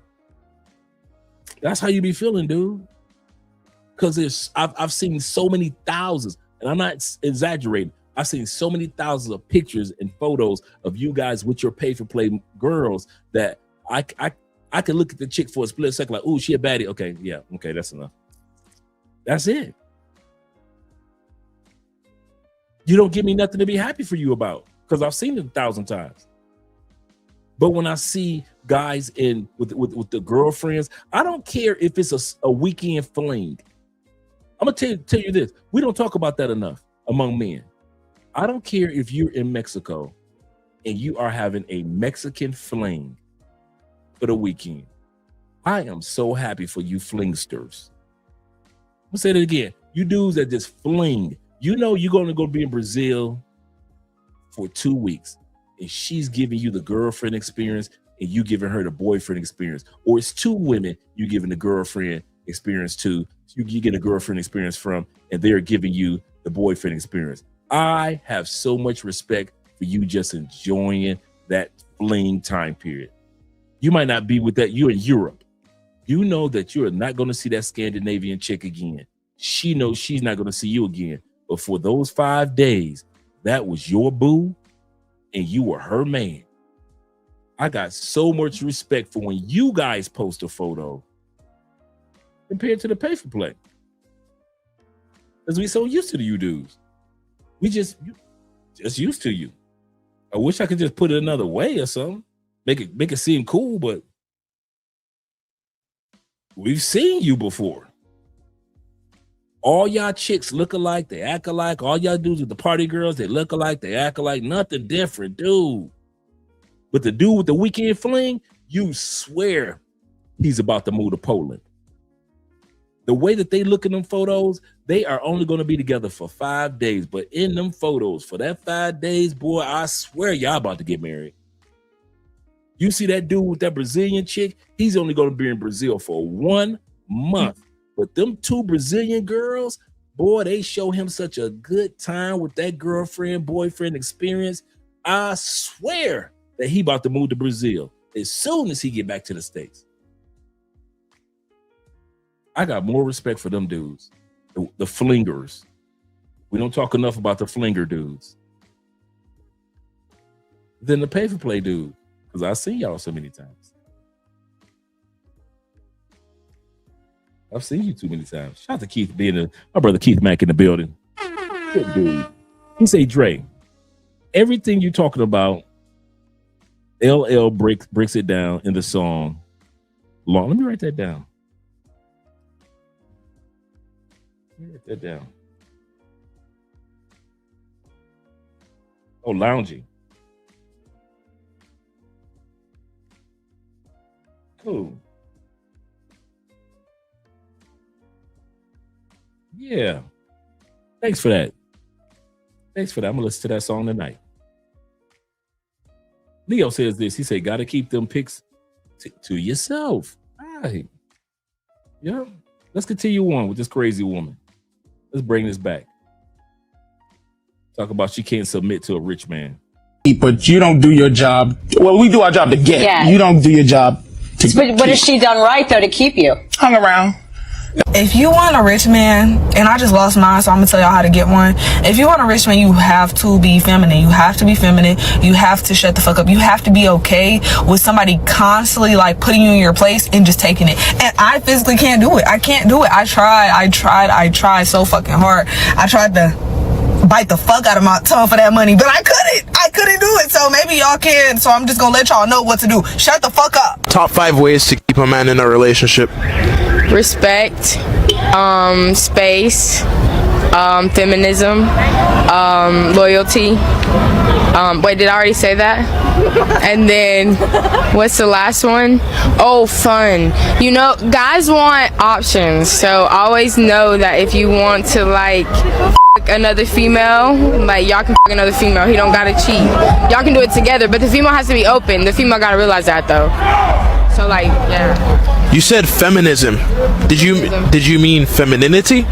That's how you be feeling, dude. Because I've seen so many thousands, and I'm not exaggerating. I've seen so many thousands of pictures and photos of you guys with your pay-for-play girls that I can look at the chick for a split second, like, oh, she a baddie. Okay, yeah, okay, that's enough. That's it. You don't give me nothing to be happy for you about, because I've seen it 1,000 times. But when I see guys with the girlfriends, I don't care if it's a weekend fling. I'm gonna tell you this: we don't talk about that enough among men. I don't care if you're in Mexico and you are having a Mexican fling for the weekend. I am so happy for you flingsters. I'll say that again. You dudes that just fling. You know you're gonna go be in Brazil for 2 weeks, and she's giving you the girlfriend experience, and you giving her the boyfriend experience. Or it's two women you giving the girlfriend experience to. You get a girlfriend experience from, and they're giving you the boyfriend experience. I have so much respect for you just enjoying that fling time period. You might not be with that. You're in Europe. You know that you're not going to see that Scandinavian chick again. She knows she's not going to see you again. But for those 5 days, that was your boo, and you were her man. I got so much respect for when you guys post a photo compared to the pay for play. Because we so used to you dudes. We just used to you. I wish I could just put it another way or something. Make it seem cool, but we've seen you before. All y'all chicks look alike, they act alike. All y'all dudes with the party girls, they look alike, they act alike. Nothing different, dude. But the dude with the weekend fling, you swear he's about to move to Poland. The way that they look in them photos, they are only going to be together for 5 days. But in them photos, for that 5 days, boy, I swear y'all about to get married. You see that dude with that Brazilian chick, he's only going to be in Brazil for 1 month. But them two Brazilian girls, boy, they show him such a good time with that girlfriend-boyfriend experience. I swear that he about to move to Brazil as soon as he get back to the States. I got more respect for them dudes, the flingers. We don't talk enough about the flinger dudes than the pay-for-play dude, because I've seen y'all so many times. I've seen you too many times. Shout out to Keith being my brother Keith Mack in the building. Good dude. He say, Dre, everything you're talking about, LL breaks it down in the song. Long. Let me write that down. Write that down. Oh, lounging. Cool. Yeah. Thanks for that. I'm gonna listen to that song tonight. Leo says this. He said, "Gotta keep them pics to yourself." All right. Yeah. Let's continue on with this crazy woman. Let's bring this back. Talk about she can't submit to a rich man. But you don't do your job. Well, we do our job to get. Yeah. You don't do your job to But what has she done right, though, to keep you? Hung around. If you want a rich man, and I just lost mine, so I'm gonna tell y'all how to get one. If you want a rich man, you have to be feminine. You have to be feminine. You have to shut the fuck up. You have to be okay with somebody constantly like putting you in your place and just taking it. And I physically can't do it. I can't do it. I tried so fucking hard. I tried to bite the fuck out of my tongue for that money, but I couldn't do it. So maybe y'all can. So I'm just gonna let y'all know what to do. Shut the fuck up. Top 5 ways to keep a man in a relationship. Respect, space, feminism, loyalty, Wait, did I already say that? And then, what's the last one? Oh, fun. You know, guys want options. So always know that if you want to like another female, like y'all can another female. He don't gotta cheat. Y'all can do it together, but the female has to be open. The female gotta realize that though. So like, yeah. You said feminism. Did you mean femininity?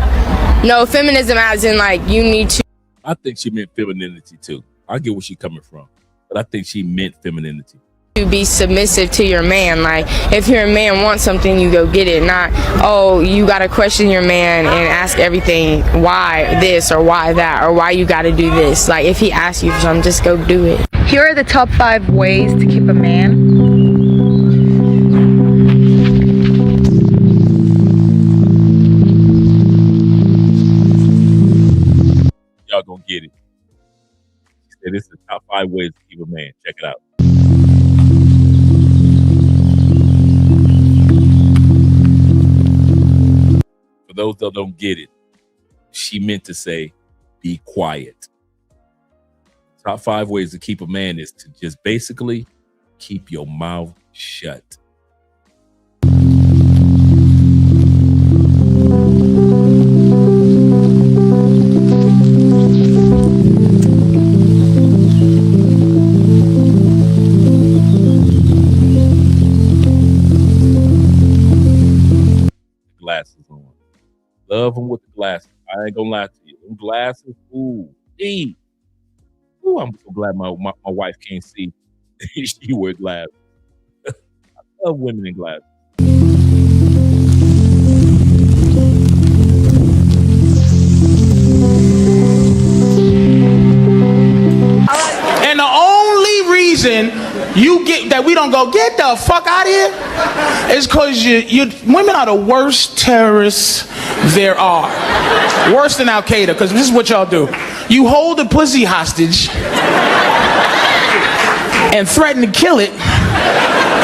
No, feminism as in like you need to. I think she meant femininity too. I get where she's coming from, but I think she meant femininity. To be submissive to your man. Like if your man wants something, you go get it. Not, oh, you gotta question your man and ask everything, why this or why that or why you gotta do this. Like if he asks you for something, just go do it. Here are the top 5 ways to keep a man. Y'all gonna get it. She said this is the top 5 ways to keep a man. Check it out. For those that don't get it, she meant to say, be quiet. Top 5 ways to keep a man is to just basically keep your mouth shut. Glasses on. Love them with the glasses. I ain't gonna lie to you. Them glasses, ooh, gee. Ooh, I'm so glad my wife can't see. She wears glasses. I love women in glasses. And the only reason you get that we don't go get the fuck out of here is because you women are the worst terrorists there are. Worse than Al Qaeda, because this is what y'all do. You hold the pussy hostage and threaten to kill it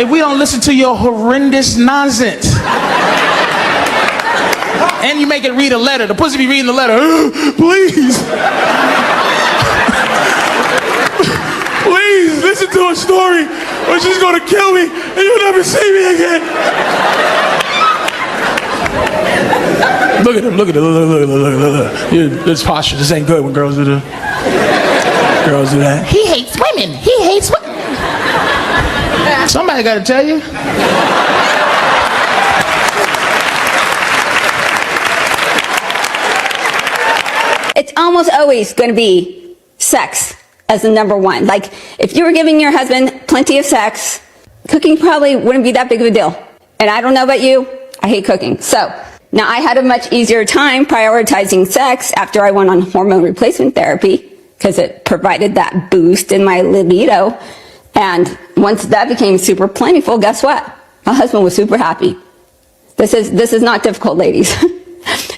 if we don't listen to your horrendous nonsense. And you make it read a letter. The pussy be reading the letter. Please. Please listen to a story or she's gonna kill me and you'll never see me again. Look at him, look. This posture, this ain't good when girls do that. He hates women. He hates women. Somebody gotta tell you. It's almost always going to be sex as the number one. Like, if you were giving your husband plenty of sex, cooking probably wouldn't be that big of a deal. And I don't know about you, I hate cooking. So, now I had a much easier time prioritizing sex after I went on hormone replacement therapy because it provided that boost in my libido. And once that became super plentiful, guess what? My husband was super happy. This is not difficult, ladies.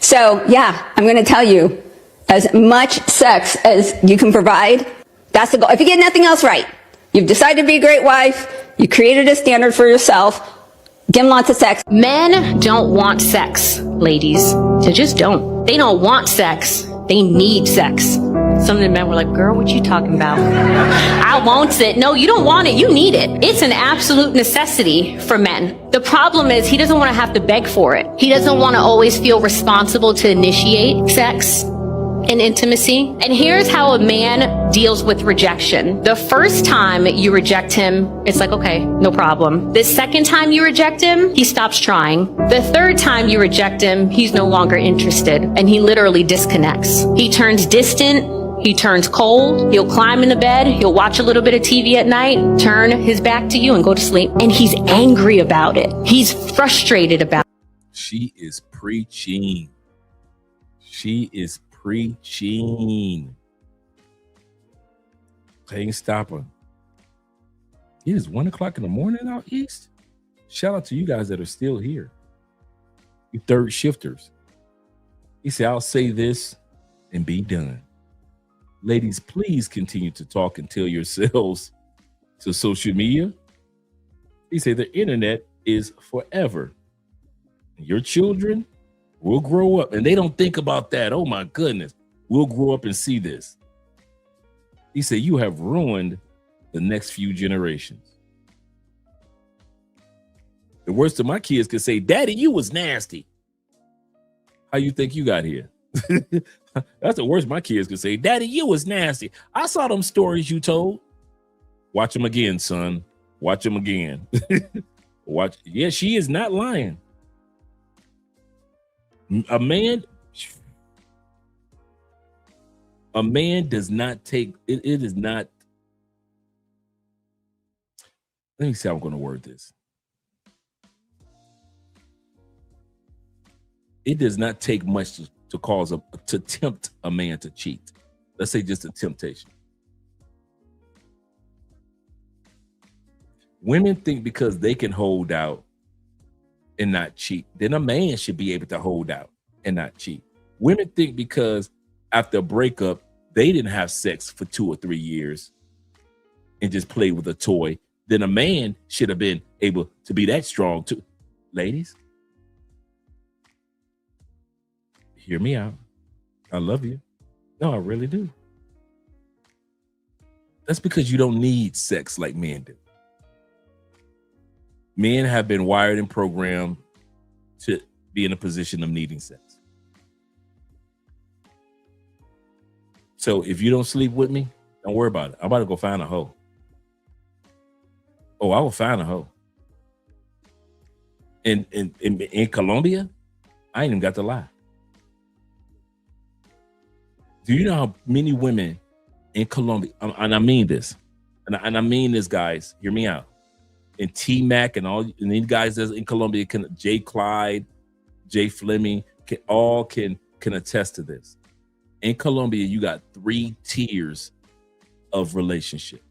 So, yeah, I'm going to tell you, as much sex as you can provide, that's the goal. If you get nothing else right, you've decided to be a great wife, you created a standard for yourself, give them lots of sex. Men don't want sex, ladies. They just don't. They don't want sex. They need sex. Some of the men were like, girl, what you talking about? I want it. No, you don't want it. You need it. It's an absolute necessity for men. The problem is he doesn't want to have to beg for it. He doesn't want to always feel responsible to initiate sex and intimacy. And here's how a man deals with rejection. The first time you reject him, it's like, okay, no problem. The second time you reject him, he stops trying. The third time you reject him, he's no longer interested, and he literally disconnects. He turns distant, he turns cold, he'll climb into bed, he'll watch a little bit of TV at night, turn his back to you and go to sleep. And he's angry about it. He's frustrated about it. She is preaching. She is preaching. Can't stop her. It is 1 o'clock in the morning out east. Shout out to you guys that are still here. You third shifters. He said, I'll say this and be done. Ladies, please continue to talk and tell yourselves to social media. He said the internet is forever. Your children will grow up and they don't think about that. Oh my goodness. We'll grow up and see this. He said, you have ruined the next few generations. The worst of my kids could say, Daddy, you was nasty. How you think you got here? That's the worst my kids could say. Daddy, you was nasty. I saw them stories you told. Watch them again, son. Watch them again. Watch. Yeah, she is not lying. A man does not take it. It is not. Let me see how I'm going to word this. It does not take much to tempt a man to cheat. Let's say just a temptation. Women think because they can hold out and not cheat, then a man should be able to hold out and not cheat. Women think because after a breakup, they didn't have sex for 2 or 3 years and just play with a toy, then a man should have been able to be that strong too. Ladies, hear me out. I love you. No, I really do. That's because you don't need sex like men do. Men have been wired and programmed to be in a position of needing sex. So if you don't sleep with me, don't worry about it. I'm about to go find a hoe. Oh, I will find a hoe. In Colombia, I ain't even got to lie. Do you know how many women in Colombia, and I mean this, and I mean this, guys, hear me out. And T-Mac and all, and these guys in Colombia, Jay Clyde, Jay Fleming, can attest to this. In Colombia, you got 3 tiers of relationship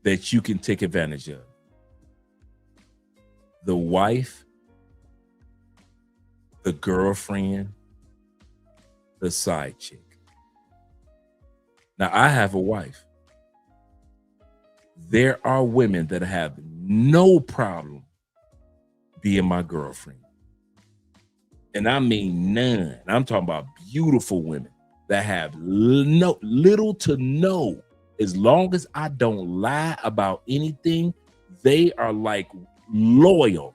that you can take advantage of. The wife, the girlfriend, the side chick. Now, I have a wife. There are women that have no problem being my girlfriend. And I mean none. I'm talking about beautiful women that have little to no. As long as I don't lie about anything, they are like loyal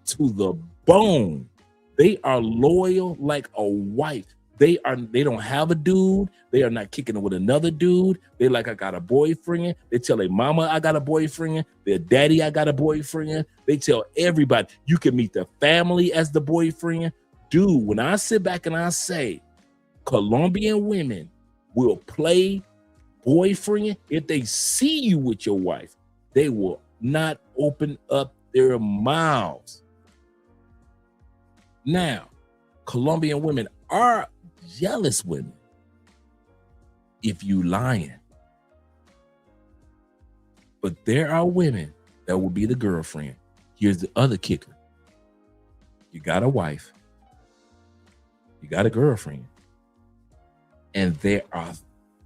to the bone. They are loyal like a wife. They don't have a dude. They are not kicking it with another dude. They like, I got a boyfriend. They tell their mama, I got a boyfriend. Their daddy, I got a boyfriend. They tell everybody, you can meet the family as the boyfriend. Dude, when I sit back and I say, Colombian women will play boyfriend, if they see you with your wife, they will not open up their mouths. Now, Colombian women are jealous women if you lying. But there are women that will be the girlfriend. Here's the other kicker. You got a wife. You got a girlfriend. And there are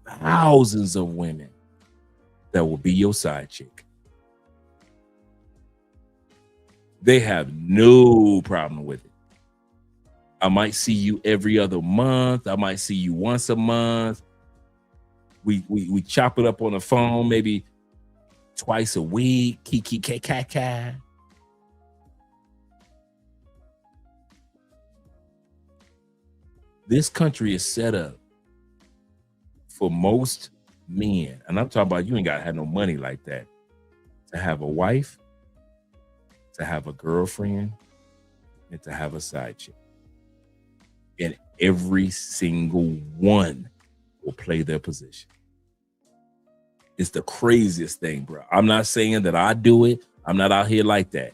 thousands of women that will be your side chick. They have no problem with it. I might see you every other month. I might see you once a month. We chop it up on the phone maybe twice a week. Kiki kaka. This country is set up for most men, and I'm talking about you ain't got to have no money like that, to have a wife, to have a girlfriend, and to have a side chick. And every single one will play their position. It's the craziest thing, bro. I'm not saying that I do it. I'm not out here like that.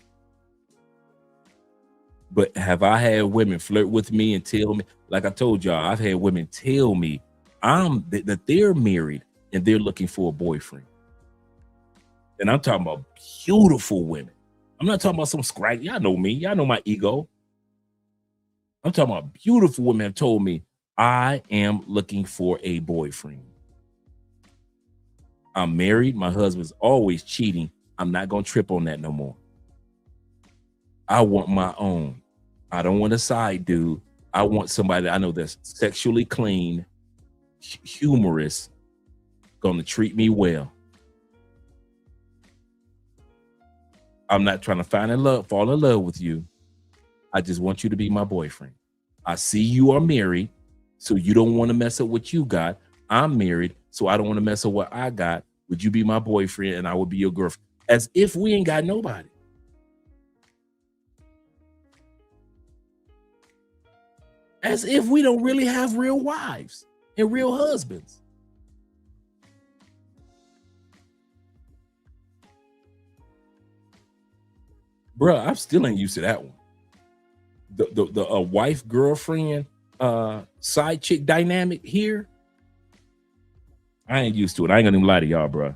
But have I had women flirt with me and tell me, like I told y'all, I've had women tell me that they're married and they're looking for a boyfriend. And I'm talking about beautiful women. I'm not talking about some scratch. Y'all know me. Y'all know my ego. I'm talking about beautiful women have told me, I am looking for a boyfriend. I'm married. My husband's always cheating. I'm not going to trip on that no more. I want my own. I don't want a side dude. I want somebody that I know that's sexually clean, humorous, gonna treat me well. I'm not trying to fall in love with you. I just want you to be my boyfriend. I see you are married, so you don't want to mess up what you got. I'm married, so I don't want to mess up what I got. Would you be my boyfriend and I would be your girlfriend? As if we ain't got nobody. As if we don't really have real wives and real husbands. Bruh, I'm still ain't used to that one. The wife girlfriend side chick dynamic here. I ain't used to it. I ain't gonna even lie to y'all, bruh.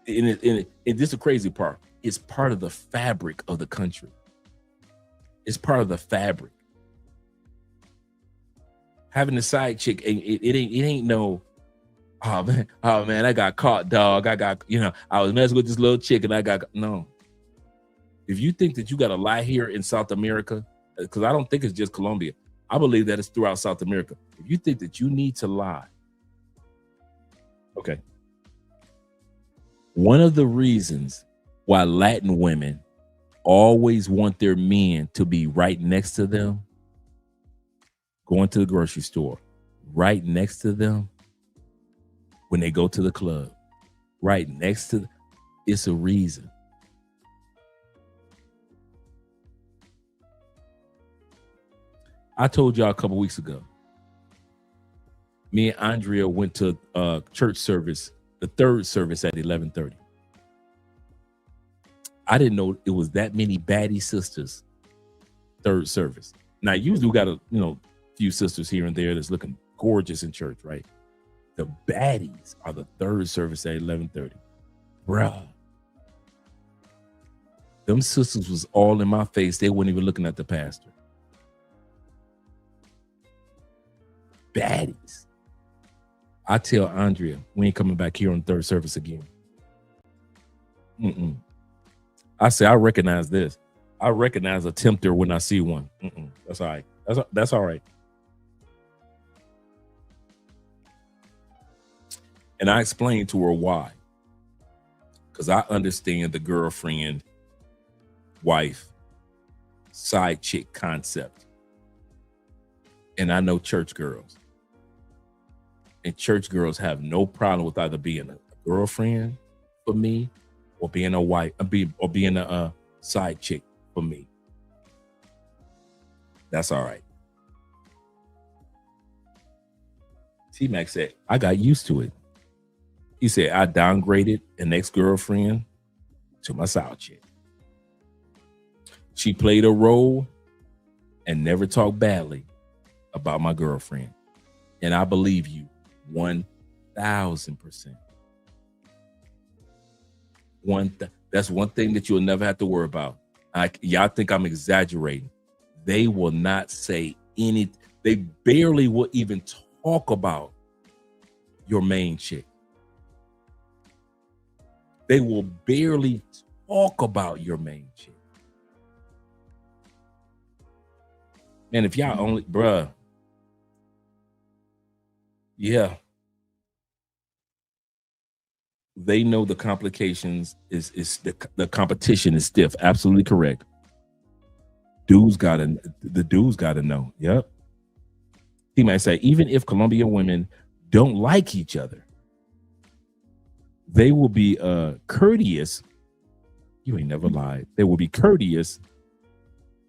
And this is the crazy part. It's part of the fabric of the country. It's part of the fabric. Having a side chick, it ain't no, oh man, I got caught, dog. I was messing with this little chick and I got, no. If you think that you got to lie here in South America, because I don't think it's just Colombia. I believe that it's throughout South America. If you think that you need to lie, okay. One of the reasons why Latin women always want their men to be right next to them, going to the grocery store, right next to them, when they go to the club, right next to them, it's a reason. I told y'all a couple weeks ago, me and Andrea went to church service, the third service at 11:30. I didn't know it was that many baddie sisters, third service. Now, usually we got a few sisters here and there that's looking gorgeous in church, right? The baddies are the third service at 11:30. Bruh. Them sisters was all in my face. They weren't even looking at the pastor. Baddies. I tell Andrea, we ain't coming back here on third service again. I say, I recognize this. I recognize a tempter when I see one. That's all right. That's all right. And I explained to her why. Because I understand the girlfriend, wife, side chick concept. And I know church girls. And church girls have no problem with either being a girlfriend for me or being a wife, or being a side chick for me. That's all right. T-Mac said, I got used to it. He said, I downgraded an ex-girlfriend to my side chick. She played a role and never talked badly about my girlfriend. And I believe you 1,000%. That's one thing that you'll never have to worry about. Y'all think I'm exaggerating. They will not say anything. They barely will even talk about your main chick. They will barely talk about your main chick. Man, if y'all only, bruh. Yeah. They know the complications is the competition is stiff. Absolutely correct. The dudes gotta know. Yep. He might say, even if Colombian women don't like each other, they will be courteous. You ain't never lied. They will be courteous,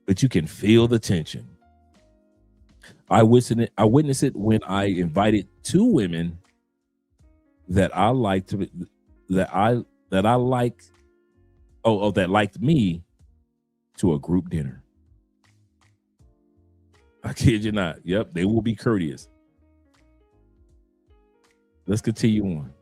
but you can feel the tension. I witnessed it when I invited two women that I liked that liked me to a group dinner. I kid you not. Yep, they will be courteous. Let's continue on.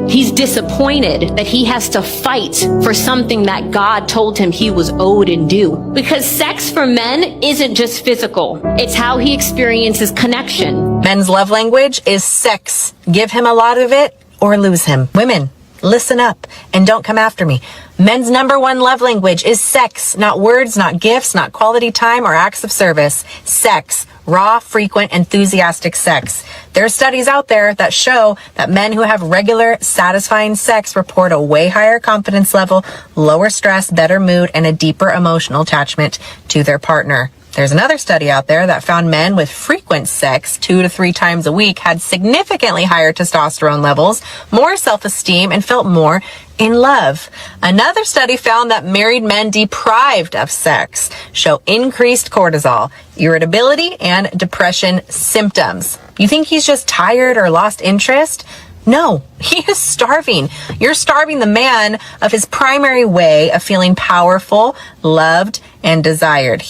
He's disappointed that he has to fight for something that God told him he was owed and due. Because sex for men isn't just physical. It's how he experiences connection. Men's love language is sex. Give him a lot of it or lose him. Women, Listen up and don't come after me. Men's number one love language is sex, not words, not gifts, not quality time or acts of service. Sex. Raw, frequent, enthusiastic sex. There are studies out there that show that men who have regular, satisfying sex report a way higher confidence level, lower stress, better mood, and a deeper emotional attachment to their partner. There's another study out there that found men with frequent sex 2 to 3 times a week had significantly higher testosterone levels, more self-esteem, and felt more in love. Another study found that married men deprived of sex show increased cortisol, irritability, and depression symptoms. You think he's just tired or lost interest? No, he is starving. You're starving the man of his primary way of feeling powerful, loved, and desired.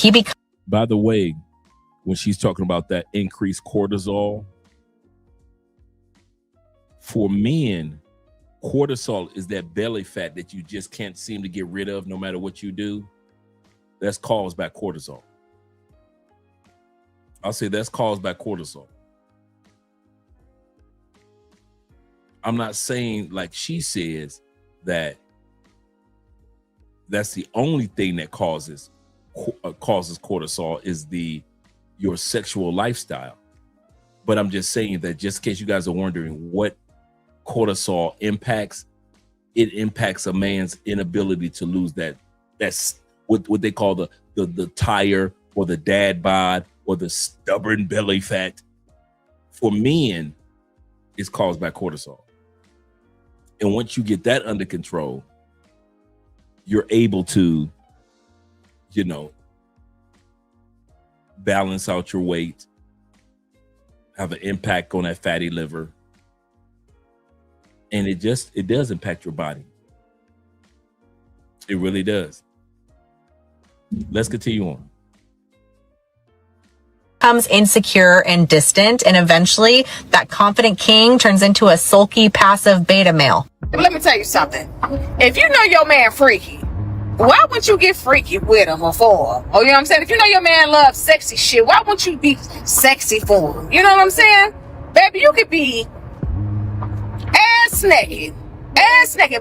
By the way, when she's talking about that increased cortisol, for men, cortisol is that belly fat that you just can't seem to get rid of no matter what you do. That's caused by cortisol. I'll say that's caused by cortisol. I'm not saying, like she says, that that's the only thing that causes cortisol is your sexual lifestyle. But I'm just saying that just in case you guys are wondering what cortisol impacts, it impacts a man's inability to lose that's what they call the tire or the dad bod or the stubborn belly fat. For men, it's caused by cortisol. And once you get that under control, you're able to, balance out your weight, have an impact on that fatty liver. And it does impact your body. It really does. Let's continue on. Becomes insecure and distant, and eventually that confident king turns into a sulky, passive beta male. Let me tell you something. If you know your man freaky, why wouldn't you get freaky with him or for him? Oh, you know what I'm saying? If you know your man loves sexy shit, why wouldn't you be sexy for him? You know what I'm saying? Baby, you could be ass naked,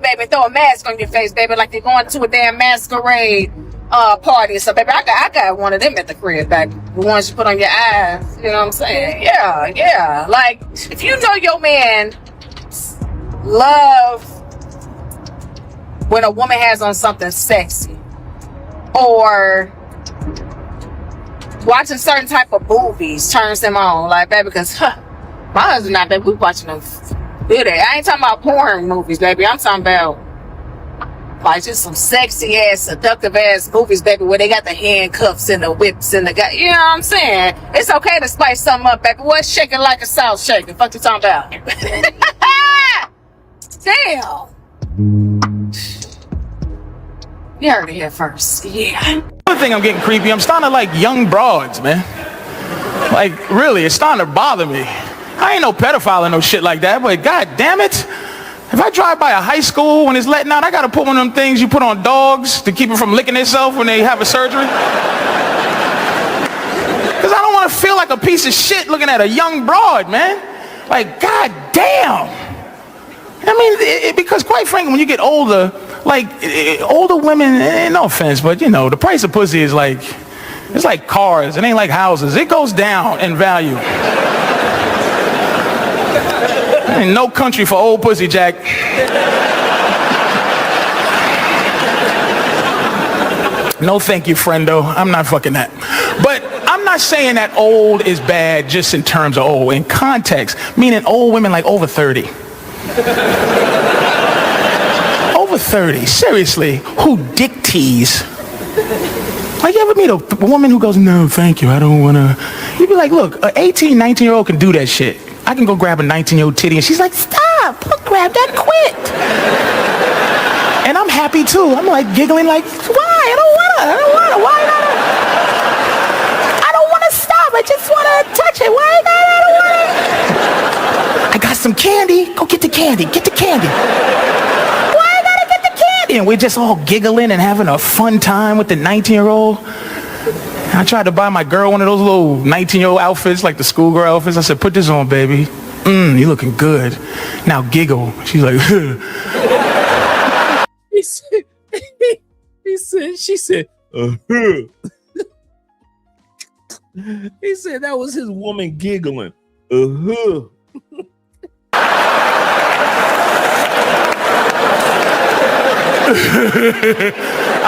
baby, throw a mask on your face, baby, like they're going to a damn masquerade party. So, baby, I got one of them at the crib, baby. The ones you put on your eyes. You know what I'm saying? Yeah. Like, if you know your man love when a woman has on something sexy, or watching certain type of movies turns them on, like, baby, because my husband not, baby, we watching them good. I ain't talking about porn movies, baby. I'm talking about like just some sexy ass, seductive ass movies, baby, where they got the handcuffs and the whips and the guy. You know what I'm saying? It's okay to spice something up, baby. What's shaking like a South shaking? Fuck you talking about? Damn. You heard it here first. Yeah. Another thing I'm getting creepy, I'm starting to like young broads, man. Like, really, it's starting to bother me. I ain't no pedophile or no shit like that, but god damn it. If I drive by a high school when it's letting out, I gotta put one of them things you put on dogs to keep them from licking themselves when they have a surgery. Because I don't want to feel like a piece of shit looking at a young broad, man. Like, god damn. I mean, because quite frankly, when you get older, like, older women, no offense, but the price of pussy is like, it's like cars. It ain't like houses. It goes down in value. Ain't no country for old pussy, Jack. No thank you, friendo. I'm not fucking that. But I'm not saying that old is bad just in terms of old. In context, meaning old women like over 30. Over 30, seriously, who dick tease. Like, you ever meet a woman who goes, no, thank you, I don't want to. You'd be like, look, an 18, 19-year-old can do that shit. I can go grab a 19-year-old titty, and she's like, stop, don't grab that, quit. And I'm happy, too. I'm like giggling like, why? I don't want to. Why not? I don't want to stop. I just want to touch it. Why not? I don't want to. I got some candy. Go get the candy. Get the candy. Why I gotta get the candy? And we're just all giggling and having a fun time with the 19-year-old. I tried to buy my girl one of those little 19-year-old outfits, like the schoolgirl outfits. I said, put this on, baby. You looking good. Now giggle. She's like, He said, she said, he said that was his woman giggling. I'm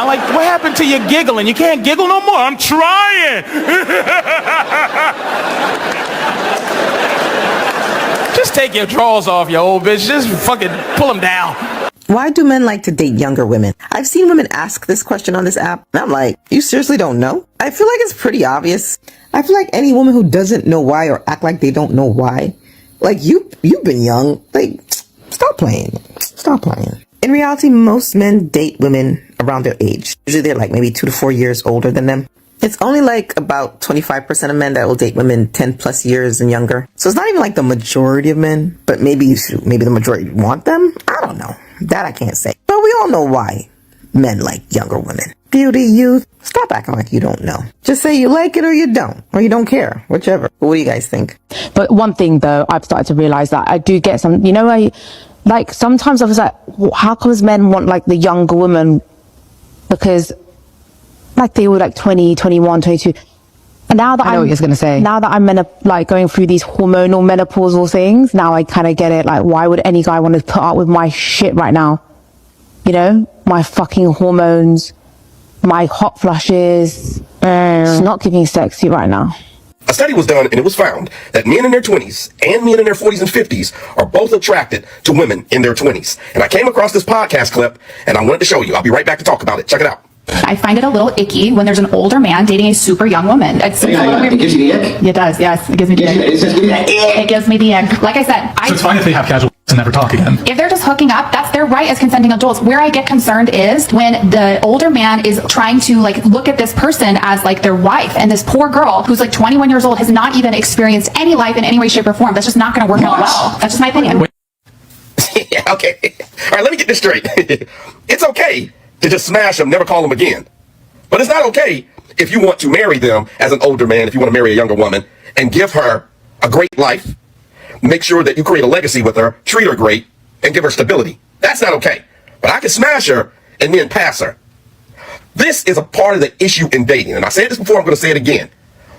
like, what happened to your giggling? You can't giggle no more. I'm trying. Just take your drawers off, you old bitch. Just fucking pull them down. Why do men like to date younger women? I've seen women ask this question on this app, and I'm like, you seriously don't know? I feel like it's pretty obvious. I feel like any woman who doesn't know why or act like they don't know why, like you've been young, like stop playing. Stop playing. In reality, most men date women around their age. Usually they're like maybe 2 to 4 years older than them. It's only like about 25% of men that will date women 10 plus years and younger. So it's not even like the majority of men, but maybe the majority want them. I don't know. That I can't say. But we all know why men like younger women. Beauty, youth. Stop acting like you don't know. Just say you like it or you don't care, whichever. But what do you guys think? But one thing though, I've started to realize that I do get some, like sometimes I was like, how comes men want like the younger woman? Because like they were like 20, 21, 22. And now that I know what you're going to say. Now that I'm like going through these hormonal menopausal things, now I kind of get it. Like, why would any guy want to put up with my shit right now? My fucking hormones, my hot flushes. It's not giving sexy right now. A study was done and it was found that men in their 20s and men in their 40s and 50s are both attracted to women in their 20s. And I came across this podcast clip and I wanted to show you. I'll be right back to talk about it. Check it out. I find it a little icky when there's an older man dating a super young woman. It's a little weird. It gives you the ick? It does, yes. It gives me the ick. It gives me the ick. Like I said, so it's fine if they have casual and never talk again. If they're just hooking up, that's their right as consenting adults. Where I get concerned is when the older man is trying to like look at this person as like their wife, and this poor girl who's like 21 years old has not even experienced any life in any way, shape, or form. That's just not going to work out well. That's just my opinion. Yeah, okay. All right, let me get this straight. It's okay to just smash them, never call them again. But it's not okay if you want to marry them as an older man, if you want to marry a younger woman, and give her a great life, make sure that you create a legacy with her, treat her great, and give her stability. That's not okay. But I can smash her and then pass her. This is a part of the issue in dating. And I said this before, I'm going to say it again.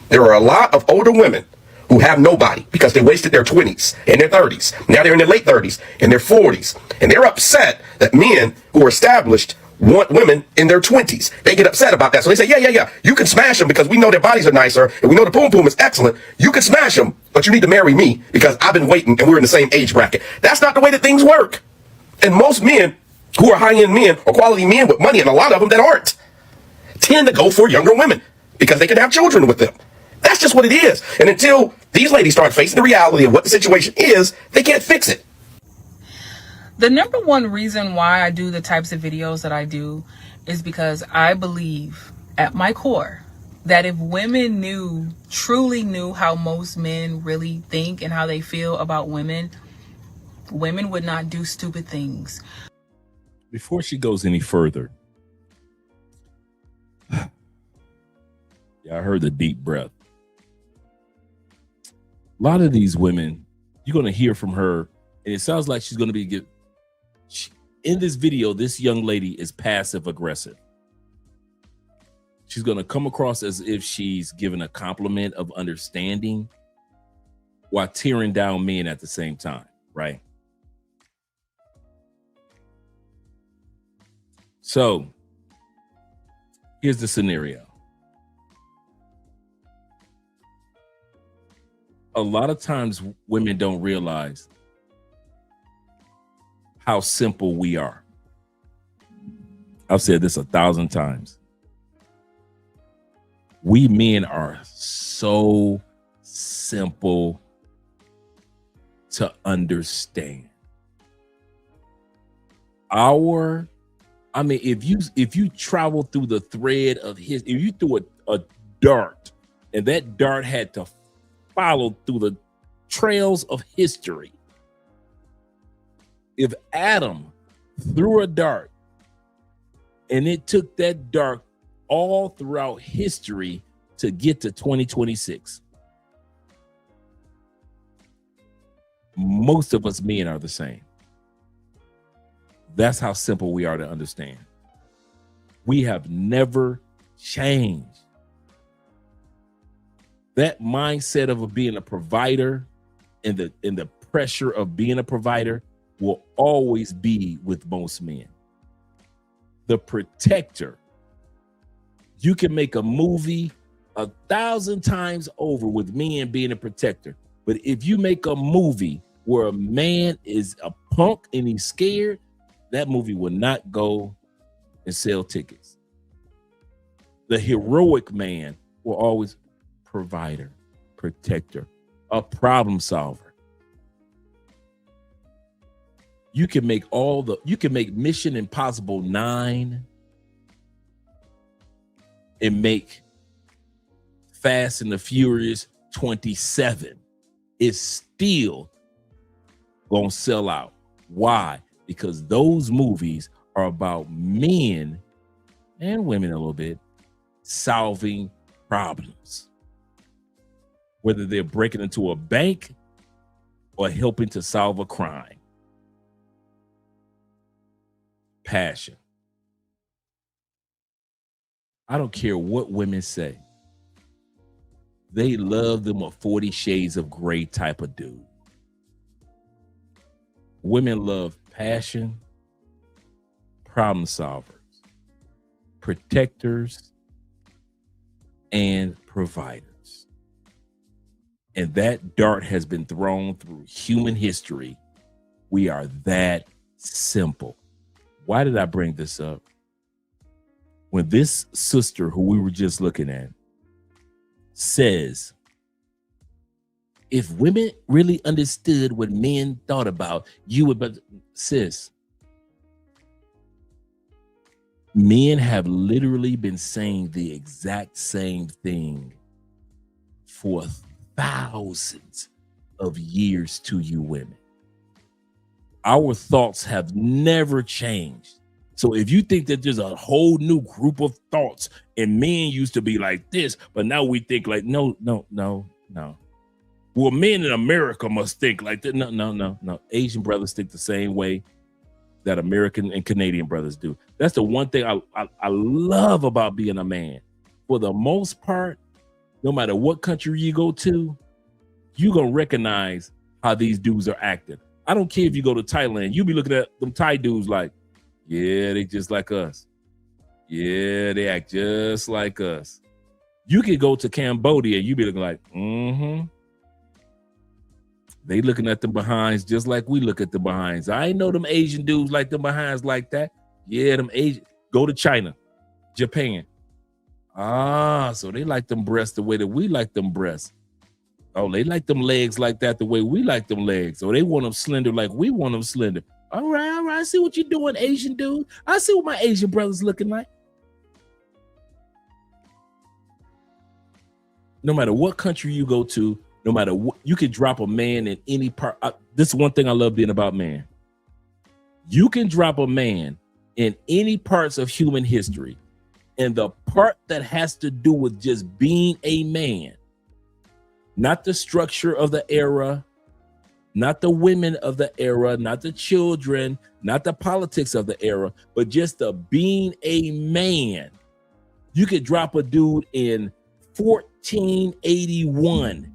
There are a lot of older women who have nobody because they wasted their 20s and their 30s. Now they're in their late 30s and their 40s. And they're upset that men who are established want women in their 20s. They get upset about that. So they say, yeah, you can smash them because we know their bodies are nicer and we know the poom poom is excellent. You can smash them, but you need to marry me because I've been waiting and we're in the same age bracket. That's not the way that things work. And most men who are high-end men or quality men with money, and a lot of them that aren't, tend to go for younger women because they can have children with them. That's just what it is. And until these ladies start facing the reality of what the situation is, they can't fix it. The number one reason why I do the types of videos that I do is because I believe at my core that if women truly knew how most men really think and how they feel about women would not do stupid things. Before she goes any further, yeah, I heard the deep breath. A lot of these women, you're going to hear from her, and it sounds like she's going to be in this video, this young lady is passive aggressive. She's going to come across as if she's giving a compliment of understanding while tearing down men at the same time, right? So here's the scenario. A lot of times women don't realize how simple we are. I've said this 1,000 times. We men are so simple to understand. If you travel through the thread of if you threw a dart and that dart had to follow through the trails of history, if Adam threw a dart and it took that dart all throughout history to get to 2026, most of us men are the same. That's how simple we are to understand. We have never changed. That mindset of being a provider and the pressure of being a provider will always be with most men. The protector. You can make a movie 1,000 times over with men being a protector. But if you make a movie where a man is a punk and he's scared, that movie will not go and sell tickets. The heroic man will always provider, protector, a problem solver. You can make Mission Impossible 9 and make Fast and the Furious 27. It's still gonna sell out. Why? Because those movies are about men and women a little bit solving problems. Whether they're breaking into a bank or helping to solve a crime. Passion. I don't care what women say. They love them a 50 Shades of Grey type of dude. Women love passion, problem solvers, protectors, and providers. And that dart has been thrown through human history. We are that simple. Why did I bring this up? When this sister who we were just looking at says, if women really understood what men thought about, you would, but sis, men have literally been saying the exact same thing for thousands of years to you women. Our thoughts have never changed. So if you think that there's a whole new group of thoughts and men used to be like this, but now we think like, no. Well, men in America must think like that. No. Asian brothers think the same way that American and Canadian brothers do. That's the one thing I love about being a man. For the most part, no matter what country you go to, you're going to recognize how these dudes are acting. I don't care if you go to Thailand, you be looking at them Thai dudes like, yeah, they just like us. Yeah, they act just like us. You could go to Cambodia, you be looking like, They looking at the behinds just like we look at the behinds. I ain't know them Asian dudes like them behinds like that. Yeah, them Asian. Go to China, Japan. So they like them breasts the way that we like them breasts. Oh, they like them legs like that the way we like them legs. Or they want them slender like we want them slender. All right. I see what you're doing, Asian dude. I see what my Asian brother's looking like. No matter what country you go to, no matter what, you can drop a man in any part. This is one thing I love being about man. You can drop a man in any parts of human history. And the part that has to do with just being a man, not the structure of the era, not the women of the era, not the children, not the politics of the era, but just the being a man. You could drop a dude in 1481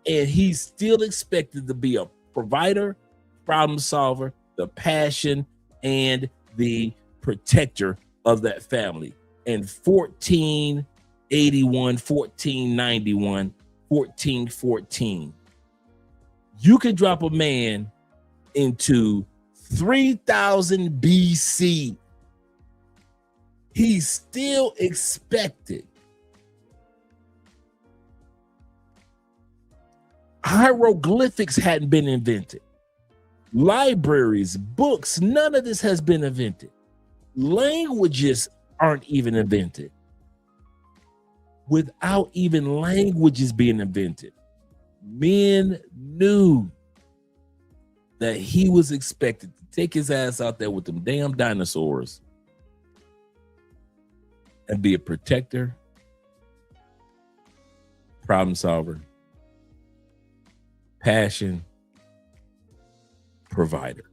and he's still expected to be a provider, problem solver, the passion, and the protector of that family. In 1481, 1491, 1414. You could drop a man into 3000 BC. He's still expected. Hieroglyphics hadn't been invented. Libraries, books, none of this has been invented. Languages aren't even invented. Without even languages being invented, men knew that he was expected to take his ass out there with them damn dinosaurs and be a protector, problem solver, passion, provider.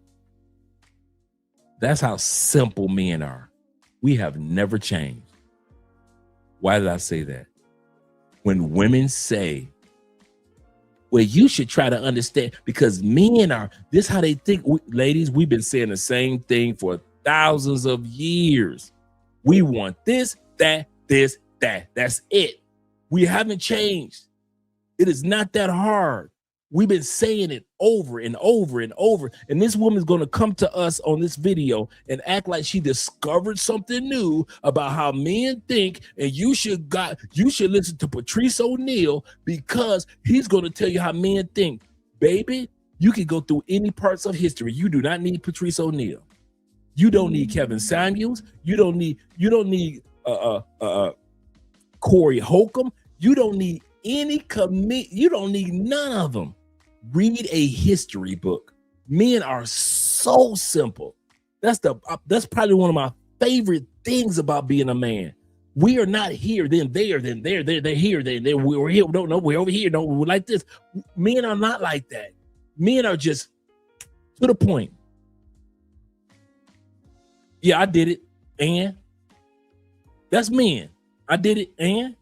That's how simple men are. We have never changed. Why did I say that? When women say, well, you should try to understand, because men are, this how they think. Ladies, we've been saying the same thing for thousands of years. We want this, that, this, that. That's it. We haven't changed. It is not that hard. We've been saying it over and over and over. And this woman's going to come to us on this video and act like she discovered something new about how men think. And you should listen to Patrice O'Neal, because he's going to tell you how men think. Baby, you can go through any parts of history. You do not need Patrice O'Neal. You don't need Kevin Samuels. You don't need Corey Holcomb. You don't need you don't need none of them. Read a history book. Men are so simple. That's probably one of my favorite things about being a man. We are not here, then there, then there, they're here, then there. We're here, don't know, we're over here, no, we're like this. Men are not like that. Men are just to the point. Yeah, I did it, and that's men. I did it, and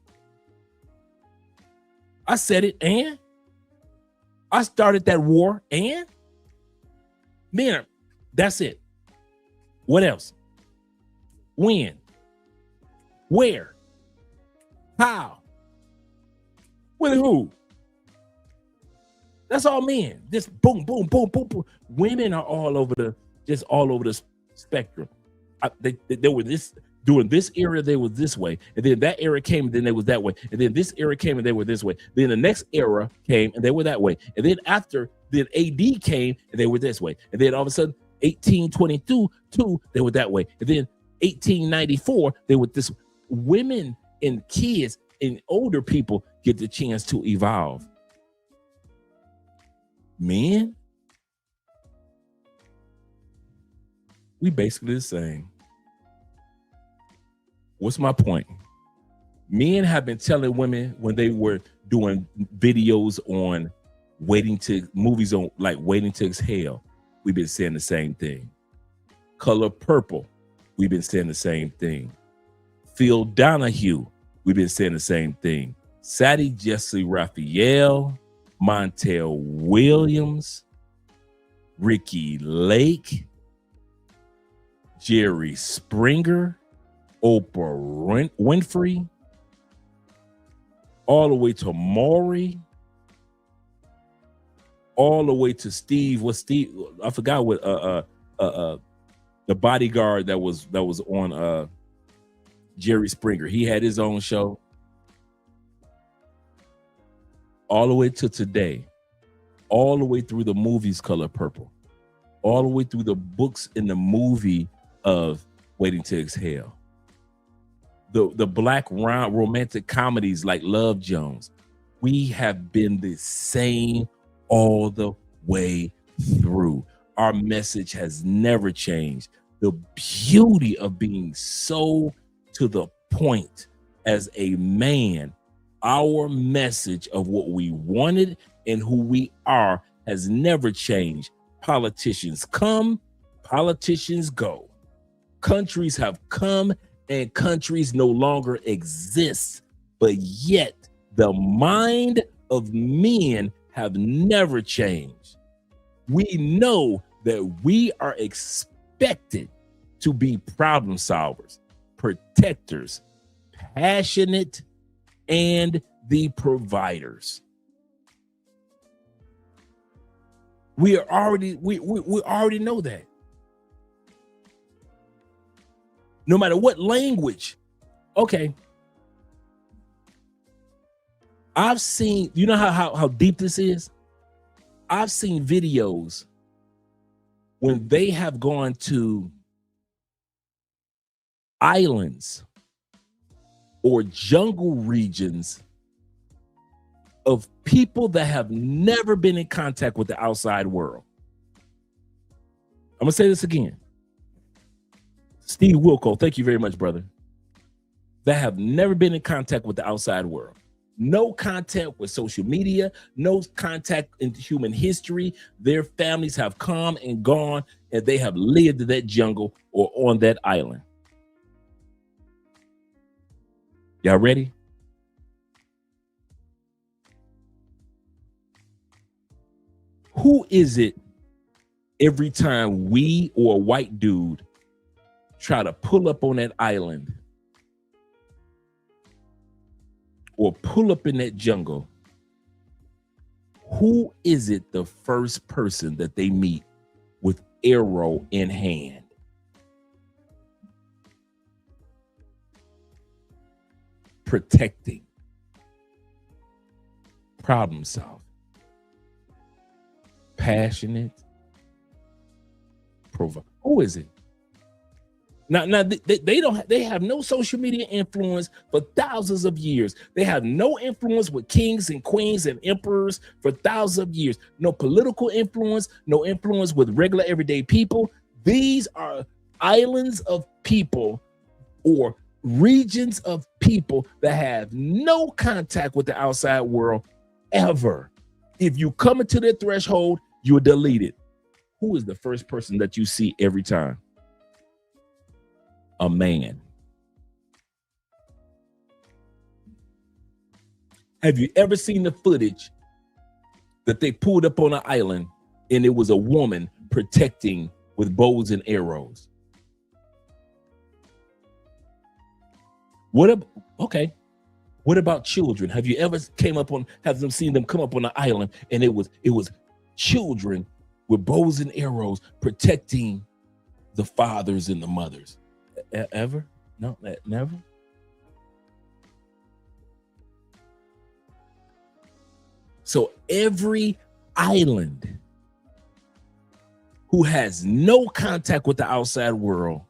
I said it, and I started that war, and men, that's it. What else? When? Where? How? With who? That's all men. Just boom, boom, boom, boom, boom. Women are all over the spectrum. They were this. During this era, they were this way, and then that era came, and then they was that way, and then this era came, and they were this way. Then the next era came, and they were that way, and then then AD came, and they were this way, and then all of a sudden, 1822, they were that way, and then 1894, they were this. Women and kids and older people get the chance to evolve. Men, we basically the same. What's my point? Men have been telling women when they were doing videos on movies on like Waiting to Exhale, we've been saying the same thing. Color Purple, we've been saying the same thing. Phil Donahue, we've been saying the same thing. Sadie Jesse Raphael, Montel Williams, Ricky Lake, Jerry Springer, Oprah Winfrey, all the way to Maury, all the way to Steve. I forgot what the bodyguard that was on Jerry Springer. He had his own show. All the way to today, all the way through the movies Color Purple, all the way through the books in the movie of Waiting to Exhale. The black romantic comedies like Love Jones, we have been the same all the way through. Our message has never changed. The beauty of being so to the point as a man, our message of what we wanted and who we are has never changed. Politicians come, politicians go. Countries have come and countries no longer exist, but yet the mind of men have never changed. We know that we are expected to be problem solvers, protectors, passionate, and the providers. We already know that. No matter what language. Okay. I've seen, you know how deep this is? I've seen videos when they have gone to islands or jungle regions of people that have never been in contact with the outside world. I'm gonna say this again. Steve Wilco, thank you very much, brother. That have never been in contact with the outside world. No contact with social media, no contact in human history. Their families have come and gone, and they have lived in that jungle or on that island. Y'all ready? Who is it every time we or a white dude try to pull up on that island or pull up in that jungle? Who is it the first person that they meet with arrow in hand? Protecting. Problem solving. Passionate. Who is it? Now they have no social media influence for thousands of years. They have no influence with kings and queens and emperors for thousands of years. No political influence, no influence with regular everyday people. These are islands of people or regions of people that have no contact with the outside world ever. If you come into their threshold, you are deleted. Who is the first person that you see every time? A man. Have you ever seen the footage that they pulled up on an island and it was a woman protecting with bows and arrows? What about children? Have you ever seen them come up on an island and it was children with bows and arrows protecting the fathers and the mothers? Ever? No, never. So every island who has no contact with the outside world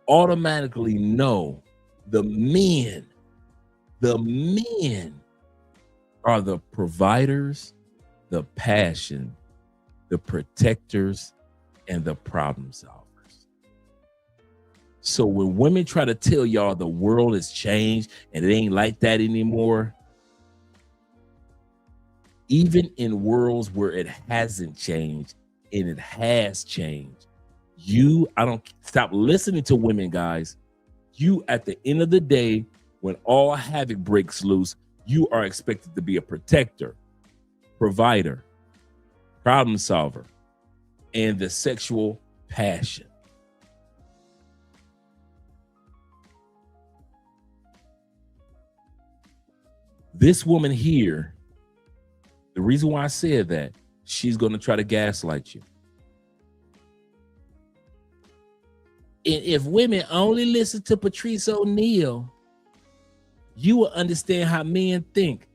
automatically know the men are the providers, the passion, the protectors, and the problem solvers. So when women try to tell y'all the world has changed and it ain't like that anymore, even in worlds where it hasn't changed and it has changed, I don't stop listening to women, guys. You, at the end of the day, when all havoc breaks loose, you are expected to be a protector, provider, problem solver, and the sexual passion. This woman here, the reason why I said that, she's going to try to gaslight you. And if women only listen to Patrice O'Neal, you will understand how men think.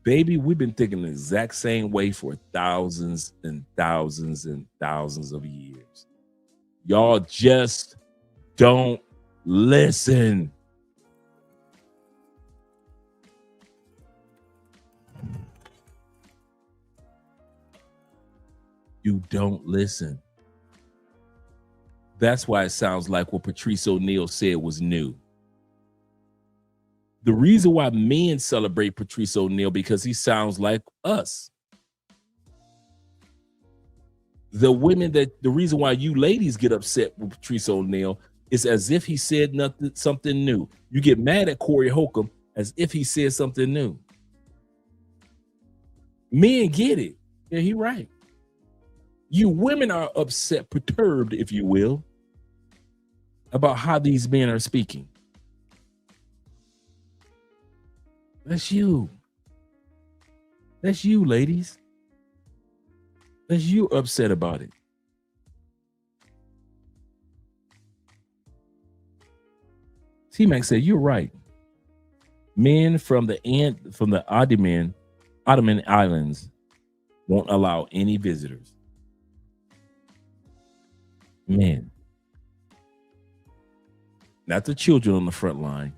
Baby, we've been thinking the exact same way for thousands and thousands and thousands of years. Y'all just don't listen. You don't listen. That's why it sounds like what Patrice O'Neal said was new. The reason why men celebrate Patrice O'Neal because he sounds like us. The reason why you ladies get upset with Patrice O'Neal is as if he said something new. You get mad at Corey Holcomb as if he said something new. Men get it. Yeah, he right. You women are upset, perturbed, if you will, about how these men are speaking. That's you. That's you, ladies. That's you upset about it. T-Mac said, you're right. Men from the Ottoman Islands won't allow any visitors. Men. Not the children on the front line.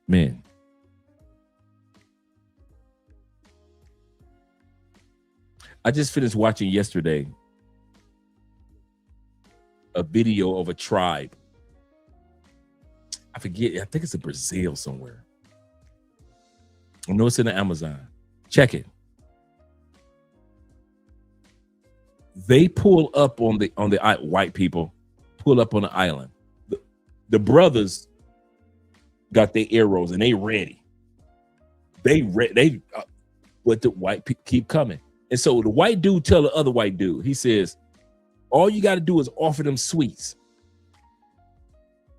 Men. I just finished watching yesterday a video of a tribe. I forget. I think it's in Brazil somewhere. I know it's in the Amazon. Check it. They pull up on the white people pull up on the island. The brothers got their arrows and they ready. But the white people keep coming. And so the white dude tell the other white dude, he says, all you got to do is offer them sweets.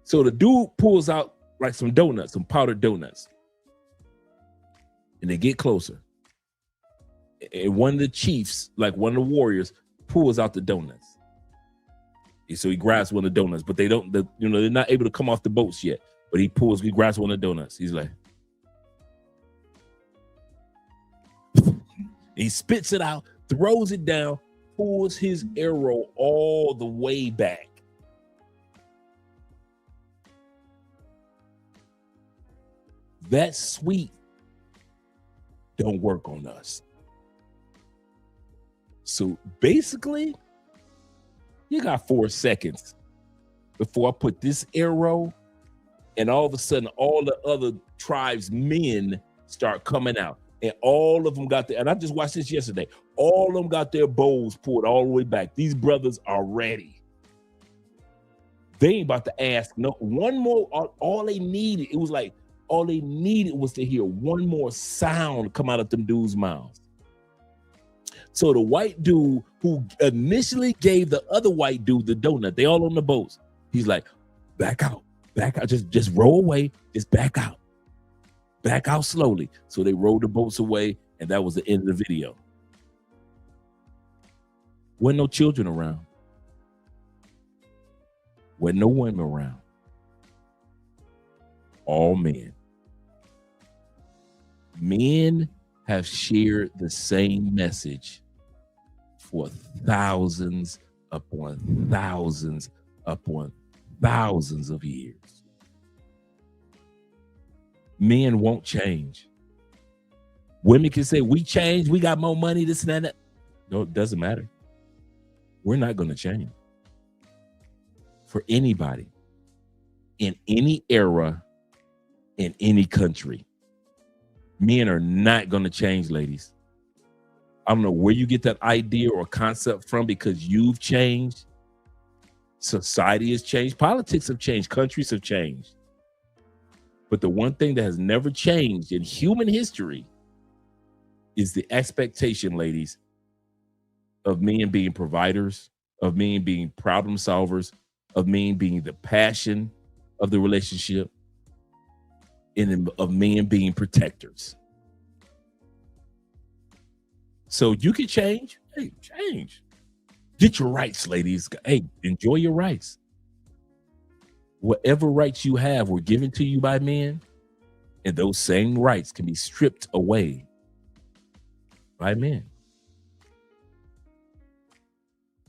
So the dude pulls out like some donuts, some powdered donuts. And they get closer. And one of the chiefs, like one of the warriors, pulls out the donuts. And so he grabs one of the donuts, but they're not able to come off the boats yet. But he grabs one of the donuts. He's like, he spits it out, throws it down, pulls his arrow all the way back. That sweet don't work on us. So basically, you got 4 seconds before I put this arrow, and all of a sudden, all the other tribes' men start coming out. And all of them got and I just watched this yesterday. All of them got their bows pulled all the way back. These brothers are ready. They ain't about to ask no one more. All they needed, all they needed was to hear one more sound come out of them dudes' mouths. So the white dude who initially gave the other white dude the donut, they all on the boats. He's like, back out, just roll away, just back out slowly. So they rowed the boats away, and that was the end of the video. Wasn't no children around. Wasn't no women around. All men. Men have shared the same message for thousands upon thousands upon thousands of years. Men won't change. Women can say, we changed, we got more money, this and that. No, it doesn't matter. We're not going to change. For anybody, in any era, in any country, men are not going to change, ladies. I don't know where you get that idea or concept from, because you've changed. Society has changed. Politics have changed. Countries have changed. But the one thing that has never changed in human history is the expectation, ladies, of men being providers, of men being problem solvers, of men being the passion of the relationship, and of men being protectors. So you can change. Hey, change. Get your rights, ladies. Hey, enjoy your rights. Whatever rights you have were given to you by men, and those same rights can be stripped away by men.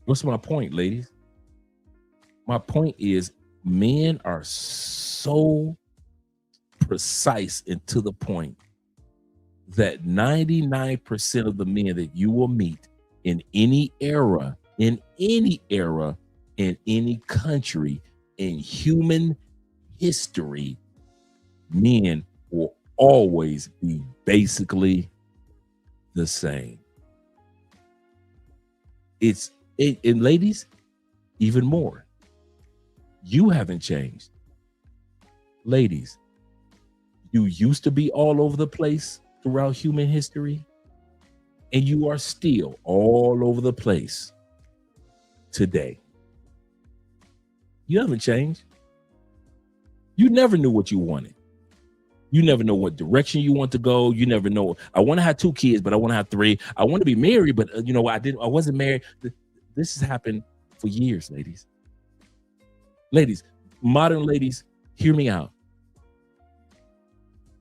What's my point, ladies? My point is, men are so precise and to the point that 99% of the men that you will meet in any era, in any country, in human history, men will always be basically the same. And ladies, even more. You haven't changed. Ladies, you used to be all over the place throughout human history, and you are still all over the place today. You haven't changed. You never knew what you wanted. You never know what direction you want to go. You never know. I want to have 2 kids, but I want to have 3. I want to be married, but I wasn't married. This has happened for years, ladies. Ladies, modern ladies, hear me out.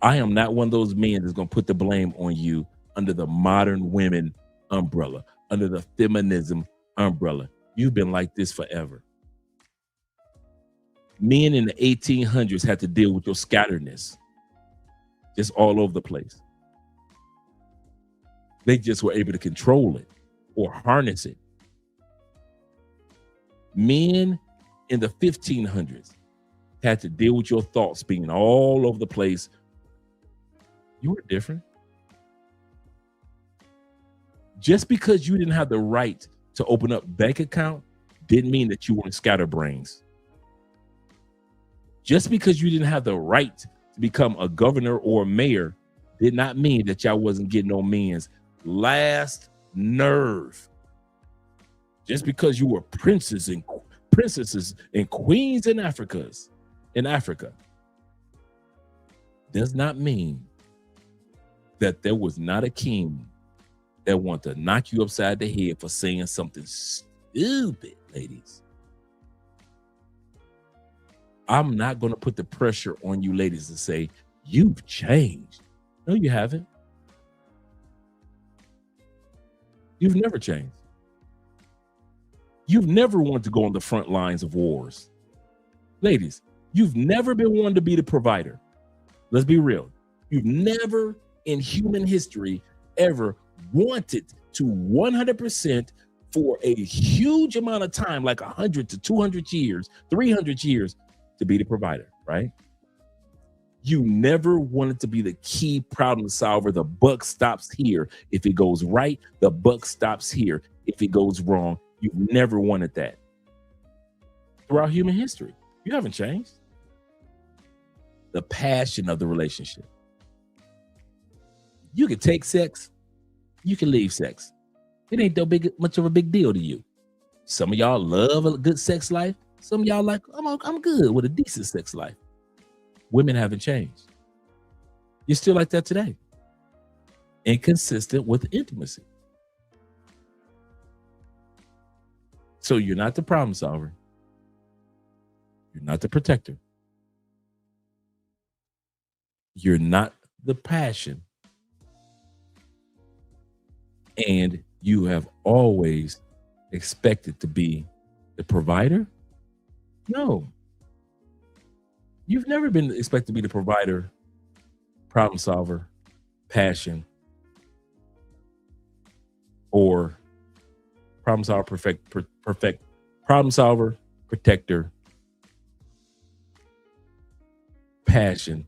I am not one of those men that's going to put the blame on you under the modern women umbrella, under the feminism umbrella. You've been like this forever. Men in the 1800s had to deal with your scatteredness, just all over the place. They just were able to control it or harness it. Men in the 1500s had to deal with your thoughts being all over the place. You were different. Just because you didn't have the right to open up bank account didn't mean that you weren't scatterbrains. Just because you didn't have the right to become a governor or a mayor did not mean that y'all wasn't getting on men's last nerve. Just because you were princesses and queens in Africa does not mean that there was not a king that wanted to knock you upside the head for saying something stupid, ladies. I'm not going to put the pressure on you ladies to say, you've changed. No, you haven't. You've never changed. You've never wanted to go on the front lines of wars. Ladies, you've never been one to be the provider. Let's be real. You've never in human history ever wanted to 100% for a huge amount of time, like 100 to 200 years, 300 years, to be the provider, right? You never wanted to be the key problem solver. The buck stops here. If it goes right, the buck stops here. If it goes wrong, you've never wanted that. Throughout human history, you haven't changed. The passion of the relationship. You can take sex, you can leave sex. It ain't much of a big deal to you. Some of y'all love a good sex life. Some of y'all like, I'm good with a decent sex life. Women haven't changed. You're still like that today. Inconsistent with intimacy. So you're not the problem solver. You're not the protector. You're not the passion. And you have always expected to be the provider? No. You've never been expected to be the provider, problem solver, passion, or problem solver, perfect problem solver, protector, passion,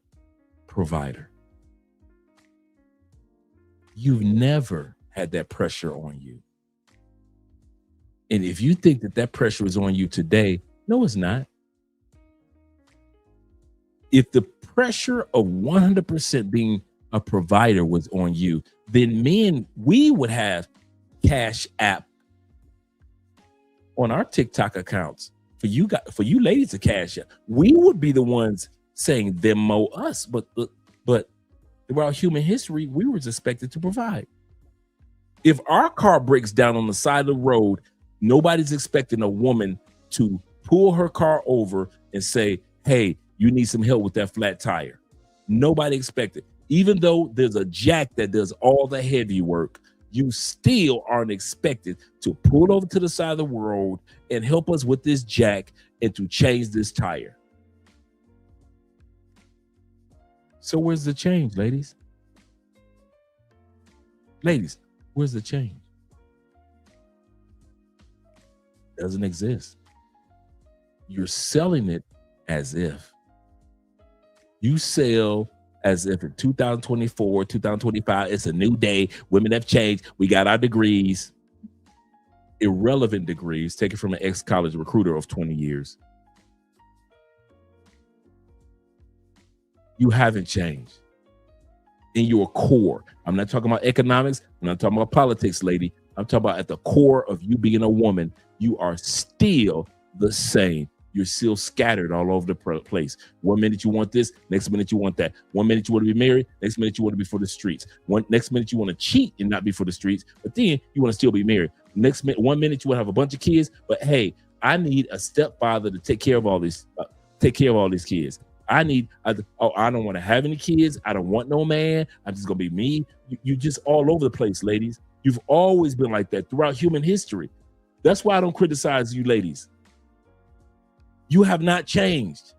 provider. You've never had that pressure on you. And if you think that that pressure is on you today, no, it's not. If the pressure of 100% being a provider was on you, then men, we would have Cash App on our TikTok accounts for you ladies to cash out. We would be the ones saying them mo us, but throughout human history, we were expected to provide. If our car breaks down on the side of the road, nobody's expecting a woman to pull her car over and say, hey, you need some help with that flat tire. Nobody expected. Even though there's a jack that does all the heavy work, you still aren't expected to pull over to the side of the road and help us with this jack and to change this tire. So where's the change, ladies? Ladies, where's the change? Doesn't exist. You're selling it as if. You sell as if in 2024, 2025, it's a new day. Women have changed. We got our degrees. Irrelevant degrees taken from an ex-college recruiter of 20 years. You haven't changed in your core. I'm not talking about economics. I'm not talking about politics, lady. I'm talking about at the core of you being a woman, you are still the same. You're still scattered all over the place. 1 minute you want this, next minute you want that. 1 minute you want to be married, next minute you want to be for the streets. Next minute you want to cheat and not be for the streets, but then you want to still be married. Next minute, 1 minute you want to have a bunch of kids, but hey, I need a stepfather to take care of all these kids. I don't want to have any kids. I don't want no man. I'm just gonna be me. You just all over the place, ladies. You've always been like that throughout human history. That's why I don't criticize you, ladies. You have not changed.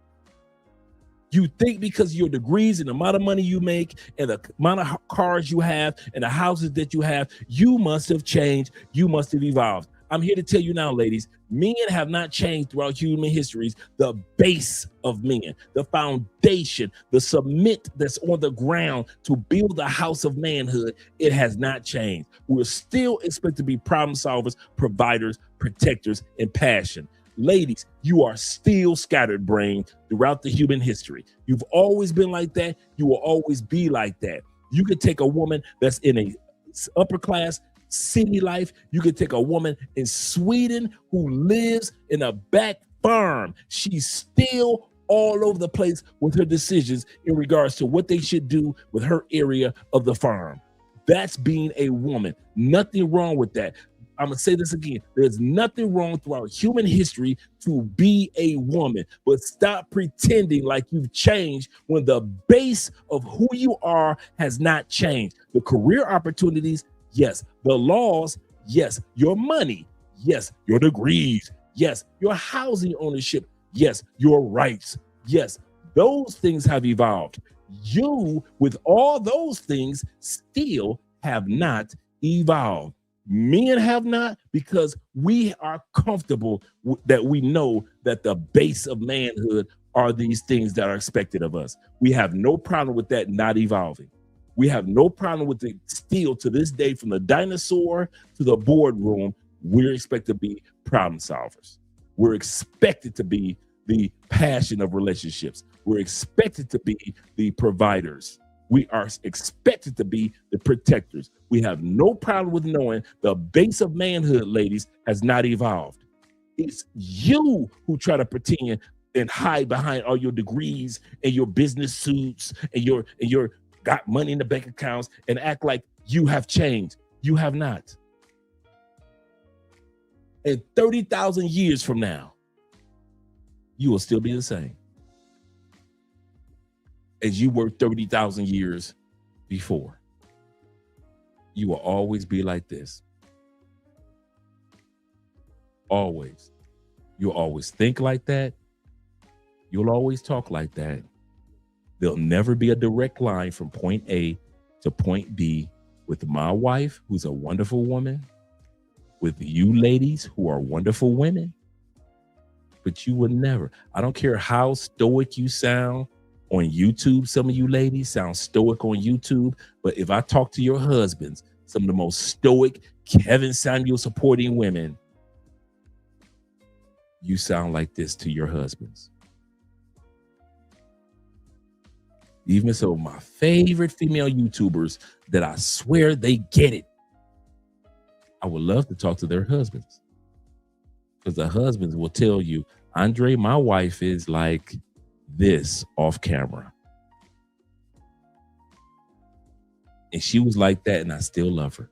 You think because of your degrees and the amount of money you make and the amount of cars you have and the houses that you have, you must have changed. You must have evolved. I'm here to tell you now, ladies, men have not changed throughout human histories. The base of men, the foundation, the cement that's on the ground to build the house of manhood, it has not changed. We're still expected to be problem solvers, providers, protectors, and passion. Ladies, you are still scattered brain throughout the human history. You've always been like that. You will always be like that. You could take a woman that's in a upper class city life. You could take a woman in Sweden who lives in a back farm. She's still all over the place with her decisions in regards to what they should do with her area of the farm. That's being a woman. Nothing wrong with that. I'm going to say this again. There's nothing wrong throughout human history to be a woman, but stop pretending like you've changed when the base of who you are has not changed. The career opportunities, yes. The laws, yes. Your money, yes. Your degrees, yes. Your housing ownership, yes. Your rights, yes. Those things have evolved. You, with all those things, still have not evolved. Men have not, because we are comfortable that we know that the base of manhood are these things that are expected of us. We have no problem with that not evolving. We have no problem with it still to this day, from the dinosaur to the boardroom. We're expected to be problem solvers. We're expected to be the passion of relationships. We're expected to be the providers. We are expected to be the protectors. We have no problem with knowing the base of manhood, ladies, has not evolved. It's you who try to pretend and hide behind all your degrees and your business suits and your got money in the bank accounts and act like you have changed. You have not. And 30,000 years from now, you will still be the same as you were 30,000 years before. You will always be like this. Always. You'll always think like that. You'll always talk like that. There'll never be a direct line from point A to point B with my wife, who's a wonderful woman, with you ladies who are wonderful women. But you would never. I don't care how stoic you sound on YouTube. Some of you ladies sound stoic on YouTube, but if I talk to your husbands, some of the most stoic Kevin Samuel supporting women, you sound like this to your husbands. Even so, my favorite female YouTubers that I swear they get it, I would love to talk to their husbands, because the husbands will tell you, Andre, my wife is like this off camera. And she was like that, and I still love her.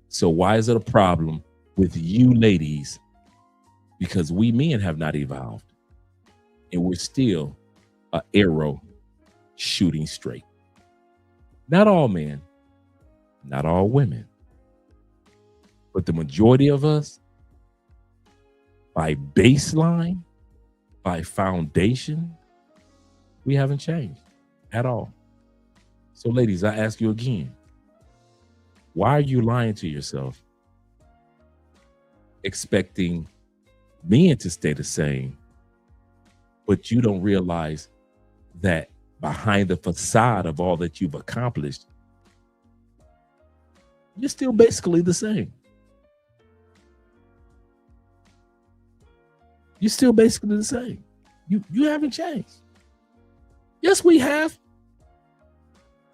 So why is it a problem with you ladies? Because we men have not evolved, and we're still an arrow shooting straight. Not all men, not all women, but the majority of us, by baseline, by foundation, we haven't changed at all. So ladies, I ask you again, why are you lying to yourself, expecting men to stay the same, but you don't realize that behind the facade of all that you've accomplished, you're still basically the same. You're still basically the same. You haven't changed. Yes, we have.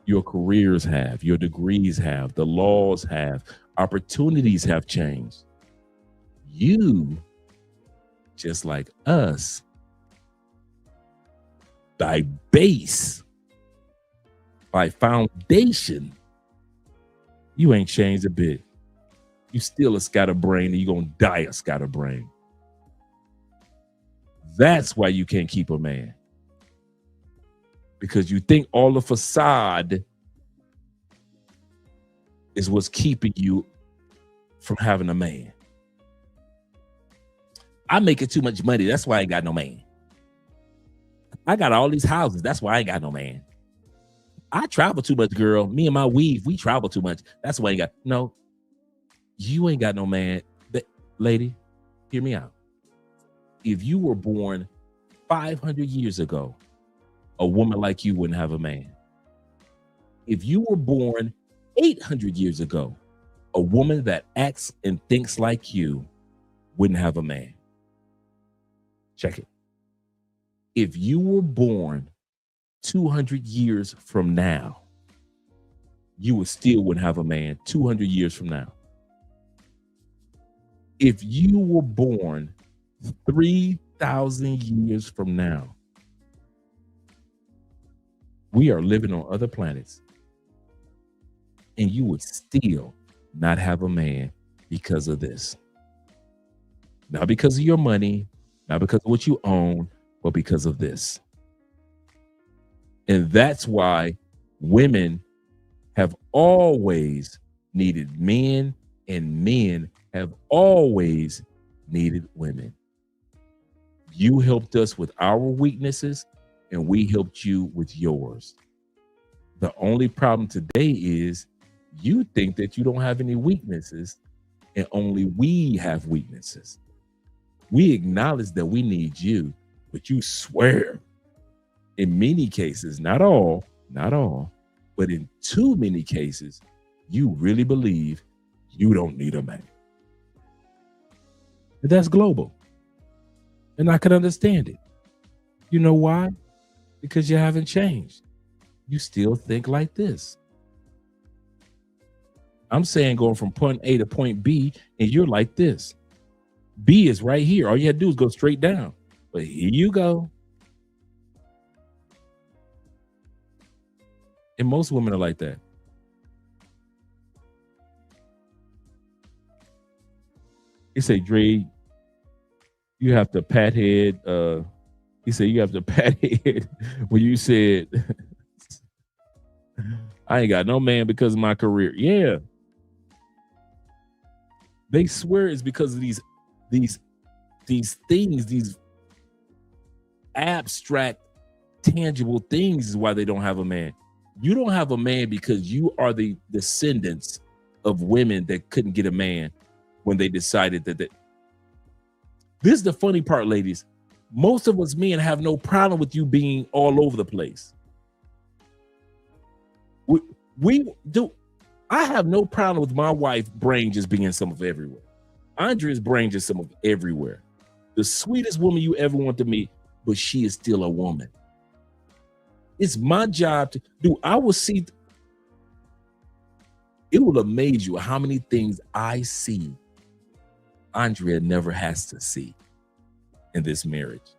Your careers have, your degrees have, the laws have, opportunities have changed. You, just like us, by base, by foundation, you ain't changed a bit. You still a scatterbrain, and you're gonna die a scatterbrain. That's why you can't keep a man. Because you think all the facade is what's keeping you from having a man. I make it too much money. That's why I ain't got no man. I got all these houses. That's why I ain't got no man. I travel too much, girl. Me and my weave, we travel too much. That's why I ain't got no. You ain't got no man. lady, hear me out. If you were born 500 years ago, a woman like you wouldn't have a man. If you were born 800 years ago, a woman that acts and thinks like you wouldn't have a man. Check it. If you were born 200 years from now, you would still wouldn't have a man 200 years from now. If you were born 3,000 years from now, we are living on other planets, and you would still not have a man because of this. Not because of your money, not because of what you own, but because of this. And that's why women have always needed men, and men have always needed women. You helped us with our weaknesses, and we helped you with yours. The only problem today is you think that you don't have any weaknesses, and only we have weaknesses. We acknowledge that we need you, but you swear in many cases, not all, but in too many cases, you really believe you don't need a man. And that's global. And I can understand it. You know why? Because you haven't changed. You still think like this. I'm saying going from point A to point B, and you're like this. B is right here. All you had to do is go straight down. But here you go. And most women are like that. He said, Dre, you have to pat head. He said, you have to pat head when you said, I ain't got no man because of my career. Yeah. They swear it's because of these things, these abstract, tangible things is why they don't have a man. You don't have a man because you are the descendants of women that couldn't get a man when they decided that. This is the funny part, ladies. Most of us men have no problem with you being all over the place. We do. I have no problem with my wife's brain just being some of everywhere. Andrea's brain just some of everywhere. The sweetest woman you ever want to meet, but she is still a woman. It's my job to do. I will see. It will amaze you how many things I see Andrea never has to see in this marriage.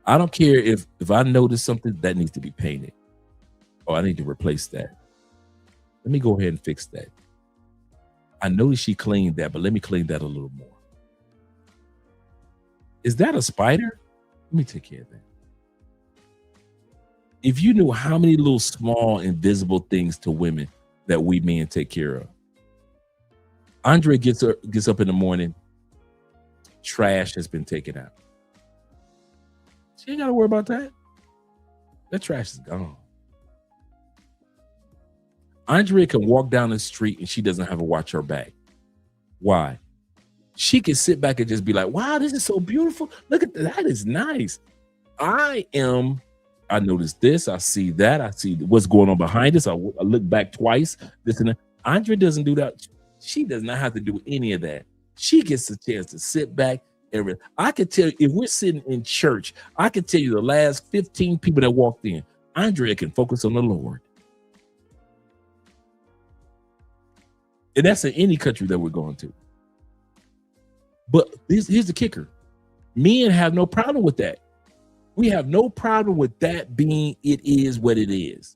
I don't care if I notice something that needs to be painted, or I need to replace that. Let me go ahead and fix that. I noticed she cleaned that, but let me clean that a little more. Is that a spider? Let me take care of that. If you knew how many little small invisible things to women that we men take care of. Andrea gets up in the morning, trash has been taken out. She ain't got to worry about that. That trash is gone. Andrea can walk down the street and she doesn't have to watch her back. Why? She can sit back and just be like, wow, this is so beautiful. Look at that. That is nice. I noticed this. I see that. I see what's going on behind us. I look back twice. This and that. Andrea doesn't do that. She does not have to do any of that. She gets a chance to sit back and I could tell you, if we're sitting in church, I could tell you the last 15 people that walked in. Andrea can focus on the Lord. And that's in any country that we're going to. But here's the kicker. Men have no problem with that. We have no problem with that being it is what it is.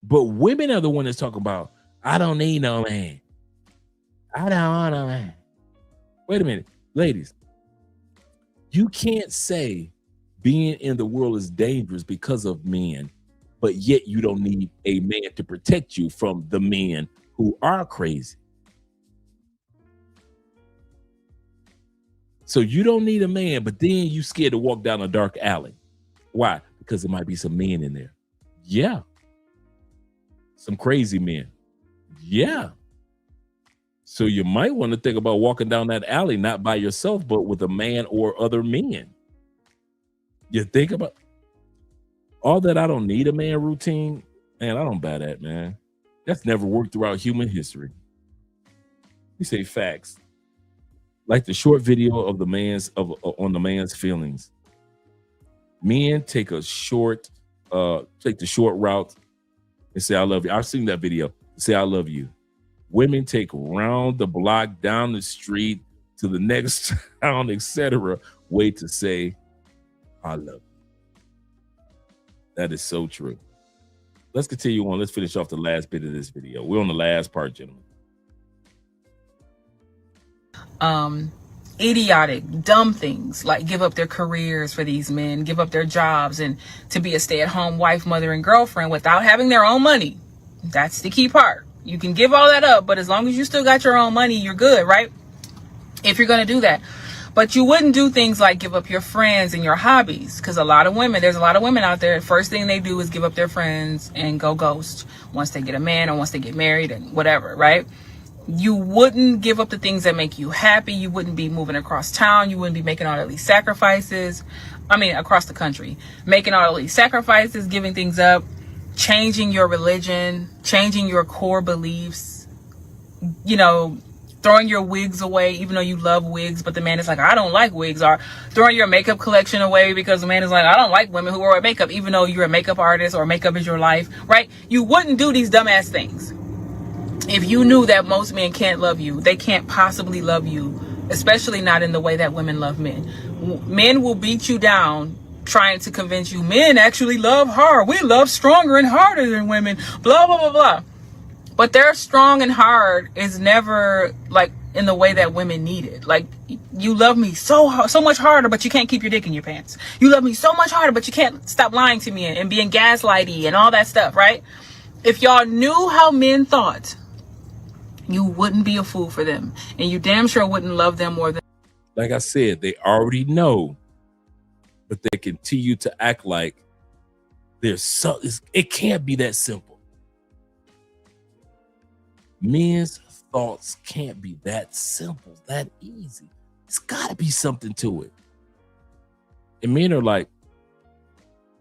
But women are the one that's talking about, I don't need no man. I don't want no man. Wait a minute, ladies. You can't say being in the world is dangerous because of men, but yet you don't need a man to protect you from the men who are crazy. So you don't need a man, but then you scared to walk down a dark alley. Why? Because there might be some men in there. Yeah. Some crazy men. Yeah. So you might want to think about walking down that alley, not by yourself, but with a man or other men. You think about all that I don't need a man routine. Man, I don't buy that, man. That's never worked throughout human history. You say facts. Like the short video of the man's on the man's feelings. Men take the short route and say, I love you. I've seen that video. Say, I love you. Women take round the block, down the street, to the next town, etc. way to say, I love you. That is so true. Let's continue on. Let's finish off the last bit of this video. We're on the last part, gentlemen. Idiotic, dumb things like give up their careers for these men, give up their jobs, and to be a stay-at-home wife, mother, and girlfriend without having their own money. That's the key part. You can give all that up, but as long as you still got your own money, you're good, right? If you're going to do that. But you wouldn't do things like give up your friends and your hobbies, because there's a lot of women out there, the first thing they do is give up their friends and go ghost once they get a man or once they get married and whatever, right? You wouldn't give up the things that make you happy. You wouldn't be moving across town. You wouldn't be making all of these sacrifices. Across the country, making all of these sacrifices, giving things up, changing your religion, changing your core beliefs, throwing your wigs away, even though you love wigs, but the man is like, I don't like wigs, or throwing your makeup collection away because the man is like, I don't like women who wear makeup, even though you're a makeup artist or makeup is your life, right? You wouldn't do these dumbass things. If you knew that most men can't love you, they can't possibly love you, especially not in the way that women love men. Men will beat you down trying to convince you men actually love hard. We love stronger and harder than women, blah, blah, blah, blah. But their strong and hard is never like in the way that women need it. Like, you love me so much harder, but you can't keep your dick in your pants. You love me so much harder, but you can't stop lying to me and being gaslighty and all that stuff, right? If y'all knew how men thought, you wouldn't be a fool for them, and you damn sure wouldn't love them more than. Like I said, they already know, but they continue to act like it can't be that simple. Men's thoughts can't be that simple, that easy. It's got to be something to it. And men are like,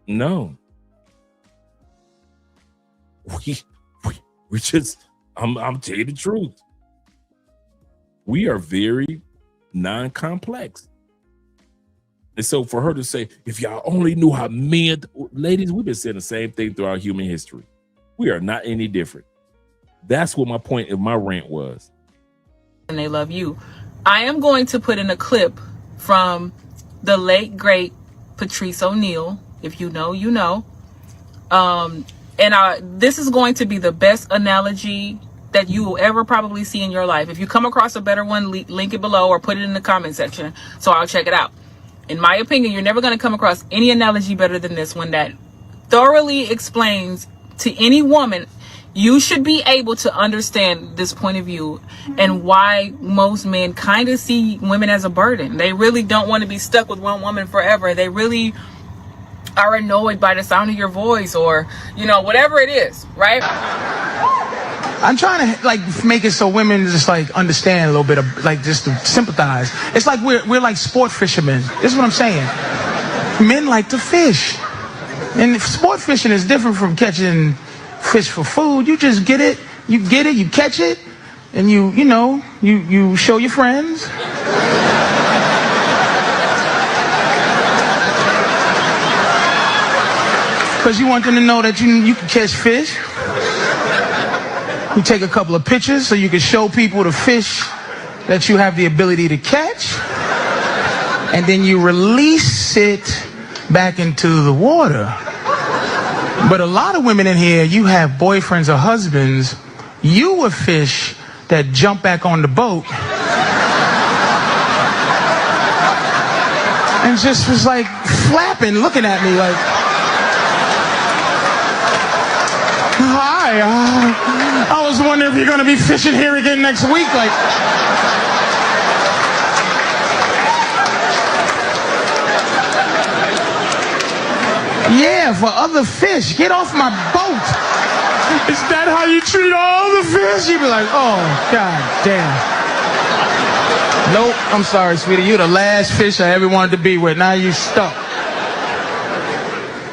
no. We just, I'm telling you the truth. We are very non-complex. And so for her to say, if y'all only knew how men, ladies, we've been saying the same thing throughout human history. We are not any different. That's what my point of my rant was. And they love you. I am going to put in a clip from the late, great Patrice O'Neal. If you know, you know. This is going to be the best analogy that you will ever probably see in your life. If you come across a better one, link it below or put it in the comment section so I'll check it out. In my opinion, you're never going to come across any analogy better than this one that thoroughly explains to any woman. You should be able to understand this point of view and why most men kind of see women as a burden. They really don't want to be stuck with one woman forever. They really are annoyed by the sound of your voice or, whatever it is, right? I'm trying to make it so women just understand a little bit of just to sympathize. It's like we're like sport fishermen. This is what I'm saying. Men like to fish. And sport fishing is different from catching fish for food. You just get it, you catch it, and you show your friends. Because you want them to know that you can catch fish. You take a couple of pictures so you can show people the fish that you have the ability to catch. And then you release it back into the water. But a lot of women in here, you have boyfriends or husbands, you a fish that jump back on the boat and just was flapping, looking at me like, hi, I was wondering if you're gonna be fishing here again next week. Yeah, for other fish. Get off my boat. Is that how you treat all the fish? You'd be like, oh, God damn. Nope, I'm sorry, sweetie. You're the last fish I ever wanted to be with. Now you stuck.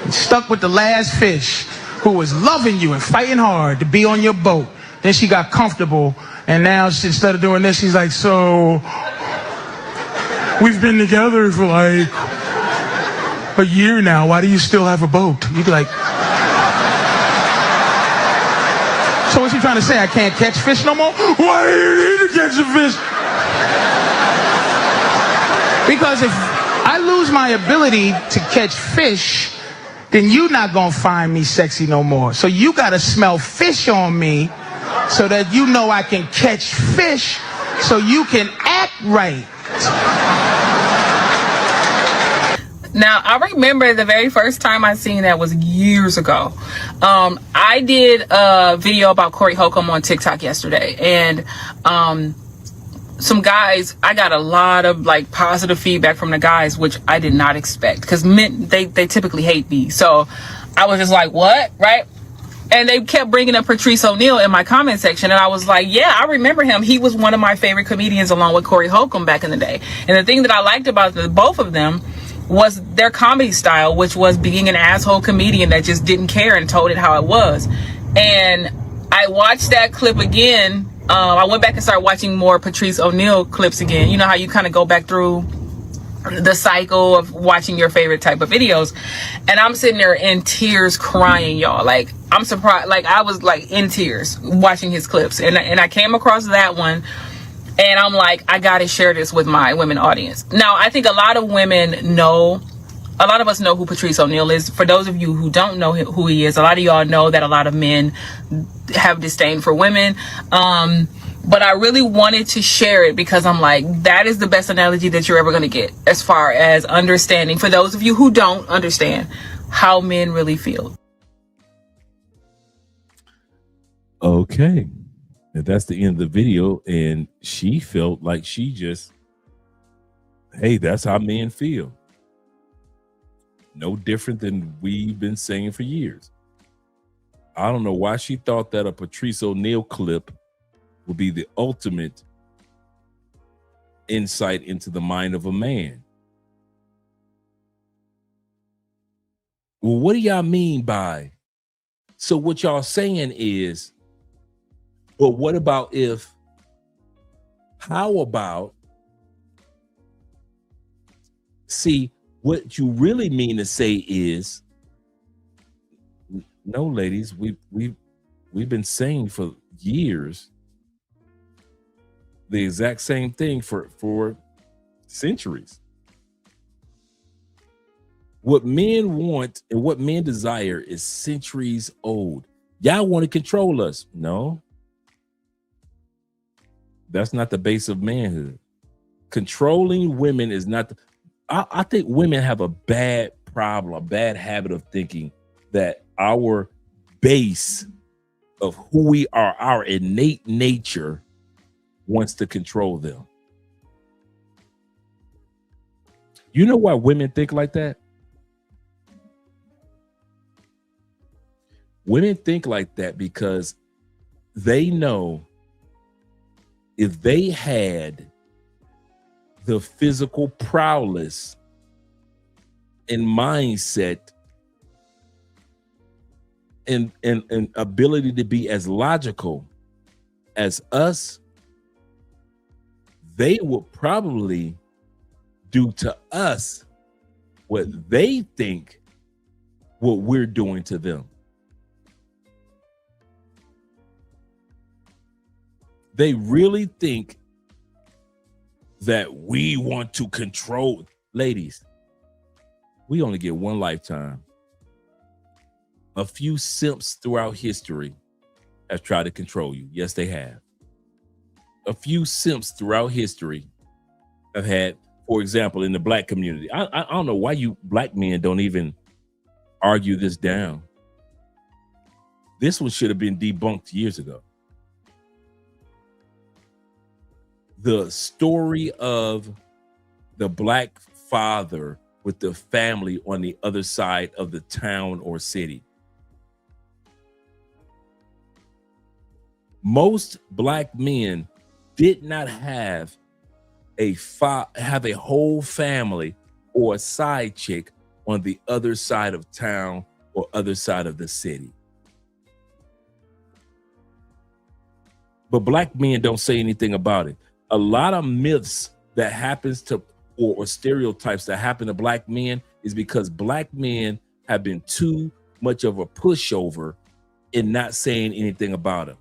You're stuck with the last fish who was loving you and fighting hard to be on your boat. Then she got comfortable, and now she, instead of doing this, she's like, so we've been together for like a year now. Why do you still have a boat? You'd be like, so what's she trying to say? I can't catch fish no more? Why do you need to catch a fish? Because if I lose my ability to catch fish, then you're not gonna find me sexy no more. So you gotta smell fish on me so that you know I can catch fish so you can act right. Now, I remember the very first time I seen that was years ago. I did a video about Corey Holcomb on TikTok yesterday, and some guys, I got a lot of like positive feedback from the guys, which I did not expect, because men, they typically hate me. So I was just like, what, right? And they kept bringing up Patrice O'Neal in my comment section, and I was like, yeah, I remember him. He was one of my favorite comedians along with Corey Holcomb back in the day. And the thing that I liked about both of them was their comedy style, which was being an asshole comedian that just didn't care and told it how it was. And I watched that clip again. I went back and started watching more Patrice O'Neal clips again. You know how you kind of go back through the cycle of watching your favorite type of videos. And I'm sitting there in tears crying, y'all. Like, I'm surprised. Like, I was like in tears watching his clips. And I came across that one, and I'm like, I gotta share this with my women audience. Now, I think a lot of women know, a lot of us know who Patrice O'Neal is. For those of you who don't know who he is, a lot of y'all know that a lot of men have disdain for women. But I really wanted to share it because I'm like, that is the best analogy that you're ever going to get as far as understanding, for those of you who don't understand, how men really feel. Okay. And that's the end of the video. And she felt like she just, hey, that's how men feel. No different than we've been saying for years. I don't know why she thought that a Patrice O'Neal clip would be the ultimate insight into the mind of a man. Well, what do y'all mean by? So what y'all saying is, well, what about if, how about, see, what you really mean to say is, no, ladies, we've been saying for years the exact same thing for centuries. What men want and what men desire is centuries old. Y'all want to control us. No, that's not the base of manhood. Controlling women is not. I think women have a bad problem, a bad habit of thinking that our base of who we are, our innate nature, wants to control them. You know why women think like that? Women think like that because they know if they had the physical prowess and mindset and ability to be as logical as us, they would probably do to us what they think what we're doing to them. They really think that we want to control. Ladies, we only get one lifetime. A few simps throughout history have tried to control you. Yes, they have. A few simps throughout history have had, for example, in the black community. I don't know why you black men don't even argue this down. This one should have been debunked years ago. The story of the black father with the family on the other side of the town or city. Most black men did not have a whole family or a side chick on the other side of town or other side of the city. But black men don't say anything about it. A lot of myths that happens to or stereotypes that happen to black men is because black men have been too much of a pushover in not saying anything about them,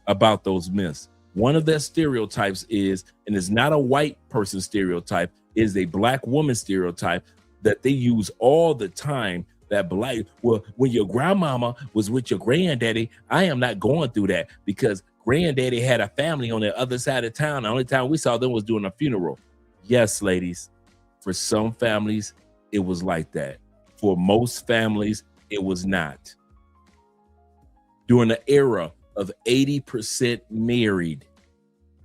about those myths. One of their stereotypes is, and it's not a white person stereotype, is a black woman stereotype that they use all the time. That black, well, when your grandmama was with your granddaddy, I am not going through that because granddaddy had a family on the other side of town. The only time we saw them was during a funeral. Yes, ladies, for some families, it was like that. For most families, it was not. During the era of 80% married,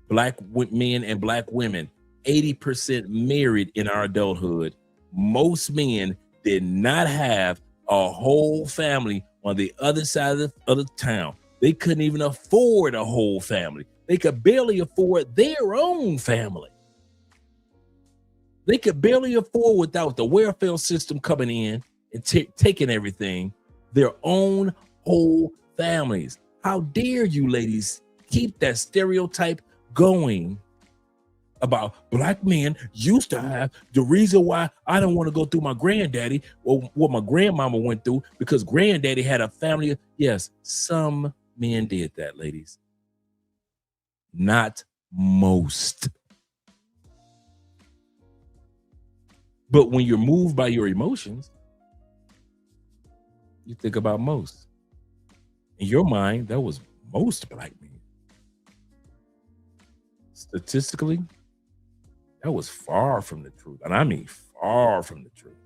black men and black women, 80% married in our adulthood, most men did not have a whole family on the other side of the town. They couldn't even afford a whole family. They could barely afford their own family. They could barely afford, without the welfare system coming in and taking everything, their own whole families. How dare you, ladies, keep that stereotype going about black men used to have. The reason why I don't want to go through my granddaddy or what my grandmama went through, because granddaddy had a family. Yes, some men did that, ladies. Not most. But when you're moved by your emotions, you think about most. In your mind, that was most black men. Statistically, that was far from the truth. And I mean far from the truth.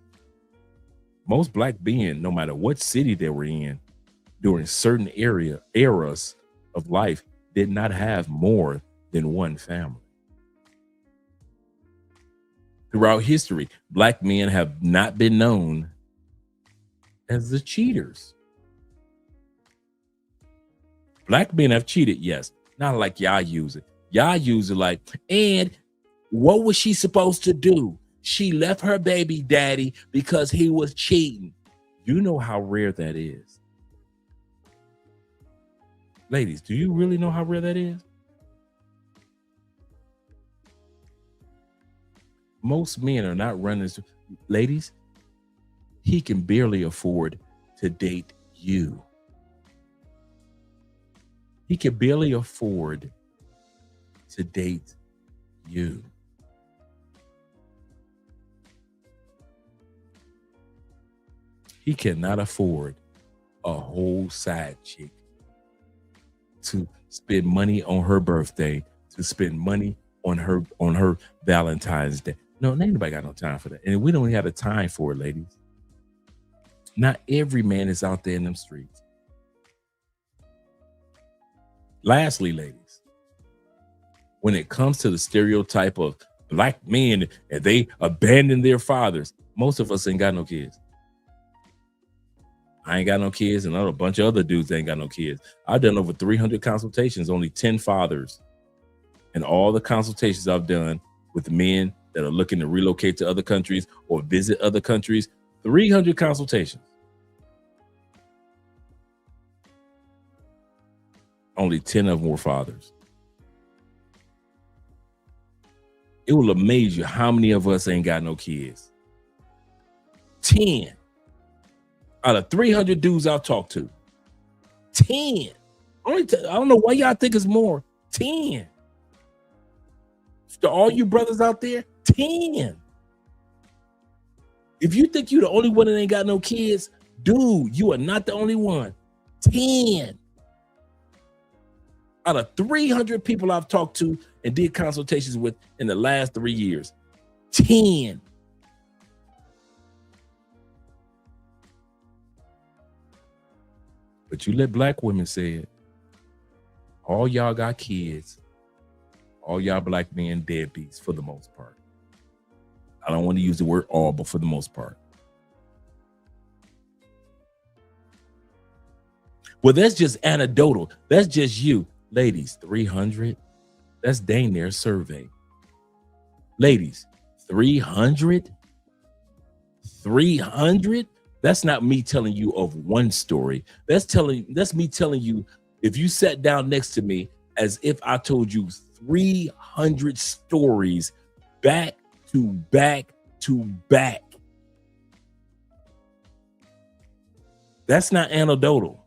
Most black men, no matter what city they were in, during certain eras of life, did not have more than one family. Throughout history, black men have not been known as the cheaters. Black men have cheated, yes. Not like y'all use it. Y'all use it like, and what was she supposed to do? She left her baby daddy because he was cheating. You know how rare that is. Ladies, do you really know how rare that is? Most men are not running. Ladies, he can barely afford to date you. He can barely afford to date you. He cannot afford a whole side chick to spend money on her birthday, to spend money on her Valentine's Day. No, ain't nobody got no time for that. And we don't even have the time for it, ladies. Not every man is out there in them streets. Lastly, ladies, when it comes to the stereotype of black men and they abandon their fathers, most of us ain't got no kids. I ain't got no kids, and a bunch of other dudes ain't got no kids. I've done over 300 consultations, only 10 fathers. And all the consultations I've done with men that are looking to relocate to other countries or visit other countries, 300 consultations. Only 10 of them were fathers. It will amaze you how many of us ain't got no kids. 10 out of 300 dudes I've talked to. 10. I don't know why y'all think it's more. 10. To all you brothers out there, 10. If you think you're the only one that ain't got no kids, dude, you are not the only one. 10. Out of 300 people I've talked to and did consultations with in the last 3 years, 10. But you let black women say it. All y'all got kids. All y'all black men deadbeats for the most part. I don't want to use the word all, but for the most part. Well, that's just anecdotal. That's just you. Ladies, 300. That's dang near survey. Ladies, 300? 300? That's not me telling you of one story. That's me telling you, if you sat down next to me, as if I told you 300 stories back to back to back. That's not anecdotal.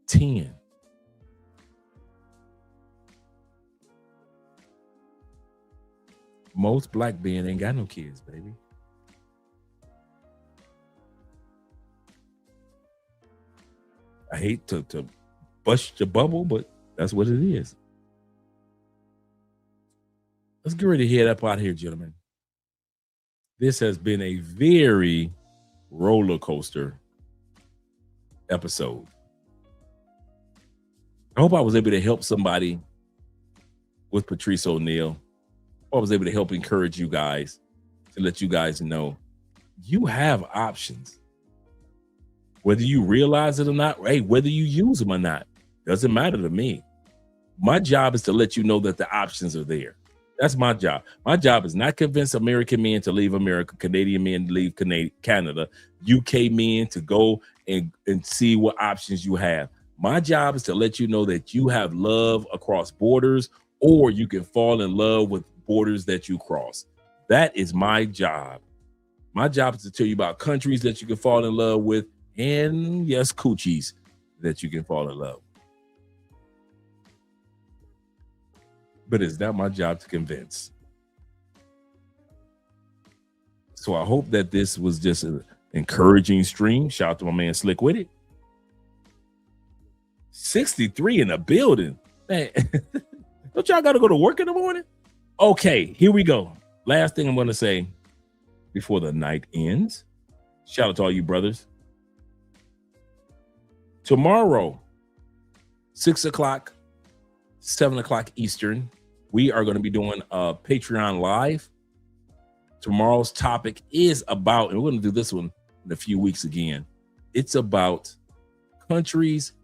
10. Most black men ain't got no kids, baby. I hate to bust your bubble, but that's what it is. Let's get ready to head up out here, gentlemen. This has been a very roller coaster episode. I hope I was able to help somebody with Patrice O'Neal. I was able to help encourage you guys, to let you guys know you have options. Whether you realize it or not, hey, whether you use them or not, doesn't matter to me. My job is to let you know that the options are there. That's my job. My job is not convince American men to leave America, Canadian men to leave Canada, UK men to go and see what options you have. My job is to let you know that you have love across borders, or you can fall in love with borders that you cross. That is my job. My job is to tell you about countries that you can fall in love with, and yes, coochies that you can fall in love with. But it's not my job to convince. So I hope that this was just an encouraging stream. Shout out to my man Slick with it. 63 in the building. Man, don't y'all gotta go to work in the morning? Okay, here we go. Last thing I'm gonna say before the night ends. Shout out to all you brothers. Tomorrow, 6 o'clock, 7 o'clock Eastern, we are going to be doing a Patreon Live. Tomorrow's topic is about, and we're going to do this one in a few weeks again. It's about countries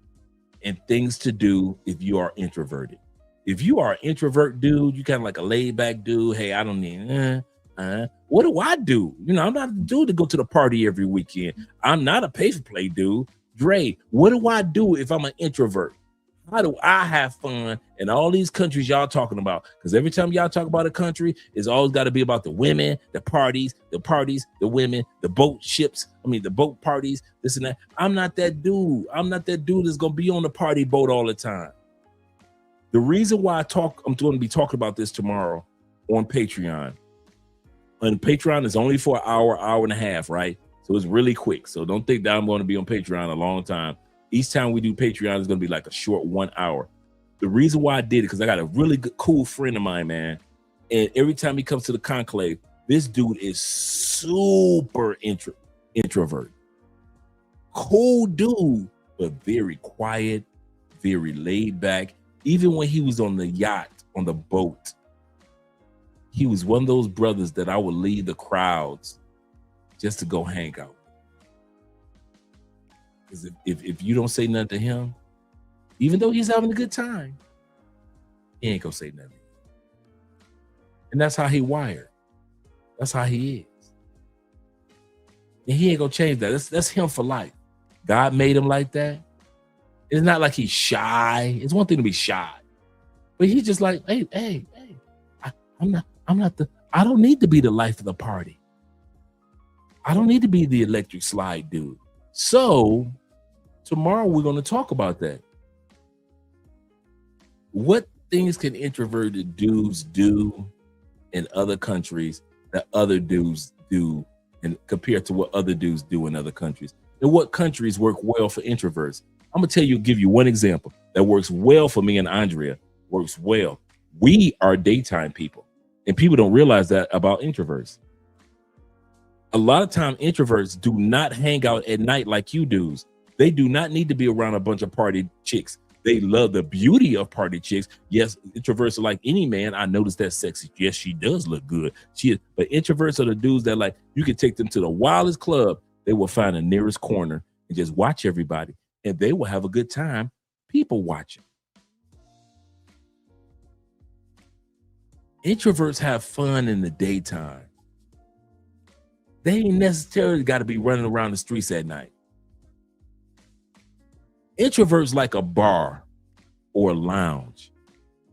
and things to do if you are introverted. If you are an introvert dude, you kind of like a laid back dude. Hey, I don't need, what do I do? You know, I'm not the dude to go to the party every weekend. I'm not a pay for play dude. Dre, what do I do if I'm an introvert? How do I have fun in all these countries y'all talking about? Because every time y'all talk about a country, it's always got to be about the women, the parties, the women, the boat ships. The boat parties, this and that. I'm not that dude. I'm not that dude that's going to be on the party boat all the time. The reason why I'm going to be talking about this tomorrow on Patreon. And Patreon is only for an hour and a half, right? So it's really quick. So don't think that I'm going to be on Patreon a long time. Each time we do Patreon is going to be like a short 1 hour. The reason why I did it, because I got a really good, cool friend of mine, man. And every time he comes to the conclave, this dude is super introvert. Cool dude, but very quiet, very laid back. Even when he was on the yacht, on the boat, he was one of those brothers that I would lead the crowds just to go hang out. Because if you don't say nothing to him, even though he's having a good time, he ain't gonna say nothing. And that's how he wired. That's how he is. And he ain't gonna change that. That's him for life. God made him like that. It's not like he's shy. It's one thing to be shy, but he's just like, hey, I don't need to be the life of the party. I don't need to be the electric slide dude. So tomorrow we're going to talk about that. What things can introverted dudes do in other countries that other dudes do, and compared to what other dudes do in other countries, and what countries work well for introverts? I'm gonna give you one example that works well for me and Andrea. Works well. We are daytime people, and people don't realize that about introverts. A lot of time, introverts do not hang out at night like you dudes. They do not need to be around a bunch of party chicks. They love the beauty of party chicks. Yes, introverts are like any man. I noticed that sexy. Yes, she does look good. She is. But introverts are the dudes that, like, you can take them to the wildest club. They will find the nearest corner and just watch everybody, and they will have a good time people watching. Introverts have fun in the daytime. They ain't necessarily got to be running around the streets at night. Introverts like a bar or a lounge,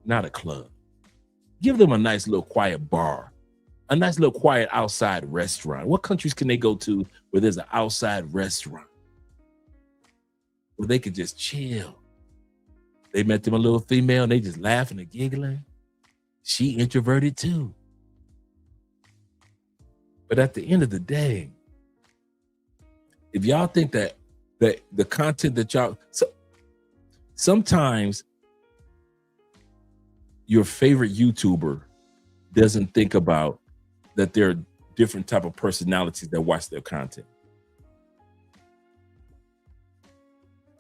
not a club. Give them a nice little quiet bar, a nice little quiet outside restaurant. What countries can they go to where there's an outside restaurant where they could just chill? They met them a little female and they just laughing and giggling. She introverted too. But at the end of the day, if y'all think that the content that y'all, sometimes your favorite YouTuber doesn't think about that there are different type of personalities that watch their content.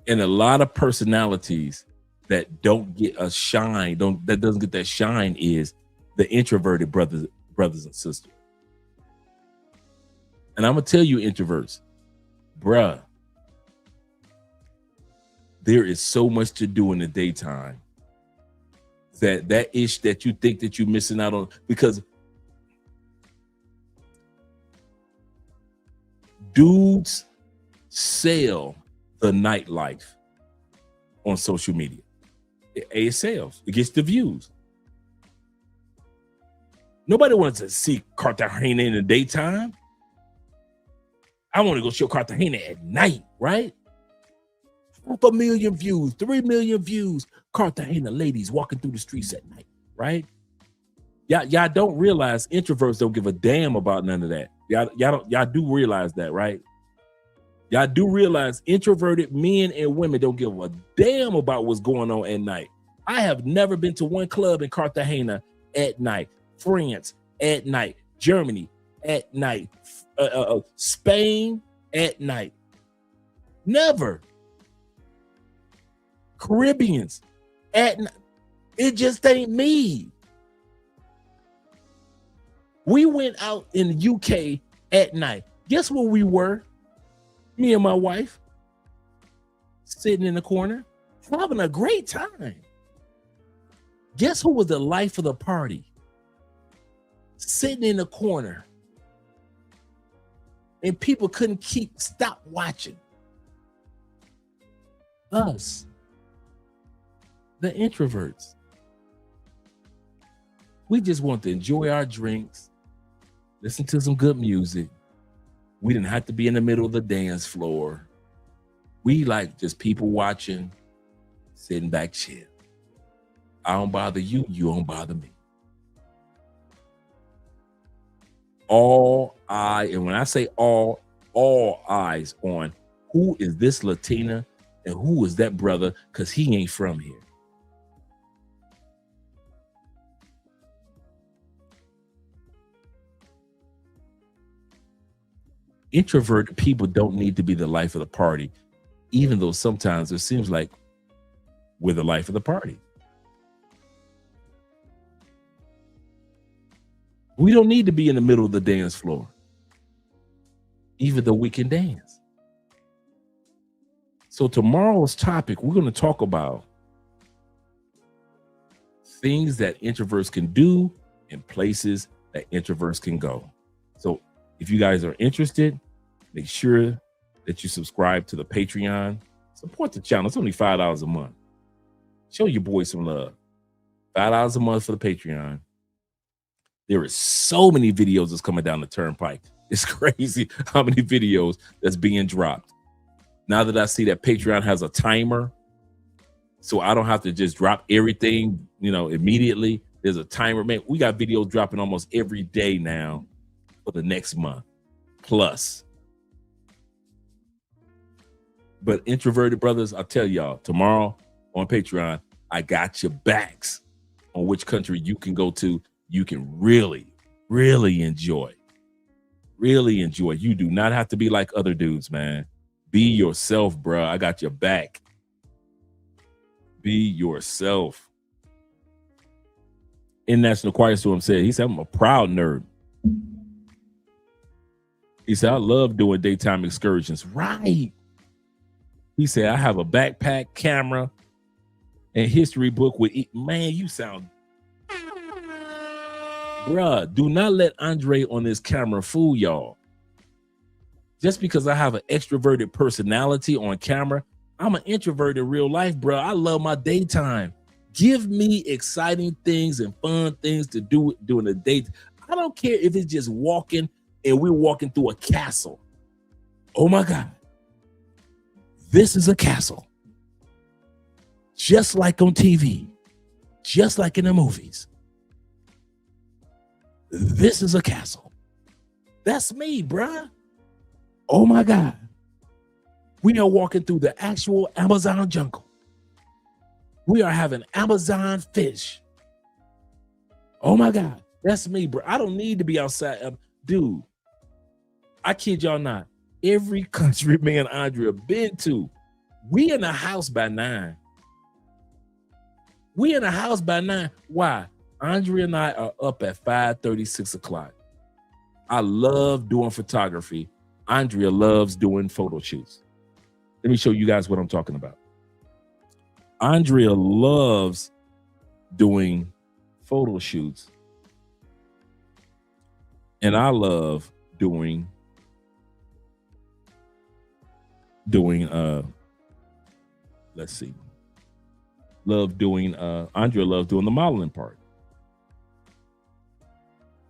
And a lot of personalities that don't get a shine, that doesn't get that shine is the introverted brothers and sisters. And I'm gonna tell you, introverts, bruh, there is so much to do in the daytime that ish that you think that you're missing out on, because dudes sell the nightlife on social media. It sells. It gets the views. Nobody wants to see Cartagena in the daytime. I want to go show Cartagena at night, right? 500,000 views, 3 million views. Cartagena ladies walking through the streets at night, right? Y'all don't realize introverts don't give a damn about none of that. Y'all do realize that, right? Y'all do realize introverted men and women don't give a damn about what's going on at night. I have never been to one club in Cartagena at night. France at night. Germany at night. Spain at night. Never. Caribbeans at night. It just ain't me. We went out in the UK at night. Guess where we were? Me and my wife sitting in the corner, having a great time. Guess who was the life of the party? Sitting in the corner. And people couldn't stop watching. Us, the introverts. We just want to enjoy our drinks, listen to some good music. We didn't have to be in the middle of the dance floor. We like just people watching, sitting back, chill. I don't bother you, you don't bother me. And when I say all eyes on who is this Latina and who is that brother, because he ain't from here. Introverted people don't need to be the life of the party, even though sometimes it seems like we're the life of the party. We don't need to be in the middle of the dance floor, even though we can dance. So tomorrow's topic, we're going to talk about things that introverts can do and places that introverts can go. So if you guys are interested, make sure that you subscribe to the Patreon. Support the channel. It's only $5 a month. Show your boys some love. $5 a month for the Patreon. There is so many videos that's coming down the turnpike. It's crazy how many videos that's being dropped. Now that I see that Patreon has a timer, so I don't have to just drop everything, immediately. There's a timer. Man, we got videos dropping almost every day now for the next month plus. But introverted brothers, I'll tell y'all, tomorrow on Patreon, I got your backs on which country you can go to. You can really, really enjoy. Really enjoy. You do not have to be like other dudes, man. Be yourself, bro. I got your back. Be yourself. In National Choir Storm said, he said, I'm a proud nerd. He said, I love doing daytime excursions. Right. He said, I have a backpack, camera, and history book with man, you sound. Bruh, do not let Andre on this camera fool y'all. Just because I have an extroverted personality on camera, I'm an introvert in real life, bruh. I love my daytime. Give me exciting things and fun things to do during the day. I don't care if it's just walking and we're walking through a castle. Oh my God. This is a castle. Just like on TV. Just like in the movies. This is a castle. That's me, bruh. Oh my God. We are walking through the actual Amazon jungle. We are having Amazon fish. Oh my God. That's me, bro. I don't need to be outside. Dude, I kid y'all not. Every country me and Andrea been to, we in the house by 9. We in the house by 9. Why? Andrea and I are up at 5:30, 6 o'clock. I love doing photography. Andrea loves doing photo shoots. Let me show you guys what I'm talking about. Andrea loves doing photo shoots. And I love doing let's see. Andrea loves doing the modeling part.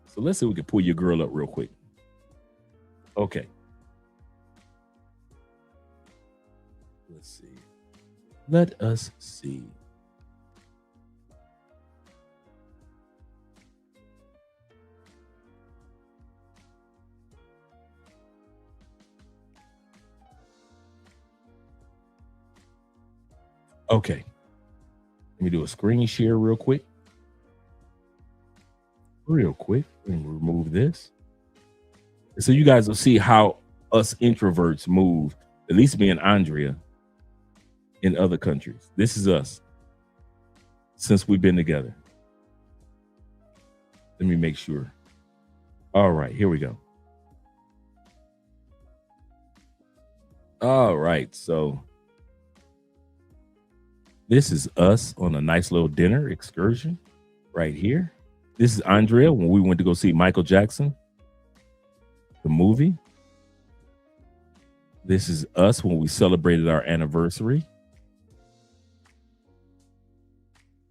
So let's see if we can pull your girl up real quick. Okay. Let's see. Let us see. Okay. Let me do a screen share real quick. Real quick. Let me remove this. So you guys will see how us introverts move, at least me and Andrea, in other countries. This is us since we've been together. Let me make sure. All right, here we go. All right, so this is us on a nice little dinner excursion right here. This is Andrea when we went to go see Michael Jackson, the movie. This is us when we celebrated our anniversary.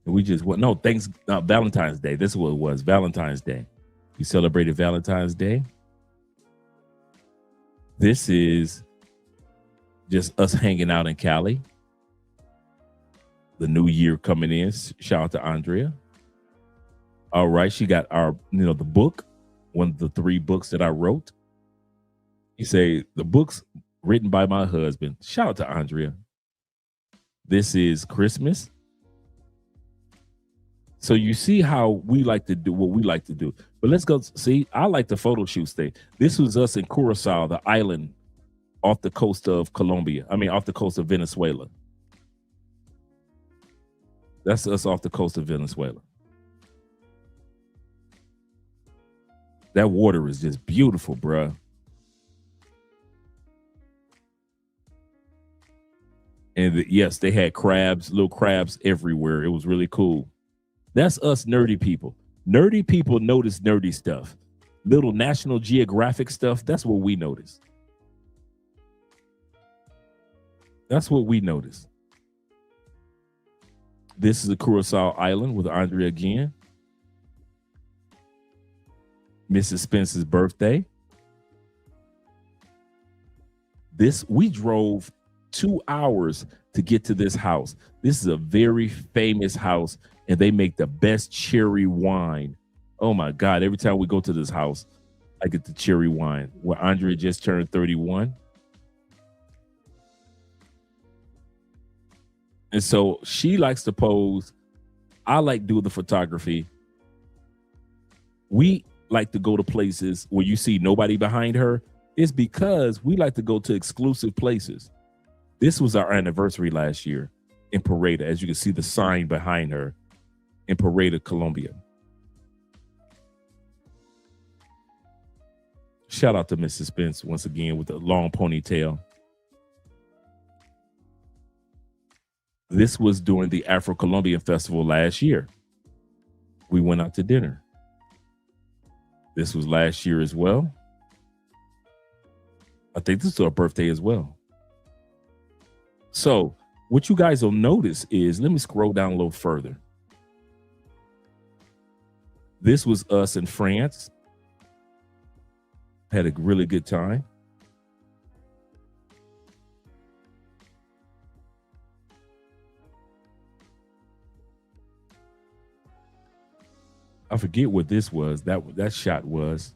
And we just went, Valentine's Day. This is what it was, Valentine's Day. We celebrated Valentine's Day. This is just us hanging out in Cali. The new year coming in. Shout out to Andrea. All right, she got our, the book, one of the 3 books that I wrote. You say the books written by my husband. Shout out to Andrea. This is Christmas. So you see how we like to do what we like to do. But let's go see. I like the photo shoot thing. This was us in Curacao, the island off the coast of off the coast of Venezuela. That's us off the coast of Venezuela. That water is just beautiful, bruh. And yes, they had crabs, little crabs everywhere. It was really cool. That's us nerdy people. Nerdy people notice nerdy stuff. Little National Geographic stuff, that's what we notice. That's what we notice. This is a Curacao Island with Andrea again. Mrs. Spence's birthday. We drove 2 hours to get to this house. This is a very famous house, and they make the best cherry wine. Oh my God, every time we go to this house, I get the cherry wine. Where Andrea just turned 31. And so she likes to pose. I like doing the photography. We like to go to places where you see nobody behind her. It's because we like to go to exclusive places. This was our anniversary last year in Pareda. As you can see the sign behind her in Pareda, Colombia. Shout out to Mrs. Spence once again with the long ponytail. This was during the Afro-Colombian Festival last year. We went out to dinner. This was last year as well. I think this is her birthday as well. So what you guys will notice is, let me scroll down a little further. This was us in France. Had a really good time. I forget what this was. That shot was.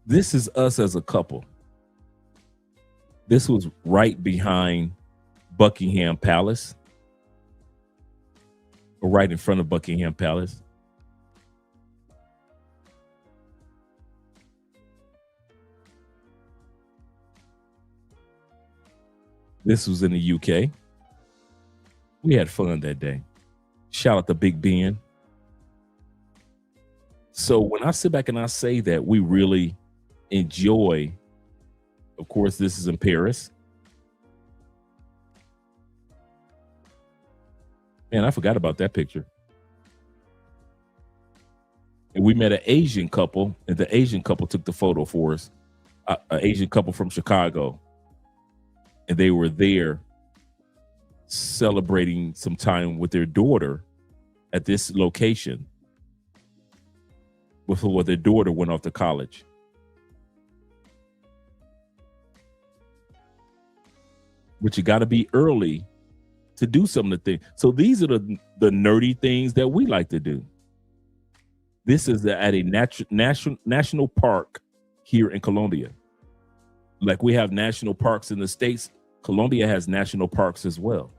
This is us as a couple. This was right behind Buckingham Palace, or right in front of Buckingham Palace. This was in the UK. We had fun that day. Shout out to Big Ben. So when I sit back and I say that we really enjoy, of course, this is in Paris. Man, I forgot about that picture. And we met an Asian couple, and the Asian couple took the photo for us. An Asian couple from Chicago. And they were there celebrating some time with their daughter at this location before their daughter went off to college. But you got to be early to do some of the things. So these are the nerdy things that we like to do. This is at a national park here in Colombia. Like we have national parks in the States, Colombia has national parks as well.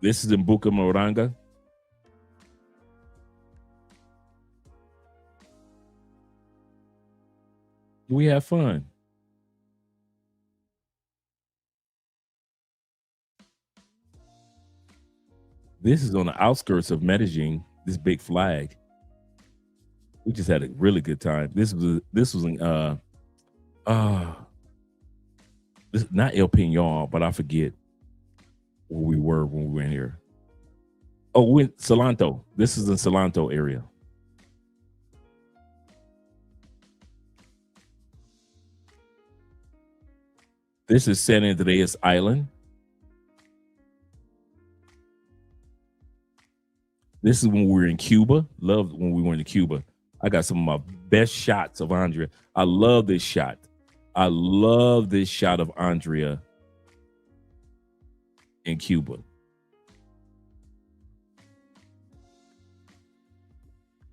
This is in Bucaramanga. We have fun. This is on the outskirts of Medellin, this big flag. We just had a really good time. This was in this not El Peñon, but I forget where we were when we went here. Oh, we went Salento. This is in Salento area. This is San Andreas Island. This is when we were in Cuba. Loved when we went to Cuba. I got some of my best shots of Andrea. I love this shot. I love this shot of Andrea in Cuba.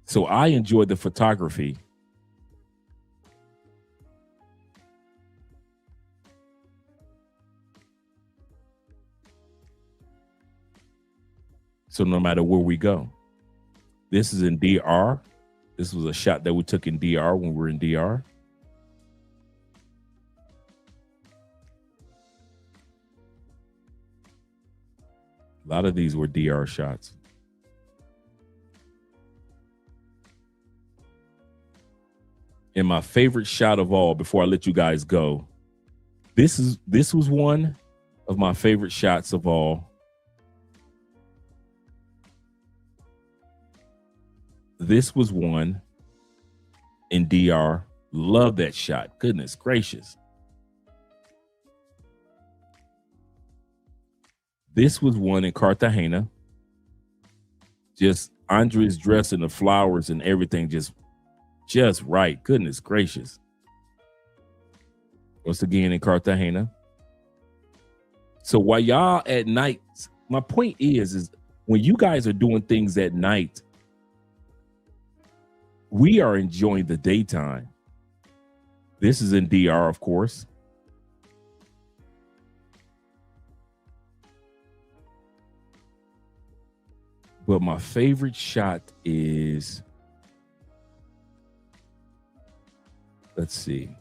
So I enjoyed the photography. So no matter where we go, this is in DR. This was a shot that we took in DR when we were in DR. A lot of these were DR shots. And my favorite shot of all, before I let you guys go, this was one of my favorite shots of all. This was one in DR. Love that shot. Goodness gracious. This was one in Cartagena. Just Andrea's dress and the flowers and everything just right. Goodness gracious. Once again in Cartagena. So while y'all at night, my point is when you guys are doing things at night, we are enjoying the daytime. This is in DR, of course. But my favorite shot is, let's see.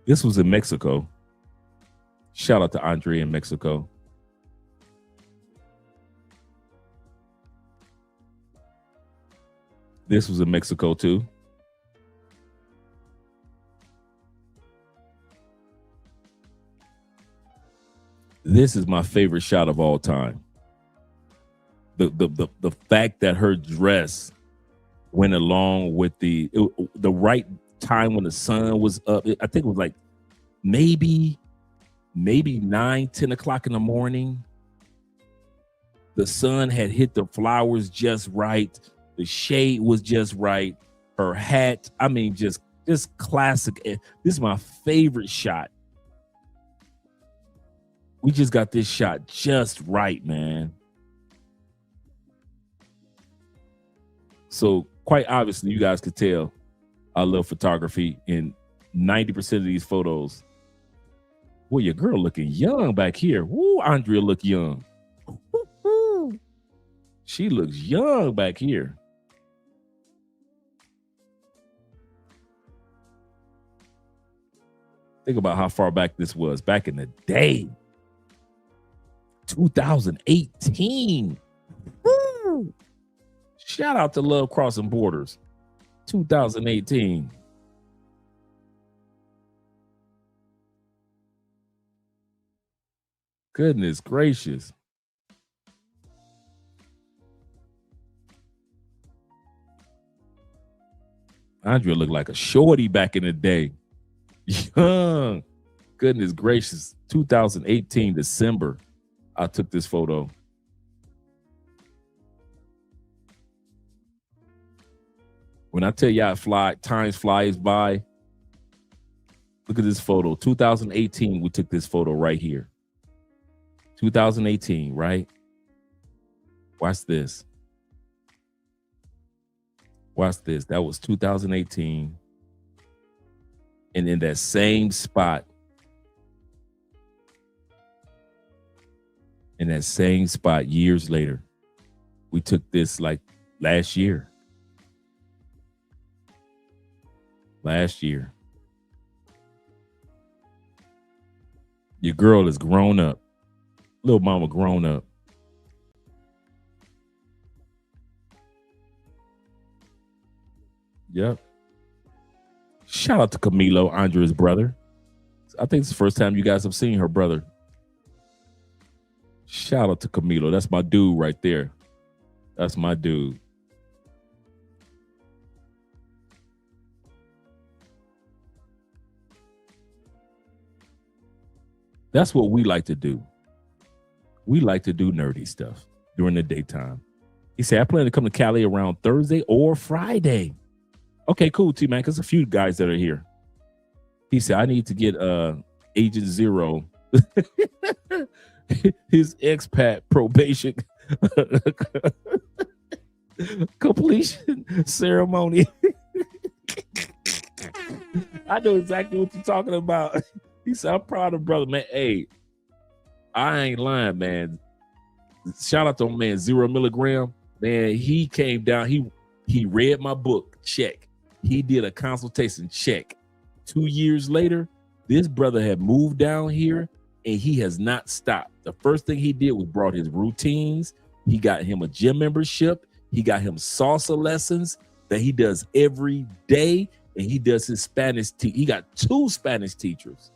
This was in Mexico. Shout out to Andre in Mexico. This was in Mexico too. This is my favorite shot of all time. The fact that her dress went along with the right time when the sun was up. I think it was like maybe 9-10 o'clock in the morning. The sun had hit the flowers just right. The shade was just right. Her hat, I mean, just classic. This is my favorite shot. We just got this shot just right, man. So quite obviously, you guys could tell I love photography. In 90% of these photos, well, your girl looking young back here. Woo, Andrea look young. She looks young back here. Think about how far back this was back in the day. 2018. Woo! Shout out to Love Crossing Borders. 2018. Goodness gracious. Andrea looked like a shorty back in the day. Young. Goodness gracious. 2018 December. I took this photo. When I tell y'all time flies by, look at this photo. 2018, we took this photo right here. 2018, right? Watch this. Watch this. That was 2018. And in that same spot, years later, we took this like last year. Your girl is grown up. Little mama grown up. Yep. Shout out to Camilo, Andrea's brother. I think it's the first time you guys have seen her brother. Shout out to Camilo. That's my dude right there. That's my dude. That's what we like to do. We like to do nerdy stuff during the daytime. He said, I plan to come to Cali around Thursday or Friday. Okay, cool, T-Man, because a few guys that are here. He said, I need to get Agent Zero, his expat probation completion ceremony. I know exactly what you're talking about. He said, I'm proud of brother, man. Hey, I ain't lying, man. Shout out to man 0 milligram. Man, he came down. He read my book. Check. He did a consultation. Check. 2 years later, this brother had moved down here and he has not stopped. The first thing he did was brought his routines. He got him a gym membership. He got him salsa lessons that he does every day. And he does his Spanish. He got 2 Spanish teachers.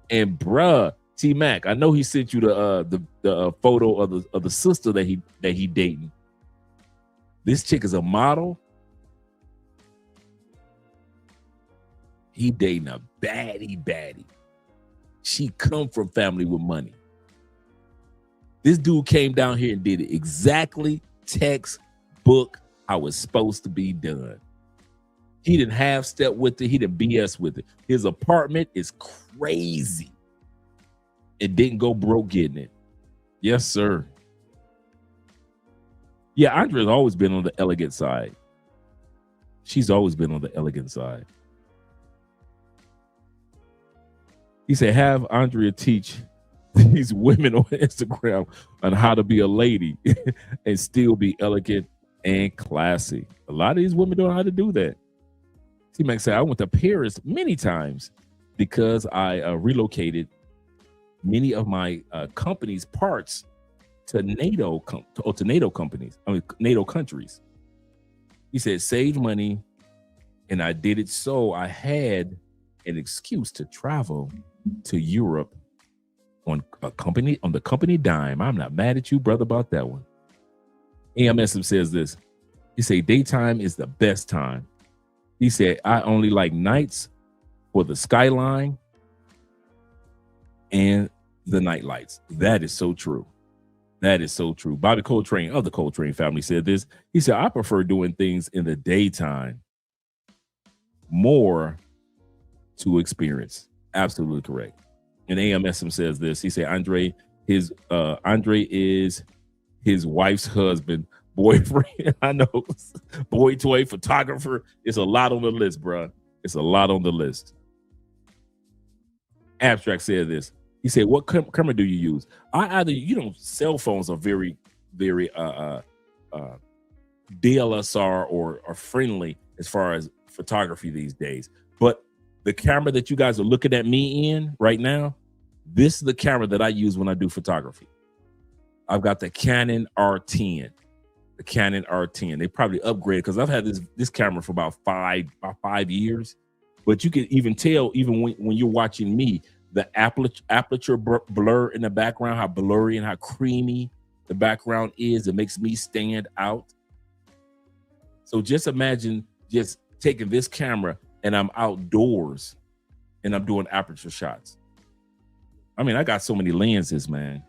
And bruh, T-Mac, I know he sent you the photo of the sister that he dating. This chick is a model. He dating a baddie. She come from family with money. This dude came down here and did it exactly textbook how it's supposed to be done. He didn't half step with it. He didn't BS with it. His apartment is crazy. It didn't go broke getting it. Yes, sir. Yeah, Andrea's always been on the elegant side. She's always been on the elegant side. He said, have Andrea teach these women on Instagram on how to be a lady and still be elegant and classy. A lot of these women don't know how to do that. T-Mac said, I went to Paris many times because I relocated many of my company's parts to NATO companies. I mean, NATO countries. He said, save money, and I did it so I had an excuse to travel to Europe on the company dime. I'm not mad at you, brother, about that one. AMSM says this. He said, daytime is the best time. He said, I only like nights for the skyline and the night lights. That is so true. That is so true. Bobby Coltrane of the Coltrane family said this. He said, I prefer doing things in the daytime more to experience. Absolutely correct. And AMSM says this. He said, Andre is his wife's husband, boyfriend. I know. Boy toy photographer. It's a lot on the list, bro. It's a lot on the list. Abstract said this. He said, what camera do you use? Cell phones are very, very DSLR or friendly as far as photography these days. But the camera that you guys are looking at me in right now, this is the camera that I use when I do photography. I've got the Canon R10. The Canon R10. They probably upgraded because I've had this camera for about five years. But you can even tell, even when you're watching me, the aperture blur in the background, how blurry and how creamy the background is. It makes me stand out. So just imagine just taking this camera and I'm outdoors and I'm doing aperture shots. I mean, I got so many lenses, man.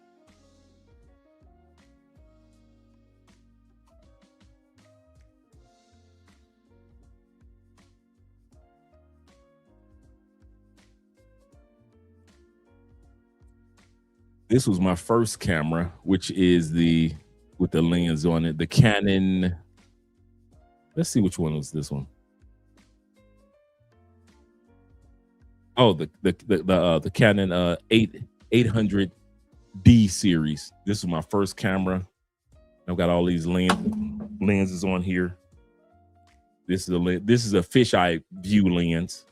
This was my first camera, which is with the lens on it, the Canon. Let's see which one was this one. Oh, the Canon 800D series. This is my first camera. I've got all these lenses on here. This is a fisheye view lens.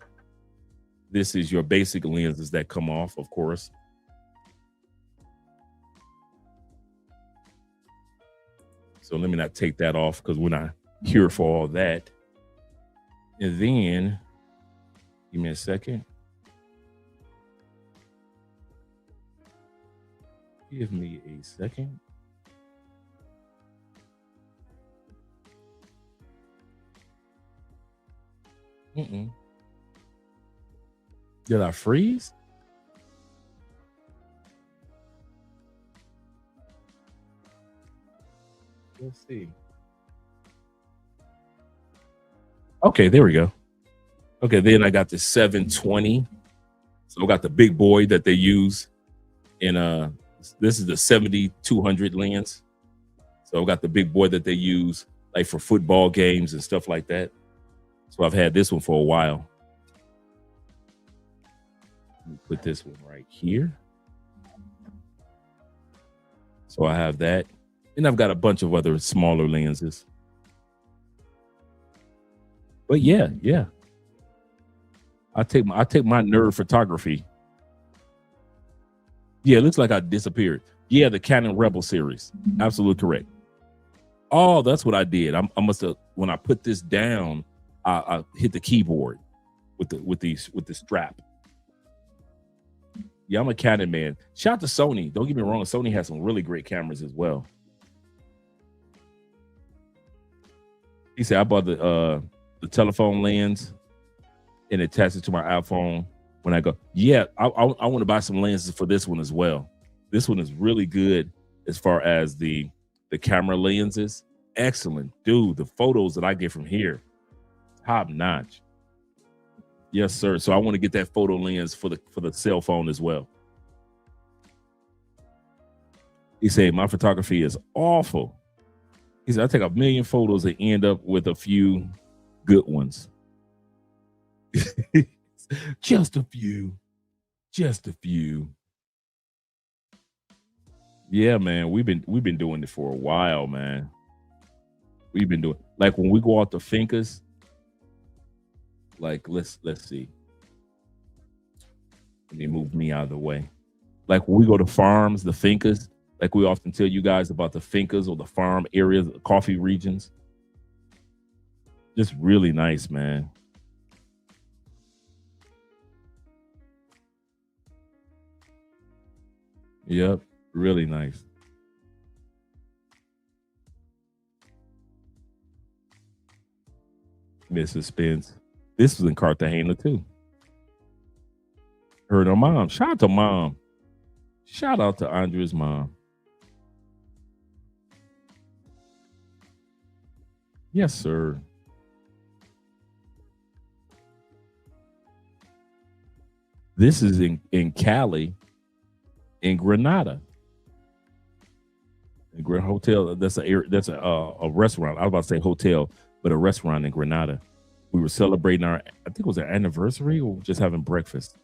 This is your basic lenses that come off, of course. So let me not take that off because we're not here for all that. And then, give me a second. Give me a second. Did I freeze? Let's see. Okay, there we go. Okay, then I got the 720. So I got the big boy that they use in this is the 70-200 lens. So I got the big boy that they use like for football games and stuff like that. So I've had this one for a while. Let me put this one right here. So I have that. And I've got a bunch of other smaller lenses. But yeah. I take my nerd photography. Yeah, it looks like I disappeared. Yeah, the Canon Rebel series. Absolutely correct. Oh, that's what I did. I must have, when I put this down, I hit the keyboard with the strap. Yeah, I'm a Canon man. Shout out to Sony. Don't get me wrong, Sony has some really great cameras as well. He said I bought the telephone lens and attached it to my iPhone. When I go, yeah, I want to buy some lenses for this one as well. This one is really good as far as the camera lenses. Excellent, dude. The photos that I get from here, top notch. Yes, sir. So I want to get that photo lens for the cell phone as well. He said my photography is awful. He said I take 1 million photos and end up with a few good ones. Just a few. Yeah, man. We've been doing it for a while, man. We've been doing, like, when we go out to Fincas, like, let's see. Let me move me out of the way. Like when we go to farms, the fincas, like we often tell you guys about the fincas or the farm areas, the coffee regions. Just really nice, man. Yep, really nice. Mrs. Spence. This was in Cartagena too. Her and her mom. Shout out to mom. Shout out to Andrea's mom. Yes, sir. This is in Cali, in Granada. A Grand Hotel. That's a restaurant. I was about to say hotel, but a restaurant in Granada. We were celebrating I think it was our anniversary, or just having breakfast.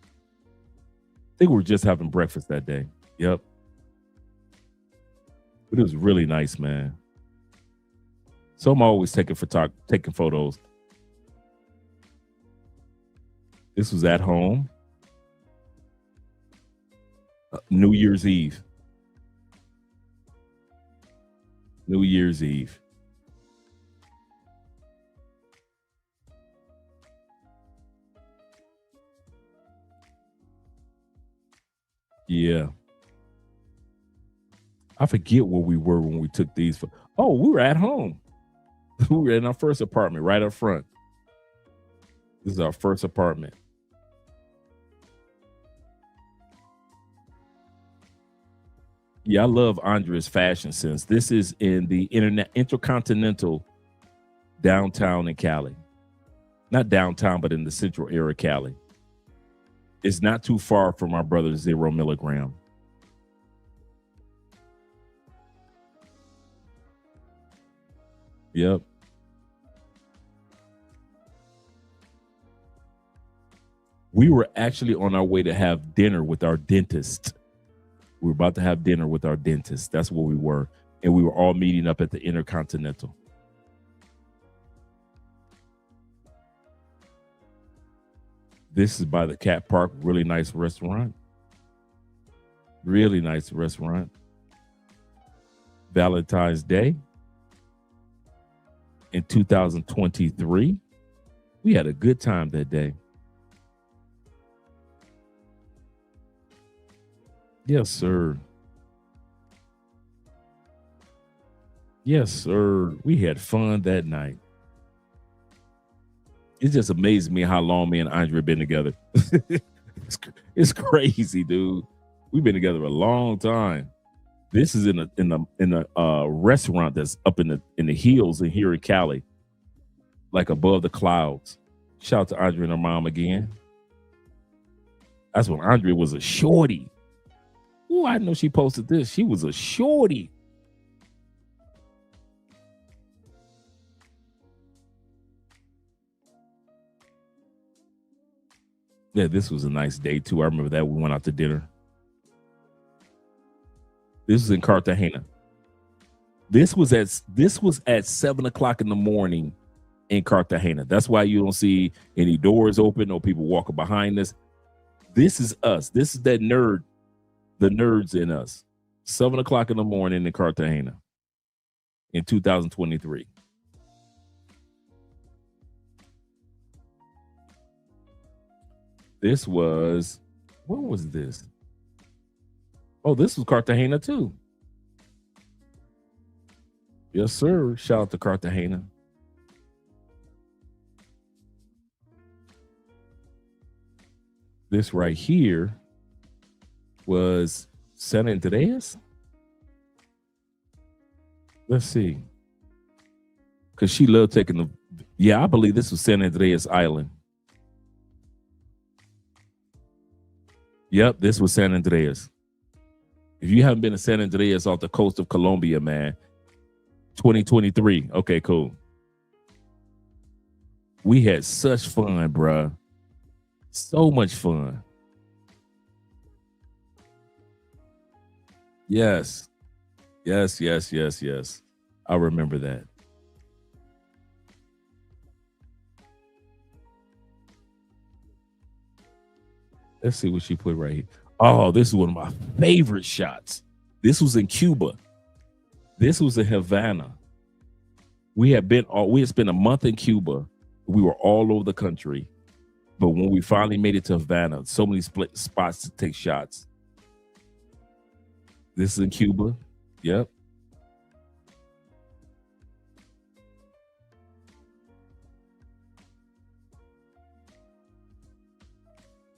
I think we were just having breakfast that day. Yep. But it was really nice, man. So I'm always taking photos. This was at home. New Year's Eve. New Year's Eve. Yeah. I forget where we were when we took these. Oh, we were at home. We were in our first apartment right up front. This is our first apartment. Yeah, I love Andrea's fashion sense. This is in the Intercontinental downtown in Cali. Not downtown, but in the central area of Cali. It's not too far from our brother 0 Milligram. Yep. We were actually on our way to have dinner with our dentist. We were about to have dinner with our dentist. That's where we were. And we were all meeting up at the Intercontinental. This is by the Cat Park. Really nice restaurant. Really nice restaurant. Valentine's Day in 2023. We had a good time that day. Yes, sir. Yes, sir. We had fun that night. It just amazes me how long me and Andrea been together. It's crazy, dude. We've been together a long time. This is in a restaurant that's up in the hills in here in Cali, like above the clouds. Shout out to Andrea and her mom again. That's when Andrea was a shorty. Oh, I know she posted this. She was a shorty. Yeah, this was a nice day too. I remember that we went out to dinner. This was in Cartagena. This was at 7:00 in the morning in Cartagena. That's why you don't see any doors open or people walking behind us. This is us. This is that nerd, the nerds in us. 7:00 in the morning in Cartagena in 2023. This was, what was this? Oh, this was Cartagena too. Yes, sir. Shout out to Cartagena. This right here was San Andreas. Let's see. Because she loved taking the, yeah, I believe this was San Andreas Island. Yep, this was San Andreas. If you haven't been to San Andreas off the coast of Colombia, man, 2023. Okay, cool. We had such fun, bruh. So much fun. Yes. Yes, yes, yes, yes. I remember that. Let's see what she put right here. Oh, this is one of my favorite shots. This was in Cuba. This was in Havana. We had spent a month in Cuba. We were all over the country. But when we finally made it to Havana, so many split spots to take shots. This is in Cuba. Yep.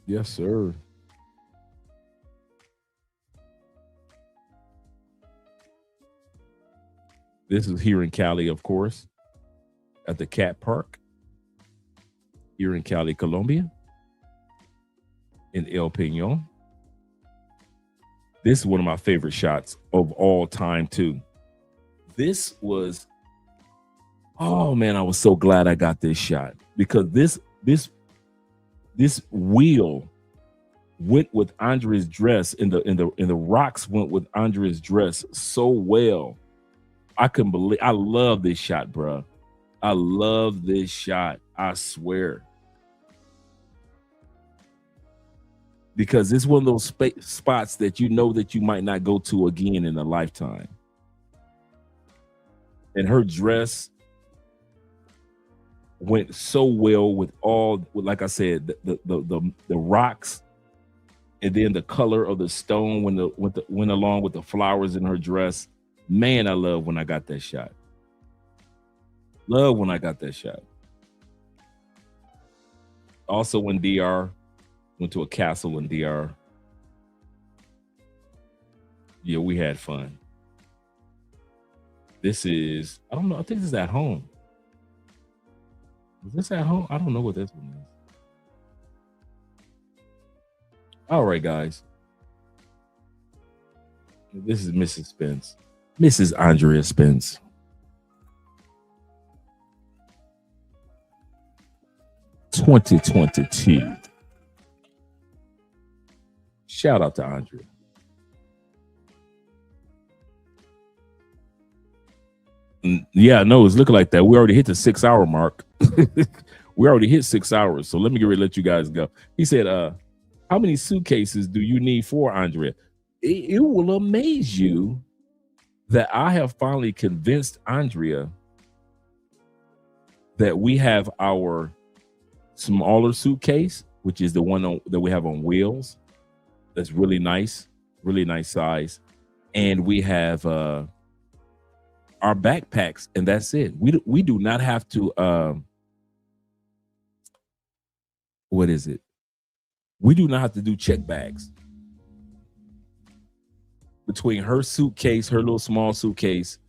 Yes, sir. This is here in Cali, of course, at the Cat Park here in Cali, Colombia, in El Peñon. This is one of my favorite shots of all time, too. This was, oh man, I was so glad I got this shot because this wheel went with Andrea's dress, and the rocks went with Andrea's dress so well. I couldn't believe. I love this shot, bro. I love this shot. I swear, because it's one of those spots that you know that you might not go to again in a lifetime. And her dress went so well with like I said, the rocks, and then the color of the stone went along with the flowers in her dress. Man, I love when I got that shot. Love when I got that shot. Also in DR, went to a castle in DR. Yeah, we had fun. This is, I don't know, I think this is at home. Is this at home? I don't know what this one is. All right, guys. This is Mrs. Spence. Mrs. Andrea Spence. (2022). Shout out to Andrea. Yeah, no, it's looking like that. We already hit the 6-hour mark. We already hit 6 hours. So let me get ready to let you guys go. He said, how many suitcases do you need for Andrea? It will amaze you that I have finally convinced Andrea that we have our smaller suitcase, which is the one that we have on wheels. That's really nice size. And we have our backpacks, and that's it. We do not have to what is it? We do not have to do check bags. Between her suitcase, her little small suitcase,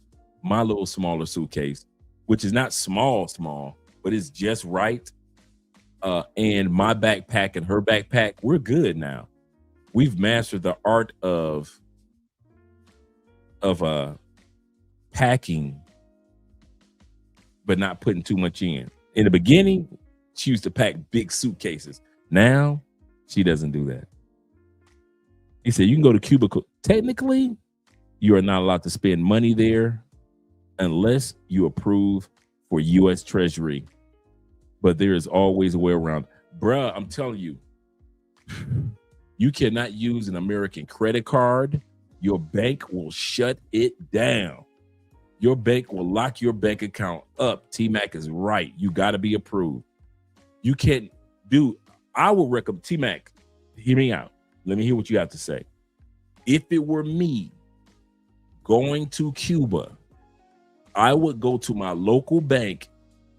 my little smaller suitcase, which is not small, but it's just right. And my backpack and her backpack, we're good now. We've mastered the art of packing, but not putting too much in. In the beginning, she used to pack big suitcases. Now, she doesn't do that. He said, you can go to Cuba. Technically, you are not allowed to spend money there unless you approve for U.S. Treasury. But there is always a way around. Bruh, I'm telling you, you cannot use an American credit card. Your bank will shut it down. Your bank will lock your bank account up. T-Mac is right. You got to be approved. You can't do, I would recommend, T-Mac, hear me out. Let me hear what you have to say. If it were me going to Cuba, I would go to my local bank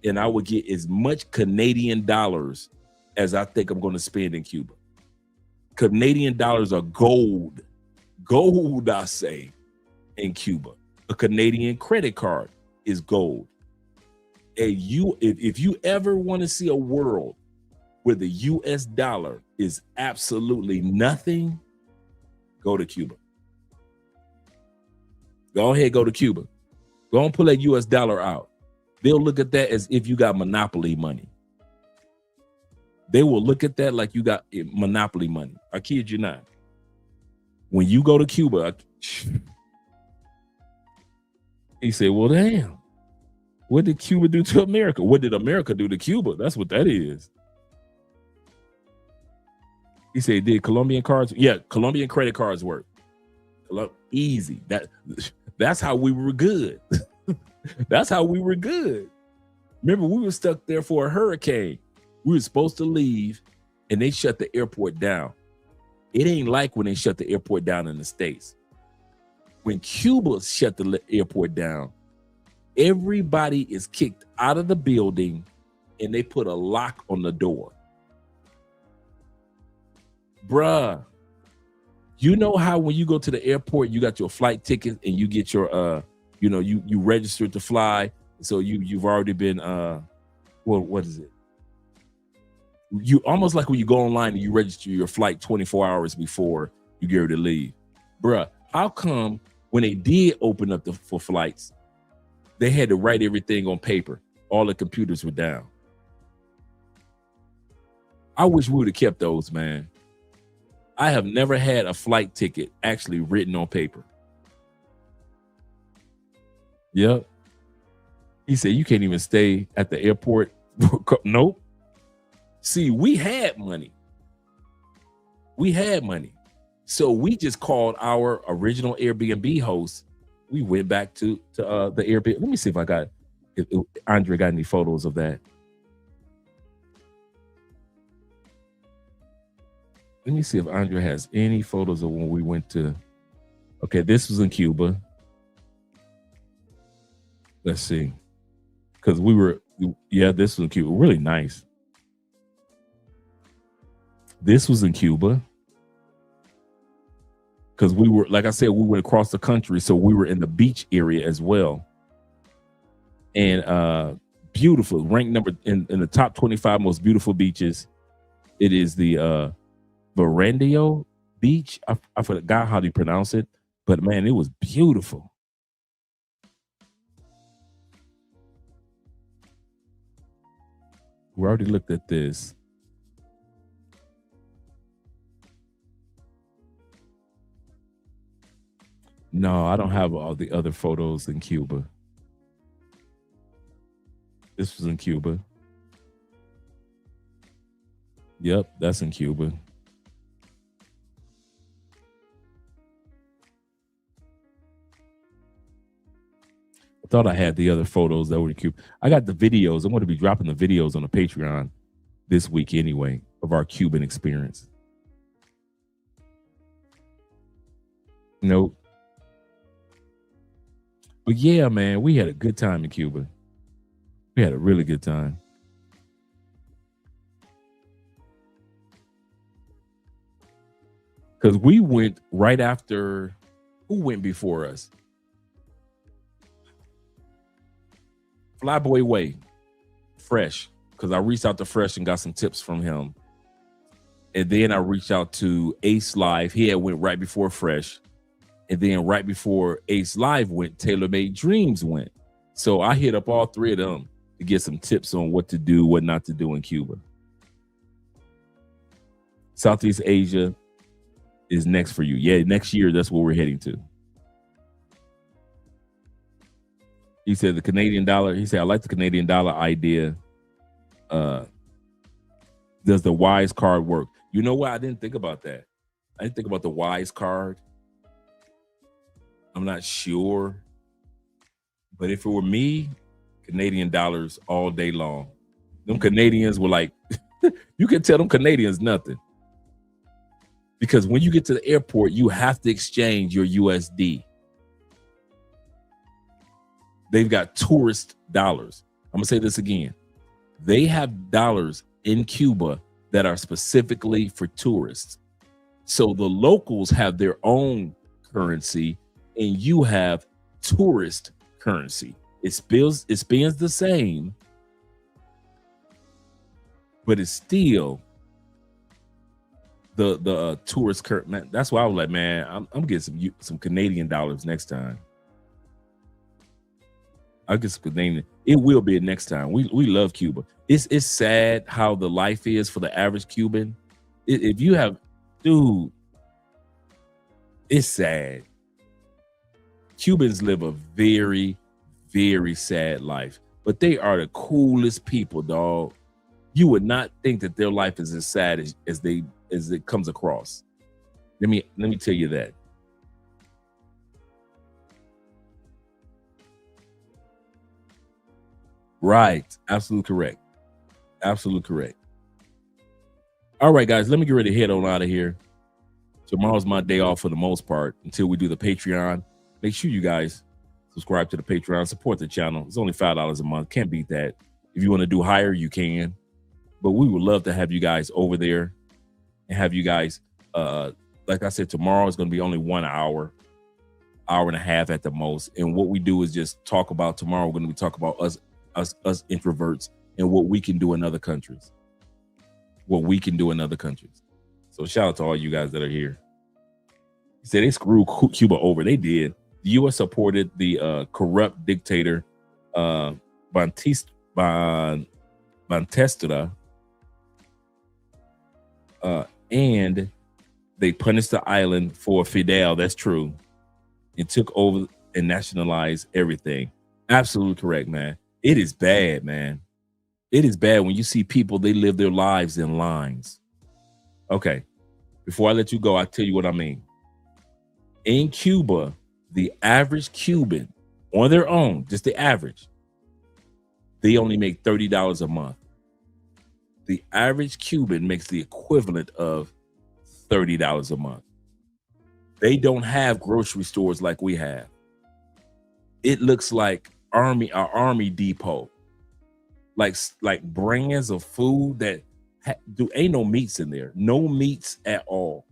and I would get as much Canadian dollars as I think I'm going to spend in Cuba. Canadian dollars are gold. Gold, I say, in Cuba. A Canadian credit card is gold. And if you ever want to see a world where the US dollar is absolutely nothing, go to Cuba. Go ahead, go to Cuba. Go and pull that US dollar out. They'll look at that as if you got monopoly money. They will look at that like you got monopoly money. I kid you not. When you go to Cuba, he said, well, damn, what did Cuba do to America? What did America do to Cuba? That's what that is. He said, did Colombian cards? Yeah, Colombian credit cards work. Easy. That's how we were good. That's how we were good. Remember, we were stuck there for a hurricane. We were supposed to leave, and they shut the airport down. It ain't like when they shut the airport down in the States. When Cuba shut the airport down, everybody is kicked out of the building, and they put a lock on the door. Bruh, you know how when you go to the airport, you got your flight ticket and you get your, you registered to fly. So you've already been, what is it? You almost like when you go online and you register your flight 24 hours before you get ready to leave. Bruh, how come when they did open up for flights, they had to write everything on paper? All the computers were down. I wish we would have kept those, man. I have never had a flight ticket actually written on paper. Yep. He said, you can't even stay at the airport. Nope. See, we had money. We had money. So we just called our original Airbnb host. We went back to the Airbnb. Let me see if Andre got any photos of that. Let me see if Andre has any photos of when we went to. Okay, this was in Cuba. Let's see. Because this was in Cuba. Really nice. This was in Cuba. Because we were, like I said, we went across the country. So we were in the beach area as well. And beautiful. Ranked number in the top 25 most beautiful beaches. It is the Verandio Beach. I forgot how to pronounce it, but man, it was beautiful. We already looked at this. No, I don't have all the other photos in Cuba. This was in Cuba. Yep, that's in Cuba. I thought I had the other photos that were in Cuba. I got the videos. I'm going to be dropping the videos on the Patreon this week anyway of our Cuban experience. Nope. But yeah, man, we had a good time in Cuba. We had a really good time. Because we went right after, who went before us? Flyboy Way, Fresh, because I reached out to Fresh and got some tips from him. And then I reached out to Ace Live. He had went right before Fresh. And then right before Ace Live went, Tailor Made Dreams went. So I hit up all three of them to get some tips on what to do, what not to do in Cuba. Southeast Asia is next for you. Yeah, next year, that's what we're heading to. He said the Canadian dollar, he said, I like the Canadian dollar idea. Does the Wise card work? You know what? I didn't think about that. I didn't think about the Wise card. I'm not sure. But if it were me, Canadian dollars all day long. Them Canadians were like, you can tell them Canadians nothing. Because when you get to the airport, you have to exchange your USD. They've got tourist dollars. I'm going to say this again. They have dollars in Cuba that are specifically for tourists. So the locals have their own currency and you have tourist currency. It spends the same, but it's still the tourist currency. That's why I was like, man, I'm getting some Canadian dollars next time. I'll get some Canadian. It will be next time. We love Cuba. It's sad how the life is for the average Cuban. If you have, dude, it's sad. Cubans live a very, very sad life, but they are the coolest people, dog. you would not think that their life is as sad as it comes across. Let me tell you that. Right. Absolutely correct. Absolutely correct. All right, guys, let me get ready to head on out of here. Tomorrow's my day off for the most part until we do the Patreon. Make sure you guys subscribe to the Patreon, support the channel. It's only $5 a month. Can't beat that. If you want to do higher, you can. But we would love to have you guys over there and have you guys, like I said, tomorrow is going to be only 1 hour, hour and a half at the most. And what we do is just talk about tomorrow. We're going to be talking about us introverts and what we can do in other countries. What we can do in other countries. So shout out to all you guys that are here. He said they screwed Cuba over. They did. The U.S. supported the corrupt dictator Bantista, and they punished the island for Fidel. That's true. And took over and nationalized everything. Absolutely correct, man. It is bad, man. It is bad when you see people, they live their lives in lines. Okay. Before I let you go, I'll tell you what I mean. In Cuba, the average Cuban on their own, just the average, they only make $30 a month. The average Cuban makes the equivalent of $30 a month. They don't have grocery stores like we have. It looks like our army depot, like brands of food that ain't no meats in there. No meats at all.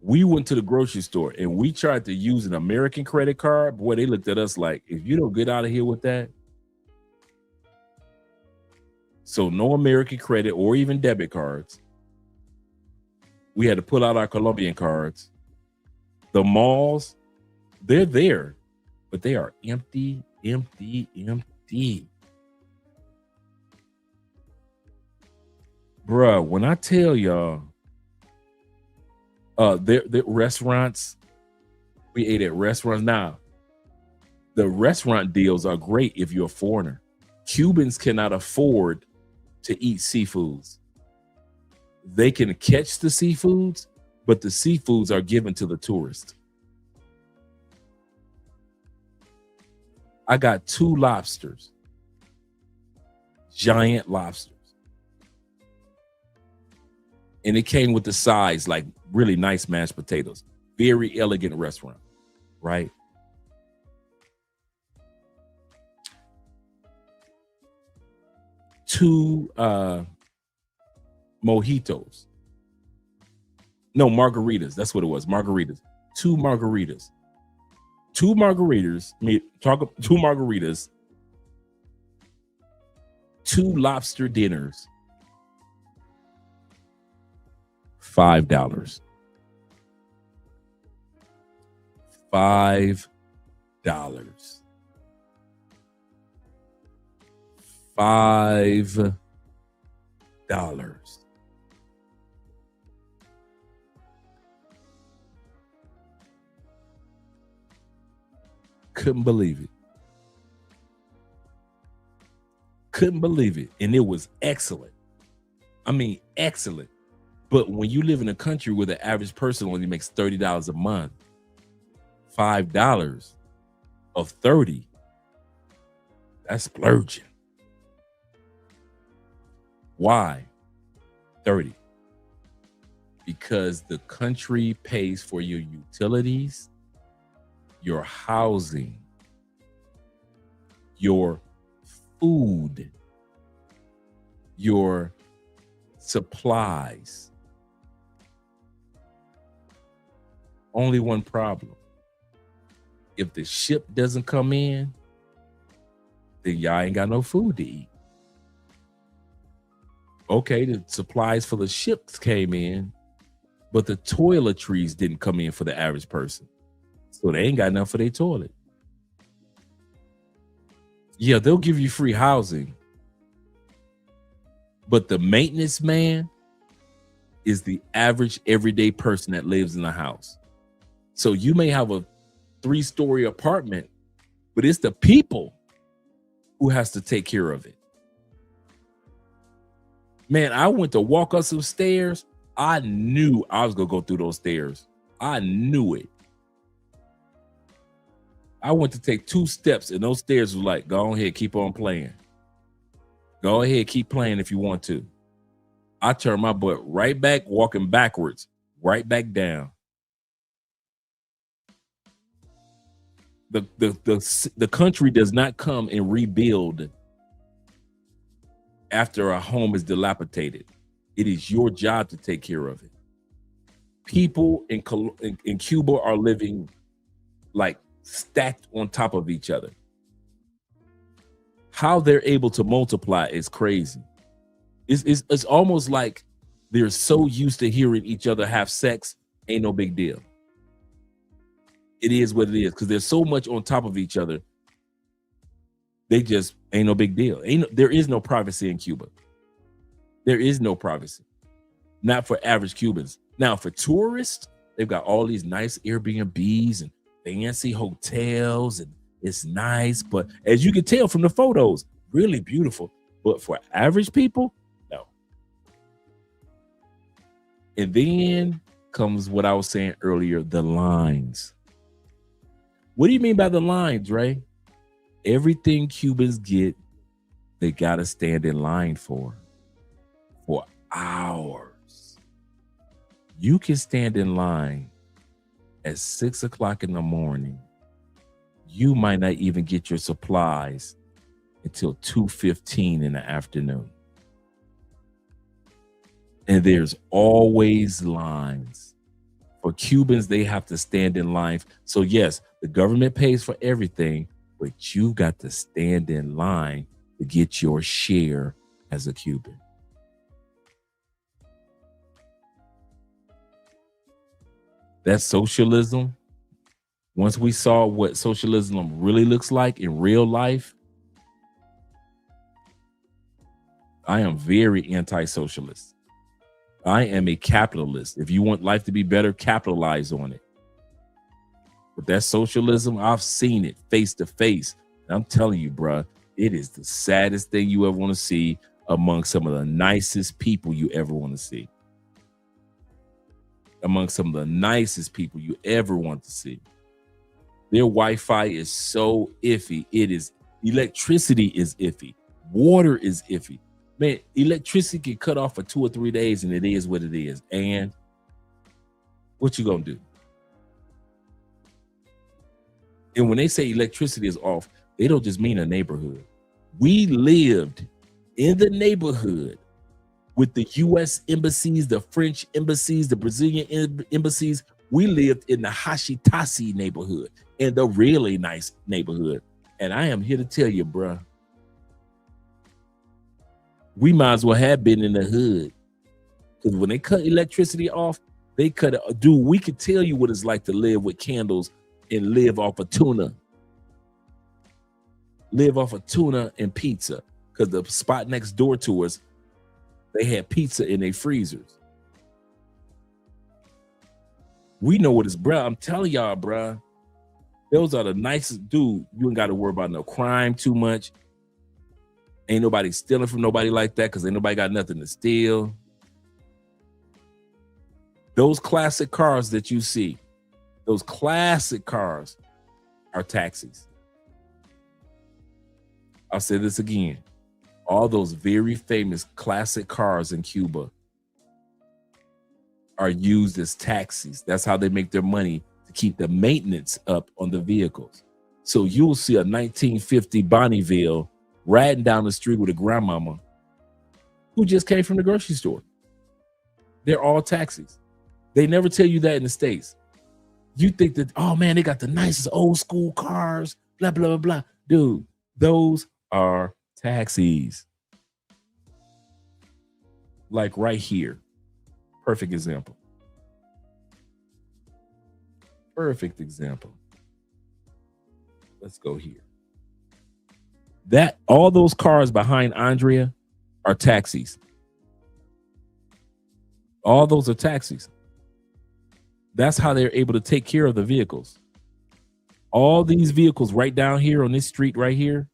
We went to the grocery store and we tried to use an American credit card. Boy, they looked at us like, if you don't get out of here with that. So no American credit or even debit cards. We had to pull out our Colombian cards. The malls, they're there, but they are empty, empty, empty. Bruh, when I tell y'all, the restaurants, we ate at restaurants. Now, the restaurant deals are great if you're a foreigner. Cubans cannot afford to eat seafoods. They can catch the seafoods, but the seafoods are given to the tourists. I got 2 lobsters, giant lobsters. And it came with the sides, like really nice mashed potatoes. Very elegant restaurant, right? Two mojitos. No, margaritas. That's what it was. Margaritas. 2 margaritas. 2 margaritas. 2 margaritas. 2 lobster dinners. $5. $5. $5. Couldn't believe it. Couldn't believe it. And it was excellent. I mean, excellent. But when you live in a country where the average person only makes $30 a month, $5 of 30, that's splurging. Why 30? Because the country pays for your utilities, your housing, your food, your supplies. Only one problem. If the ship doesn't come in, then y'all ain't got no food to eat. Okay, the supplies for the ships came in, but the toiletries didn't come in for the average person. So they ain't got enough for their toilet. Yeah, they'll give you free housing, but the maintenance man is the average everyday person that lives in a house. So you may have a 3-story apartment, but it's the people who has to take care of it. Man, I went to walk up some stairs. I knew I was gonna go through those stairs. I knew it. I went to take 2 steps, and those stairs were like, go ahead, keep on playing. Go ahead, keep playing if you want to. I turned my butt right back, walking backwards, right back down. The country does not come and rebuild after a home is dilapidated. It is your job to take care of it. People in Cuba are living like stacked on top of each other. How they're able to multiply is crazy. It's almost like they're so used to hearing each other have sex, ain't no big deal. It is what it is, because there's so much on top of each other. They just ain't no big deal. There is no privacy in Cuba. There is no privacy. Not for average Cubans. Now, for tourists, they've got all these nice Airbnbs and fancy hotels, and it's nice. But as you can tell from the photos, really beautiful. But for average people, no. And then comes what I was saying earlier, the lines. What do you mean by the lines, Ray? Everything Cubans get, they got to stand in line for hours. You can stand in line at 6 o'clock in the morning. You might not even get your supplies until 2:15 in the afternoon. And there's always lines. For Cubans, they have to stand in line. So yes, the government pays for everything, but you got to stand in line to get your share as a Cuban. That's socialism. Once we saw what socialism really looks like in real life, I am very anti-socialist. I am a capitalist. If you want life to be better, capitalize on it. But that socialism, I've seen it face to face. And I'm telling you, bruh, it is the saddest thing you ever want to see among some of the nicest people you ever want to see. Among some of the nicest people you ever want to see. Their Wi-Fi is so iffy. Electricity is iffy. Water is iffy. Man, electricity can cut off for 2 or 3 days, and it is what it is. And what you gonna do? And when they say electricity is off, they don't just mean a neighborhood. We lived in the neighborhood with the U.S. embassies, the French embassies, the Brazilian embassies. We lived in the Hashitasi neighborhood, in the really nice neighborhood. And I am here to tell you, bruh, we might as well have been in the hood. Because when they cut electricity off, they cut it. Dude, we could tell you what it's like to live with candles and live off of tuna. Live off of tuna and pizza. Because the spot next door to us, they had pizza in their freezers. We know what it's, bruh. I'm telling y'all, bruh. Those are the nicest, dude. You ain't got to worry about no crime too much. Ain't nobody stealing from nobody like that because ain't nobody got nothing to steal. Those classic cars that you see, those classic cars are taxis. I'll say this again. All those very famous classic cars in Cuba are used as taxis. That's how they make their money, to keep the maintenance up on the vehicles. So you'll see a 1950 Bonneville riding down the street with a grandmama who just came from the grocery store. They're all taxis. They never tell you that in the States. You think that, oh man, they got the nicest old school cars, blah, blah, blah, blah. Dude, those are taxis. Like right here. Perfect example. Perfect example. Let's go here. That all those cars behind Andrea are taxis. All those are taxis. That's how they're able to take care of the vehicles. All these vehicles right down here on this street right here,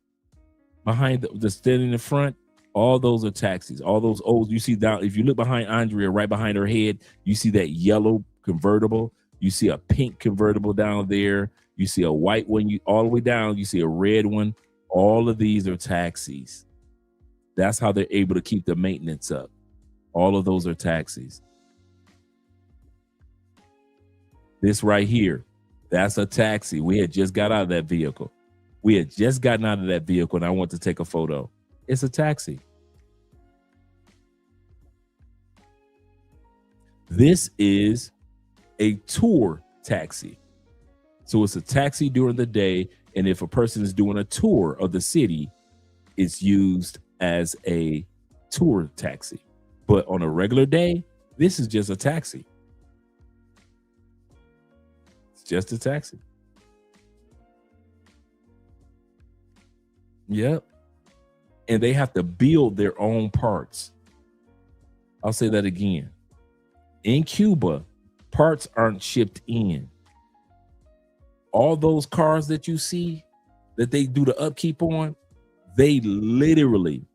behind the standing in the front, All those are taxis. All those old, you see down, if you look behind Andrea, right behind her head, you see that yellow convertible. You see a pink convertible down there. You see a white one. You all the way down, you see a red one. All of these are taxis. That's how they're able to keep the maintenance up. All of those are taxis. This right here, that's a taxi. We had just got out of that vehicle. We had just gotten out of that vehicle and I want to take a photo. It's a taxi. This is a tour taxi. So it's a taxi during the day. And if a person is doing a tour of the city, it's used as a tour taxi. But on a regular day, this is just a taxi. It's just a taxi. Yep. And they have to build their own parts. I'll say that again. In Cuba, parts aren't shipped in. All those cars that you see that they do the upkeep on, they literally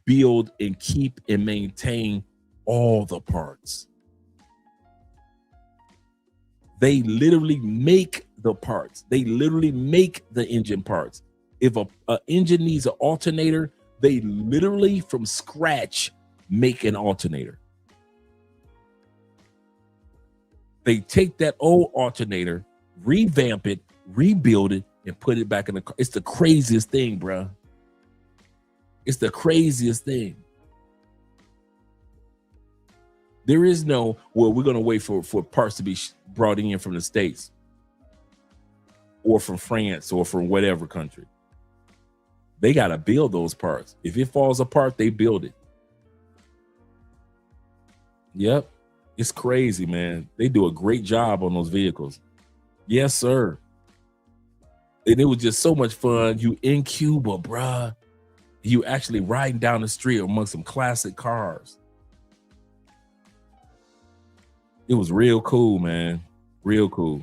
build and keep and maintain all the parts. They literally make the parts. They literally make the engine parts. If a engine needs an alternator, they literally from scratch make an alternator. They take that old alternator, revamp it, rebuild it, and put it back in the car. It's the craziest thing, bro. It's the craziest thing. There is no, well, we're going to wait for parts to be brought in from the States or from France or from whatever country. They got to build those parts. If it falls apart, they build it. Yep. It's crazy, man. They do a great job on those vehicles. Yes, sir. And it was just so much fun. You in Cuba, bruh. You actually riding down the street among some classic cars. It was real cool, man. Real cool.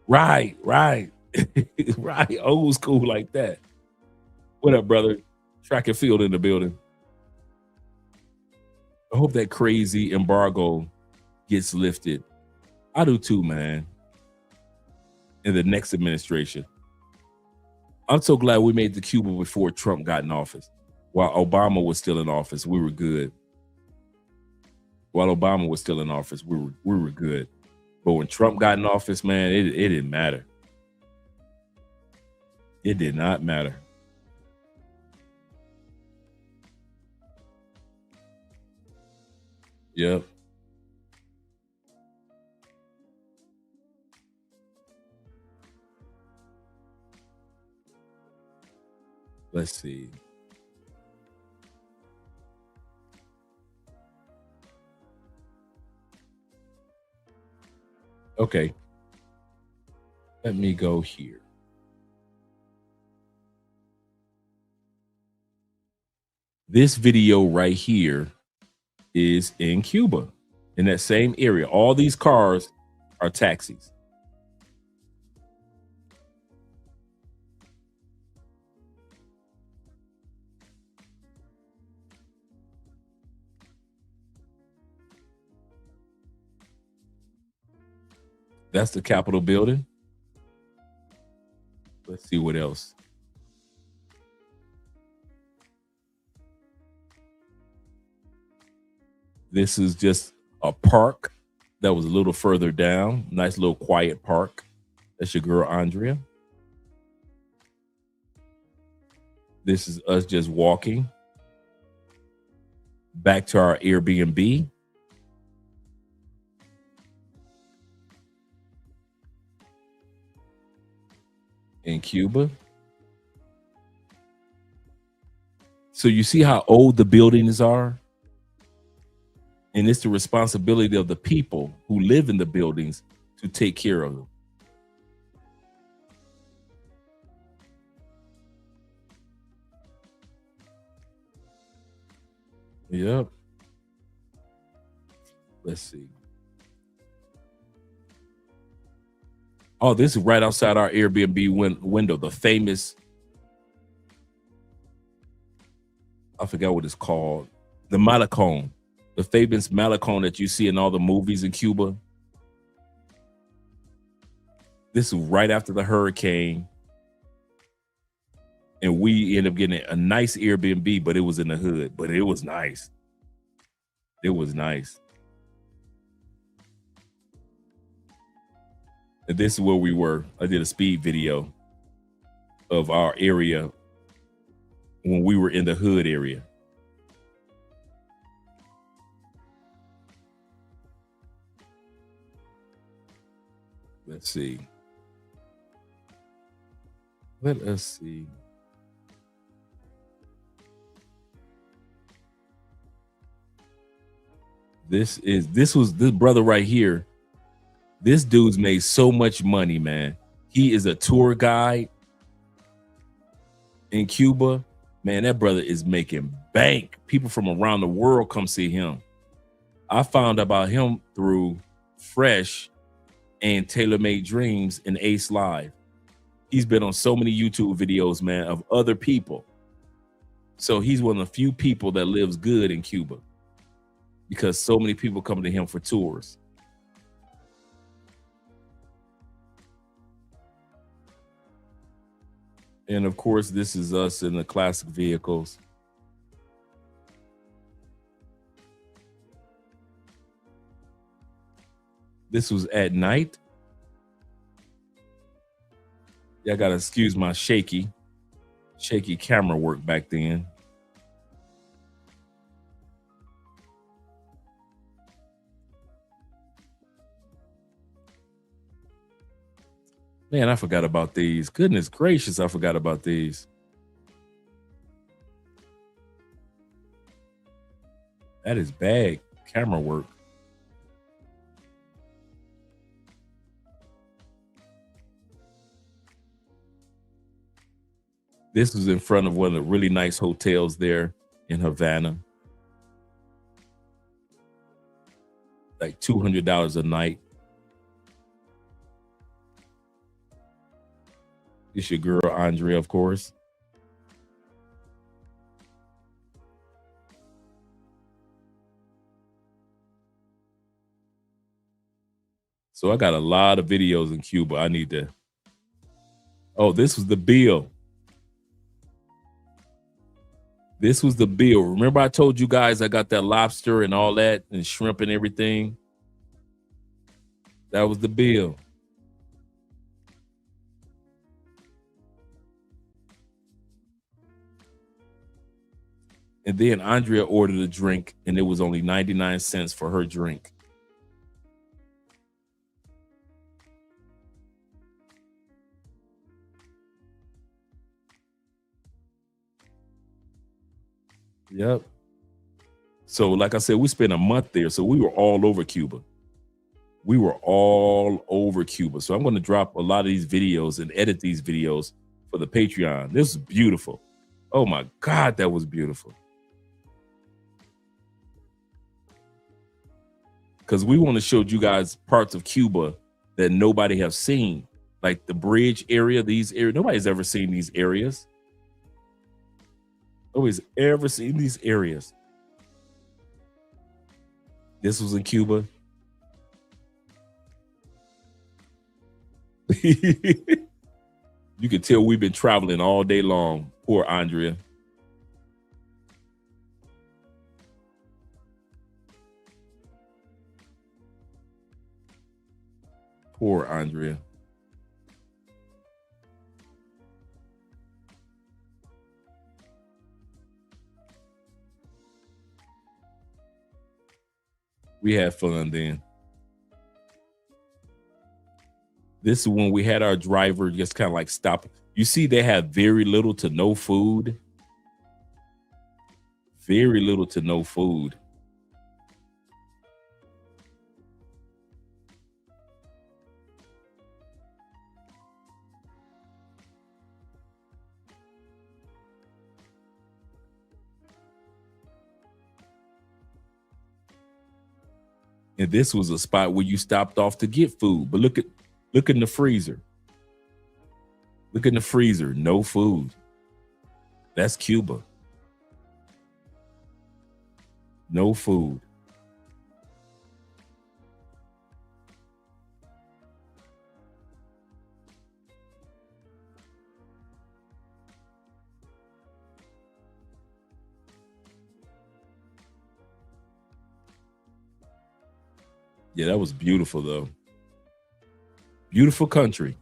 Right. Right, old school like that. What up, brother? Track and field in the building. I hope that crazy embargo gets lifted. I do too, man. In the next administration. I'm so glad we made the Cuba before Trump got in office. While Obama was still in office, we were good. While Obama was still in office, we were good. But when Trump got in office, man, it didn't matter. It did not matter. Yep. Let's see. Okay. Let me go here. This video right here is in Cuba, in that same area. All these cars are taxis. That's the Capitol building. Let's see what else. This is just a park that was a little further down. Nice little quiet park. That's your girl, Andrea. This is us just walking back to our Airbnb. In Cuba. So you see how old the buildings are? And it's the responsibility of the people who live in the buildings to take care of them. Yep. Let's see. Oh, this is right outside our Airbnb window. The famous, I forgot what it's called. The Malecón. The famous Malecón that you see in all the movies in Cuba. This is right after the hurricane. And we ended up getting a nice Airbnb, but it was in the hood. But it was nice. It was nice. And this is where we were. I did a speed video of our area when we were in the hood area. Let's see. Let us see. This brother right here. This dude's made so much money, man. He is a tour guide in Cuba. Man, that brother is making bank. People from around the world come see him. I found about him through Fresh and Tailor Made Dreams and Ace Live. He's been on so many YouTube videos, man, of other people. So he's one of the few people that lives good in Cuba because so many people come to him for tours. And of course, this is us in the classic vehicles. This was at night. Y'all gotta excuse my shaky camera work back then. Man, I forgot about these. Goodness gracious, I forgot about these. That is bad camera work. This was in front of one of the really nice hotels there in Havana. Like $200 a night. It's your girl, Andrea, of course. So I got a lot of videos in Cuba. I need to. Oh, this was the bill. This was the bill. Remember I told you guys I got that lobster and all that and shrimp and everything? That was the bill. And then Andrea ordered a drink and it was only 99 cents for her drink. Yep. So like I said, we spent a month there. So we were all over Cuba. We were all over Cuba. So I'm going to drop a lot of these videos and edit these videos for the Patreon. This is beautiful. Oh my God, that was beautiful. Because we want to show you guys parts of Cuba that nobody have seen. Like the bridge area, these areas. Nobody's ever seen these areas. Nobody's ever seen these areas. This was in Cuba. You can tell we've been traveling all day long. Poor Andrea. Poor Andrea. We had fun then. This is when we had our driver just kind of like stop. You see, they have very little to no food. Very little to no food. And this was a spot where you stopped off to get food. But look at Look in the freezer. Look in the freezer. No food. That's Cuba. No food. Yeah, that was beautiful, though. Beautiful country.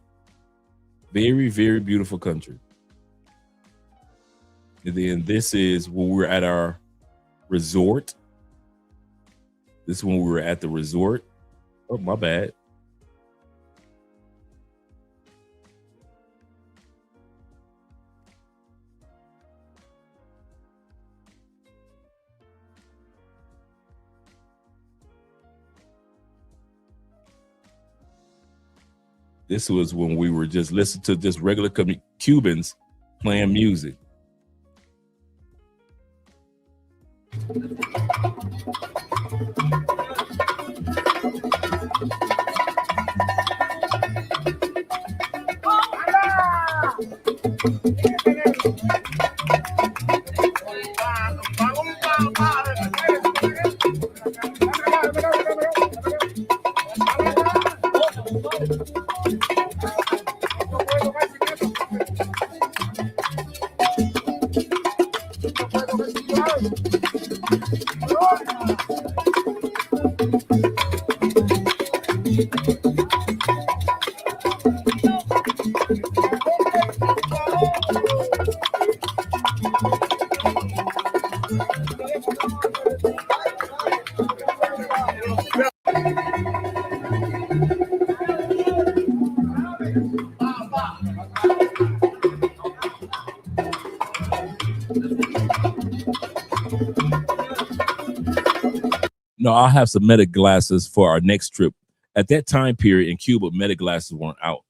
Very, very beautiful country. And then this is when we were at our resort. This is when we were at the resort. Oh, my bad. This was when we were just listening to just regular Cubans playing music. No, I'll have some Meta glasses for our next trip. At that time period in Cuba, Meta glasses weren't out.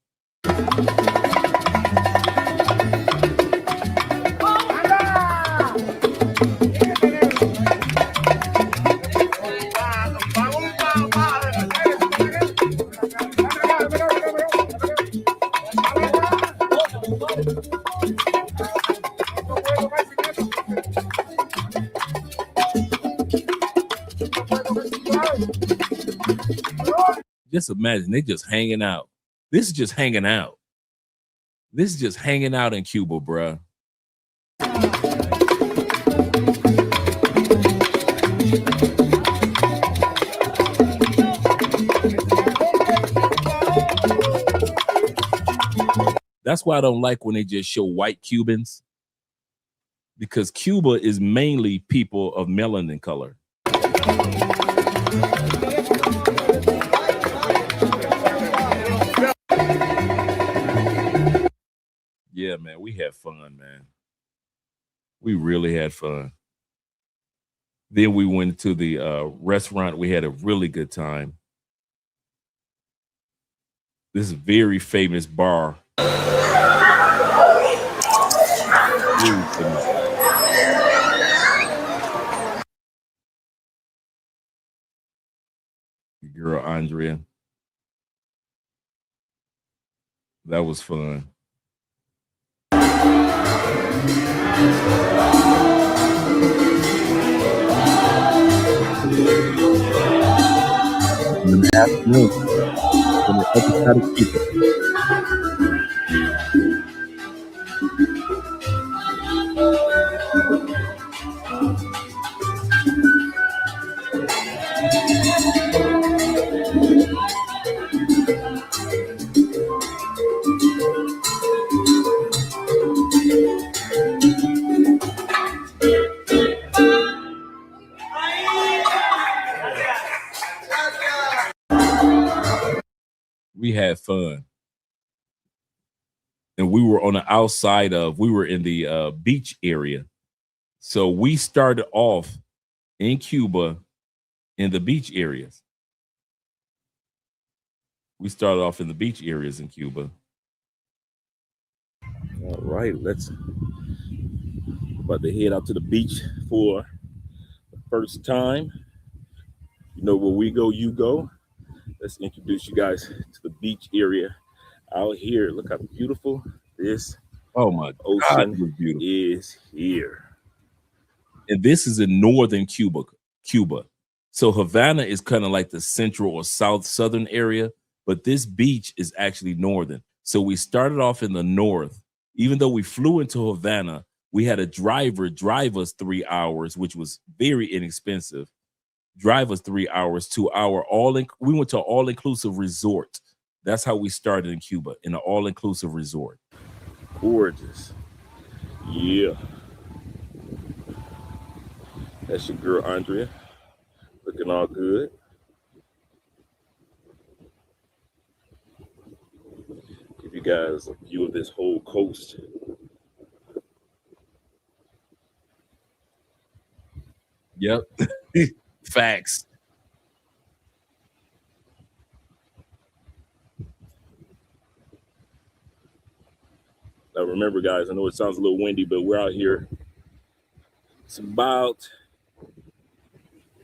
Just imagine they just hanging out. This is just hanging out. This is just hanging out in Cuba, bruh. That's why I don't like when they just show white Cubans, because Cuba is mainly people of melanin color. Yeah, man, we had fun, man. We really had fun. Then we went to the restaurant. We had a really good time. This is a very famous bar. Girl, Andrea. That was fun. In the afternoon, on the other side of Cuba. We had fun. And we were on the outside of, we were in the beach area. So we started off in Cuba in the beach areas. We started off in the beach areas in Cuba. All right, let's about to head out to the beach for the first time. You know, where we go, you go. Let's introduce you guys to the beach area out here. Look how beautiful this Oh my God, ocean it was beautiful. is here. And this is in northern Cuba. So Havana is kind of like the central or southern area, but this beach is actually northern. So we started off in the north. Even though we flew into Havana, we had a driver drive us 3 hours, which was very inexpensive. Drive us 3 hours to our we went to an all-inclusive resort. That's how we started in Cuba, in an all-inclusive resort. Gorgeous. Yeah. That's your girl, Andrea. Looking all good. Give you guys a view of this whole coast. Yep. Facts. Now remember, guys, I know it sounds a little windy, but we're out here. It's about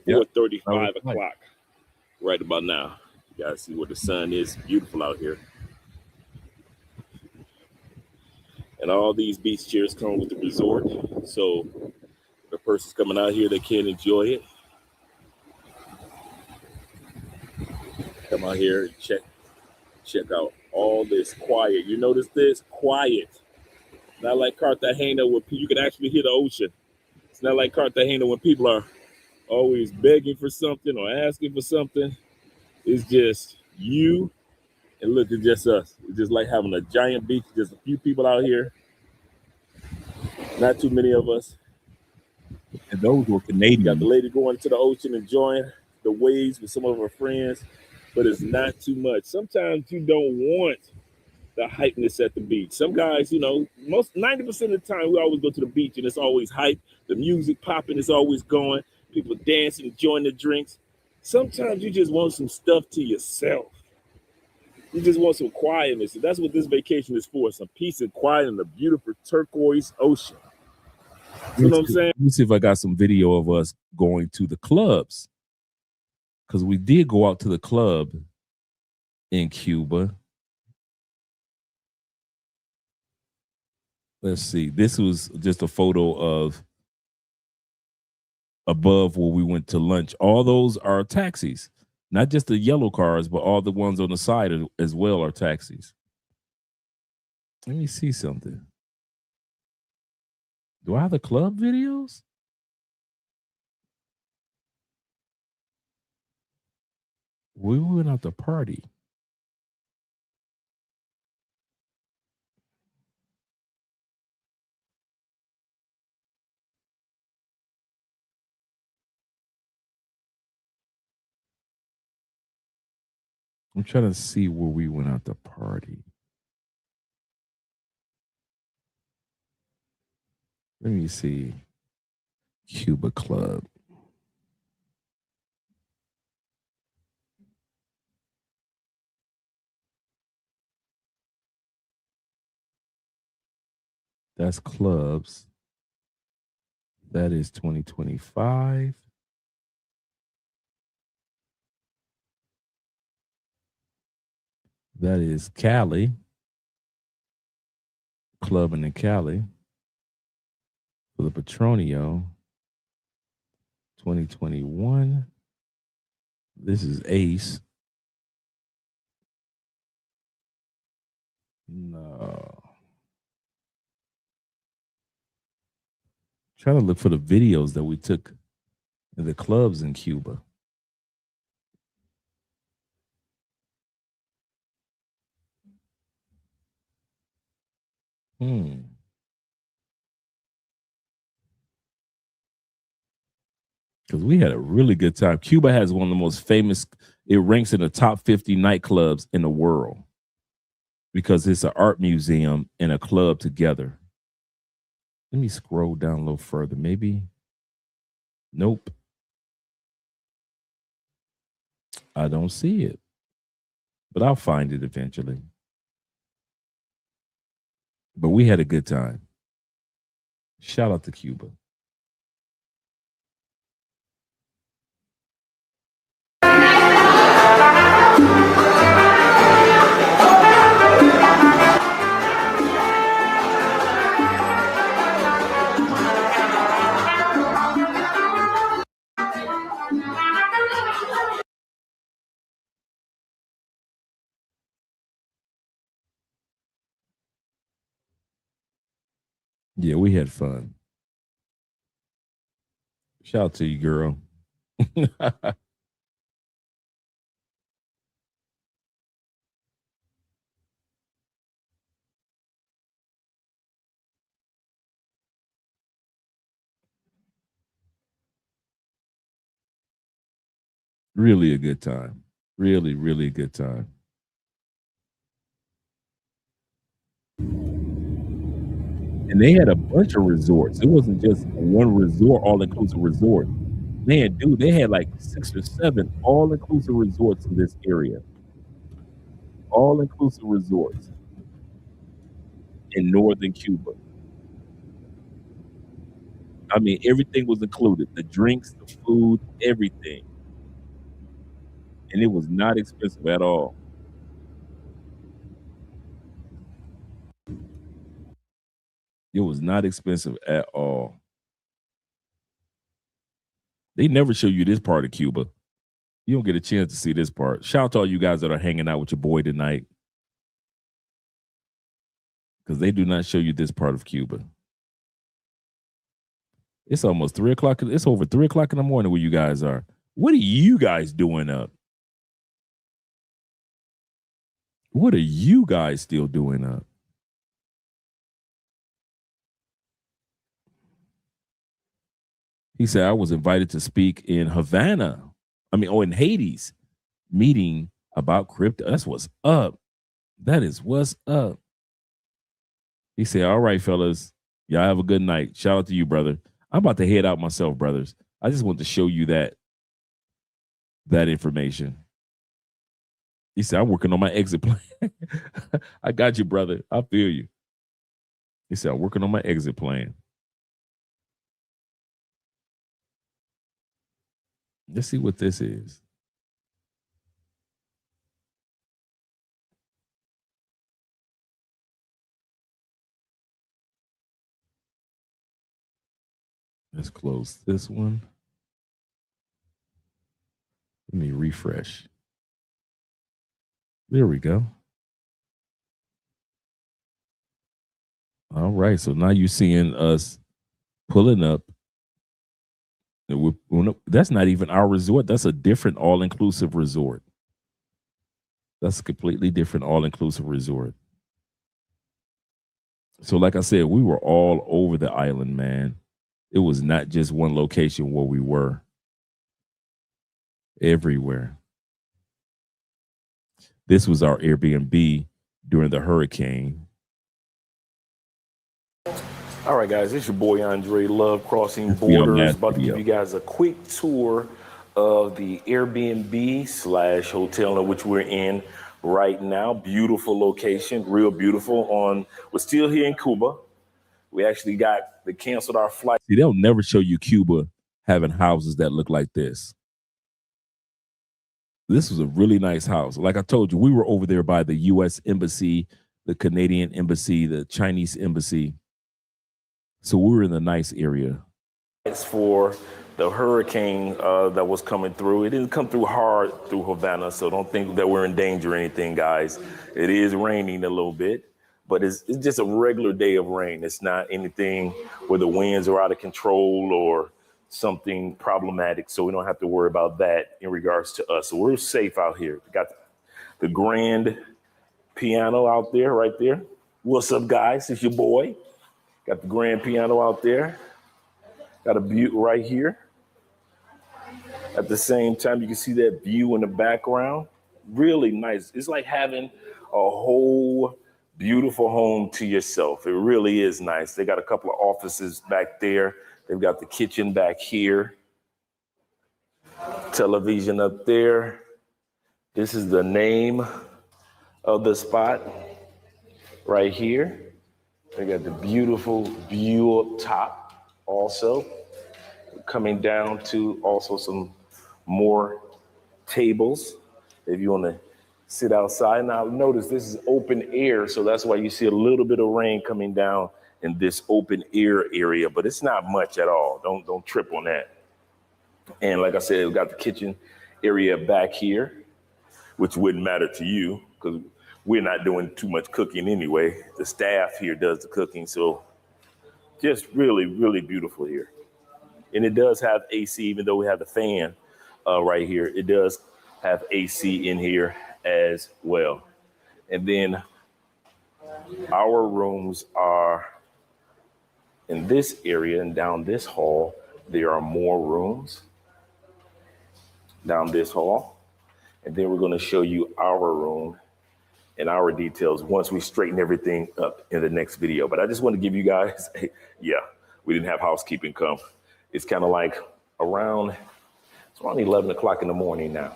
4:35 o'clock right about now. You guys see where the sun is. Beautiful out here. And all these beach chairs come with the resort. So the person's coming out here, they can enjoy it. Come out here and check out all this quiet. You notice this? Quiet. Not like Cartagena where you can actually hear the ocean. It's not like Cartagena when people are always begging for something or asking for something. It's just you and look, it's just us. It's just like having a giant beach, just a few people out here. Not too many of us. And those were Canadian. Got the lady going to the ocean, enjoying the waves with some of her friends, but it's not too much. Sometimes you don't want the hypeness at the beach. Some guys, most 90% of the time we always go to the beach and it's always hype. The music popping is always going. People dancing, enjoying the drinks. Sometimes you just want some stuff to yourself. You just want some quietness. And that's what this vacation is for. Some peace and quiet in the beautiful turquoise ocean. You know what I'm saying? Let me see if I got some video of us going to the clubs. Because we did go out to the club in Cuba. Let's see. This was just a photo of above where we went to lunch. All those are taxis. Not just the yellow cars, but all the ones on the side as well are taxis. Let me see something. Do I have the club videos? We went out to party. I'm trying to see where we went out to party. Let me see. Cuba Club. That's clubs. That is 2025. That is Cali. Clubbing in Cali. For the Petronio. 2021. This is Ace. No. Trying to look for the videos that we took in the clubs in Cuba. Because we had a really good time. Cuba has one of the most famous, it ranks in the top 50 nightclubs in the world because it's an art museum and a club together. Let me scroll down a little further. Maybe. Nope. I don't see it. But I'll find it eventually. But we had a good time. Shout out to Cuba. Yeah, we had fun. Shout out to you, girl. Really a good time. Really, really a good time. And they had a bunch of resorts. It wasn't just one resort, all-inclusive resort. Man, dude, they had like 6 or 7 all-inclusive resorts in this area. All-inclusive resorts in northern Cuba. I mean, everything was included. The drinks, the food, everything. And it was not expensive at all. It was not expensive at all. They never show you this part of Cuba. You don't get a chance to see this part. Shout out to all you guys that are hanging out with your boy tonight. Because they do not show you this part of Cuba. It's almost 3 o'clock. It's over 3 o'clock in the morning where you guys are. What are you guys doing up? What are you guys still doing up? He said, I was invited to speak in Havana. In Hades, meeting about crypto. That's what's up. That is what's up. He said, all right, fellas, y'all have a good night. Shout out to you, brother. I'm about to head out myself, brothers. I just want to show you that information. He said, I'm working on my exit plan. I got you, brother. I feel you. He said, I'm working on my exit plan. Let's see what this is. Let's close this one. Let me refresh. There we go. All right. So now you're seeing us pulling up. That's not even our resort. That's a different all-inclusive resort. That's a completely different all-inclusive resort. So like I said, we were all over the island, man. It was not just one location where we were. Everywhere. This was our Airbnb during the hurricane. All right, guys, it's your boy Andre Love, Crossing Borders. About to give you guys a quick tour of the Airbnb/hotel in which we're in right now. Beautiful location, real beautiful. We're still here in Cuba. We actually they canceled our flight. See, they'll never show you Cuba having houses that look like this. This was a really nice house. Like I told you, we were over there by the U.S. Embassy, the Canadian Embassy, the Chinese Embassy. So we were in the nice area. It's for the hurricane that was coming through. It didn't come through hard through Havana, so don't think that we're in danger or anything, guys. It is raining a little bit, but it's just a regular day of rain. It's not anything where the winds are out of control or something problematic, so we don't have to worry about that in regards to us. So we're safe out here. We got the grand piano out there, right there. What's up, guys? It's your boy. Got the grand piano out there. Got a view right here. At the same time, you can see that view in the background. Really nice. It's like having a whole beautiful home to yourself. It really is nice. They got a couple of offices back there. They've got the kitchen back here. Television up there. This is the name of the spot right here. They got the beautiful view up top also. Coming down to also some more tables if you want to sit outside. Now notice this is open air, so that's why you see a little bit of rain coming down in this open air area, but it's not much at all. Don't trip on that. And like I said, we've got the kitchen area back here, which wouldn't matter to you because we're not doing too much cooking anyway. The staff here does the cooking, so Just really, really beautiful here. And it does have AC, even though we have the fan right here. It does have AC in here as well. And then our rooms are in this area, and down this hall, there are more rooms down this hall. And then we're going to show you our room and our details once we straighten everything up in the next video. But I just want to give you guys, yeah, we didn't have housekeeping come. It's kind of like it's around 11 o'clock in the morning now.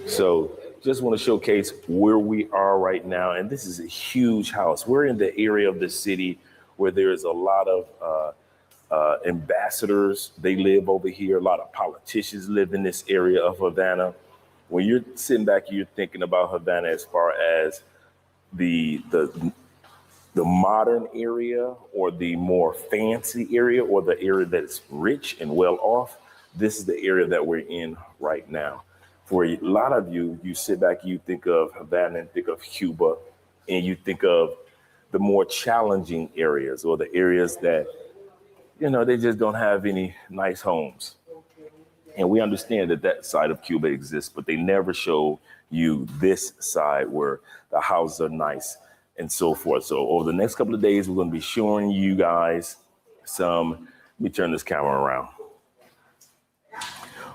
So just want to showcase where we are right now. And this is a huge house. We're in the area of the city where there's a lot of ambassadors. They live over here. A lot of politicians live in this area of Havana. When you're sitting back, you're thinking about Havana as far as the modern area or the more fancy area or the area that's rich and well off. This is the area that we're in right now. For a lot of you, you sit back, you think of Havana and think of Cuba, and you think of the more challenging areas or the areas that, they just don't have any nice homes. And we understand that side of Cuba exists, but they never show you this side where the houses are nice and so forth. So over the next couple of days, we're going to be showing you guys let me turn this camera around.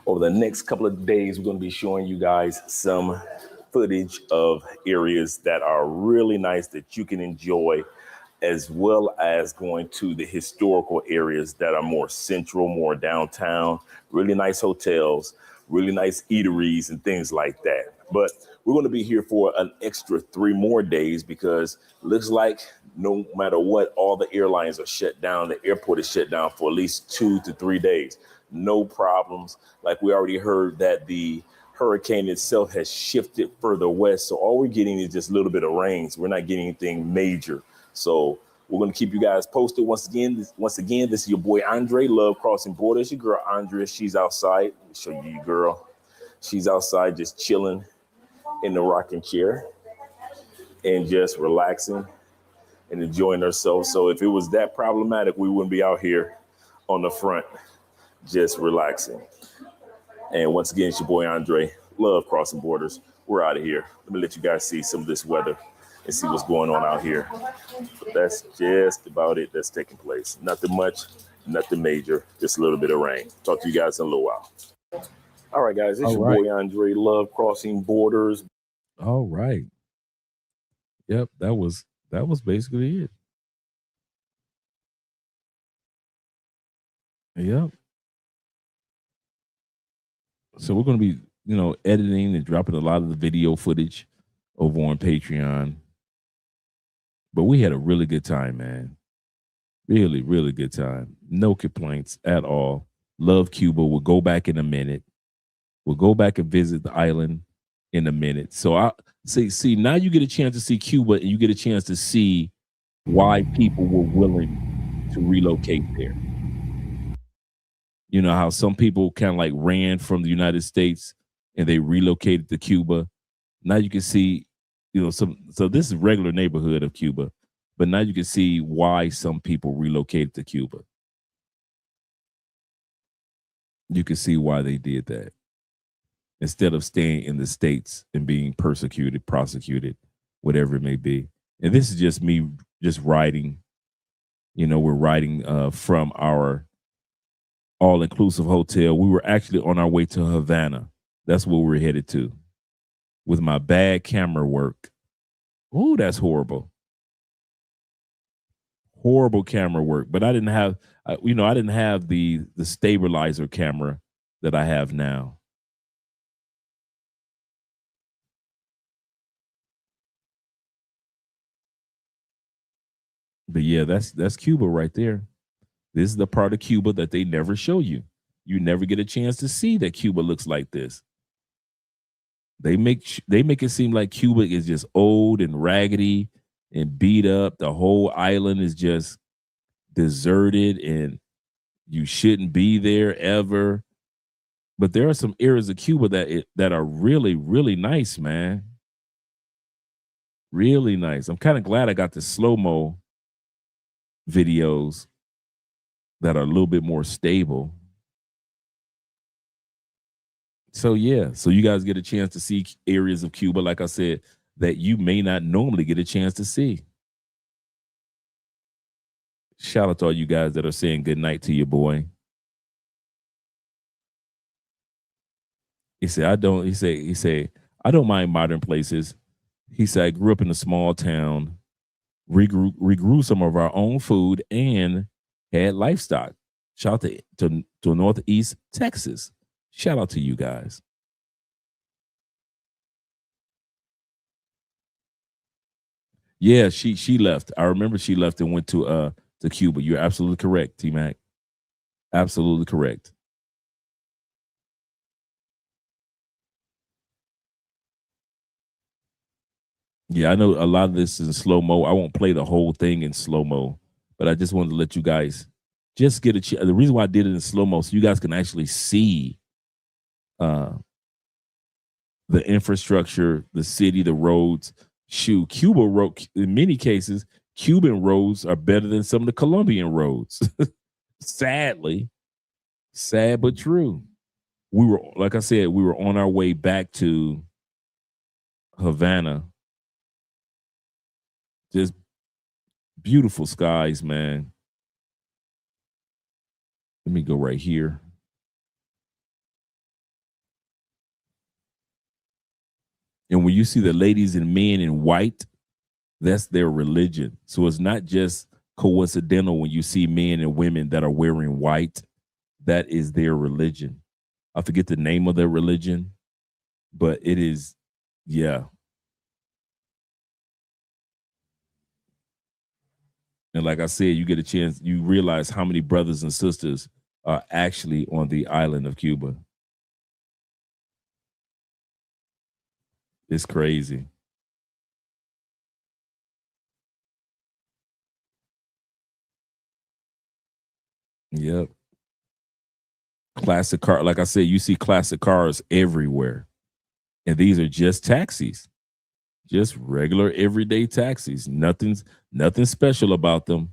Over the next couple of days, we're going to be showing you guys some footage of areas that are really nice that you can enjoy, as well as going to the historical areas that are more central, more downtown, really nice hotels, really nice eateries and things like that. But we're going to be here for an extra 3 more days because it looks like no matter what, all the airlines are shut down. The airport is shut down for at least 2 to 3 days. No problems. Like we already heard that the hurricane itself has shifted further west. So all we're getting is just a little bit of rain. So we're not getting anything major. So we're going to keep you guys posted. Once again, this is your boy, Andre, Love Crossing Borders. Your girl, Andrea, she's outside. Let me show you your girl. She's outside just chilling in the rocking chair and just relaxing and enjoying herself. So if it was that problematic, we wouldn't be out here on the front just relaxing. And once again, it's your boy, Andre, Love Crossing Borders. We're out of here. Let me let you guys see some of this weather and see what's going on out here. But that's just about it that's taking place. Nothing much, nothing major, just a little bit of rain. Talk to you guys in a little while. All right, guys, it's your boy, Andre, Love Crossing Borders. All right. Yep, that was basically it. Yep. So we're going to be, editing and dropping a lot of the video footage over on Patreon. But we had a really good time, man. Really, really good time. No complaints at all. Love Cuba. We'll go back in a minute. We'll go back and visit the island in a minute. So I see now you get a chance to see Cuba and you get a chance to see why people were willing to relocate there. You know how some people kind of like ran from the United States and they relocated to Cuba. Now you can see, so this is regular neighborhood of Cuba, but now you can see why some people relocated to Cuba. You can see why they did that. Instead of staying in the States and being persecuted, prosecuted, whatever it may be. And this is just me just writing, we're writing from our all-inclusive hotel. We were actually on our way to Havana. That's where we're headed to with my bad camera work. Oh, that's horrible. Horrible camera work. But I didn't have, I didn't have the stabilizer camera that I have now. But yeah, that's Cuba right there. This is the part of Cuba that they never show you. You never get a chance to see that Cuba looks like this. They make it seem like Cuba is just old and raggedy and beat up. The whole island is just deserted and you shouldn't be there ever. But there are some areas of Cuba that are really, really nice, man. Really nice. I'm kind of glad I got the slow-mo videos that are a little bit more stable. So yeah, so you guys get a chance to see areas of Cuba, like I said, that you may not normally get a chance to see. Shout out to all you guys that are saying good night to your boy. He said, I don't mind modern places. He said, I grew up in a small town, regrew some of our own food and had livestock. Shout out to Northeast Texas. Shout out to you guys. Yeah, she left. I remember she left and went to Cuba. You're absolutely correct, T-Mac. Absolutely correct. Yeah, I know a lot of this is in slow-mo. I won't play the whole thing in slow-mo, but I just wanted to let you guys just get a chance. The reason why I did it in slow-mo so you guys can actually see the infrastructure, the city, the roads. Shoot, Cuba road, in many cases, Cuban roads are better than some of the Colombian roads. Sadly, sad but true. We were, like I said, we were on our way back to Havana. Just beautiful skies, man. Let me go right here. And when you see the ladies and men in white, that's their religion. So it's not just coincidental when you see men and women that are wearing white. That is their religion. I forget the name of their religion, but it is, yeah. And like I said, you get a chance, you realize how many brothers and sisters are actually on the island of Cuba. It's crazy. Yep. Classic car. Like I said, you see classic cars everywhere. And these are just taxis. Just regular everyday taxis. Nothing special about them.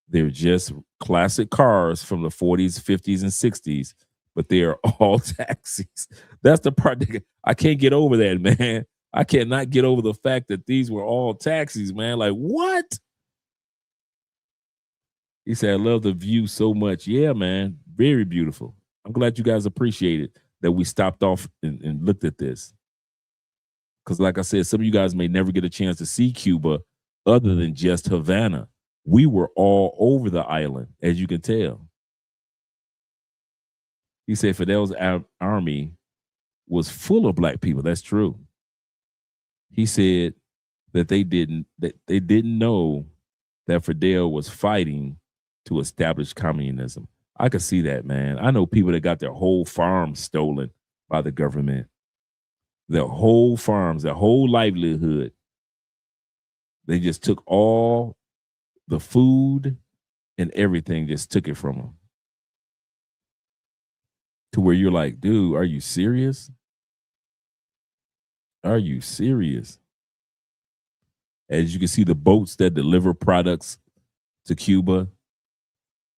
They're just classic cars from the 40s, 50s, and 60s, but they are all taxis. That's the part that I can't get over that, man. I cannot get over the fact that these were all taxis, man. Like, what? He said, I love the view so much. Yeah, man. Very beautiful. I'm glad you guys appreciated that we stopped off and looked at this. Because like I said, some of you guys may never get a chance to see Cuba other than just Havana. We were all over the island, as you can tell. He said Fidel's army was full of black people. That's true. He said that they didn't know that Fidel was fighting to establish communism. I could see that, man. I know people that got their whole farms stolen by the government. Their whole farms, their whole livelihood. They just took all the food and everything, just took it from them. To where you're like, dude, are you serious? Are you serious? As you can see, the boats that deliver products to Cuba,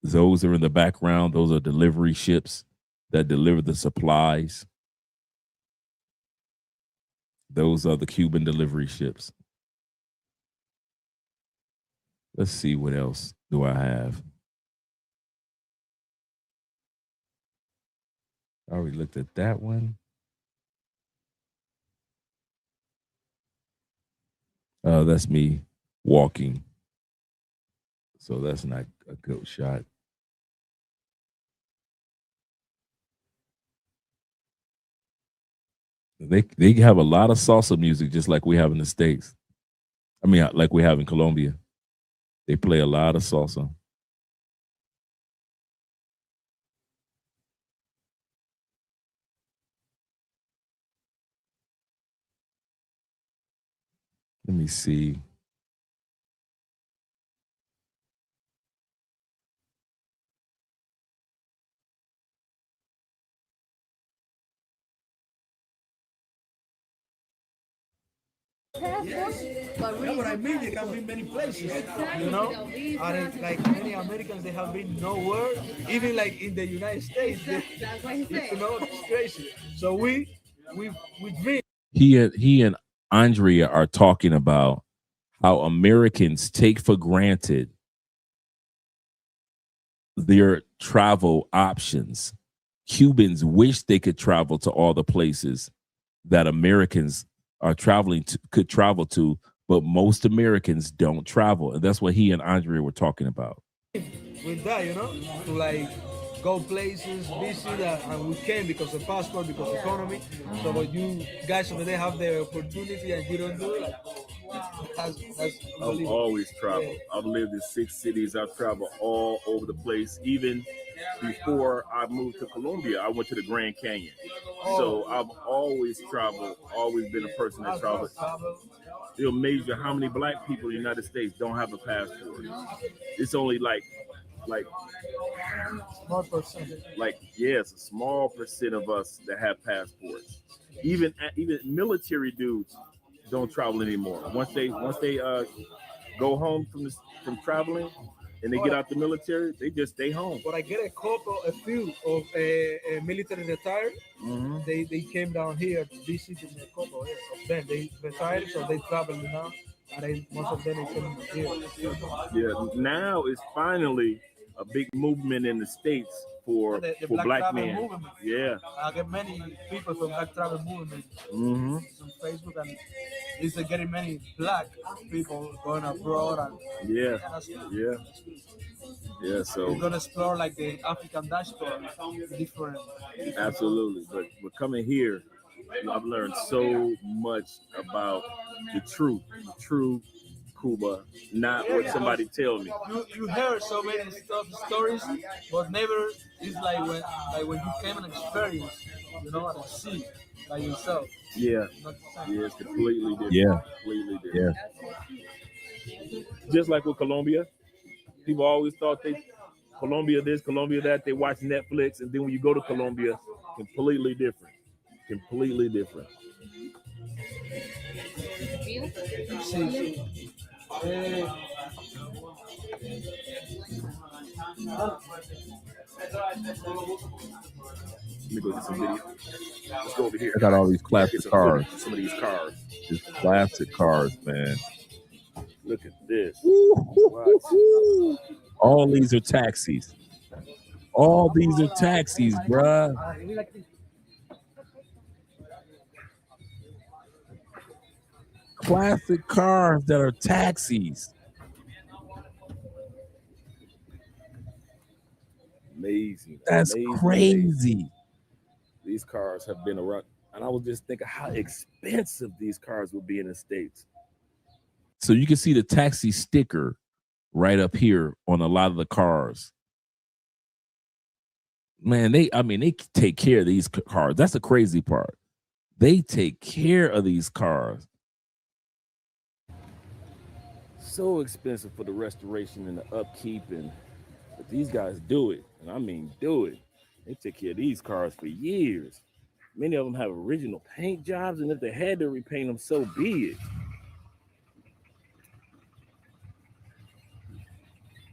those are in the background. Those are delivery ships that deliver the supplies. Those are the Cuban delivery ships. Let's see, what else do I have? I already looked at that one. That's me walking. So that's not a good shot. They have a lot of salsa music just like we have in the States. I mean, like we have in Colombia. They play a lot of salsa. Let me see. Yes. But I mean, they can be many places, you know? And like many Americans, they have been nowhere, even like in the United States. That's what he said. You know, it's crazy. So we dream. He and Andrea are talking about how Americans take for granted their travel options. Cubans wish they could travel to all the places that Americans are could travel to, but most Americans don't travel. And that's what he and Andrea were talking about. With that, you know, to like go places, visit, and we can because of passport, because of economy. So when you guys over there have the opportunity and you don't do it, like, that's I've always traveled. Yeah. I've lived in 6 cities. I've traveled all over the place. Even before I moved to Colombia, I went to the Grand Canyon. So I've always traveled, always been a person that travels. It'll amaze you how many black people in the United States don't have a passport. It's only like small percent. Yes, a small percent of us that have passports. Even military dudes don't travel anymore. Once they go home from traveling and they get out the military, they just stay home. But I get a few of military retired. Mm-hmm. They came down here to visit in a couple of them. They retired, so they travel now. And most of them they came here. Yeah, now it's finally a big movement in the States for black men. Movement. Yeah. I get many people from Black Travel Movement on Facebook, and it's getting many black people going abroad. And yeah. So we're gonna explore like the African diaspora, different. Absolutely, but coming here, I've learned so much about the true Cuba, not what somebody tell me. You heard so many stories, but never is like when you came and experience, you know, and see by yourself. Yeah, it's completely different. Yeah, completely different. Yeah. Just like with Colombia, people always thought Colombia this, Colombia that. They watch Netflix, and then when you go to Colombia, completely different. Completely different. Let me go get some video. Let's go over here. I got all these classic cars. Some of these cars. Just classic cars, man. Look at this. All these are taxis. All these are taxis, bruh. Classic cars that are taxis. Amazing. That's crazy. These cars have been around, and I was just thinking how expensive these cars would be in the States. So you can see the taxi sticker right up here on a lot of the cars. Man, they take care of these cars. That's the crazy part. They take care of these cars. So expensive for the restoration and the upkeep, but these guys do it, and I mean do it. They take care of these cars for years. Many of them have original paint jobs, and if they had to repaint them, so be it.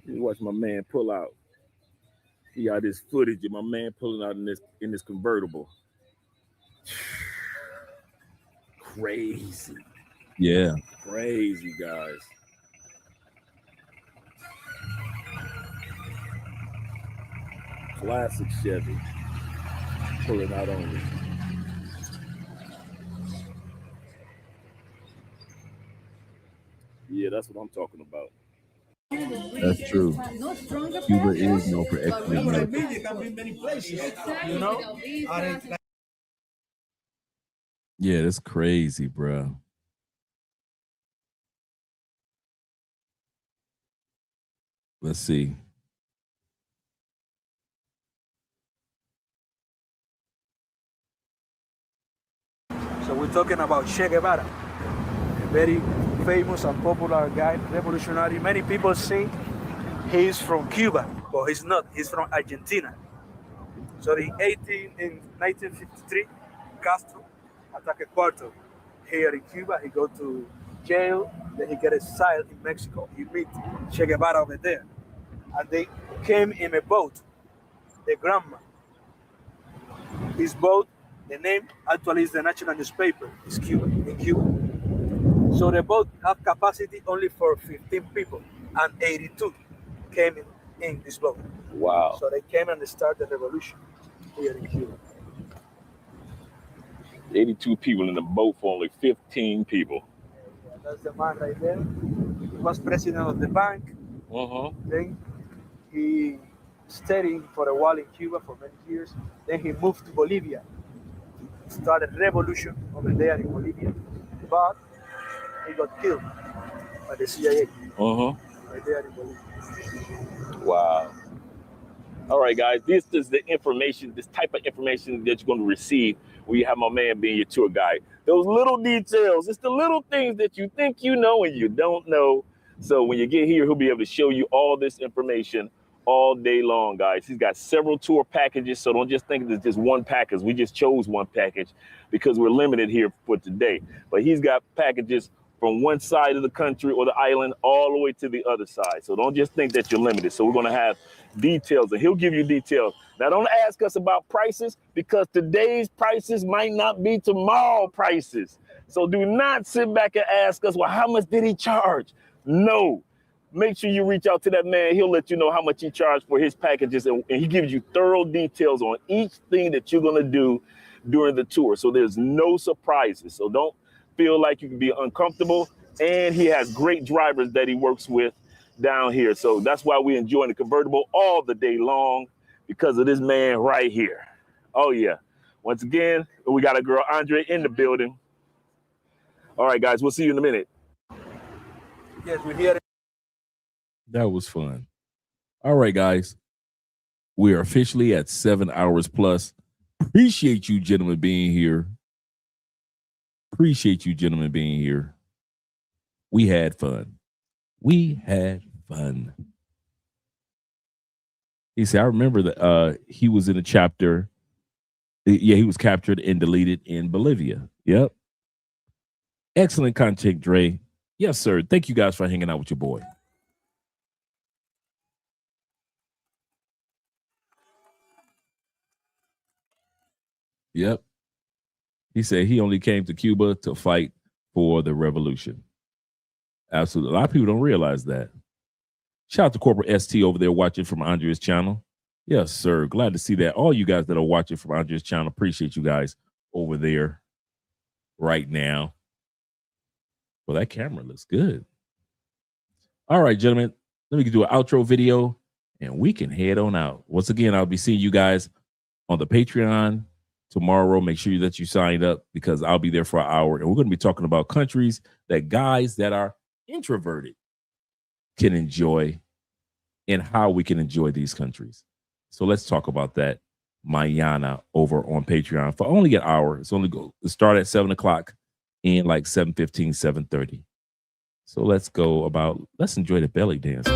You watch my man pull out. He got this footage of my man pulling out in this convertible. Crazy. Yeah. Crazy, guys. Classic Chevy. Pulling out on me. Yeah, that's what I'm talking about. That's true. Cuba is known for excellent. It can be many places, you know. Yeah, that's crazy, bro. Let's see. So we're talking about Che Guevara, a very famous and popular guy, revolutionary. Many people say he's from Cuba, but he's not. He's from Argentina. So in 1953, Castro attacked Puerto. here in Cuba. He go to jail, then he get exiled in Mexico. He meet Che Guevara over there. And they came in a boat, the grandma. His boat, the name actually is the national newspaper, is Cuba, in Cuba. So the boat have capacity only for 15 people, and 82 came in this boat. Wow. So they came and they started the revolution here in Cuba. 82 people in the boat for only 15 people. Yeah, that's the man right there. He was president of the bank. Then he stayed for a while in Cuba for many years. Then he moved to Bolivia. Started revolution over there in Bolivia. But he got killed by the CIA. Right there in Bolivia. Wow. All right, guys, this is the information, this type of information that you're going to receive when you have my man being your tour guide. Those little details, it's the little things that you think you know and you don't know. So when you get here, he'll be able to show you all this information all day long, guys. He's got several tour packages, so don't just think it's just one package. We just chose one package because we're limited here for today. But he's got packages from one side of the country or the island all the way to the other side. So don't just think that you're limited. So we're going to have details, and he'll give you details. Now, don't ask us about prices because today's prices might not be tomorrow's prices. So do not sit back and ask us, well, how much did he charge? No. Make sure you reach out to that man. He'll let you know how much he charged for his packages, and he gives you thorough details on each thing that you're going to do during the tour. So there's no surprises. So don't feel like you can be uncomfortable. And he has great drivers that he works with down here. So that's why we enjoy the convertible all the day long, because of this man right here. Oh, yeah. Once again, we got a girl, Andre, in the building. All right, guys, we'll see you in a minute. Yes, we're here. That was fun. All right, guys. We are officially at 7 hours plus. Appreciate you gentlemen being here. Appreciate you gentlemen being here. We had fun. We had fun. He said, I remember that he was in a chapter. Yeah, he was captured and deleted in Bolivia. Yep. Excellent content, Dre. Yes, sir. Thank you guys for hanging out with your boy. Yep. He said he only came to Cuba to fight for the revolution. Absolutely. A lot of people don't realize that. Shout out to Corporate ST over there watching from Andrea's channel. Yes, sir. Glad to see that. All you guys that are watching from Andrea's channel, appreciate you guys over there right now. Well, that camera looks good. All right, gentlemen, let me do an outro video and we can head on out. Once again, I'll be seeing you guys on the Patreon tomorrow. Make sure that you signed up because I'll be there for an hour. And we're going to be talking about countries that guys that are introverted can enjoy and how we can enjoy these countries. So let's talk about that mañana over on Patreon for only an hour. It's only go start at 7 o'clock and like 7:15, 7:30. So let's enjoy the belly dance.